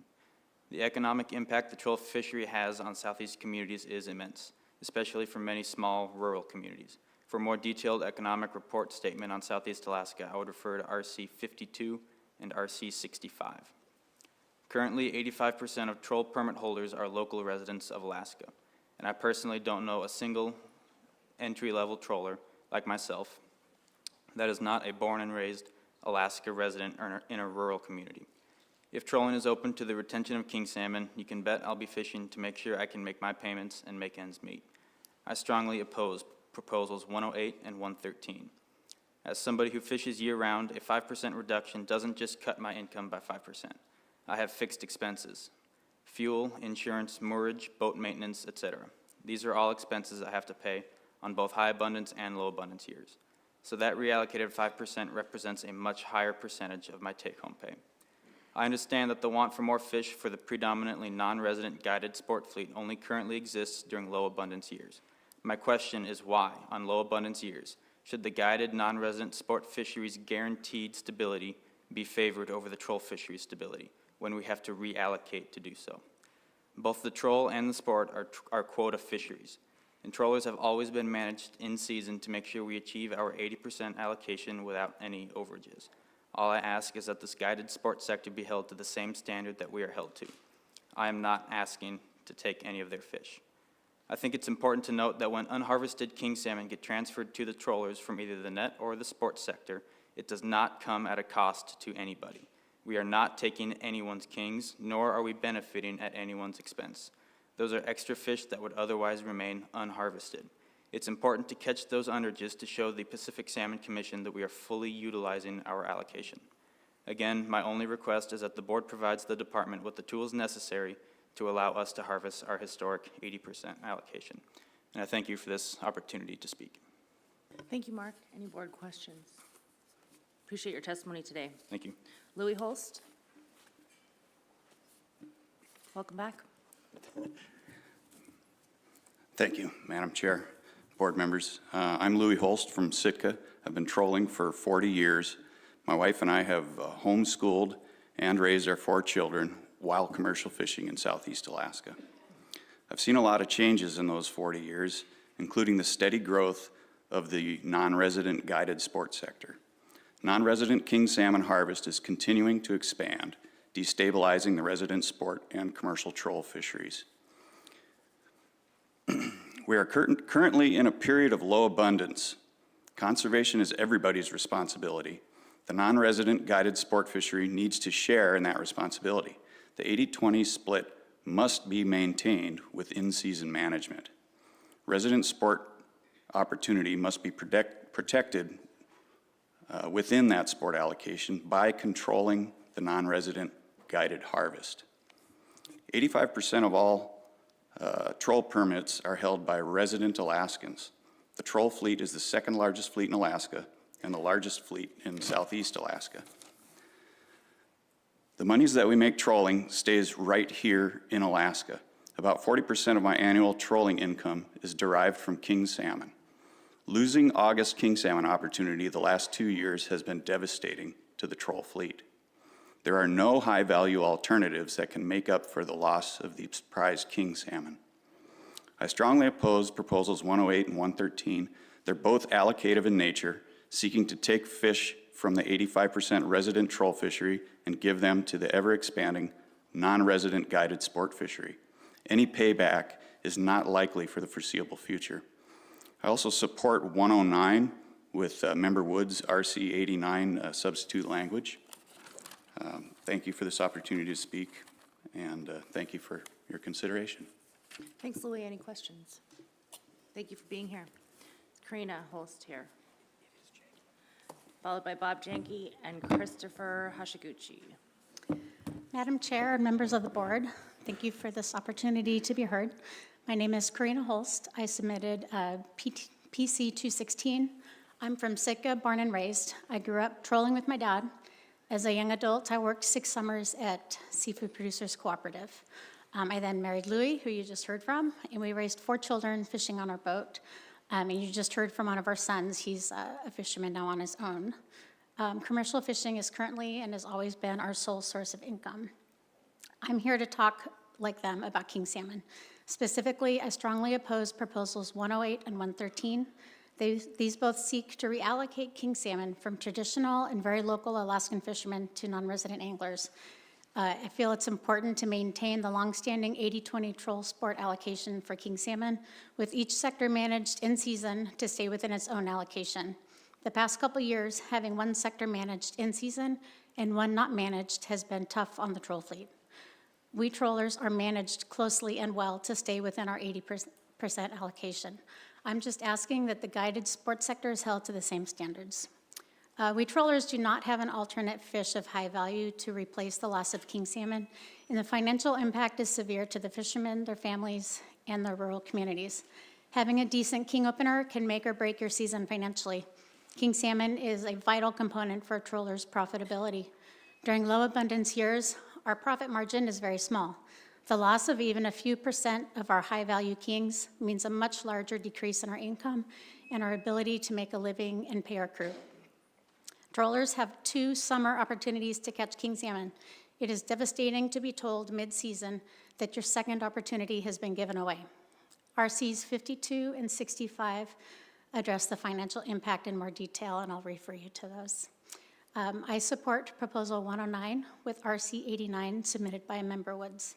The economic impact the troll fishery has on southeast communities is immense, especially for many small rural communities. For a more detailed economic report statement on Southeast Alaska, I would refer to RC 52 and RC 65. Currently, 85% of troll permit holders are local residents of Alaska, and I personally don't know a single entry-level troller, like myself, that is not a born and raised Alaska resident in a rural community. If trolling is open to the retention of king salmon, you can bet I'll be fishing to make sure I can make my payments and make ends meet. I strongly oppose Proposals 108 and 113. As somebody who fishes year-round, a 5% reduction doesn't just cut my income by 5%. I have fixed expenses: fuel, insurance, moorage, boat maintenance, etc. These are all expenses I have to pay on both high abundance and low abundance years. So that reallocated 5% represents a much higher percentage of my take-home pay. I understand that the want for more fish for the predominantly non-resident guided sport fleet only currently exists during low abundance years. My question is why, on low abundance years, should the guided non-resident sport fisheries guaranteed stability be favored over the troll fisheries stability when we have to reallocate to do so? Both the troll and the sport are quota fisheries, and trollers have always been managed in season to make sure we achieve our 80% allocation without any overages. All I ask is that this guided sport sector be held to the same standard that we are held to. I am not asking to take any of their fish. I think it's important to note that when unharvested king salmon get transferred to the trollers from either the net or the sports sector, it does not come at a cost to anybody. We are not taking anyone's kings, nor are we benefiting at anyone's expense. Those are extra fish that would otherwise remain unharvested. It's important to catch those underages to show the Pacific Salmon Commission that we are fully utilizing our allocation. Again, my only request is that the board provides the department with the tools necessary to allow us to harvest our historic 80% allocation. And I thank you for this opportunity to speak. Thank you, Mark. Any board questions? Appreciate your testimony today. Thank you. Louis Holst? Welcome back. Thank you, Madam Chair, board members. I'm Louis Holst from Sitka. I've been trolling for 40 years. My wife and I have homeschooled and raised our 4 children while commercial fishing in Southeast Alaska. I've seen a lot of changes in those 40 years, including the steady growth of the non-resident guided sports sector. Non-resident king salmon harvest is continuing to expand, destabilizing the resident sport and commercial troll fisheries. We are currently in a period of low abundance. Conservation is everybody's responsibility. The non-resident guided sport fishery needs to share in that responsibility. The 80-20 split must be maintained with in-season management. Resident sport opportunity must be protected within that sport allocation by controlling the non-resident guided harvest. 85% of all troll permits are held by resident Alaskans. The troll fleet is the 2nd largest fleet in Alaska and the largest fleet in Southeast Alaska. The monies that we make trolling stays right here in Alaska. About 40% of my annual trolling income is derived from king salmon. Losing August king salmon opportunity the last 2 years has been devastating to the troll fleet. There are no high-value alternatives that can make up for the loss of the prized king salmon. I strongly oppose proposals 108 and 113. They're both allocative in nature, seeking to take fish from the 85% resident troll fishery and give them to the ever-expanding non-resident guided sport fishery. Any payback is not likely for the foreseeable future. I also support 109 with Member Wood's RC 89 substitute language. Thank you for this opportunity to speak, and thank you for your consideration. Thanks, Louis. Any questions? Thank you for being here. Karina Holst here, followed by Bob Janke and Christopher Hashiguchi. Madam Chair and members of the board, thank you for this opportunity to be heard. My name is Karina Holst. I submitted PC 216. I'm from Sitka, born and raised. I grew up trolling with my dad. As a young adult, I worked 6 summers at Seafood Producers Cooperative. I then married Louis, who you just heard from, and we raised 4 children fishing on our boat. And you just heard from one of our sons. He's a fisherman now on his own. Commercial fishing is currently and has always been our sole source of income. I'm here to talk like them about king salmon. Specifically, I strongly oppose proposals 108 and 113. These both seek to reallocate king salmon from traditional and very local Alaskan fishermen to non-resident anglers. I feel it's important to maintain the longstanding 80-20 troll sport allocation for king salmon, with each sector managed in season to stay within its own allocation. The past couple years, having one sector managed in season and one not managed has been tough on the troll fleet. We trollers are managed closely and well to stay within our 80% allocation. I'm just asking that the guided sports sector is held to the same standards. We trollers do not have an alternate fish of high value to replace the loss of king salmon, and the financial impact is severe to the fishermen, their families, and their rural communities. Having a decent king opener can make or break your season financially. King salmon is a vital component for a troller's profitability. During low abundance years, our profit margin is very small. The loss of even a few % of our high-value kings means a much larger decrease in our income and our ability to make a living and pay our crew. Trollers have 2 summer opportunities to catch king salmon. It is devastating to be told mid-season that your second opportunity has been given away. RCs 52 and 65 address the financial impact in more detail, and I'll refer you to those. I support Proposal 109 with RC 89 submitted by Member Woods.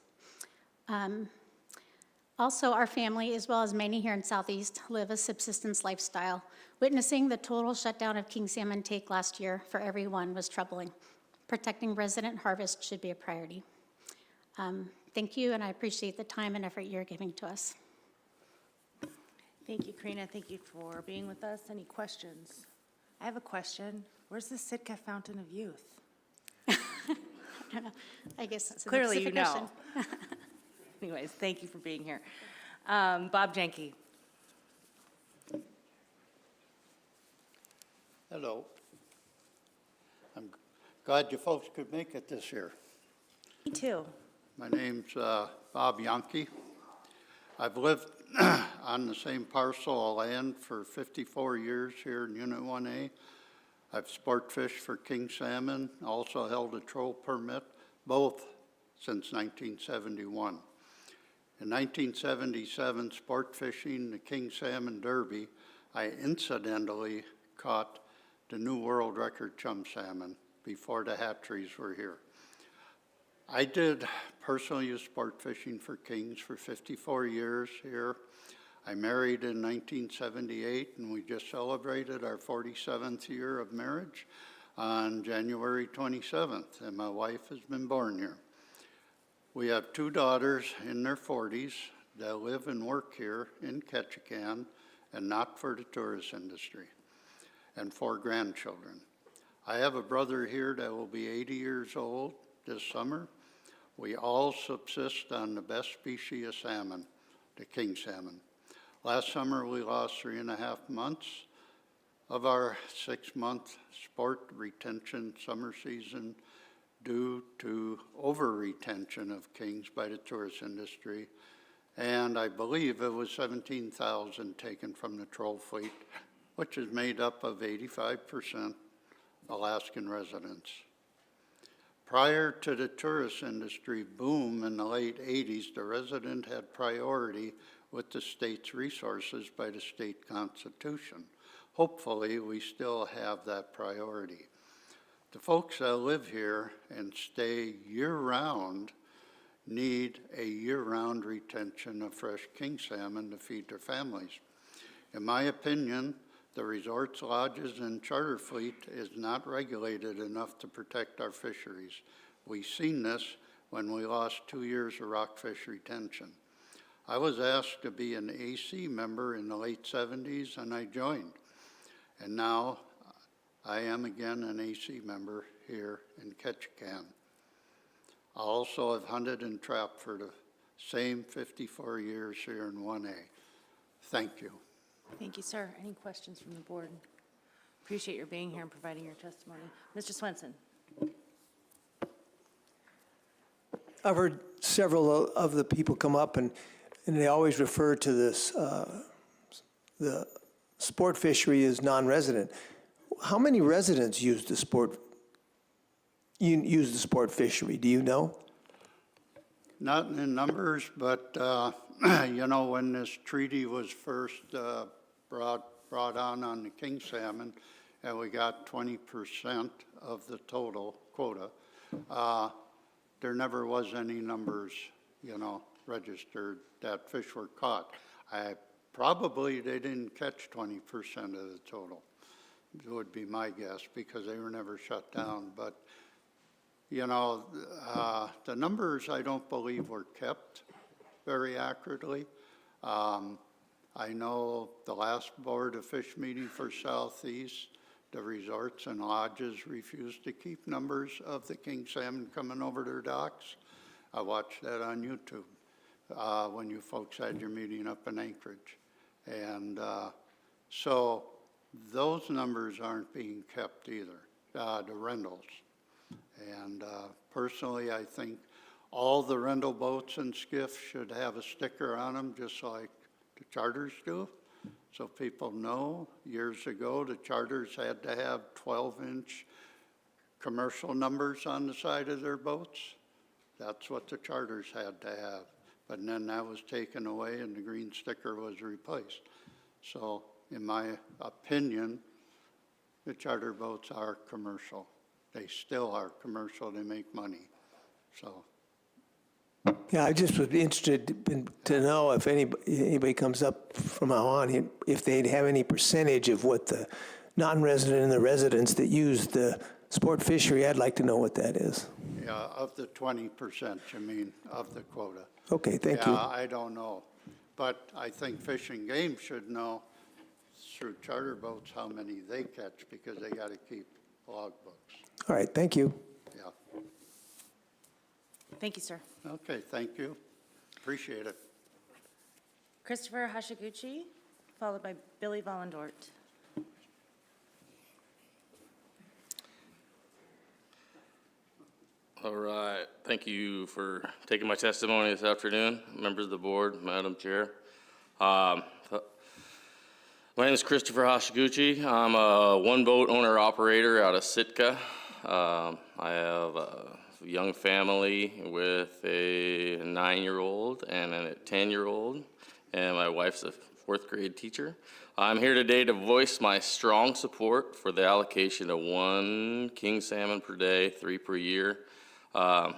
Also, our family, as well as many here in Southeast, live a subsistence lifestyle. Witnessing the total shutdown of king salmon take last year for everyone was troubling. Protecting resident harvest should be a priority. Thank you, and I appreciate the time and effort you're giving to us. Thank you, Karina. Thank you for being with us. Any questions? I have a question. Where's the Sitka Fountain of Youth? I guess it's Clearly you know. question. Anyways, thank you for being here. Bob Janke. Hello. I'm glad you folks could make it this year. Me too. My name's Bob Yankee. I've lived on the same parcel of land for 54 years here in Unit 1A. I've sport fished for king salmon, also held a troll permit, both since 1971. In 1977, sport fishing the king salmon derby, I incidentally caught the new world record chum salmon before the hatcheries were here. I did personal use sport fishing for kings for 54 years here. I married in 1978, and we just celebrated our 47th year of marriage on January 27th, and my wife has been born here. We have 2 daughters in their 40s that live and work here in Ketchikan and not for the tourist industry, and 4 grandchildren. I have a brother here that will be 80 years old this summer. We all subsist on the best species of salmon, the king salmon. Last summer, we lost 3.5 months of our 6-month sport retention summer season due to over-retention of kings by the tourist industry. And I believe it was 17,000 taken from the troll fleet, which is made up of 85% Alaskan residents. Prior to the tourist industry boom in the late 80s, the resident had priority with the state's resources by the state constitution. Hopefully, we still have that priority. The folks that live here and stay year-round need a year-round retention of fresh king salmon to feed their families. In my opinion, the resorts, lodges, and charter fleet is not regulated enough to protect our fisheries. We've seen this when we lost 2 years of rockfish retention. I was asked to be an AC member in the late 70s, and I joined. And now I am again an AC member here in Ketchikan. I also have hunted and trapped for the same 54 years here in 1A. Thank you. Thank you, sir. Any questions from the board? Appreciate your being here and providing your testimony. Mr. Swenson. I've heard several of the people come up and they always refer to this, the sport fishery as non-resident. How many residents use the sport fishery? Do you know? Not in numbers, but you know, when this treaty was first brought on the king salmon, and we got 20% of the total quota, there never was any numbers, you know, registered that fish were caught. Probably they didn't catch 20% of the total. It would be my guess, because they were never shut down. But, you know, the numbers I don't believe were kept very accurately. I know the last Board of Fish meeting for Southeast, the resorts and lodges refused to keep numbers of the king salmon coming over their docks. I watched that on YouTube when you folks had your meeting up in Anchorage. And so those numbers aren't being kept either, the rentals. And personally, I think all the rental boats and skiffs should have a sticker on them, just like the charters do. So people know. Years ago, the charters had to have 12-inch commercial numbers on the side of their boats. That's what the charters had to have. But then that was taken away and the green sticker was replaced. So in my opinion, the charter boats are commercial. They still are commercial. They make money. So. Yeah, I just would be interested to know if anybody comes up from now on, if they'd have any percentage of what the non-resident and the residents that use the sport fishery. I'd like to know what that is. Yeah, of the 20%, you mean, of the quota. Okay, thank you. Yeah, I don't know. But I think Fish and Game should know through charter boats how many they catch, because they got to keep log books. All right, thank you. Yeah. Thank you, sir. Okay, thank you. Appreciate it. Christopher Hashiguchi, followed by Billy Vollendort. Thank you for taking my testimony this afternoon, members of the board, Madam Chair. My name is Christopher Hashiguchi. I'm a one-boat owner-operator out of Sitka. I have a young family with a 9-year-old and a 10-year-old, and my wife's a 4th grade teacher. I'm here today to voice my strong support for the allocation of 1 king salmon per day, 3 per year,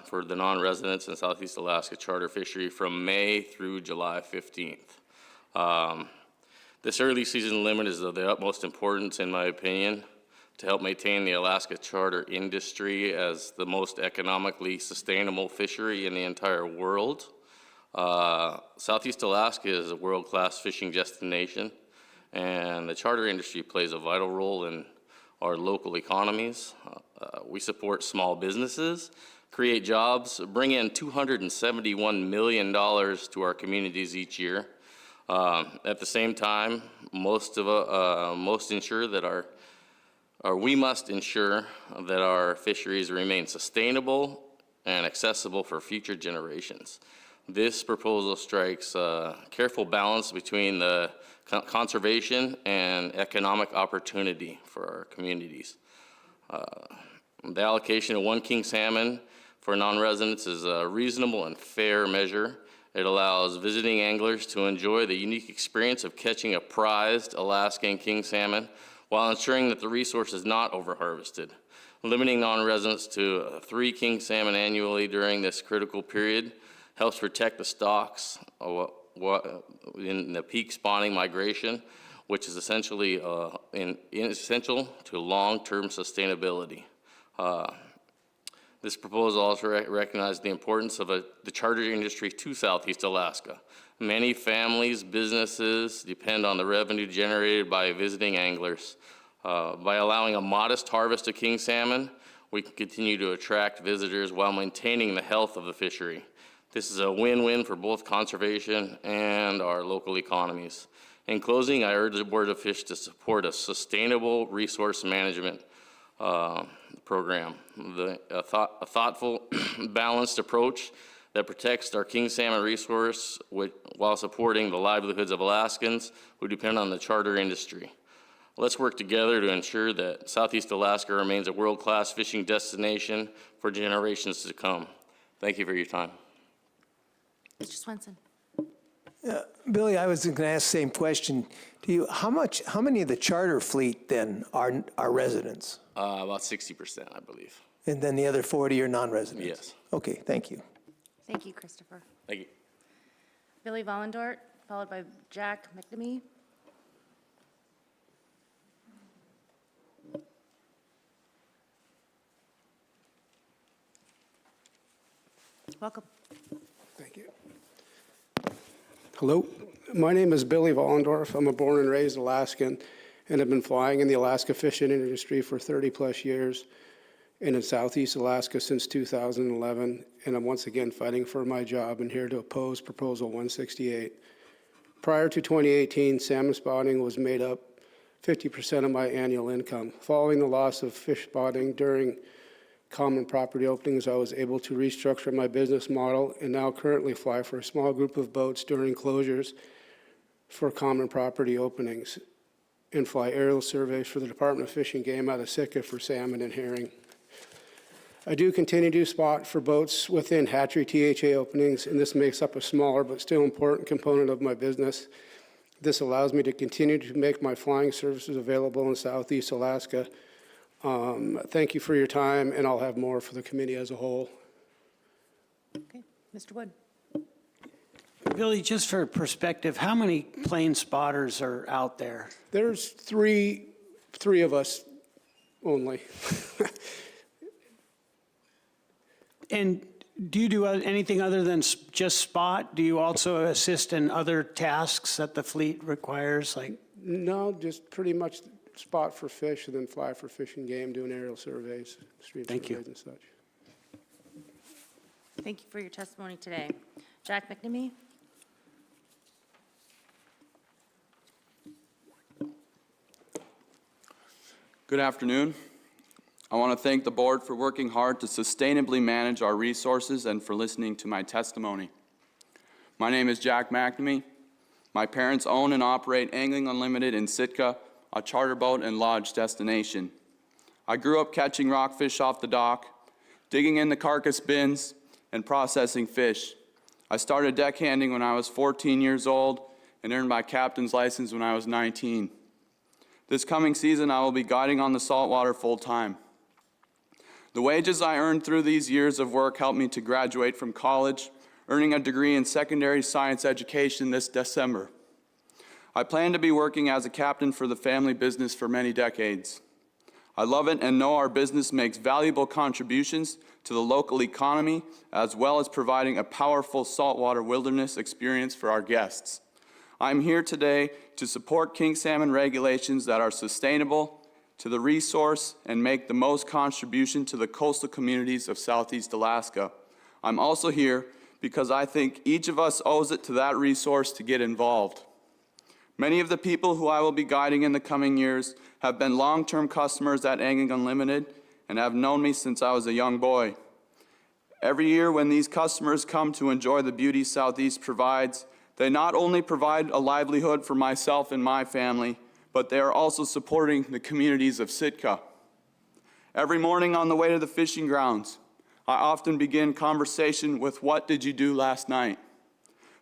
for the non-residents in Southeast Alaska charter fishery from May through July 15th. This early season limit is of the utmost importance, in my opinion, to help maintain the Alaska charter industry as the most economically sustainable fishery in the entire world. Southeast Alaska is a world-class fishing destination, and the charter industry plays a vital role in our local economies. We support small businesses, create jobs, bring in $271 million to our communities each year. At the same time, we must ensure that our fisheries remain sustainable and accessible for future generations. This proposal strikes a careful balance between the conservation and economic opportunity for our communities. The allocation of 1 king salmon for non-residents is a reasonable and fair measure. It allows visiting anglers to enjoy the unique experience of catching a prized Alaskan king salmon while ensuring that the resource is not overharvested. Limiting non-residents to 3 king salmon annually during this critical period helps protect the stocks in the peak spawning migration, which is essentially essential to long-term sustainability. This proposal also recognizes the importance of the charter industry to Southeast Alaska. Many families, businesses depend on the revenue generated by visiting anglers. By allowing a modest harvest of king salmon, we can continue to attract visitors while maintaining the health of the fishery. This is a win-win for both conservation and our local economies. In closing, I urge the Board of Fish to support a sustainable resource management program. A thoughtful, balanced approach that protects our king salmon resource while supporting the livelihoods of Alaskans who depend on the charter industry. Let's work together to ensure that Southeast Alaska remains a world-class fishing destination for generations to come. Thank you for your time. Mr. Swenson. Billy, I was going to ask the same question to you. How many of the charter fleet then are residents? About 60%, I believe. And then the other 40 are non-residents? Yes. Okay, thank you. Thank you, Christopher. Thank you. Billy Vollendort, followed by Jack McNamee. Welcome. Thank you. Hello, my name is Billy Vollendorf. I'm a born and raised Alaskan and have been flying in the Alaska fishing industry for 30-plus years and in Southeast Alaska since 2011, and I'm once again fighting for my job and here to oppose Proposal 168. Prior to 2018, salmon spotting was made up 50% of my annual income. Following the loss of fish spotting during common property openings, I was able to restructure my business model and now currently fly for a small group of boats during closures for common property openings and fly aerial surveys for the Department of Fish and Game out of Sitka for salmon and herring. I do continue to spot for boats within hatchery THA openings, and this makes up a smaller but still important component of my business. This allows me to continue to make my flying services available in Southeast Alaska. Thank you for your time, and I'll have more for the committee as a whole. Okay, Mr. Wood. Billy, just for perspective, how many plane spotters are out there? There's three of us only. And do you do anything other than just spot? Do you also assist in other tasks that the fleet requires, like? No, just pretty much spot for fish and then fly for fish and game, doing aerial surveys, street surveys and such. Thank you for your testimony today. Jack McNamee. Good afternoon. I want to thank the board for working hard to sustainably manage our resources and for listening to my testimony. My name is Jack McNamee. My parents own and operate Angling Unlimited in Sitka, a charter boat and lodge destination. I grew up catching rockfish off the dock, digging in the carcass bins, and processing fish. I started deckhanding when I was 14 years old and earned my captain's license when I was 19. This coming season, I will be guiding on the saltwater full-time. The wages I earned through these years of work helped me to graduate from college, earning a degree in secondary science education this December. I plan to be working as a captain for the family business for many decades. I love it and know our business makes valuable contributions to the local economy, as well as providing a powerful saltwater wilderness experience for our guests. I'm here today to support king salmon regulations that are sustainable to the resource and make the most contribution to the coastal communities of Southeast Alaska. I'm also here because I think each of us owes it to that resource to get involved. Many of the people who I will be guiding in the coming years have been long-term customers at Angling Unlimited and have known me since I was a young boy. Every year when these customers come to enjoy the beauty Southeast provides, they not only provide a livelihood for myself and my family, but they are also supporting the communities of Sitka. Every morning on the way to the fishing grounds, I often begin conversation with, "What did you do last night?"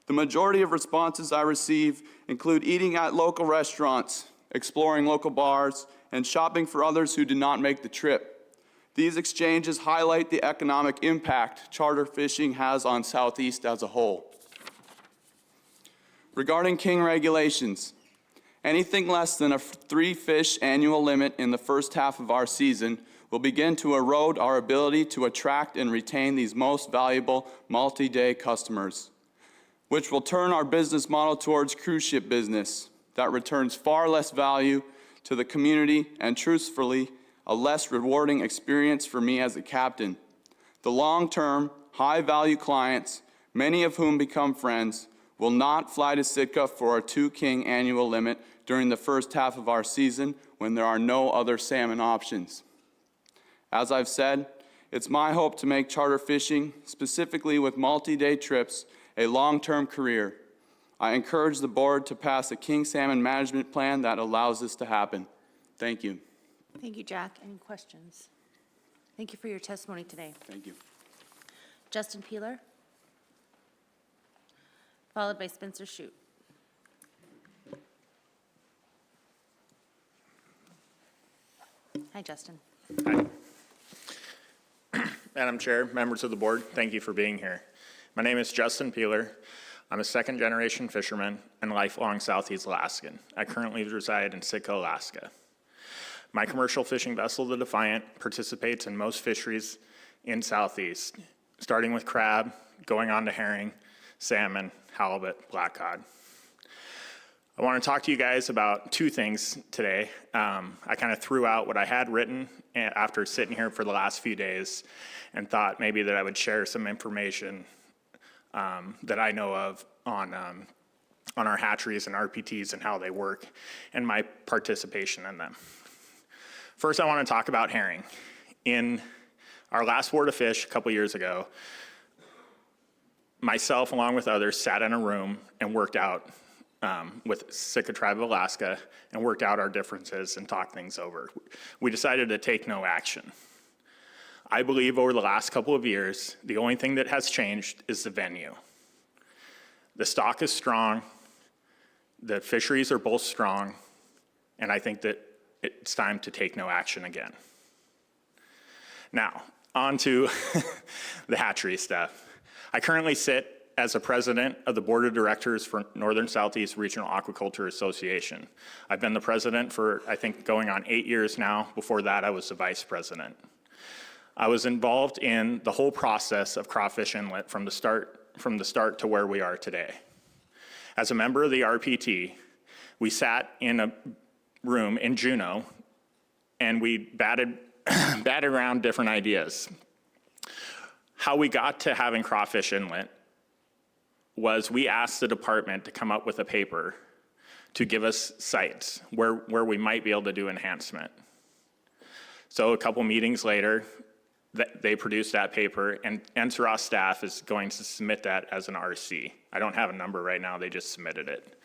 The majority of responses I receive include eating at local restaurants, exploring local bars, and shopping for others who did not make the trip. These exchanges highlight the economic impact charter fishing has on Southeast as a whole. Regarding king regulations, anything less than a 3-fish annual limit in the first half of our season will begin to erode our ability to attract and retain these most valuable multi-day customers, which will turn our business model towards cruise ship business that returns far less value to the community and, truthfully, a less rewarding experience for me as a captain. The long-term, high-value clients, many of whom become friends, will not fly to Sitka for a 2-king annual limit during the first half of our season when there are no other salmon options. As I've said, it's my hope to make charter fishing, specifically with multi-day trips, a long-term career. I encourage the board to pass a king salmon management plan that allows this to happen. Thank you. Thank you, Jack. Any questions? Thank you for your testimony today. Thank you. Justin Peeler, followed by Spencer Shute. Hi, Justin. Hi. Madam Chair, members of the board, thank you for being here. My name is Justin Peeler. I'm a second-generation fisherman and lifelong Southeast Alaskan. I currently reside in Sitka, Alaska. My commercial fishing vessel, the Defiant, participates in most fisheries in Southeast, starting with crab, going on to herring, salmon, halibut, black cod. I want to talk to you guys about 2 things today. I kind of threw out what I had written after sitting here for the last few days and thought maybe that I would share some information that I know of on our hatcheries and RPTs and how they work and my participation in them. First, I want to talk about herring. In our last Board of Fish a couple years ago, myself along with others sat in a room and worked out with Sitka Tribe of Alaska and worked out our differences and talked things over. We decided to take no action. I believe over the last couple of years, the only thing that has changed is the venue. The stock is strong, the fisheries are both strong, and I think that it's time to take no action again. Now, on to the hatchery stuff. I currently sit as a president of the board of directors for Northern Southeast Regional Aquaculture Association. I've been the president for, I think, going on 8 years now. Before that, I was the vice president. I was involved in the whole process of Crawfish Inlet from the start to where we are today. As a member of the RPT, we sat in a room in Juneau and we batted around different ideas. How we got to having Crawfish Inlet was we asked the department to come up with a paper to give us sites where we might be able to do enhancement. So a couple meetings later, they produced that paper, and NSRA staff is going to submit that as an RC. I don't have a number right now, they just submitted it.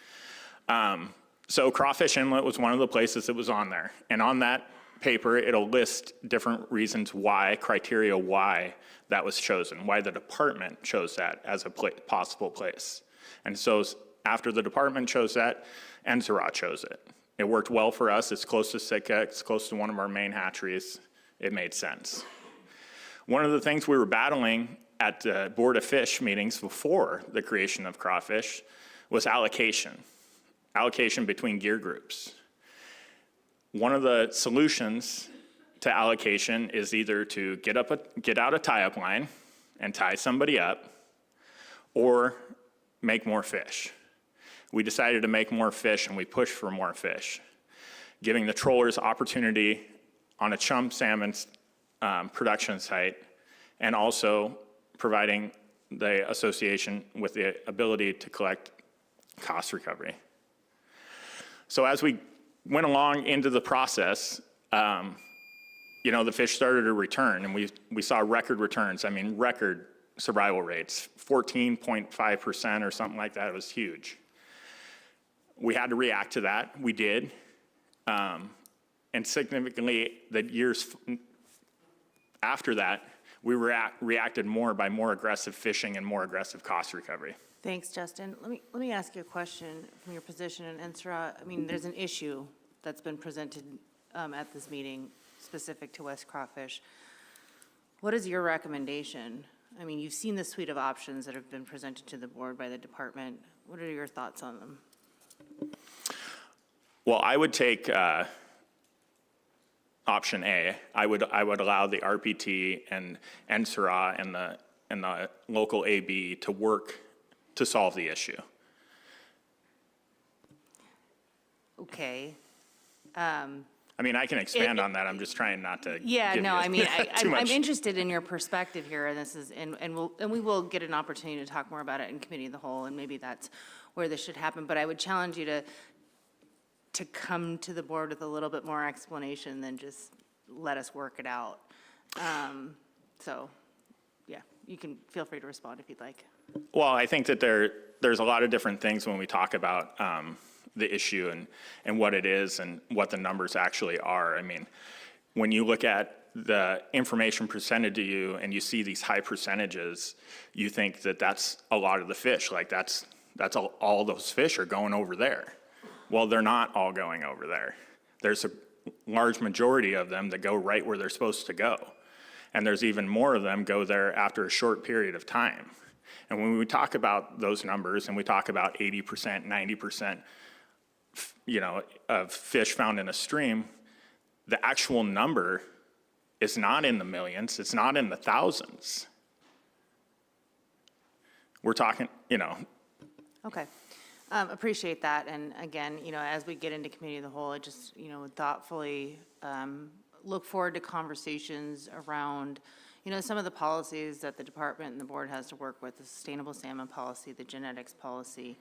So Crawfish Inlet was one of the places that was on there. And on that paper, it'll list different reasons why, criteria why that was chosen, why the department chose that as a possible place. And so after the department chose that, NSRA chose it. It worked well for us. It's close to Sitka. It's close to one of our main hatcheries. It made sense. One of the things we were battling at the Board of Fish meetings before the creation of Crawfish was allocation between gear groups. One of the solutions to allocation is either to get out a tie-up line and tie somebody up, or make more fish. We decided to make more fish, and we pushed for more fish, giving the trollers opportunity on a chum salmon production site, and also providing the association with the ability to collect cost recovery. So as we went along into the process, the fish started to return, and we saw record returns. I mean, record survival rates, 14.5% or something like that. It was huge. We had to react to that. We did. And significantly, the years after that, we reacted more by more aggressive fishing and more aggressive cost recovery. Thanks, Justin. Let me ask you a question from your position in NSRA. I mean, there's an issue that's been presented at this meeting specific to West Crawfish. What is your recommendation? I mean, you've seen the suite of options that have been presented to the board by the department. What are your thoughts on them? Well, I would take option A. I would allow the RPT and NSRA and the local AB to work to solve the issue. Okay. I mean, I can expand on that. I'm just trying not to. Yeah, give no, you I mean, too I'm much. interested in your perspective here, and this is, and we will get an opportunity to talk more about it in committee of the whole, and maybe that's where this should happen. But I would challenge you to come to the board with a little bit more explanation than just let us work it out. So, yeah, you can feel free to respond if you'd like. Well, I think that there's a lot of different things when we talk about the issue and what it is and what the numbers actually are. I mean, when you look at the information presented to you and you see these high percentages, you think that that's a lot of the fish. Like that's all those fish are going over there. Well, they're not all going over there. There's a large majority of them that go right where they're supposed to go. And there's even more of them go there after a short period of time. And when we talk about those numbers and we talk about 80%, 90%, of fish found in a stream, the actual number is not in the millions, it's not in the thousands. We're talking, Okay. Appreciate that. And again, as we get into committee of the whole, I just, thoughtfully look forward to conversations around, some of the policies that the department and the board has to work with, the sustainable salmon policy, the genetics policy,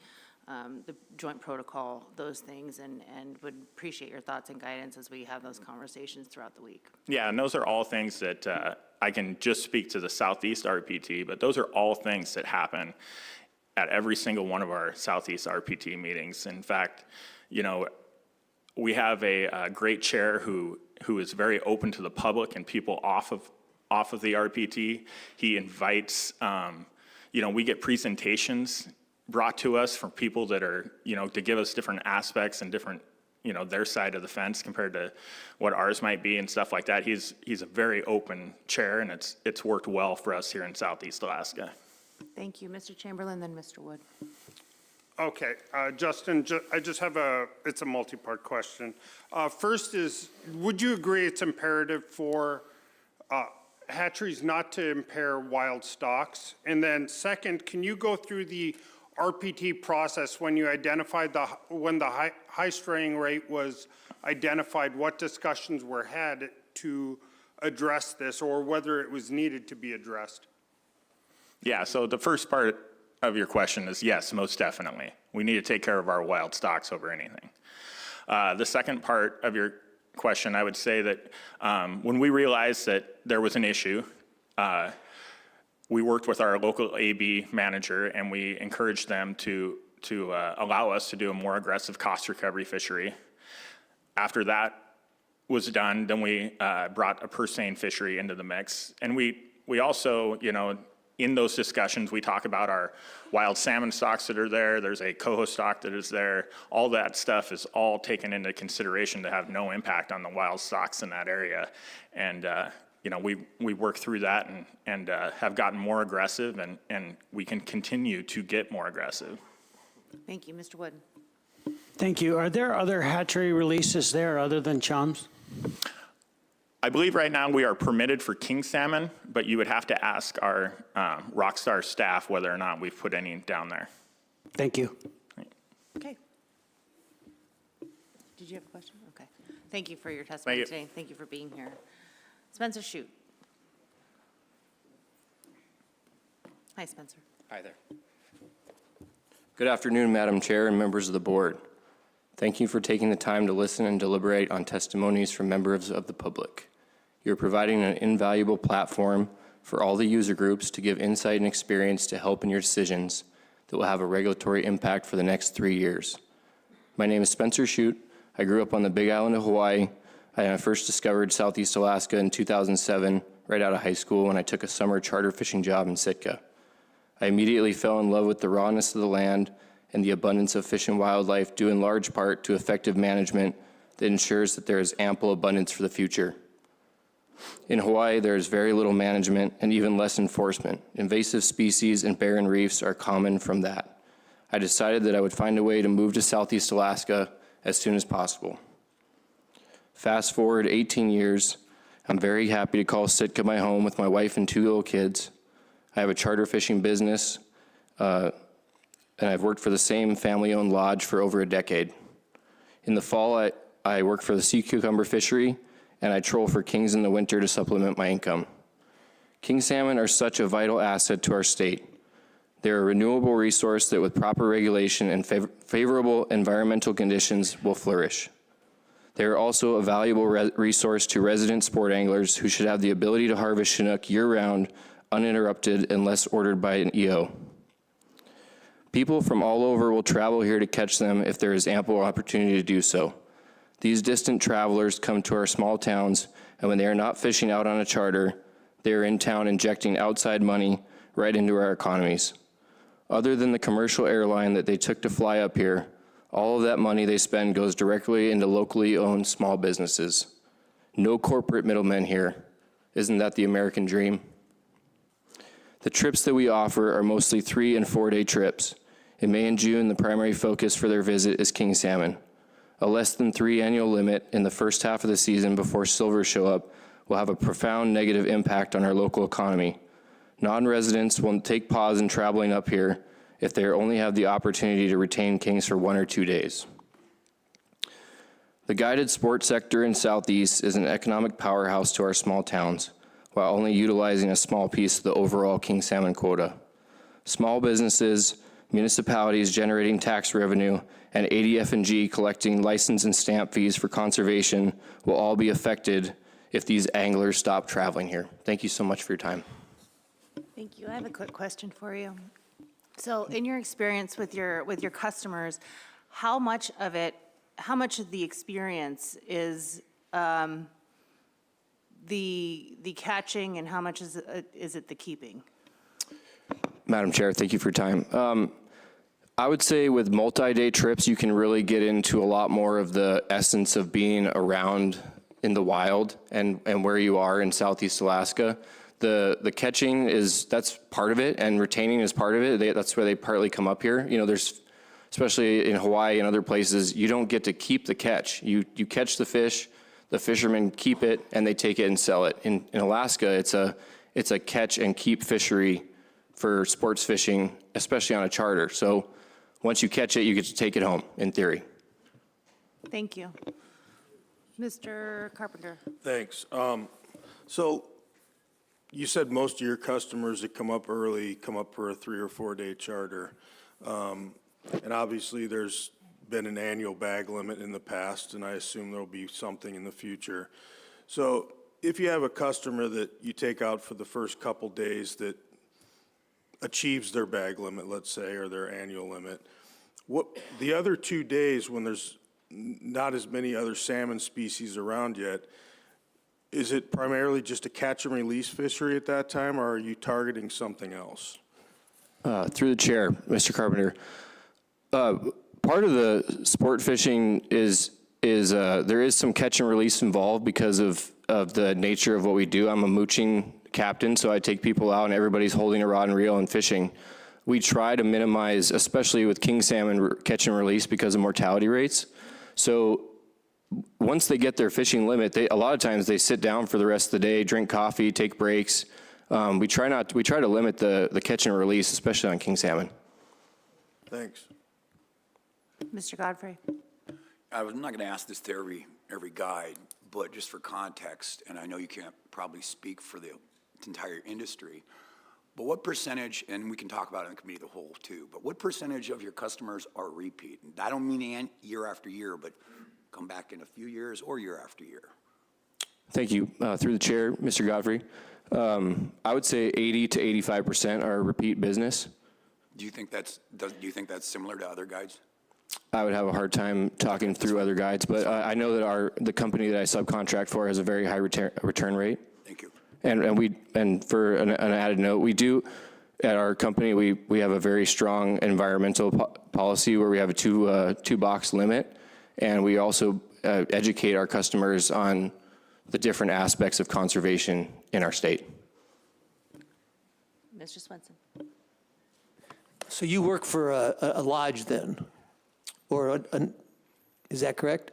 the joint protocol, those things, and would appreciate your thoughts and guidance as we have those conversations throughout the week. Yeah, and those are all things that I can just speak to the Southeast RPT, but those are all things that happen at every single one of our Southeast RPT meetings. In fact, we have a great chair who is very open to the public and people off of the RPT. He invites, we get presentations brought to us from people that are, to give us different aspects and different, their side of the fence compared to what ours might be and stuff like that. He's a very open chair, and it's worked well for us here in Southeast Alaska. Thank you. Mr. Chamberlain, then Mr. Wood. Okay, Justin, I just have it's a multi-part question. First is, would you agree it's imperative for hatcheries not to impair wild stocks? And then second, can you go through the RPT process when you identified when the high straying rate was identified, what discussions were had to address this, or whether it was needed to be addressed? Yeah, so the first part of your question is yes, most definitely. We need to take care of our wild stocks over anything. The second part of your question, I would say that when we realized that there was an issue, we worked with our local AB manager and we encouraged them to allow us to do a more aggressive cost recovery fishery. After that was done, then we brought a purse seine fishery into the mix. And we also, you know, in those discussions, we talk about our wild salmon stocks that are there. There's a coho stock that is there. All that stuff is all taken into consideration to have no impact on the wild stocks in that area. And, you know, we work through that and have gotten more aggressive, and we can continue to get more aggressive. Thank you, Mr. Wood. Thank you. Are there other hatchery releases there other than Chums? I believe right now we are permitted for king salmon, but you would have to ask our Rockstar staff whether or not we've put any down there. Thank you. Okay. Did you have a question? Okay. Thank you for your testimony today. Thank you for being here. Spencer Shute. Hi, Spencer. Hi there. Good afternoon, Madam Chair and members of the board. Thank you for taking the time to listen and deliberate on testimonies from members of the public. You're providing an invaluable platform for all the user groups to give insight and experience to help in your decisions that will have a regulatory impact for the next 3 years. My name is Spencer Shute. I grew up on the Big Island of Hawaii. I first discovered Southeast Alaska in 2007, right out of high school, when I took a summer charter fishing job in Sitka. I immediately fell in love with the rawness of the land and the abundance of fish and wildlife, due in large part to effective management that ensures that there is ample abundance for the future. In Hawaii, there is very little management and even less enforcement. Invasive species and barren reefs are common from that. I decided that I would find a way to move to Southeast Alaska as soon as possible. Fast forward 18 years, I'm very happy to call Sitka my home with my wife and 2 little kids. I have a charter fishing business, and I've worked for the same family-owned lodge for over a decade. In the fall, I work for the sea cucumber fishery, and I troll for kings in the winter to supplement my income. King salmon are such a vital asset to our state. They're a renewable resource that with proper regulation and favorable environmental conditions will flourish. They are also a valuable resource to resident sport anglers who should have the ability to harvest Chinook year-round, uninterrupted, unless ordered by an EO. People from all over will travel here to catch them if there is ample opportunity to do so. These distant travelers come to our small towns, and when they are not fishing out on a charter, they are in town injecting outside money right into our economies. Other than the commercial airline that they took to fly up here, all of that money they spend goes directly into locally owned small businesses. No corporate middlemen here. Isn't that the American dream? The trips that we offer are mostly 3- and 4-day trips. In May and June, the primary focus for their visit is king salmon. A less than 3 annual limit in the first half of the season before silvers show up will have a profound negative impact on our local economy. Non-residents will take pause in traveling up here if they only have the opportunity to retain kings for 1 or 2 days. The guided sports sector in Southeast is an economic powerhouse to our small towns, while only utilizing a small piece of the overall king salmon quota. Small businesses, municipalities generating tax revenue, and ADF&G collecting license and stamp fees for conservation will all be affected if these anglers stop traveling here. Thank you so much for your time. Thank you. I have a quick question for you. So in your experience with your customers, how much of the experience is the catching, and how much is it the keeping? Madam Chair, thank you for your time. I would say with multi-day trips, you can really get into a lot more of the essence of being around in the wild and where you are in Southeast Alaska. The catching that's part of it, and retaining is part of it. That's where they partly come up here. You know, there's, especially in Hawaii and other places, you don't get to keep the catch. You catch the fish, the fishermen keep it, and they take it and sell it. In Alaska, it's a catch and keep fishery for sports fishing, especially on a charter. So once you catch it, you get to take it home, in theory. Thank you. Mr. Carpenter. Thanks. So you said most of your customers that come up early come up for a 3 or 4 day charter. And obviously there's been an annual bag limit in the past, and I assume there'll be something in the future. So if you have a customer that you take out for the first couple days that achieves their bag limit, let's say, or their annual limit, what, the other 2 days when there's not as many other salmon species around yet, is it primarily just a catch and release fishery at that time, or are you targeting something else? Through the chair, Mr. Carpenter, part of the sport fishing is there is some catch and release involved because of the nature of what we do. I'm a mooching captain, so I take people out and everybody's holding a rod and reel and fishing. We try to minimize, especially with king salmon catch and release, because of mortality rates. So once they get their fishing limit, a lot of times they sit down for the rest of the day, drink coffee, take breaks. We try to limit the catch and release, especially on king salmon. Thanks. Mr. Godfrey. I'm not going to ask this to every guide, but just for context, and I know you can't probably speak for the entire industry, but what percentage, and we can talk about it in the committee of the whole too, but what percentage of your customers are repeat? And I don't mean year after year, but come back in a few years or year after year. Thank you. Through the chair, Mr. Godfrey, I would say 80 to 85% are repeat business. Do you think that's similar to other guides? I would have a hard time talking through other guides, but I know that the company that I subcontract for has a very high return rate. Thank you. And for an added note, we do, at our company, we have a very strong environmental policy where we have a two box limit, and we also educate our customers on the different aspects of conservation in our state. Mr. Swenson. So you work for a lodge then? Or is that correct?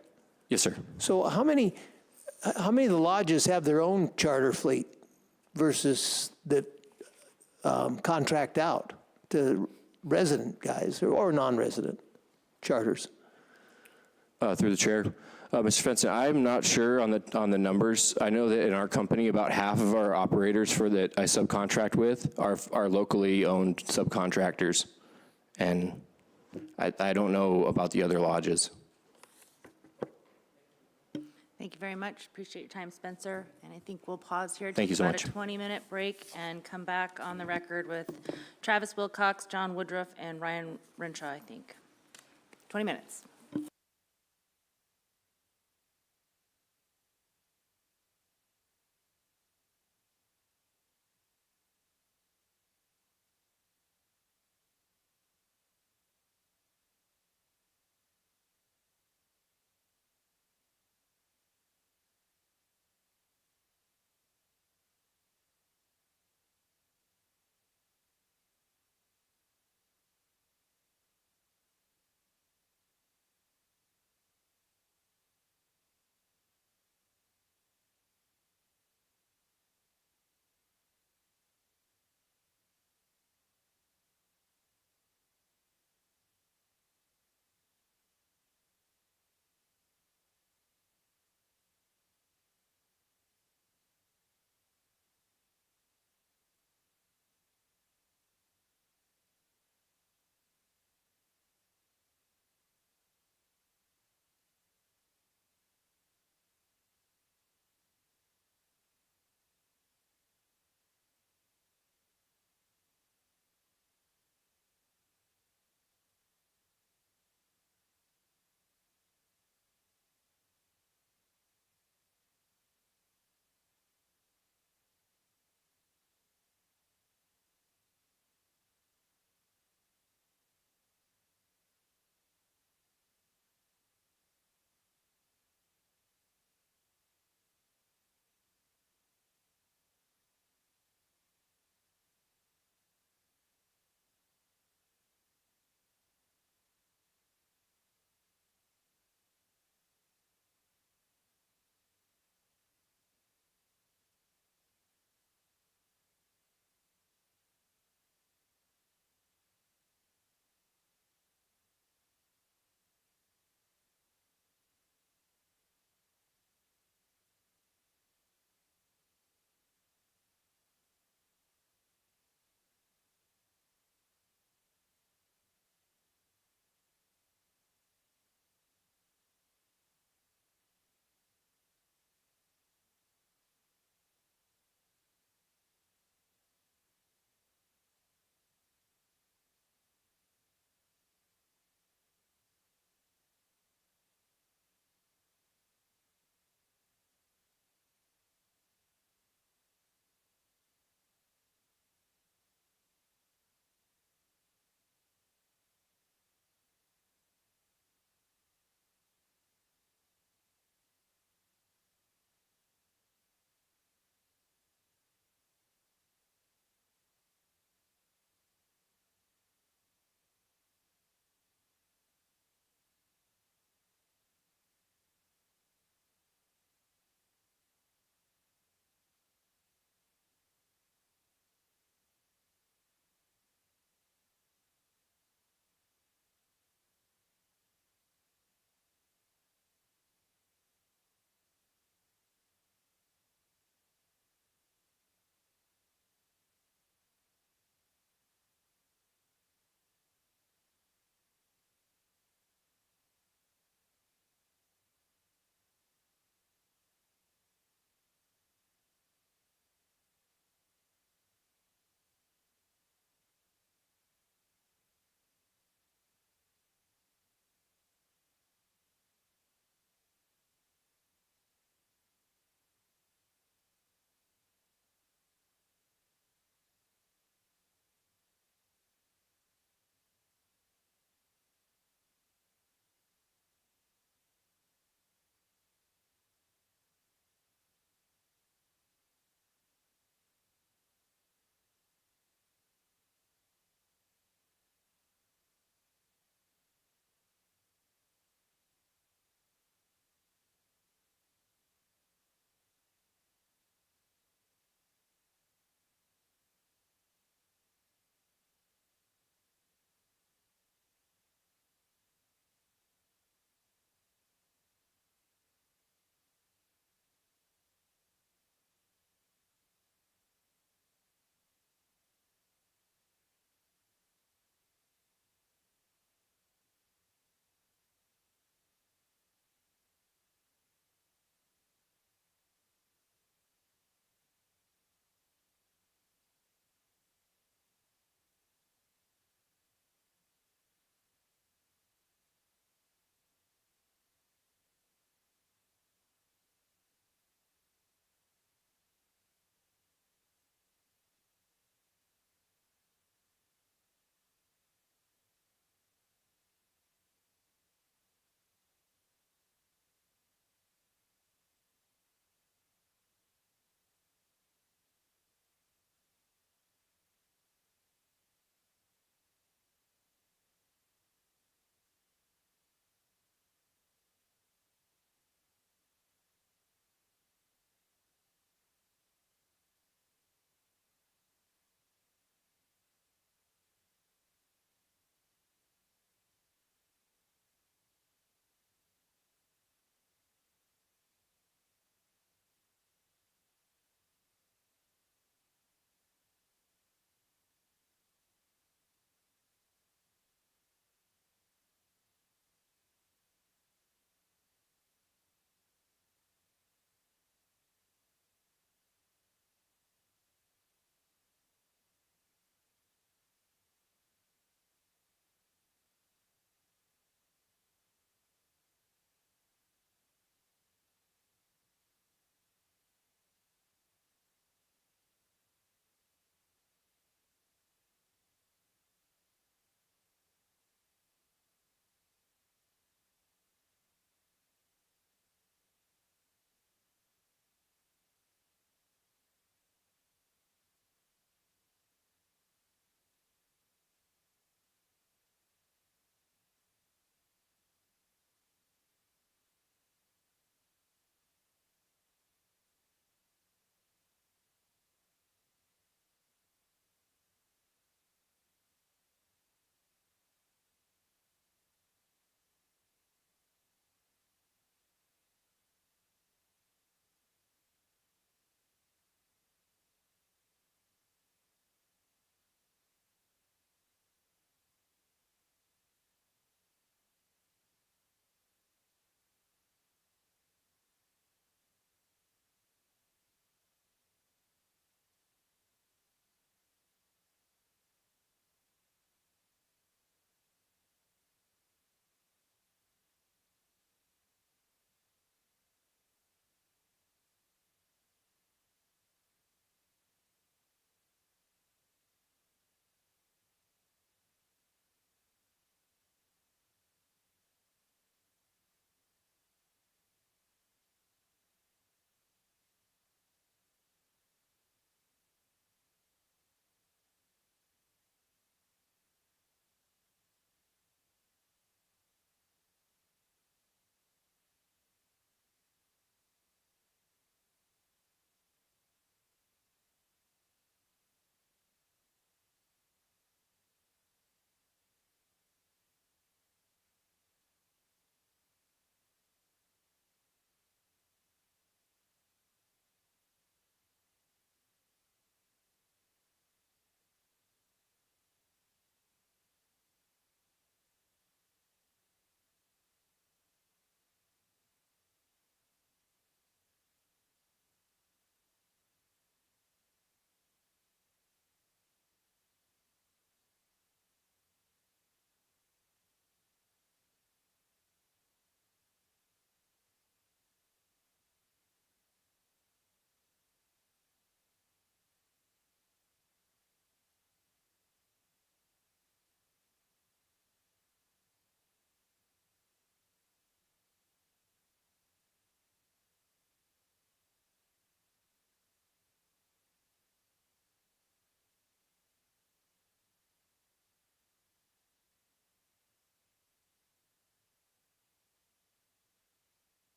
Yes, sir. So how many of the lodges have their own charter fleet versus that contract out to resident guys or non-resident charters? Through the chair, Mr. Fenton, I'm not sure on the numbers. I know that in our company, about half of our operators that I subcontract with are locally owned subcontractors, and I don't know about the other lodges. Thank you very much. Appreciate your time, Spencer. And I think we'll pause here. Thank you so Take much. about a 20-minute break and come back on the record with Travis Wilcox, John Woodruff, and Ryan Renshaw, I think. 20 minutes.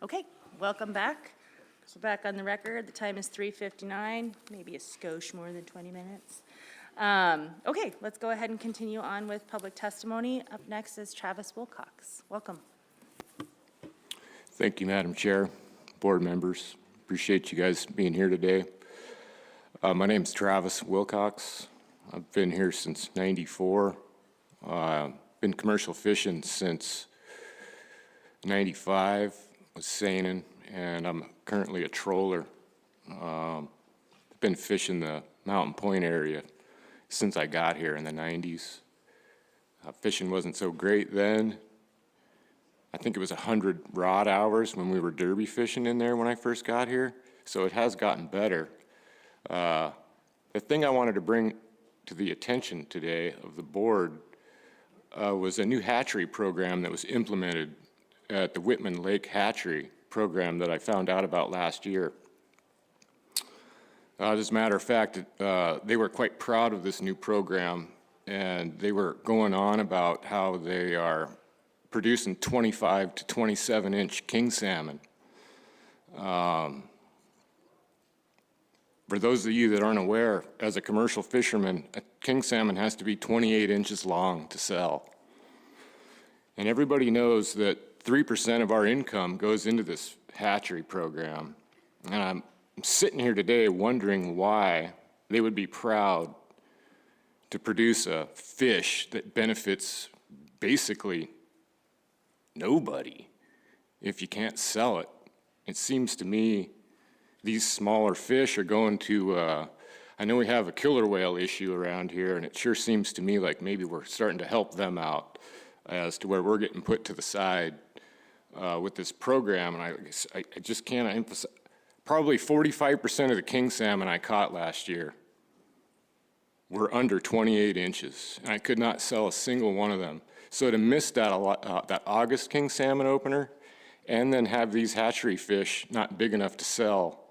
Okay, welcome back. So back on the record, the time is 3:59, maybe a skosh more than 20 minutes. Okay, let's go ahead and continue on with public testimony. Up next is Travis Wilcox. Welcome. Thank you, Madam Chair, board members. Appreciate you guys being here today. My name's Travis Wilcox. I've been here since '94. Been commercial fishing since '95, was seining, and I'm currently a troller. Been fishing the Mountain Point area since I got here in the '90s. Fishing wasn't so great then. I think it was 100 rod hours when we were derby fishing in there when I first got here, so it has gotten better. The thing I wanted to bring to the attention today of the board was a new hatchery program that was implemented at the Whitman Lake Hatchery program that I found out about last year. As a matter of fact, they were quite proud of this new program, and they were going on about how they are producing 25 to 27-inch king salmon. For those of you that aren't aware, as a commercial fisherman, a king salmon has to be 28 inches long to sell. And everybody knows that 3% of our income goes into this hatchery program. And I'm sitting here today wondering why they would be proud to produce a fish that benefits basically nobody if you can't sell it. It seems to me these smaller fish are going to, I know we have a killer whale issue around here, and it sure seems to me like maybe we're starting to help them out as to where we're getting put to the side with this program. And I just can't emphasize, probably 45% of the king salmon I caught last year were under 28 inches, and I could not sell a single one of them. So to miss that that August king salmon opener and then have these hatchery fish not big enough to sell,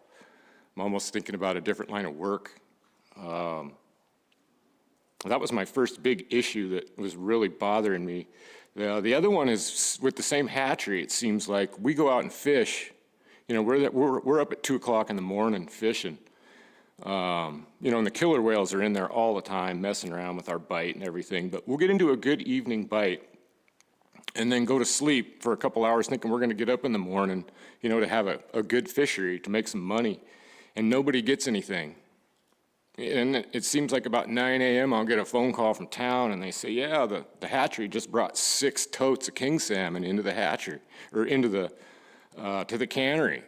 I'm almost thinking about a different line of work. That was my first big issue that was really bothering me. The other one is with the same hatchery. It seems like we go out and fish. You know, we're up at 2 o'clock in the morning fishing. You know, and the killer whales are in there all the time messing around with our bite and everything, but we'll get into a good evening bite and then go to sleep for a couple hours thinking we're going to get up in the morning, you know, to have a good fishery, to make some money, and nobody gets anything. And it seems like about 9 a.m. I'll get a phone call from town and they say, yeah, the hatchery just brought 6 totes of king salmon into the hatchery, or into the, to the cannery,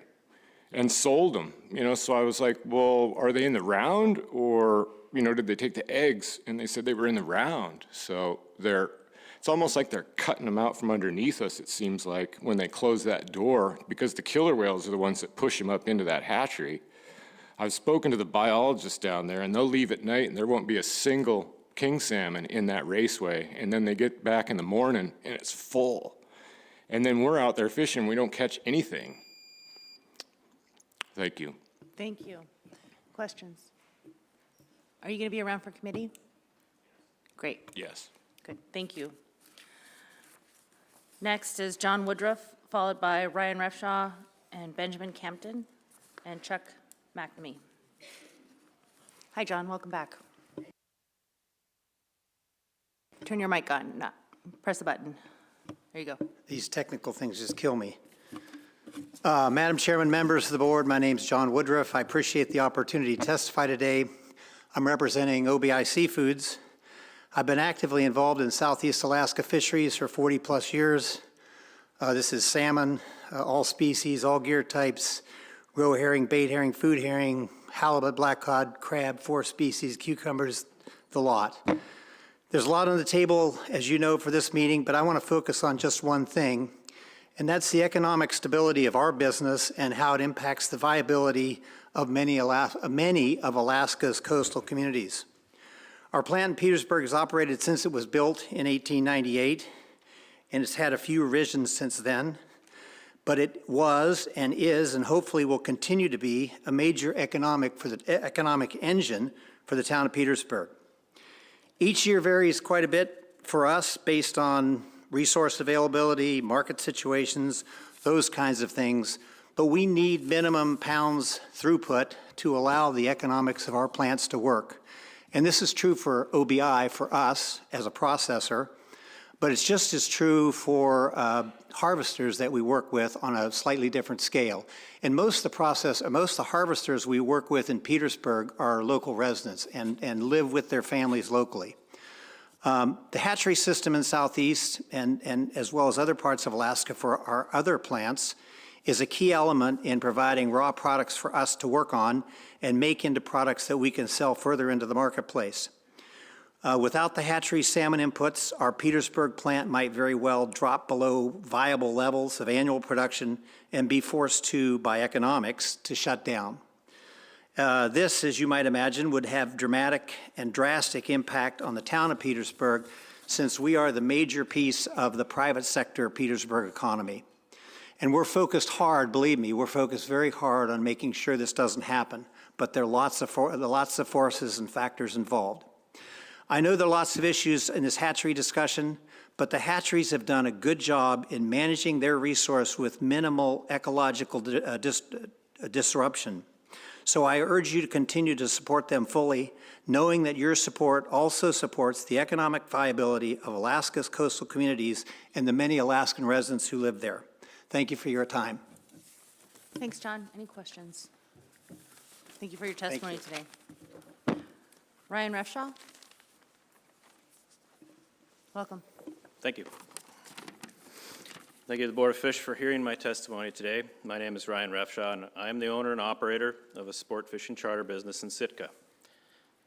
and sold them. You know, so I was like, well, are they in the round, or, you know, did they take the eggs? And they said they were in the round. So it's almost like they're cutting them out from underneath us, it seems like, when they close that door, because the killer whales are the ones that push them up into that hatchery. I've spoken to the biologists down there, and they'll leave at night, and there won't be a single king salmon in that raceway. And then they get back in the morning, and it's full. And then we're out there fishing, we don't catch anything. Thank you. Thank you. Questions? Are you going to be around for committee? Great. Yes. Good, thank you. Next is John Woodruff, followed by Ryan Refshaw and Benjamin Campton and Chuck McNamee. Hi, John, welcome back. Turn your mic on, press the button. There you go. These technical things just kill me. Madam Chairman, members of the board, my name is John Woodruff. I appreciate the opportunity to testify today. I'm representing OBI Seafoods. I've been actively involved in Southeast Alaska fisheries for 40-plus years. This is salmon, all species, all gear types, roe herring, bait herring, food herring, halibut, black cod, crab, 4 species, cucumbers, the lot. There's a lot on the table, as you know, for this meeting, but I want to focus on just one thing, and that's the economic stability of our business and how it impacts the viability of many of Alaska's coastal communities. Our plant in Petersburg has operated since it was built in 1898, and it's had a few revisions since then. But it was and is and hopefully will continue to be a major economic engine for the town of Petersburg. Each year varies quite a bit for us based on resource availability, market situations, those kinds of things. But we need minimum pounds throughput to allow the economics of our plants to work. And this is true for OBI, for us as a processor, but it's just as true for harvesters that we work with on a slightly different scale. And most of the harvesters we work with in Petersburg are local residents and live with their families locally. The hatchery system in Southeast and as well as other parts of Alaska for our other plants is a key element in providing raw products for us to work on and make into products that we can sell further into the marketplace. Without the hatchery salmon inputs, our Petersburg plant might very well drop below viable levels of annual production and be forced to, by economics, to shut down. This, as you might imagine, would have dramatic and drastic impact on the town of Petersburg, since we are the major piece of the private sector Petersburg economy. And we're focused hard, believe me, we're focused very hard on making sure this doesn't happen, but there are lots of forces and factors involved. I know there are lots of issues in this hatchery discussion, but the hatcheries have done a good job in managing their resource with minimal ecological disruption. So I urge you to continue to support them fully, knowing that your support also supports the economic viability of Alaska's coastal communities and the many Alaskan residents who live there. Thank you for your time. Thanks, John. Any questions? Thank you for your testimony today. Ryan Refshaw? Welcome. Thank you. Thank you to the Board of Fish for hearing my testimony today. My name is Ryan Refshaw, and I am the owner and operator of a sport fishing charter business in Sitka.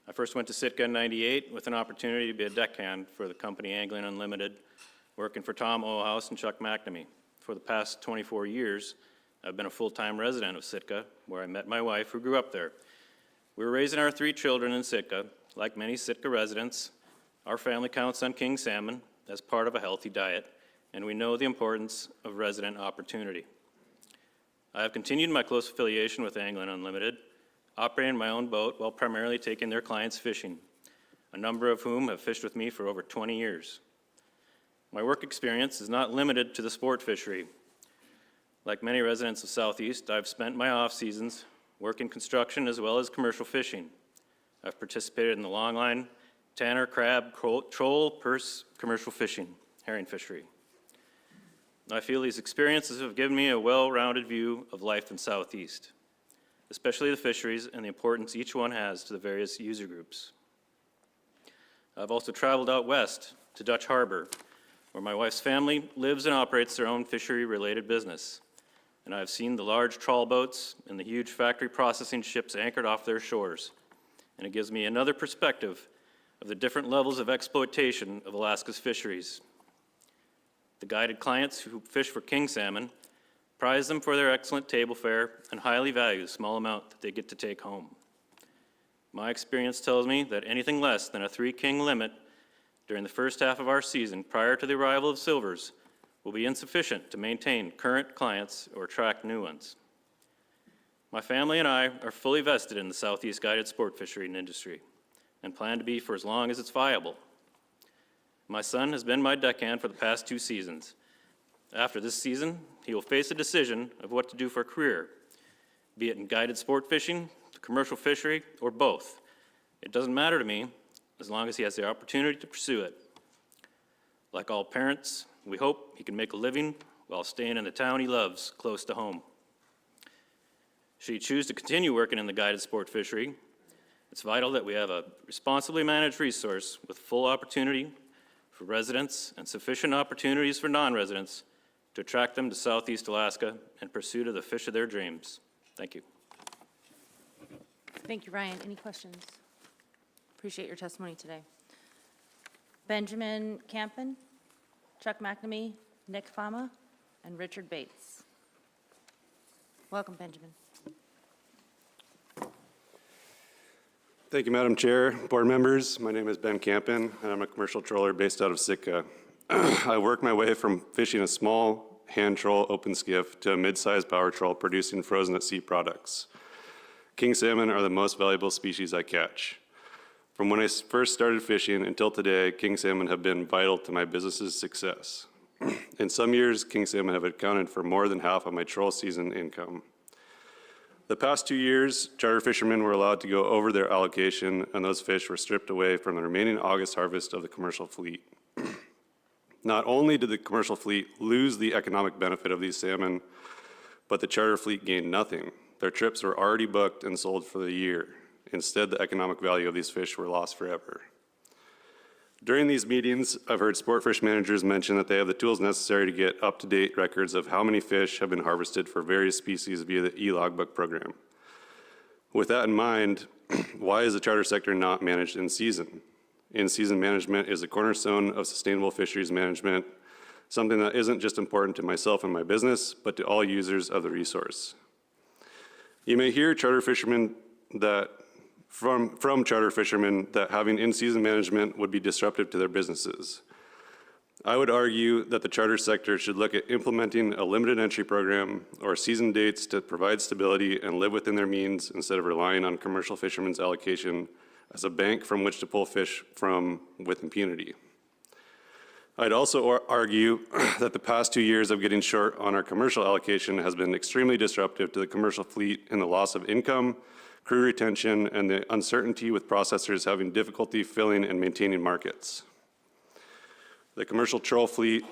I first went to Sitka in '98 with an opportunity to be a deckhand for the company Angling Unlimited, working for Tom Ohouse and Chuck McNamee. For the past 24 years, I've been a full-time resident of Sitka, where I met my wife, who grew up there. We were raising our 3 children in Sitka. Like many Sitka residents, our family counts on king salmon as part of a healthy diet, and we know the importance of resident opportunity. I have continued my close affiliation with Angling Unlimited, operating my own boat while primarily taking their clients fishing, a number of whom have fished with me for over 20 years. My work experience is not limited to the sport fishery. Like many residents of Southeast, I've spent my off-seasons working construction as well as commercial fishing. I've participated in the longline, tanner, crab, troll, purse, commercial fishing, herring fishery. I feel these experiences have given me a well-rounded view of life in Southeast, especially the fisheries and the importance each one has to the various user groups. I've also traveled out west to Dutch Harbor, where my wife's family lives and operates their own fishery-related business. And I've seen the large trawl boats and the huge factory processing ships anchored off their shores. And it gives me another perspective of the different levels of exploitation of Alaska's fisheries. The guided clients who fish for king salmon prize them for their excellent table fare and highly value the small amount that they get to take home. My experience tells me that anything less than a 3 king limit during the first half of our season prior to the arrival of silvers will be insufficient to maintain current clients or attract new ones. My family and I are fully vested in the Southeast guided sport fishery industry and plan to be for as long as it's viable. My son has been my deckhand for the past 2 seasons. After this season, he will face a decision of what to do for a career, be it in guided sport fishing, commercial fishery, or both. It doesn't matter to me as long as he has the opportunity to pursue it. Like all parents, we hope he can make a living while staying in the town he loves, close to home. Should he choose to continue working in the guided sport fishery, it's vital that we have a responsibly managed resource with full opportunity for residents and sufficient opportunities for non-residents to attract them to Southeast Alaska in pursuit of the fish of their dreams. Thank you. Thank you, Ryan. Any questions? Appreciate your testimony today. Benjamin Campen, Chuck McNamee, Nick Fama, and Richard Bates. Welcome, Benjamin. Thank you, Madam Chair, board members. My name is Ben Campen, and I'm a commercial troller based out of Sitka. I worked my way from fishing a small hand troll open skiff to a mid-sized power troll producing frozen at sea products. King salmon are the most valuable species I catch. From when I first started fishing until today, king salmon have been vital to my business's success. In some years, king salmon have accounted for more than half of my troll season income. The past 2 years, charter fishermen were allowed to go over their allocation, and those fish were stripped away from the remaining August harvest of the commercial fleet. Not only did the commercial fleet lose the economic benefit of these salmon, but the charter fleet gained nothing. Their trips were already booked and sold for the year. Instead, the economic value of these fish were lost forever. During these meetings, I've heard sport fish managers mention that they have the tools necessary to get up-to-date records of how many fish have been harvested for various species via the e-logbook program. With that in mind, why is the charter sector not managed in season? In-season management is a cornerstone of sustainable fisheries management, something that isn't just important to myself and my business, but to all users of the resource. You may hear charter fishermen that from charter fishermen that having in-season management would be disruptive to their businesses. I would argue that the charter sector should look at implementing a limited entry program or season dates to provide stability and live within their means instead of relying on commercial fishermen's allocation as a bank from which to pull fish from with impunity. I'd also argue that the past 2 years of getting short on our commercial allocation has been extremely disruptive to the commercial fleet in the loss of income, crew retention, and the uncertainty with processors having difficulty filling and maintaining markets. The commercial troll fleet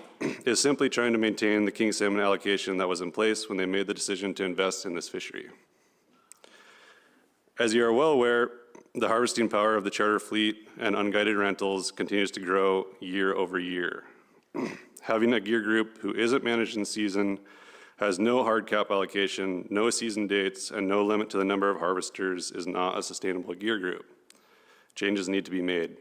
is simply trying to maintain the king salmon allocation that was in place when they made the decision to invest in this fishery. As you are well aware, the harvesting power of the charter fleet and unguided rentals continues to grow year over year. Having a gear group who isn't managed in season, has no hard cap allocation, no season dates, and no limit to the number of harvesters is not a sustainable gear group. Changes need to be made.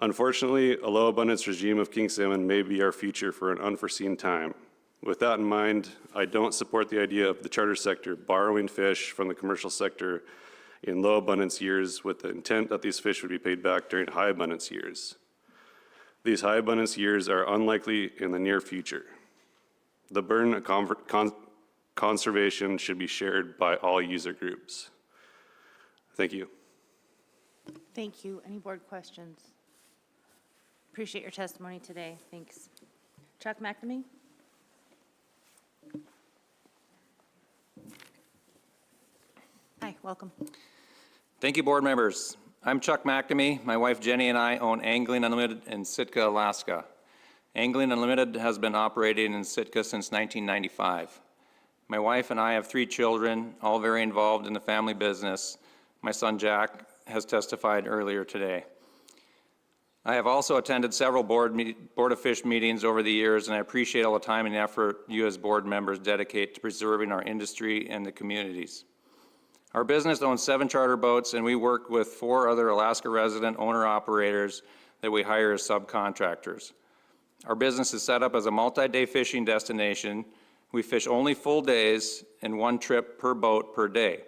Unfortunately, a low abundance regime of king salmon may be our future for an unforeseen time. With that in mind, I don't support the idea of the charter sector borrowing fish from the commercial sector in low abundance years with the intent that these fish would be paid back during high abundance years. These high abundance years are unlikely in the near future. The burden of conservation should be shared by all user groups. Thank you. Thank you. Any board questions? Appreciate your testimony today. Thanks. Chuck McNamee? Hi, welcome. Thank you, board members. I'm Chuck McNamee. My wife Jenny and I own Angling Unlimited in Sitka, Alaska. Angling Unlimited has been operating in Sitka since 1995. My wife and I have 3 children, all very involved in the family business. My son Jack has testified earlier today. I have also attended several Board of Fish meetings over the years, and I appreciate all the time and effort you as board members dedicate to preserving our industry and the communities. Our business owns 7 charter boats, and we work with 4 other Alaska resident owner-operators that we hire as subcontractors. Our business is set up as a multi-day fishing destination. We fish only full days and 1 trip per boat per day.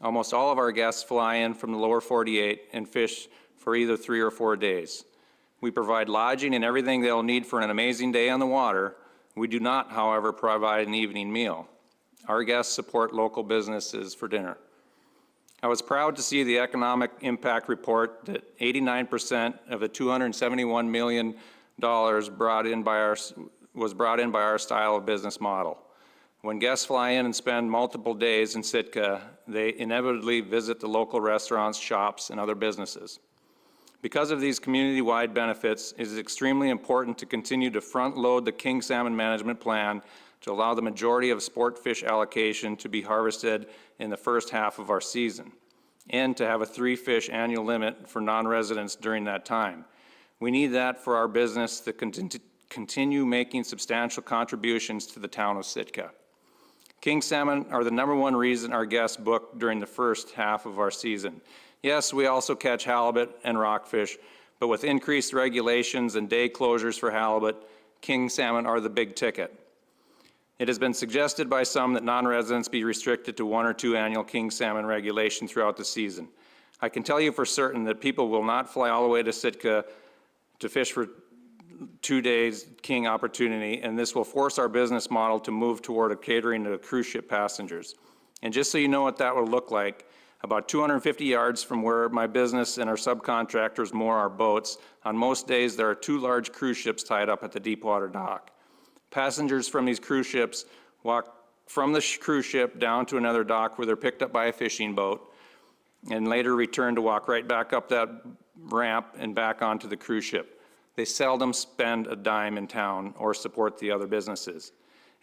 Almost all of our guests fly in from the lower 48 and fish for either 3 or 4 days. We provide lodging and everything they'll need for an amazing day on the water. We do not, however, provide an evening meal. Our guests support local businesses for dinner. I was proud to see the economic impact report that 89% of the $271 million was brought in by our style of business model. When guests fly in and spend multiple days in Sitka, they inevitably visit the local restaurants, shops, and other businesses. Because of these community-wide benefits, it is extremely important to continue to front-load the king salmon management plan to allow the majority of sport fish allocation to be harvested in the first half of our season, and to have a 3 fish annual limit for non-residents during that time. We need that for our business to continue making substantial contributions to the town of Sitka. King salmon are the #1 reason our guests book during the first half of our season. Yes, we also catch halibut and rockfish, but with increased regulations and day closures for halibut, king salmon are the big ticket. It has been suggested by some that non-residents be restricted to 1 or 2 annual king salmon regulation throughout the season. I can tell you for certain that people will not fly all the way to Sitka to fish for 2 days king opportunity, and this will force our business model to move toward a catering to cruise ship passengers. And just so you know what that will look like, about 250 yards from where my business and our subcontractors moor our boats. On most days, there are 2 large cruise ships tied up at the deepwater dock. Passengers from these cruise ships walk from the cruise ship down to another dock where they're picked up by a fishing boat and later return to walk right back up that ramp and back onto the cruise ship. They seldom spend a dime in town or support the other businesses.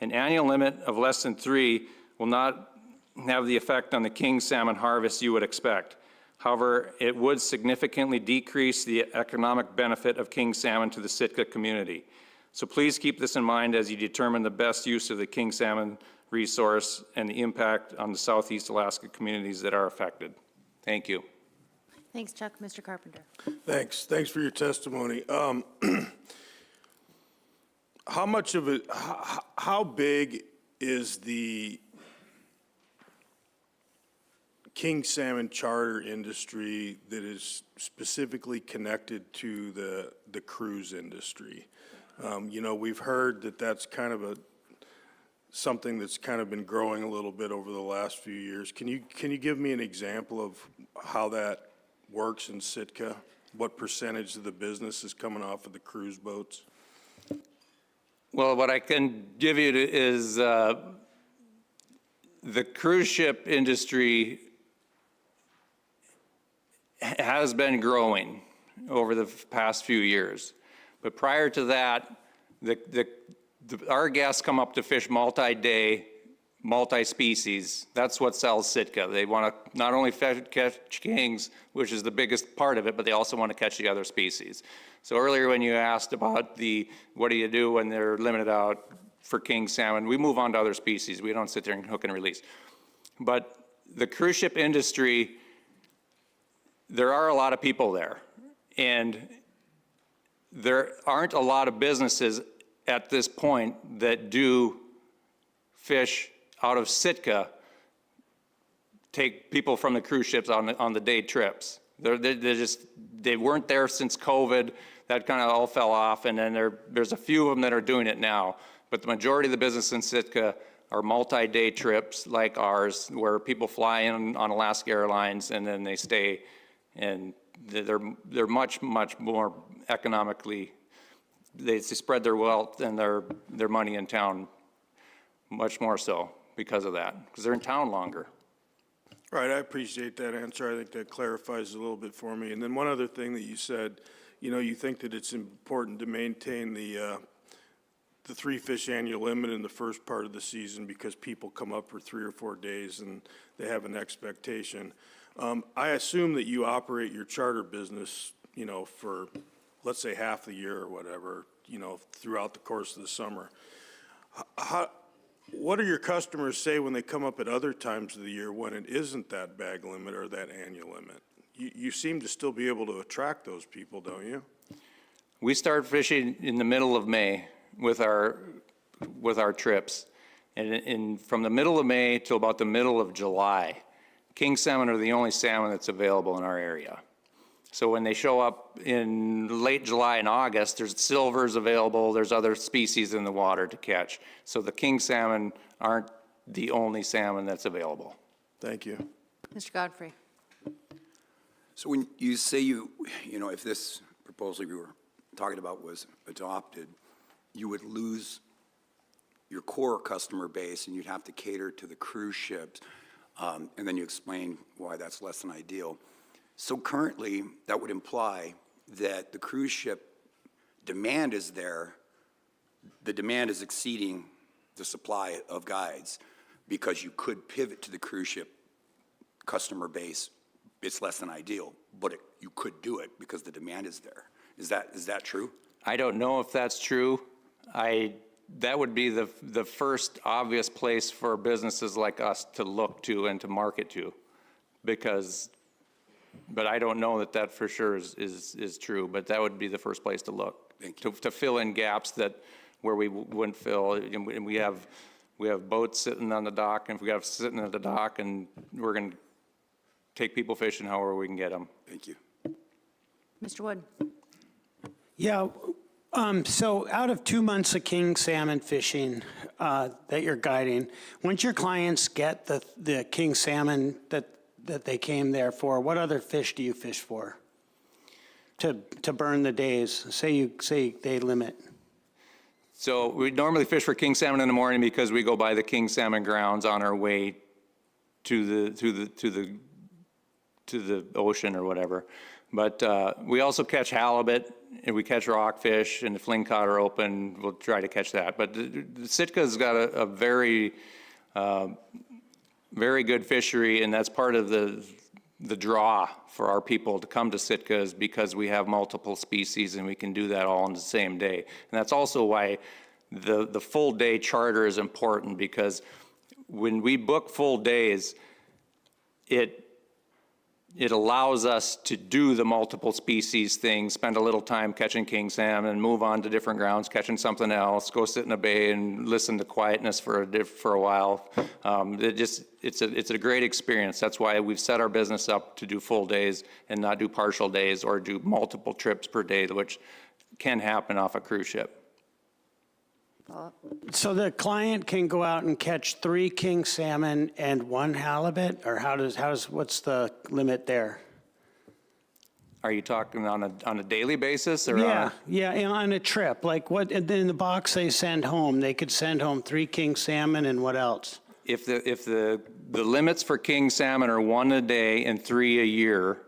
An annual limit of less than 3 will not have the effect on the king salmon harvest you would expect. However, it would significantly decrease the economic benefit of king salmon to the Sitka community. So please keep this in mind as you determine the best use of the king salmon resource and the impact on the Southeast Alaska communities that are affected. Thank you. Thanks, Chuck. Mr. Carpenter. Thanks for your testimony. How much of it, how big is the king salmon charter industry that is specifically connected to the cruise industry? You know, we've heard that that's kind of something that's kind of been growing a little bit over the last few years. Can you give me an example of how that works in Sitka? What percentage of the business is coming off of the cruise boats? Well, what I can give you is the cruise ship industry has been growing over the past few years. But prior to that, our guests come up to fish multi-day, multi-species. That's what sells Sitka. They want to not only catch kings, which is the biggest part of it, but they also want to catch the other species. So earlier when you asked about what do you do when they're limited out for king salmon, we move on to other species. We don't sit there and hook and release. But the cruise ship industry, there are a lot of people there. And there aren't a lot of businesses at this point that do fish out of Sitka, take people from the cruise ships on the day trips. They weren't there since COVID. That kind of all fell off, and then there's a few of them that are doing it now. But the majority of the business in Sitka are multi-day trips like ours, where people fly in on Alaska Airlines and then they stay, and they're much more economically. They spread their wealth and their money in town much more so because of that, because they're in town longer. Right, I appreciate that answer. I think that clarifies a little bit for me. And then one other thing that you said, you know, you think that it's important to maintain the 3 fish annual limit in the first part of the season because people come up for 3 or 4 days and they have an expectation. I assume that you operate your charter business, you know, for, let's say, half the year or whatever, you know, throughout the course of the summer. What do your customers say when they come up at other times of the year when it isn't that bag limit or that annual limit? You seem to still be able to attract those people, don't you? We start fishing in the middle of May with our trips. And from the middle of May till about the middle of July, king salmon are the only salmon that's available in our area. So when they show up in late July and August, there's silvers available, there's other species in the water to catch. So the king salmon aren't the only salmon that's available. Thank you. Mr. Godfrey. So when you say you know, if this proposal we were talking about was adopted, you would lose your core customer base and you'd have to cater to the cruise ships, and then you explain why that's less than ideal. So currently, that would imply that the cruise ship demand is there, the demand is exceeding the supply of guides because you could pivot to the cruise ship customer base. It's less than ideal, but you could do it because the demand is there. Is that true? I don't know if that's true. That would be the first obvious place for businesses like us to look to and to market to, but I don't know that for sure is true, but that would be the first place to look. Thank you. To fill in gaps where we wouldn't fill, and we have boats sitting on the dock, and if we have sitting at the dock, and we're going to take people fishing however we can get them. Thank you. Mr. Wood. Yeah, so out of 2 months of king salmon fishing that you're guiding, once your clients get the king salmon that that they came there for, what other fish do you fish for? To burn the days, say they limit. So we normally fish for king salmon in the morning because we go by the king salmon grounds on our way to the ocean or whatever. But we also catch halibut, and we catch rockfish, and if fling cod are open, we'll try to catch that. But the Sitka's got a very, very good fishery, and that's part of the draw for our people to come to Sitka, is because we have multiple species and we can do that all on the same day. And that's also why the full day charter is important, because when we book full days, it allows us to do the multiple species thing, spend a little time catching king salmon, move on to different grounds, catching something else, go sit in a bay and listen to quietness for a while. It's a great experience. That's why we've set our business up to do full days and not do partial days or do multiple trips per day, which can happen off a cruise ship. So the client can go out and catch 3 king salmon and 1 halibut, or what's the limit there? Are you talking on a daily basis, or? Yeah, on a trip. Like what in the box they send home? They could send home 3 king salmon and what else? If the limits for king salmon are 1 a day and 3 a year,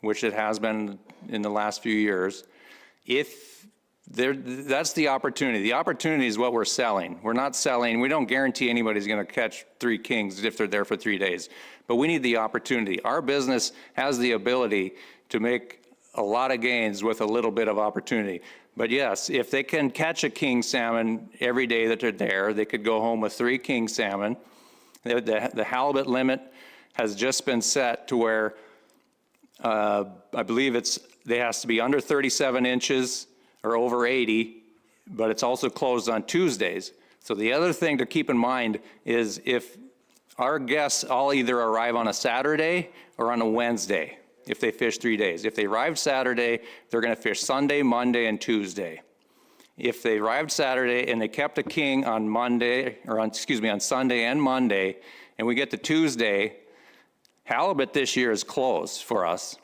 which it has been in the last few years, that's the opportunity. The opportunity is what we're selling. We're not selling, we don't guarantee anybody's gonna catch 3 kings if they're there for 3 days, but we need the opportunity. Our business has the ability to make a lot of gains with a little bit of opportunity. But yes, if they can catch a king salmon every day that they're there, they could go home with 3 king salmon. The halibut limit has just been set to where I believe they has to be under 37 inches or over 80, but it's also closed on Tuesdays. So the other thing to keep in mind is if our guests all either arrive on a Saturday or on a Wednesday, if they fish 3 days. If they arrive Saturday, they're gonna fish Sunday, Monday, and Tuesday. If they arrived Saturday and they kept a king on on Sunday and Monday, and we get to Tuesday, halibut this year is closed for us.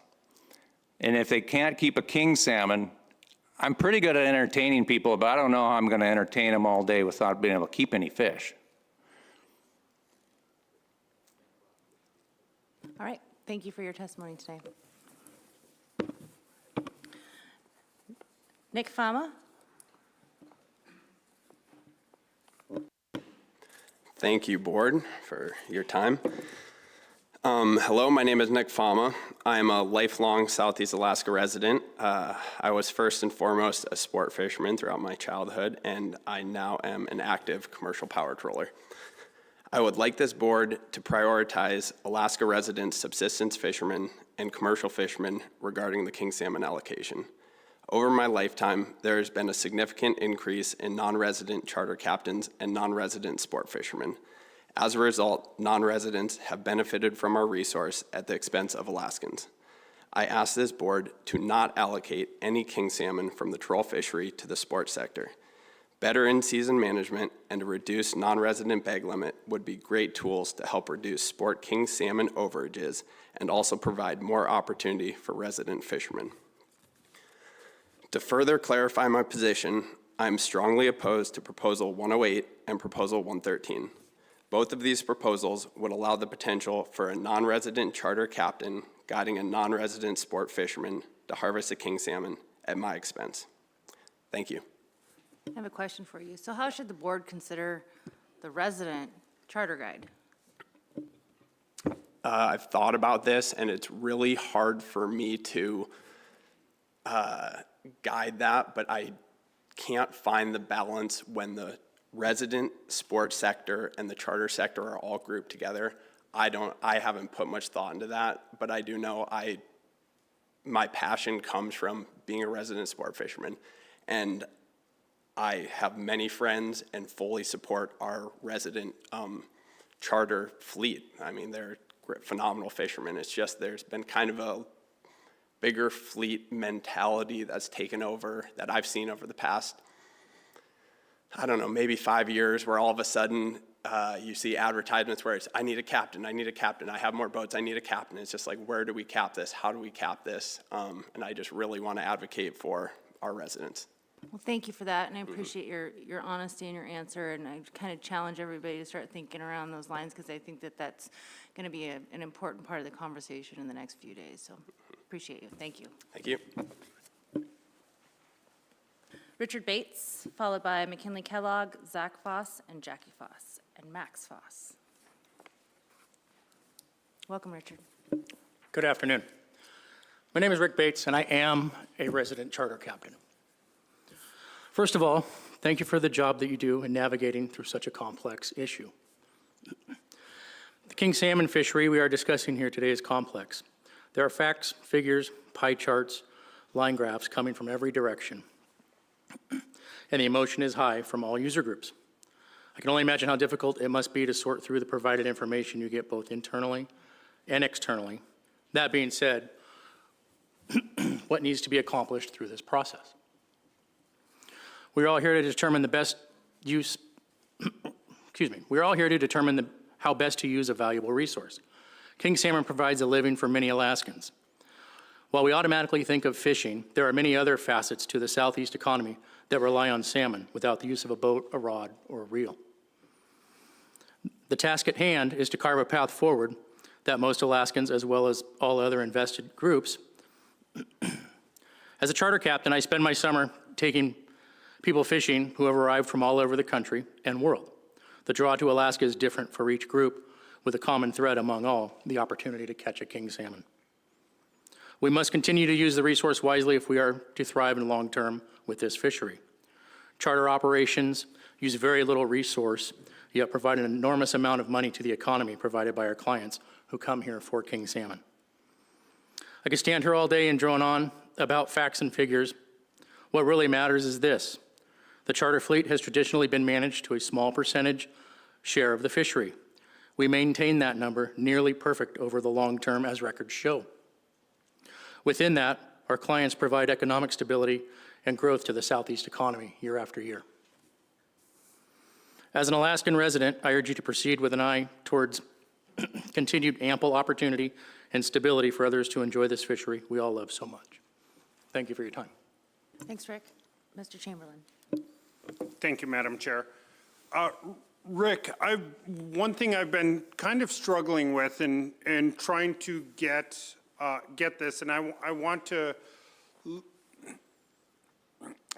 And if they can't keep a king salmon, I'm pretty good at entertaining people, but I don't know how I'm gonna entertain them all day without being able to keep any fish. All right, thank you for your testimony today. Nick Fama? Thank you, board, for your time. Hello, my name is Nick Fama. I'm a lifelong Southeast Alaska resident. I was first and foremost a sport fisherman throughout my childhood, and I now am an active commercial power troller. I would like this board to prioritize Alaska resident subsistence fishermen and commercial fishermen regarding the king salmon allocation. Over my lifetime, there has been a significant increase in non-resident charter captains and non-resident sport fishermen. As a result, non-residents have benefited from our resource at the expense of Alaskans. I ask this board to not allocate any king salmon from the troll fishery to the sports sector. Better in-season management and a reduced non-resident bag limit would be great tools to help reduce sport king salmon overages and also provide more opportunity for resident fishermen. To further clarify my position, I am strongly opposed to Proposal 108 and Proposal 113. Both of these proposals would allow the potential for a non-resident charter captain guiding a non-resident sport fisherman to harvest a king salmon at my expense. Thank you. I have a question for you. So how should the board consider the resident charter guide? I've thought about this, and it's really hard for me to guide that, but I can't find the balance when the resident sports sector and the charter sector are all grouped together. I haven't put much thought into that, but I do know my passion comes from being a resident sport fisherman, and I have many friends and fully support our resident charter fleet. I mean, they're phenomenal fishermen. It's just there's been kind of a bigger fleet mentality that's taken over that I've seen over the past, I don't know, maybe 5 years, where all of a sudden you see advertisements where it's, I need a captain, I have more boats, I need a captain. It's just like, where do we cap this? How do we cap this? And I just really want to advocate for our residents. Well, thank you for that, and I appreciate your honesty and your answer, and I kind of challenge everybody to start thinking around those lines, because I think that that's going to be an important part of the conversation in the next few days, so appreciate you. Thank you. Thank you. Richard Bates, followed by McKinley Kellogg, Zach Foss, and Jackie Foss, and Max Foss. Welcome, Richard. Good afternoon. My name is Rick Bates, and I am a resident charter captain. First of all, thank you for the job that you do in navigating through such a complex issue. The king salmon fishery we are discussing here today is complex. There are facts, figures, pie charts, line graphs coming from every direction, and the emotion is high from all user groups. I can only imagine how difficult it must be to sort through the provided information you get both internally and externally. That being said, what needs to be accomplished through this process? We're all here to determine the best use, we're all here to determine how best to use a valuable resource. King salmon provides a living for many Alaskans. While we automatically think of fishing, there are many other facets to the Southeast economy that rely on salmon without the use of a boat, a rod, or a reel. The task at hand is to carve a path forward that most Alaskans, as well as all other invested groups. As a charter captain, I spend my summer taking people fishing who have arrived from all over the country and world. The draw to Alaska is different for each group, with a common thread among all, the opportunity to catch a king salmon. We must continue to use the resource wisely if we are to thrive in long term with this fishery. Charter operations use very little resource, yet provide an enormous amount of money to the economy provided by our clients who come here for king salmon. I could stand here all day and drone on about facts and figures. What really matters is this. The charter fleet has traditionally been managed to a small percentage share of the fishery. We maintain that number nearly perfect over the long term, as records show. Within that, our clients provide economic stability and growth to the Southeast economy year after year. As an Alaskan resident, I urge you to proceed with an eye towards continued ample opportunity and stability for others to enjoy this fishery we all love so much. Thank you for your time. Thanks, Rick. Mr. Chamberlain. Thank you, Madam Chair. Rick, one thing I've been kind of struggling with in trying to get this, and I want to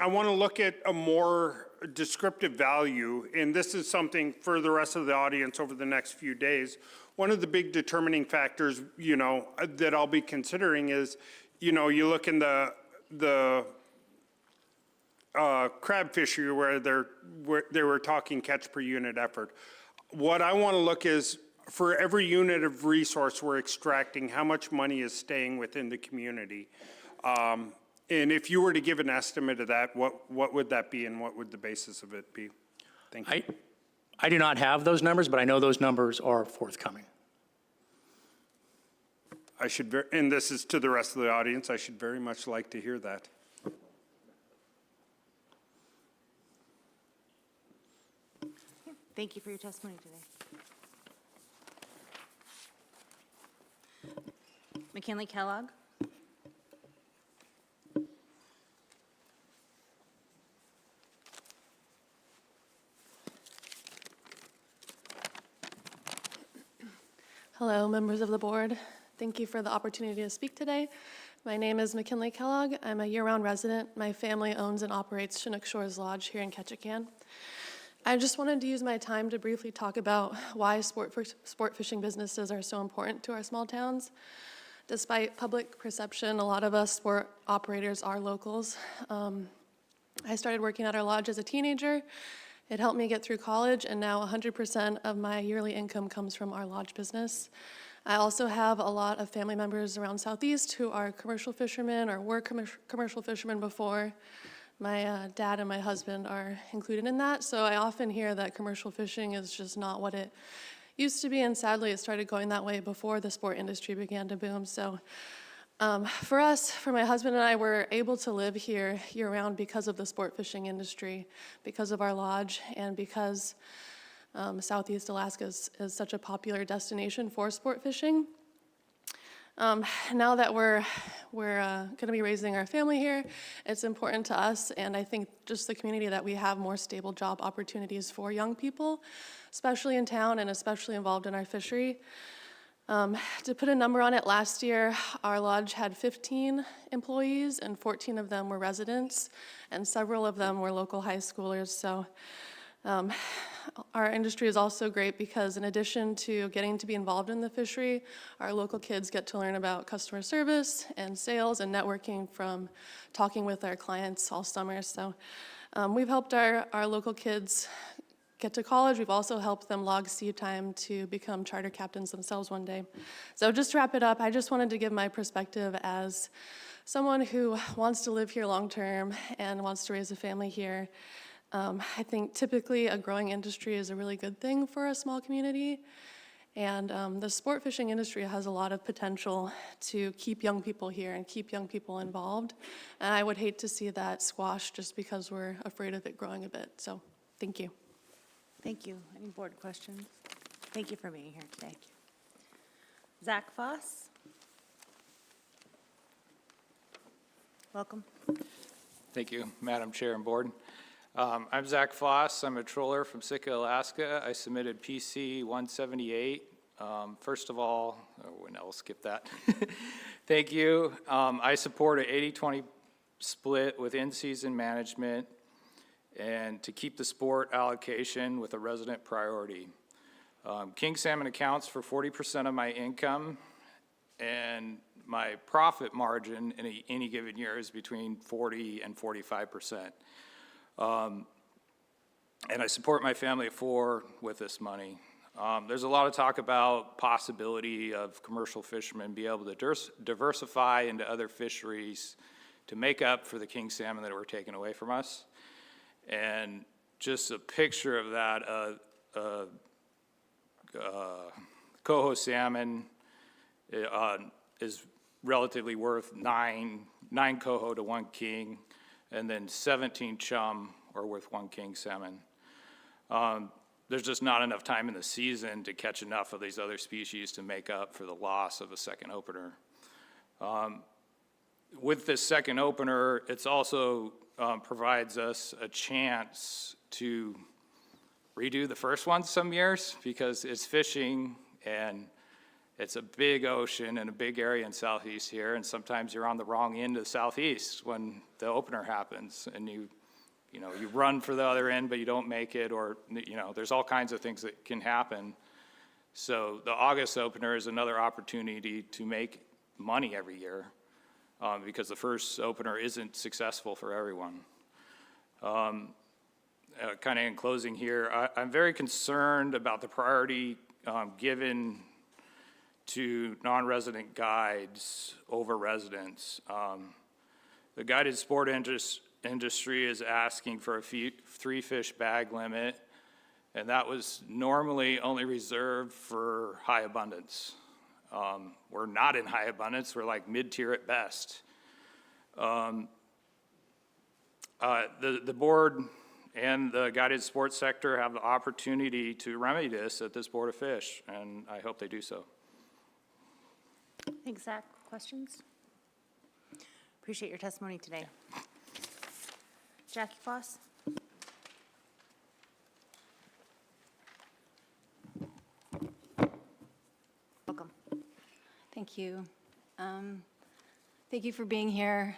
look at a more descriptive value, and this is something for the rest of the audience over the next few days. One of the big determining factors, that I'll be considering is, you look in the crab fishery where they were talking catch per unit effort. What I want to look is for every unit of resource we're extracting, how much money is staying within the community. And if you were to give an estimate of that, what would that be and what would the basis of it be? Thank you. I do not have those numbers, but I know those numbers are forthcoming. And this is to the rest of the audience, I should very much like to hear that. Thank you for your testimony today. McKinley Kellogg. Hello, members of the board. Thank you for the opportunity to speak today. My name is McKinley Kellogg. I'm a year-round resident. My family owns and operates Chinook Shores Lodge here in Ketchikan. I just wanted to use my time to briefly talk about why sport fishing businesses are so important to our small towns. Despite public perception, a lot of us sport operators are locals. I started working at our lodge as a teenager. It helped me get through college, and now 100% of my yearly income comes from our lodge business. I also have a lot of family members around Southeast who are commercial fishermen or were commercial fishermen before. My dad and my husband are included in that, so I often hear that commercial fishing is just not what it used to be, and sadly it started going that way before the sport industry began to boom. So for my husband and I, we're able to live here year-round because of the sport fishing industry, because of our lodge, and because Southeast Alaska is such a popular destination for sport fishing. Now that we're going to be raising our family here, it's important to us, and I think just the community, that we have more stable job opportunities for young people, especially in town and especially involved in our fishery. To put a number on it, last year our lodge had 15 employees and 14 of them were residents, and several of them were local high schoolers. So our industry is also great because in addition to getting to be involved in the fishery, our local kids get to learn about customer service and sales and networking from talking with our clients all summer. So we've helped our local kids get to college. We've also helped them log sea time to become charter captains themselves one day. So just to wrap it up, I just wanted to give my perspective as someone who wants to live here long term and wants to raise a family here. I think typically a growing industry is a really good thing for a small community, and the sport fishing industry has a lot of potential to keep young people here and keep young people involved, and I would hate to see that squashed just because we're afraid of it growing a bit. So thank you. Thank you. Any board questions? Thank you for being here today. Zach Foss. Welcome. Thank you, Madam Chair and Board. I'm Zach Foss. I'm a troller from Sitka, Alaska. I submitted PC 178. First of all, I'll skip that. Thank you. I support an 80-20 split with in-season management and to keep the sport allocation with a resident priority. King salmon accounts for 40% of my income, and my profit margin in any given year is between 40 and 45%. And I support my family of four with this money. There's a lot of talk about possibility of commercial fishermen be able to diversify into other fisheries to make up for the king salmon that were taken away from us. And just a picture of that, coho salmon is relatively worth nine coho to one king, and then 17 chum are worth one king salmon. There's just not enough time in the season to catch enough of these other species to make up for the loss of a second opener. With this second opener, it's also provides us a chance to redo the first one some years, because it's fishing and it's a big ocean and a big area in southeast here, and sometimes you're on the wrong end of the southeast when the opener happens, and you run for the other end but you don't make it, or there's all kinds of things that can happen. So the August opener is another opportunity to make money every year, because the first opener isn't successful for everyone. Kind of in closing here, I'm very concerned about the priority given to non-resident guides over residents. The guided sport industry is asking for a 3-fish bag limit, and that was normally only reserved for high abundance. We're not in high abundance, we're like mid-tier at best. The board and the guided sports sector have the opportunity to remedy this at this Board of Fish, and I hope they do so. Thanks, Zach. Questions? Appreciate your testimony today. Jackie Foss. Welcome. Thank you. Thank you for being here.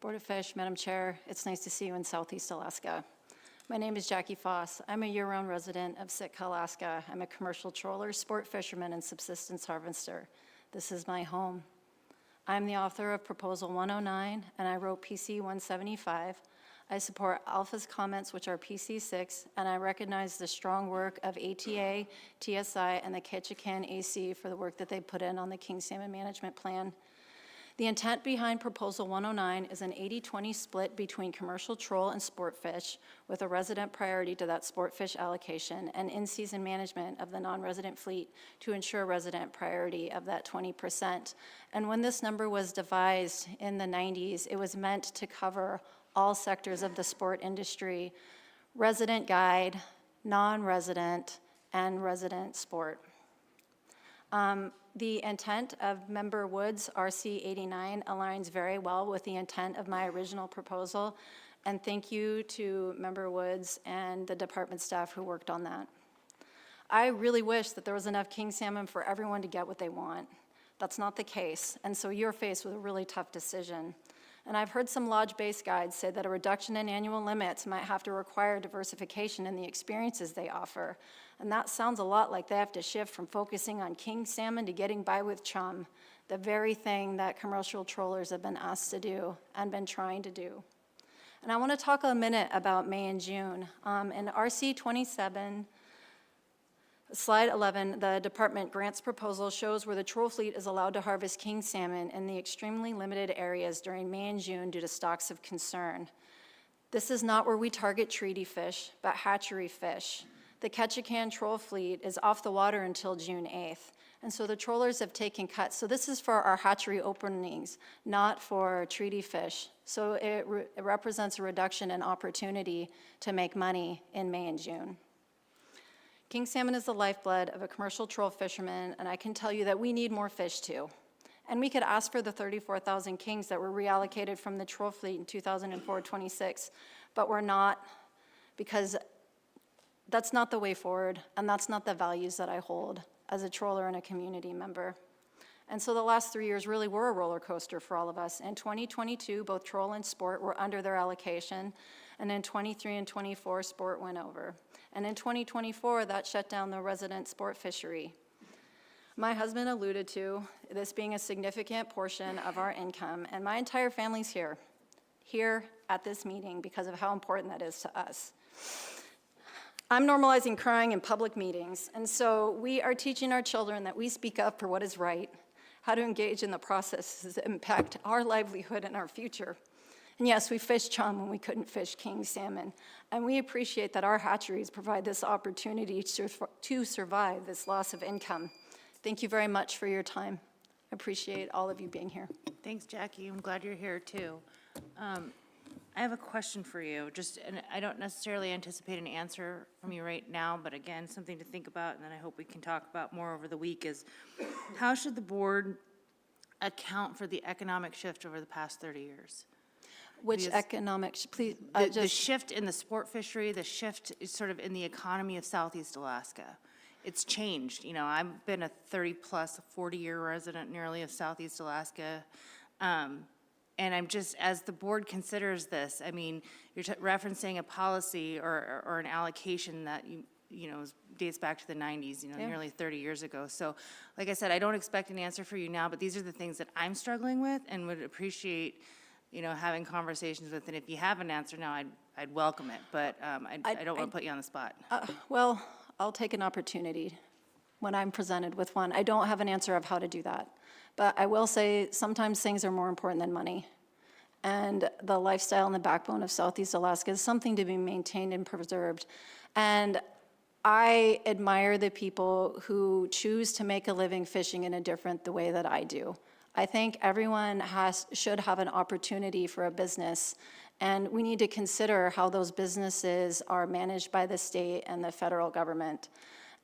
Board of Fish, Madam Chair, it's nice to see you in Southeast Alaska. My name is Jackie Foss. I'm a year-round resident of Sitka, Alaska. I'm a commercial trawler, sport fisherman, and subsistence harvester. This is my home. I'm the author of Proposal 109, and I wrote PC 175. I support Alpha's comments, which are PC 6, and I recognize the strong work of ATA, TSI, and the Ketchikan AC for the work that they put in on the King Salmon Management Plan. The intent behind Proposal 109 is an 80-20 split between commercial troll and sport fish, with a resident priority to that sport fish allocation and in-season management of the non-resident fleet to ensure resident priority of that 20%. And when this number was devised in the 90s, it was meant to cover all sectors of the sport industry: resident guide, non-resident, and resident sport. The intent of Member Wood's RC 89 aligns very well with the intent of my original proposal, and thank you to Member Woods and the department staff who worked on that. I really wish that there was enough king salmon for everyone to get what they want. That's not the case, and so you're faced with a really tough decision. And I've heard some lodge-based guides say that a reduction in annual limits might have to require diversification in the experiences they offer. And that sounds a lot like they have to shift from focusing on king salmon to getting by with chum, the very thing that commercial trollers have been asked to do and been trying to do. And I want to talk a minute about May and June. In RC 27, Slide 11, the department grants proposal shows where the troll fleet is allowed to harvest king salmon in the extremely limited areas during May and June due to stocks of concern. This is not where we target treaty fish, but hatchery fish. The Ketchikan troll fleet is off the water until June 8th, and so the trollers have taken cuts. So this is for our hatchery openings, not for treaty fish. So it represents a reduction in opportunity to make money in May and June. King salmon is the lifeblood of a commercial troll fisherman, and I can tell you that we need more fish too. And we could ask for the 34,000 kings that were reallocated from the troll fleet in 2004-26, but we're not, because that's not the way forward, and that's not the values that I hold as a troller and a community member. And so the last 3 years really were a roller coaster for all of us. In 2022, both troll and sport were under their allocation, and in 23 and 24, sport went over. And in 2024, that shut down the resident sport fishery. My husband alluded to this being a significant portion of our income, and my entire family's here at this meeting because of how important that is to us. I'm normalizing crying in public meetings, and so we are teaching our children that we speak up for what is right, how to engage in the processes that impact our livelihood and our future. And yes, we fished chum when we couldn't fish king salmon, and we appreciate that our hatcheries provide this opportunity to survive this loss of income. Thank you very much for your time. I appreciate all of you being here. Thanks, Jackie. I'm glad you're here, too. I have a question for you, and I don't necessarily anticipate an answer from you right now, but again, something to think about, and then I hope we can talk about more over the week, is how should the board account for the economic shift over the past 30 years? Which economic, please? The shift in the sport fishery, the shift is sort of in the economy of Southeast Alaska. It's changed. You know, I've been a 30-plus, 40-year resident nearly of Southeast Alaska. And I'm just, as the board considers this, I mean, you're referencing a policy or an allocation that, you know, dates back to the 90s, Yeah. nearly 30 years ago. So, like I said, I don't expect an answer for you now, but these are the things that I'm struggling with and would appreciate, having conversations with. And if you have an answer now, I'd welcome it, but I don't want to put you on the spot. Well, I'll take an opportunity when I'm presented with one. I don't have an answer of how to do that. But I will say sometimes things are more important than money. And the lifestyle and the backbone of Southeast Alaska is something to be maintained and preserved. And I admire the people who choose to make a living fishing in a different the way that I do. I think everyone should have an opportunity for a business, and we need to consider how those businesses are managed by the state and the federal government.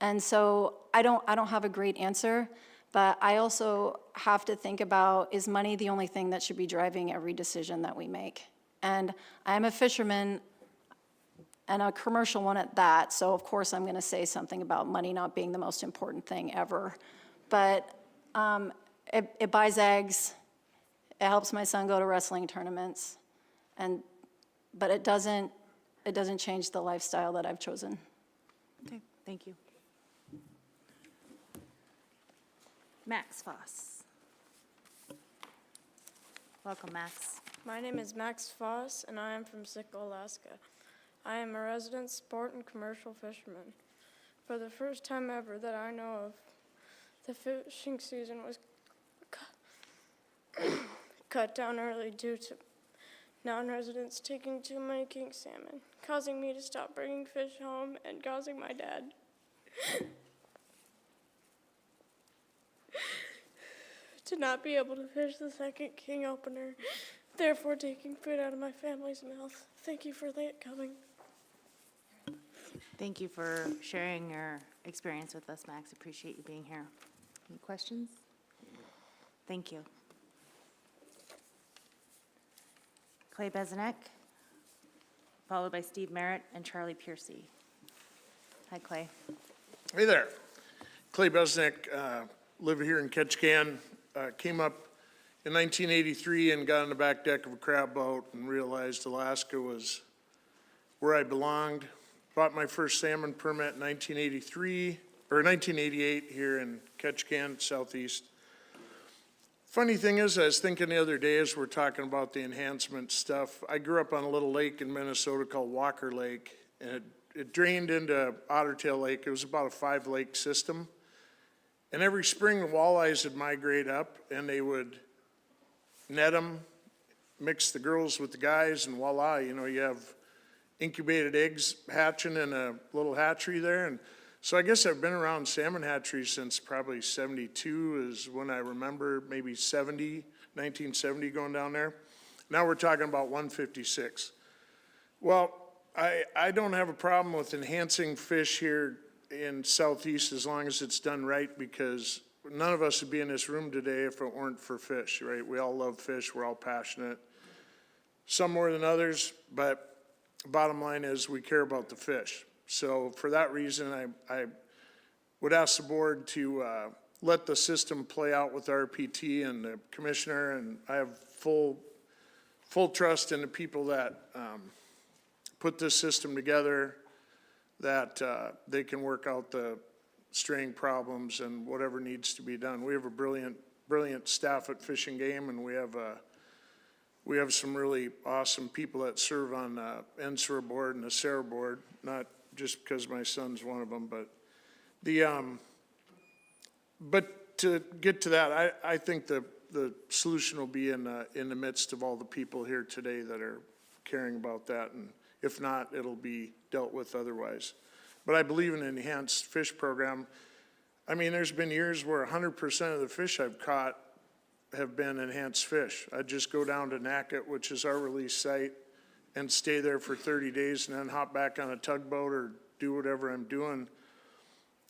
And so I don't have a great answer, but I also have to think about, is money the only thing that should be driving every decision that we make? And I'm a fisherman, and a commercial one at that, so of course I'm gonna say something about money not being the most important thing ever. But it buys eggs, it helps my son go to wrestling tournaments, but it doesn't change the lifestyle that I've chosen. Okay, thank you. Max Foss. Welcome, Max. My name is Max Foss, and I am from Sitka, Alaska. I am a resident sport and commercial fisherman. For the first time ever that I know of, the fishing season was cut down early due to non-residents taking too many king salmon, causing me to stop bringing fish home and causing my dad to not be able to fish the second king opener, therefore taking food out of my family's mouth. Thank you for coming. Thank you for sharing your experience with us, Max. Appreciate you being here. Any questions? Thank you. Clay Bezanek, followed by Steve Merritt and Charlie Piercy. Hi, Clay. Hey there. Clay Besnick, live here in Ketchikan. Came up in 1983 and got on the back deck of a crab boat and realized Alaska was where I belonged. Bought my first salmon permit in 1983, or 1988 here in Ketchikan, southeast. Funny thing is, I was thinking the other day as we're talking about the enhancement stuff, I grew up on a little lake in Minnesota called Walker Lake, and it drained into Ottertail Lake. It was about a 5-lake system. And every spring, the walleyes would migrate up, and they would net them, mix the girls with the guys, and voila, you know, you have incubated eggs hatching in a little hatchery there. And so I guess I've been around salmon hatcheries since probably 72 is when I remember, maybe 1970 going down there. Now we're talking about 156. Well, I don't have a problem with enhancing fish here in southeast as long as it's done right, because none of us would be in this room today if it weren't for fish, right? We all love fish, we're all passionate, some more than others, but bottom line is we care about the fish. So for that reason, I would ask the board to let the system play out with RPT and the commissioner, and I have full trust in the people that put this system together, that they can work out the straying problems and whatever needs to be done. We have a brilliant staff at Fish and Game, and we have some really awesome people that serve on the NSERA board and the SARA board, not just because my son's one of them, but to get to that, I think the solution will be in the midst of all the people here today that are caring about that, and if not, it'll be dealt with otherwise. But I believe in an enhanced fish program. I mean, there's been years where 100% of the fish I've caught have been enhanced fish. I'd just go down to Nakit, which is our release site, and stay there for 30 days and then hop back on a tugboat or do whatever I'm doing.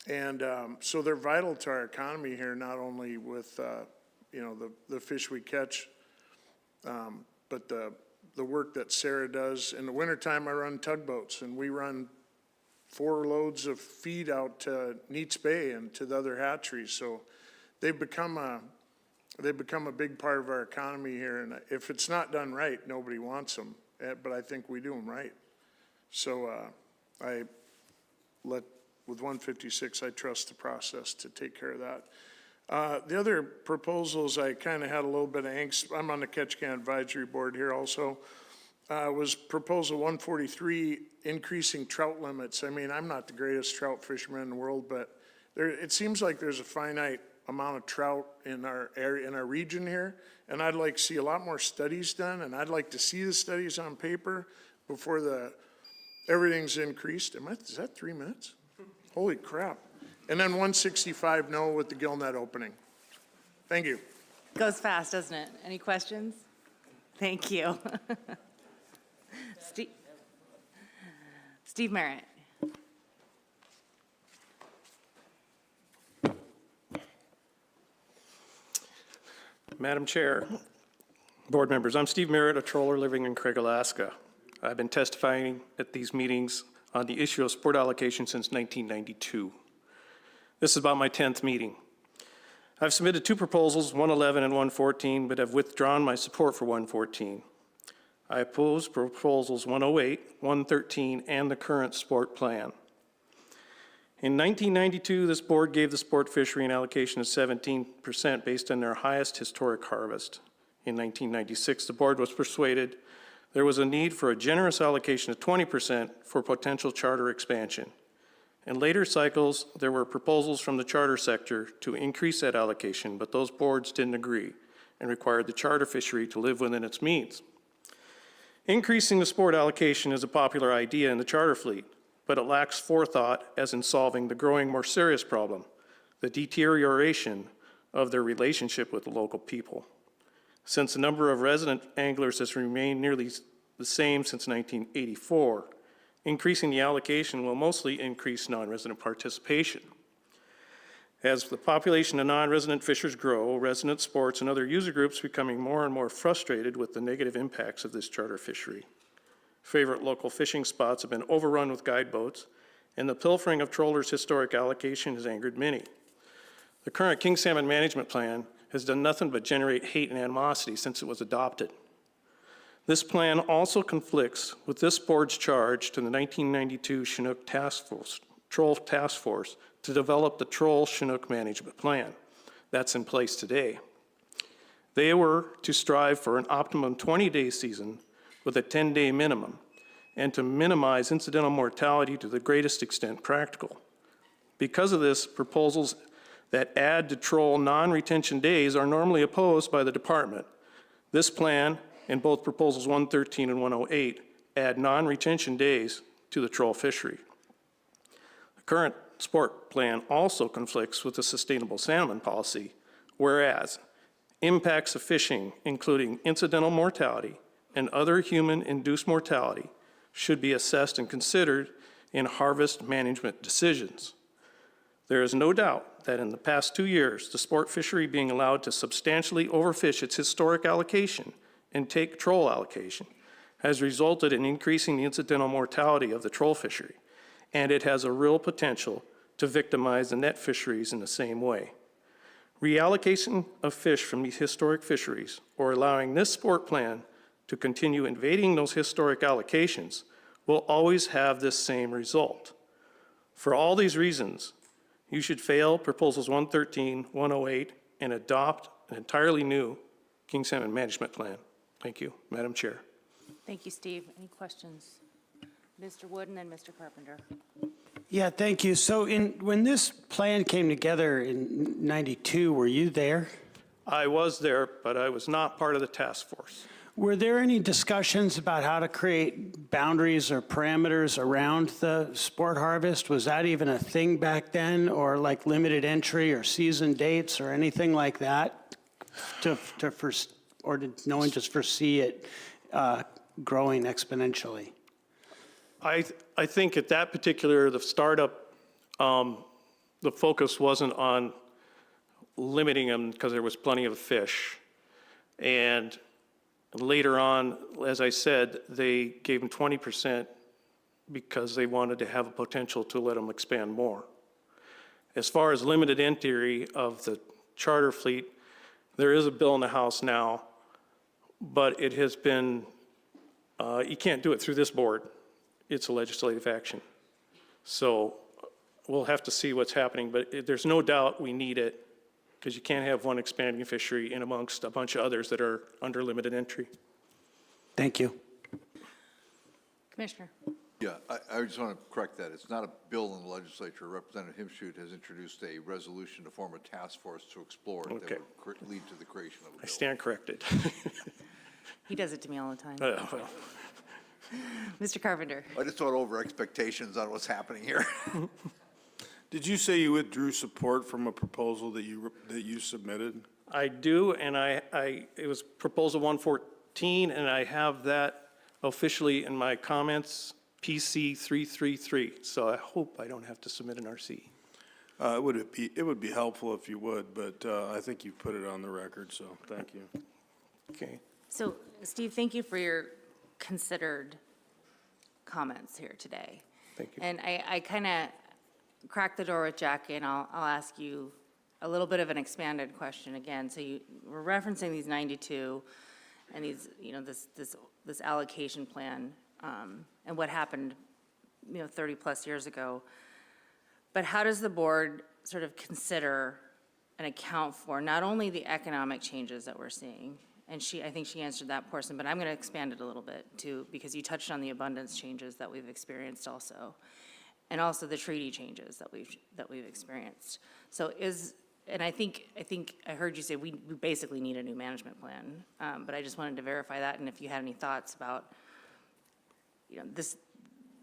And so they're vital to our economy here, not only with, you know, the fish we catch, but the work that Sarah does. In the wintertime, I run tugboats, and we run 4 loads of feed out to Neats Bay and to the other hatcheries. So they've become a big part of our economy here. And if it's not done right, nobody wants them. But I think we do them right. So with 156, I trust the process to take care of that. The other proposals, I kind of had a little bit of angst. I'm on the Ketchikan Advisory Board here also. Was proposal 143, increasing trout limits. I mean, I'm not the greatest trout fisherman in the world, but it seems like there's a finite amount of trout in our area, in our region here, and I'd like to see a lot more studies done, and I'd like to see the studies on paper before everything's increased. Is that 3 minutes? Holy crap. And then 165, no, with the gill net opening. Thank you. Goes fast, doesn't it? Any questions? Thank you. Steve Merritt. Madam Chair, board members, I'm Steve Merritt, a troller living in Craig, Alaska. I've been testifying at these meetings on the issue of sport allocation since 1992. This is about my 10th meeting. I've submitted 2 proposals, 111 and 114, but have withdrawn my support for 114. I oppose proposals 108, 113, and the current sport plan. In 1992, this board gave the sport fishery an allocation of 17% based on their highest historic harvest. In 1996, the board was persuaded there was a need for a generous allocation of 20% for potential charter expansion. In later cycles, there were proposals from the charter sector to increase that allocation, but those boards didn't agree and required the charter fishery to live within its means. Increasing the sport allocation is a popular idea in the charter fleet, but it lacks forethought as in solving the growing more serious problem, the deterioration of their relationship with the local people. Since the number of resident anglers has remained nearly the same since 1984, Increasing the allocation will mostly increase non-resident participation. As the population of non-resident fishers grow, resident sports and other user groups becoming more and more frustrated with the negative impacts of this charter fishery. Favorite local fishing spots have been overrun with guide boats, and the pilfering of trollers' historic allocation has angered many. The current king salmon management plan has done nothing but generate hate and animosity since it was adopted. This plan also conflicts with this board's charge to the 1992 Chinook Troll Task Force to develop the Troll Chinook Management Plan. That's in place today. They were to strive for an optimum 20-day season with a 10-day minimum, and to minimize incidental mortality to the greatest extent practical. Because of this, proposals that add to troll non-retention days are normally opposed by the department. This plan, and both proposals 113 and 108, add non-retention days to the troll fishery. The current sport plan also conflicts with the sustainable salmon policy, whereas impacts of fishing, including incidental mortality and other human-induced mortality, should be assessed and considered in harvest management decisions. There is no doubt that in the past 2 years, the sport fishery being allowed to substantially overfish its historic allocation and take troll allocation has resulted in increasing the incidental mortality of the troll fishery, and it has a real potential to victimize the net fisheries in the same way. Reallocation of fish from these historic fisheries, or allowing this sport plan to continue invading those historic allocations, will always have this same result. For all these reasons, you should fail proposals 113, 108, and adopt an entirely new king salmon management plan. Thank you, Madam Chair. Thank you, Steve. Any questions? Mr. Wood and then Mr. Carpenter. Yeah, thank you. So when this plan came together in '92, were you there? I was there, but I was not part of the task force. Were there any discussions about how to create boundaries or parameters around the sport harvest? Was that even a thing back then, or like limited entry or season dates or anything like that? Or did no one just foresee it growing exponentially? I think at that particular, the startup, the focus wasn't on limiting them because there was plenty of fish. And later on, as I said, they gave them 20% because they wanted to have a potential to let them expand more. As far as limited entry of the charter fleet, there is a bill in the House now, but it has been, you can't do it through this board. It's a legislative action. So we'll have to see what's happening, but there's no doubt we need it, because you can't have one expanding fishery in amongst a bunch of others that are under limited entry. Thank you. Commissioner. Yeah, I just want to correct that. It's not a bill in the legislature. Representative Himschoot has introduced a resolution to form a task force to explore it that would lead to the creation of a bill. I stand corrected. He does it to me all the time. Well. Mr. Carpenter. I just thought over expectations on what's happening here. Did you say you withdrew support from a proposal that you submitted? I do, and it was proposal 114, and I have that officially in my comments, PC 333. So I hope I don't have to submit an RC. It would be helpful if you would, but I think you put it on the record, so thank you. Okay. So, Steve, thank you for your considered comments here today. Thank you. And I kind of cracked the door with Jackie, and I'll ask you a little bit of an expanded question again. So you were referencing these 92 and these, this allocation plan and what happened, 30 plus years ago. But how does the board sort of consider and account for not only the economic changes that we're seeing, and I think she answered that portion, but I'm going to expand it a little bit too, because you touched on the abundance changes that we've experienced also, and also the treaty changes that we've experienced. So and I think I heard you say we basically need a new management plan, but I just wanted to verify that, and if you had any thoughts about,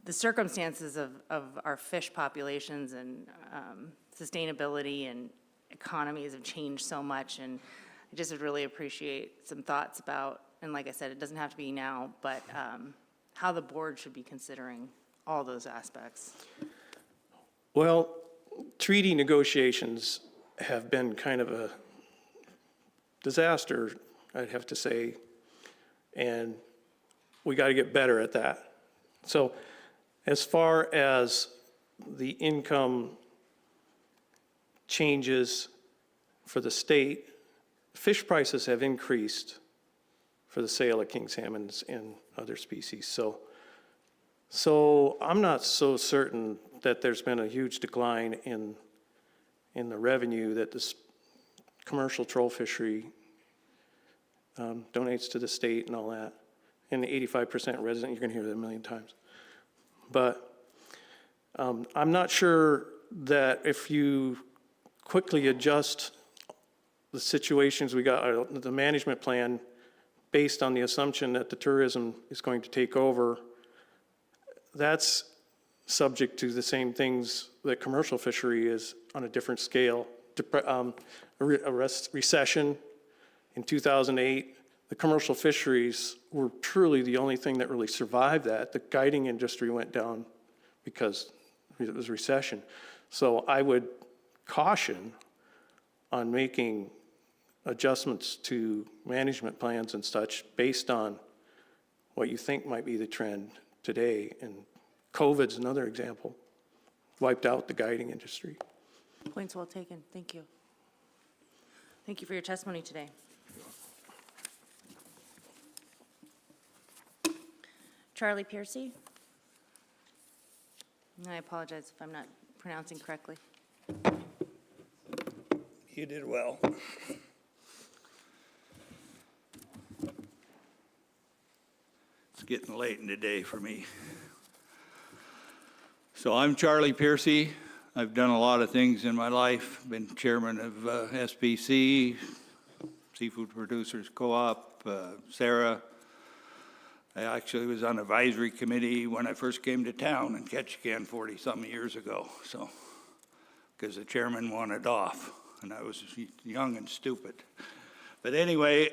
the circumstances of our fish populations and sustainability and economies have changed so much, and I just would really appreciate some thoughts about, and like I said, it doesn't have to be now, but how the board should be considering all those aspects? Well, treaty negotiations have been kind of a disaster, I'd have to say, and we got to get better at that. So as far as the income changes for the state, fish prices have increased for the sale of king salmons and other species. So I'm not so certain that there's been a huge decline in the revenue that this commercial troll fishery donates to the state and all that. And the 85% resident, you're gonna hear that a million times. But I'm not sure that if you quickly adjust the situations we got, the management plan, based on the assumption that the tourism is going to take over, that's subject to the same things that commercial fishery is on a different scale. A recession in 2008, the commercial fisheries were truly the only thing that really survived that. The guiding industry went down because it was recession. So I would caution on making adjustments to management plans and such based on what you think might be the trend today. And COVID's another example, wiped out the guiding industry. Points well taken. Thank you. Thank you for your testimony today. Charlie Piercy. And I apologize if I'm not pronouncing correctly. You did well. It's getting late in the day for me. So I'm Charlie Piercy. I've done a lot of things in my life. Been chairman of SPC, Seafood Producers Co-op, Sarah. I actually was on advisory committee when I first came to town in Ketchikan 40-something years ago. So, because the chairman wanted off, and I was young and stupid. But anyway,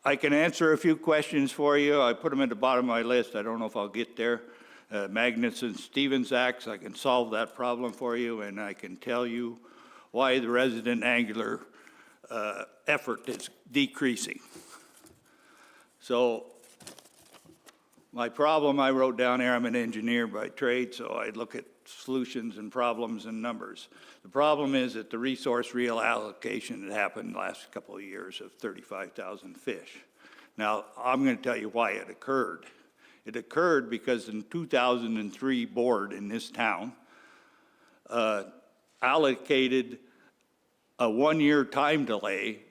I can answer a few questions for you. I put them at the bottom of my list. I don't know if I'll get there. Magnuson-Stevens Acts, I can solve that problem for you, and I can tell you why the resident angler effort is decreasing. So my problem I wrote down here, I'm an engineer by trade, so I look at solutions and problems and numbers. The problem is that the resource reallocation that happened the last couple of years of 35,000 fish. Now, I'm going to tell you why it occurred. It occurred because in 2003 board in this town allocated a 1-year time delay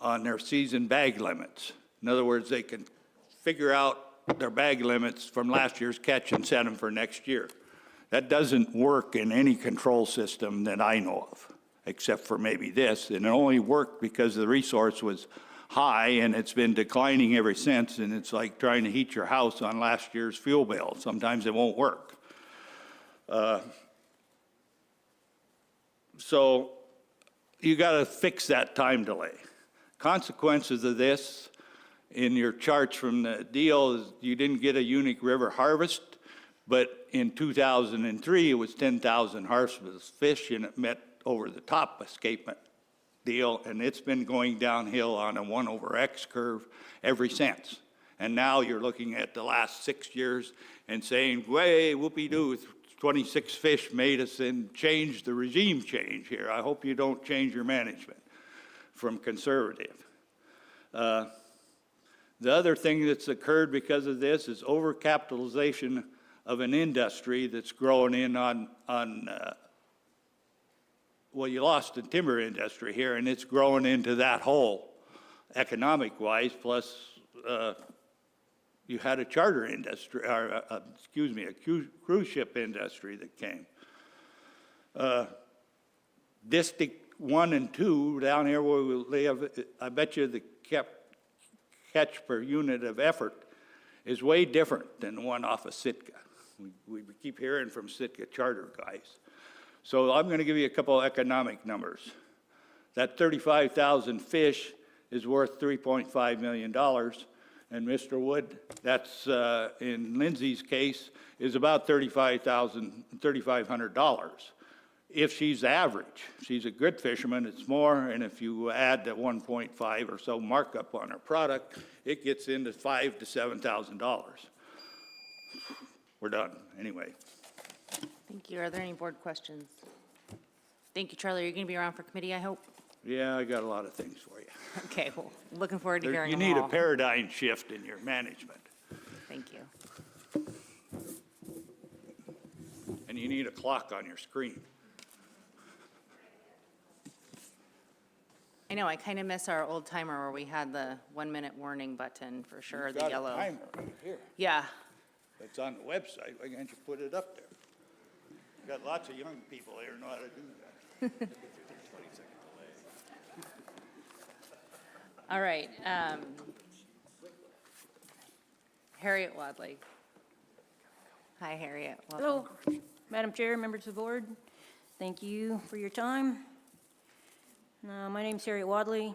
on their season bag limits. In other words, they can figure out their bag limits from last year's catch and set them for next year. That doesn't work in any control system that I know of, except for maybe this, and it only worked because the resource was high, and it's been declining ever since, and it's like trying to heat your house on last year's fuel bill. Sometimes it won't work. So you got to fix that time delay. Consequences of this in your charts from the deal is you didn't get a unique river harvest, but in 2003 it was 10,000 harvested fish, and it met over the top escapement deal, and it's been going downhill on a 1/X curve ever since. And now you're looking at the last 6 years and saying, way, whoopee-doo, 26 fish made us and changed the regime change here. I hope you don't change your management from conservative. The other thing that's occurred because of this is overcapitalization of an industry that's growing in on well, you lost the timber industry here, and it's growing into that hole economic-wise, plus you had a charter industry, or excuse me, a cruise ship industry that came. District 1 and 2 down here where we live, I bet you the catch per unit of effort is way different than the one off of Sitka. We keep hearing from Sitka charter guys. So I'm going to give you a couple of economic numbers. That 35,000 fish is worth $3.5 million, And Mr. Wood, that's, in Lindsay's case, is about $3,500. If she's average, she's a good fisherman, it's more, and if you add the 1.5 or so markup on her product, it gets into $5,000 to $7,000. We're done, anyway. Thank you. Are there any board questions? Thank you, Charlie. Are you going to be around for committee, I hope? Yeah, I got a lot of things for you. Okay, well, looking forward to hearing You them need a all. paradigm shift in your management, Thank you. and you need a clock on your screen. I know, I kind of miss our old timer where we had the 1-minute warning button for sure, You've the got a yellow. timer right here. Yeah, It's on the website. Why can't you put it up there? Got lots of young people here who know how to do that. all right. Harriet Wadley. Hi, Harriet. Welcome. Hello, Madam Chair, members of the board. Thank you for your time. My name's Harriet Wadley.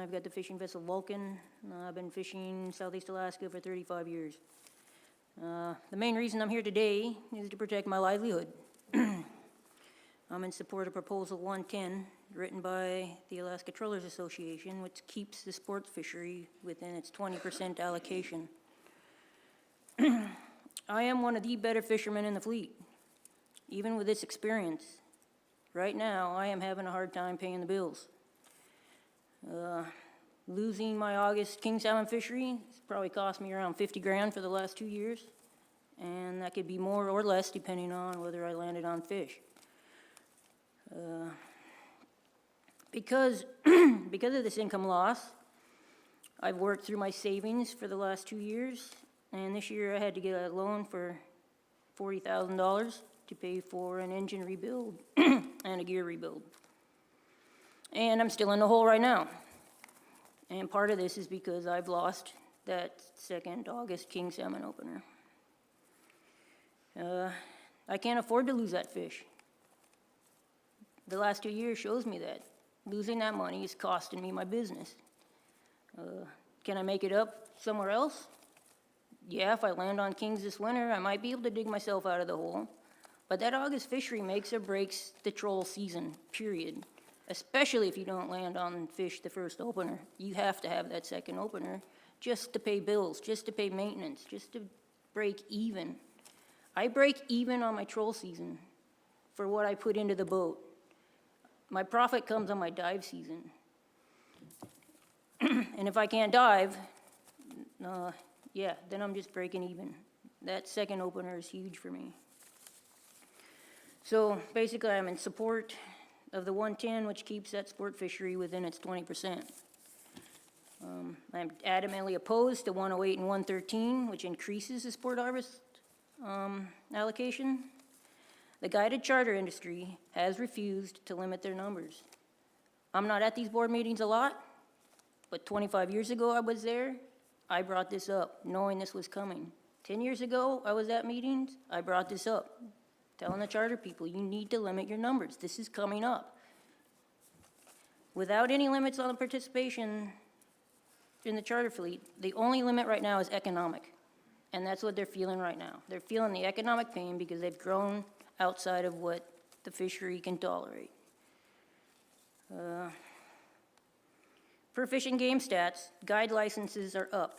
I've got the fishing vessel Vulcan. I've been fishing Southeast Alaska for 35 years. The main reason I'm here today is to protect my livelihood. I'm in support of Proposal 110, written by the Alaska Trollers Association, which keeps the sports fishery within its 20% allocation. I am one of the better fishermen in the fleet, even with this experience. Right now, I am having a hard time paying the bills. Losing my August king salmon fishery has probably cost me around 50 grand for the last 2 years, and that could be more or less depending on whether I landed on fish. Because of this income loss, I've worked through my savings for the last 2 years, and this year I had to get a loan for $40,000 to pay for an engine rebuild and a gear rebuild. And I'm still in the hole right now. And part of this is because I've lost that second August king salmon opener. I can't afford to lose that fish. The last 2 years shows me that. Losing that money is costing me my business. Can I make it up somewhere else? Yeah, if I land on kings this winter, I might be able to dig myself out of the hole. But that August fishery makes or breaks the troll season, period. Especially if you don't land on fish the first opener. You have to have that second opener just to pay bills, just to pay maintenance, just to break even. I break even on my troll season for what I put into the boat. My profit comes on my dive season. And if I can't dive, yeah, then I'm just breaking even. That second opener is huge for me. So basically, I'm in support of the 110, which keeps that sport fishery within its 20%. I'm adamantly opposed to 108 and 113, which increases the sport harvest allocation. The guided charter industry has refused to limit their numbers. I'm not at these board meetings a lot, but 25 years ago I was there. I brought this up, knowing this was coming. 10 years ago, I was at meetings, I brought this up, telling the charter people, you need to limit your numbers. This is coming up. Without any limits on the participation in the charter fleet, the only limit right now is economic. And that's what they're feeling right now. They're feeling the economic pain because they've grown outside of what the fishery can tolerate. For fish and game stats, guide licenses are up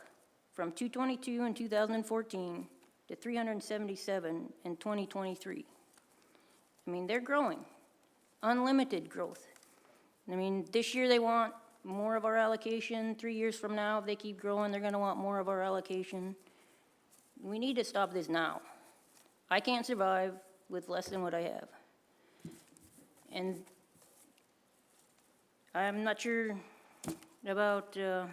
from 222 in 2014 to 377 in 2023. I mean, they're growing, unlimited growth. I mean, this year they want more of our allocation. 3 years from now, if they keep growing, they're gonna want more of our allocation. We need to stop this now. I can't survive with less than what I have. And I'm not sure about the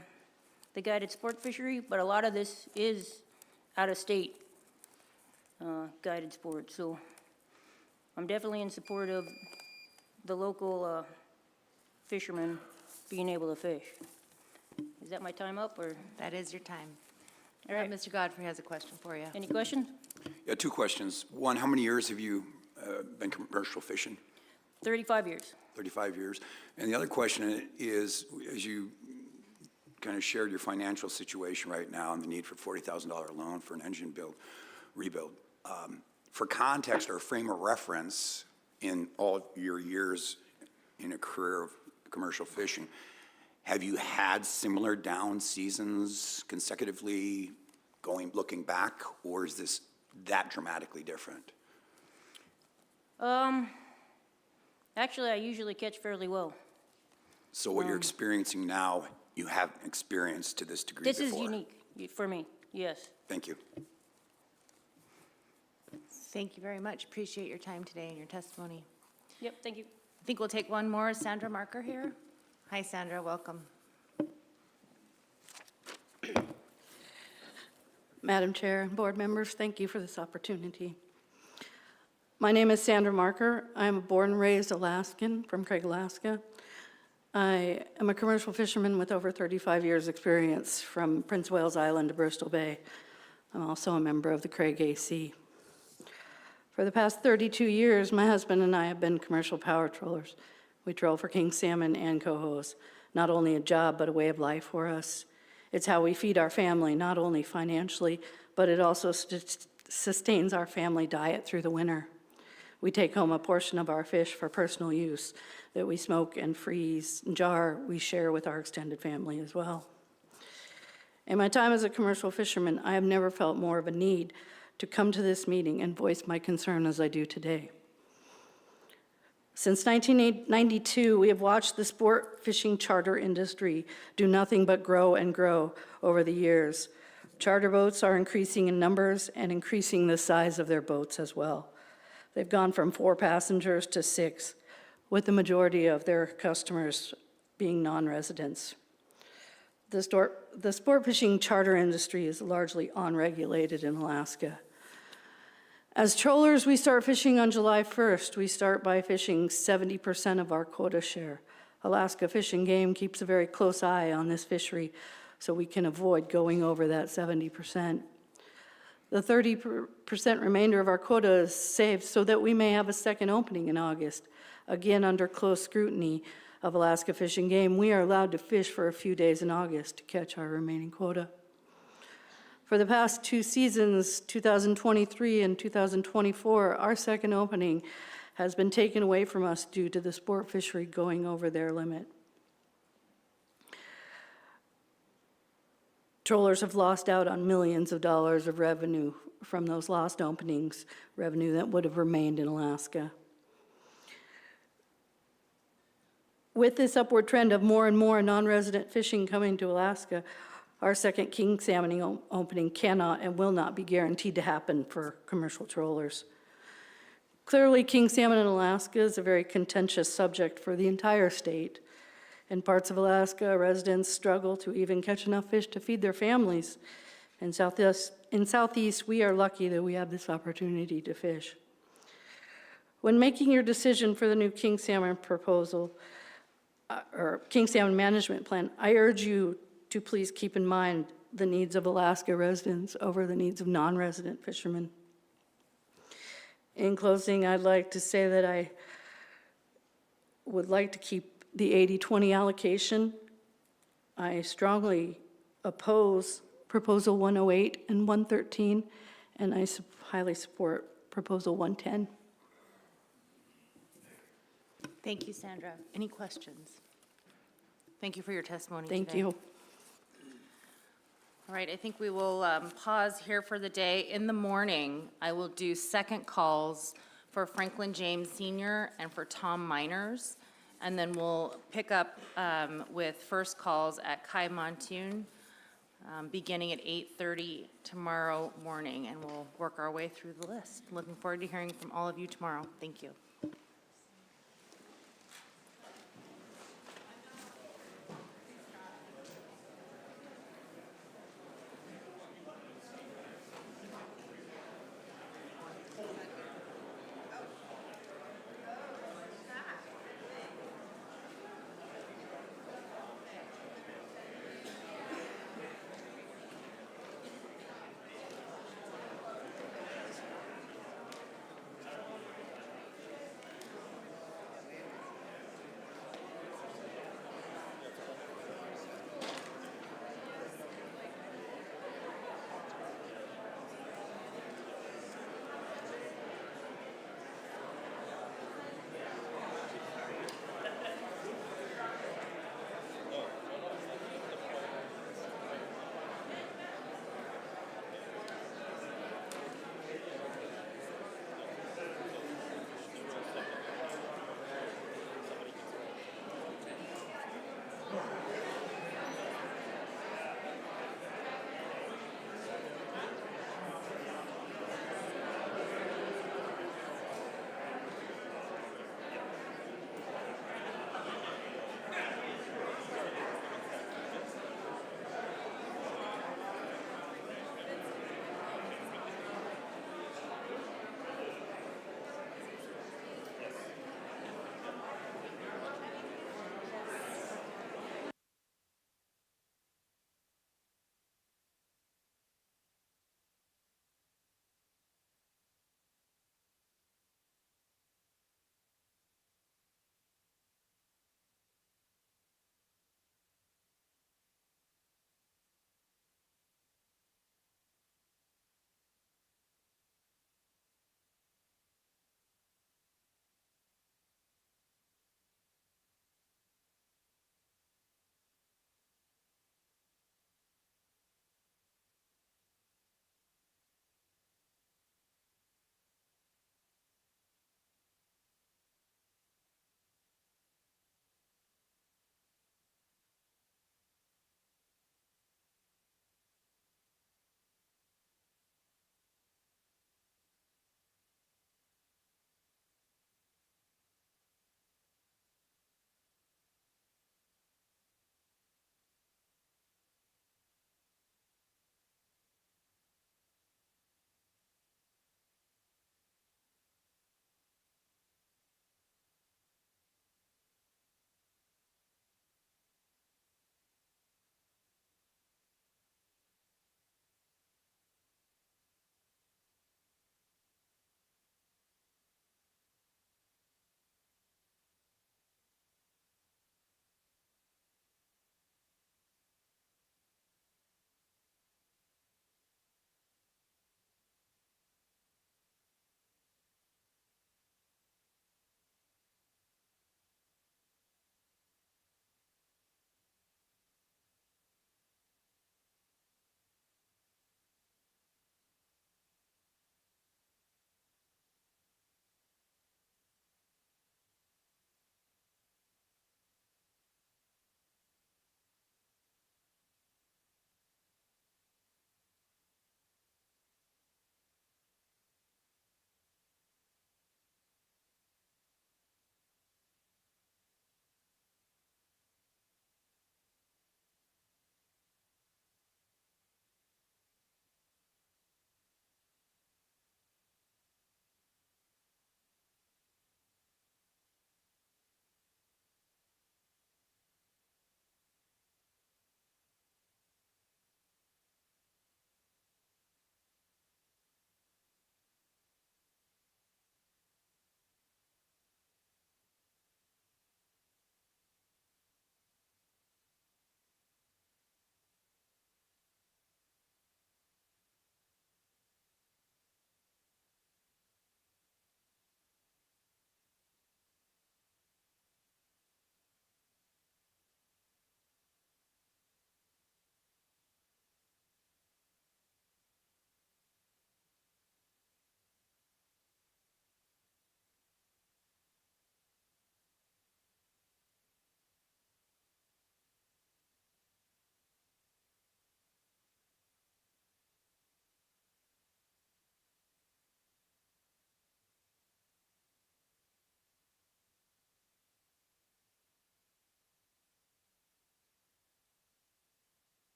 guided sport fishery, but a lot of this is out-of-state guided sport. So I'm definitely in support of the local fishermen being able to fish. Is that my time up, or? That is your time. All right, Mr. Godfrey has a question for you. Any questions? Yeah, two questions. One, how many years have you been commercial fishing? 35 years. 35 years. And the other question is, as you kind of shared your financial situation right now and the need for $40,000 loan for an engine rebuild. For context or frame of reference, in all your years in a career of commercial fishing, have you had similar down seasons consecutively looking back, or is this that dramatically different? Actually, I usually catch fairly well. So what you're experiencing now, you haven't experienced to this degree This before? is unique for me, yes. Thank you. Thank you very much. Appreciate your time today and your testimony. Yep, thank you. I think we'll take one more. Sandra Marker here. Hi, Sandra, welcome. Madam Chair, board members, thank you for this opportunity. My name is Sandra Marker. I am a born and raised Alaskan from Craig, Alaska. I am a commercial fisherman with over 35 years' experience from Prince Wales Island to Bristol Bay. I'm also a member of the Craig AC. For the past 32 years, my husband and I have been commercial power trollers. We troll for king salmon and cohos, not only a job, but a way of life for us. It's how we feed our family, not only financially, but it also sustains our family diet through the winter. We take home a portion of our fish for personal use that we smoke and freeze and jar. We share with our extended family as well. In my time as a commercial fisherman, I have never felt more of a need to come to this meeting and voice my concern as I do today. Since 1992, we have watched the sport fishing charter industry do nothing but grow and grow over the years. Charter boats are increasing in numbers and increasing the size of their boats as well. They've gone from 4 passengers to 6, with the majority of their customers being non-residents. The sport fishing charter industry is largely unregulated in Alaska. As trollers, we start fishing on July 1st. We start by fishing 70% of our quota share. Alaska Fish and Game keeps a very close eye on this fishery so we can avoid going over that 70%. The 30% remainder of our quota is saved so that we may have a second opening in August. Again, under close scrutiny of Alaska Fish and Game, we are allowed to fish for a few days in August to catch our remaining quota. For the past 2 seasons, 2023 and 2024, our second opening has been taken away from us due to the sport fishery going over their limit. Trollers have lost out on millions of dollars of revenue from those lost openings, revenue that would have remained in Alaska. With this upward trend of more and more non-resident fishing coming to Alaska, our second king salmon opening cannot and will not be guaranteed to happen for commercial trollers. Clearly, king salmon in Alaska is a very contentious subject for the entire state. In parts of Alaska, residents struggle to even catch enough fish to feed their families. In Southeast, we are lucky that we have this opportunity to fish. When making your decision for the new king salmon proposal, or king salmon management plan, I urge you to please keep in mind the needs of Alaska residents over the needs of non-resident fishermen. In closing, I'd like to say that I would like to keep the 80-20 allocation. I strongly oppose Proposal 108 and 113, and I highly support Proposal 110. Thank you, Sandra. Any questions? Thank you for your testimony Thank today. you. All right, I think we will pause here for the day. In the morning, I will do second calls for Franklin James Sr. and for Tom Miners, and then we'll pick up with first calls at Kai Montoon, beginning at 8:30 tomorrow morning, and we'll work our way through the list. Looking forward to hearing from all of you tomorrow. Thank you.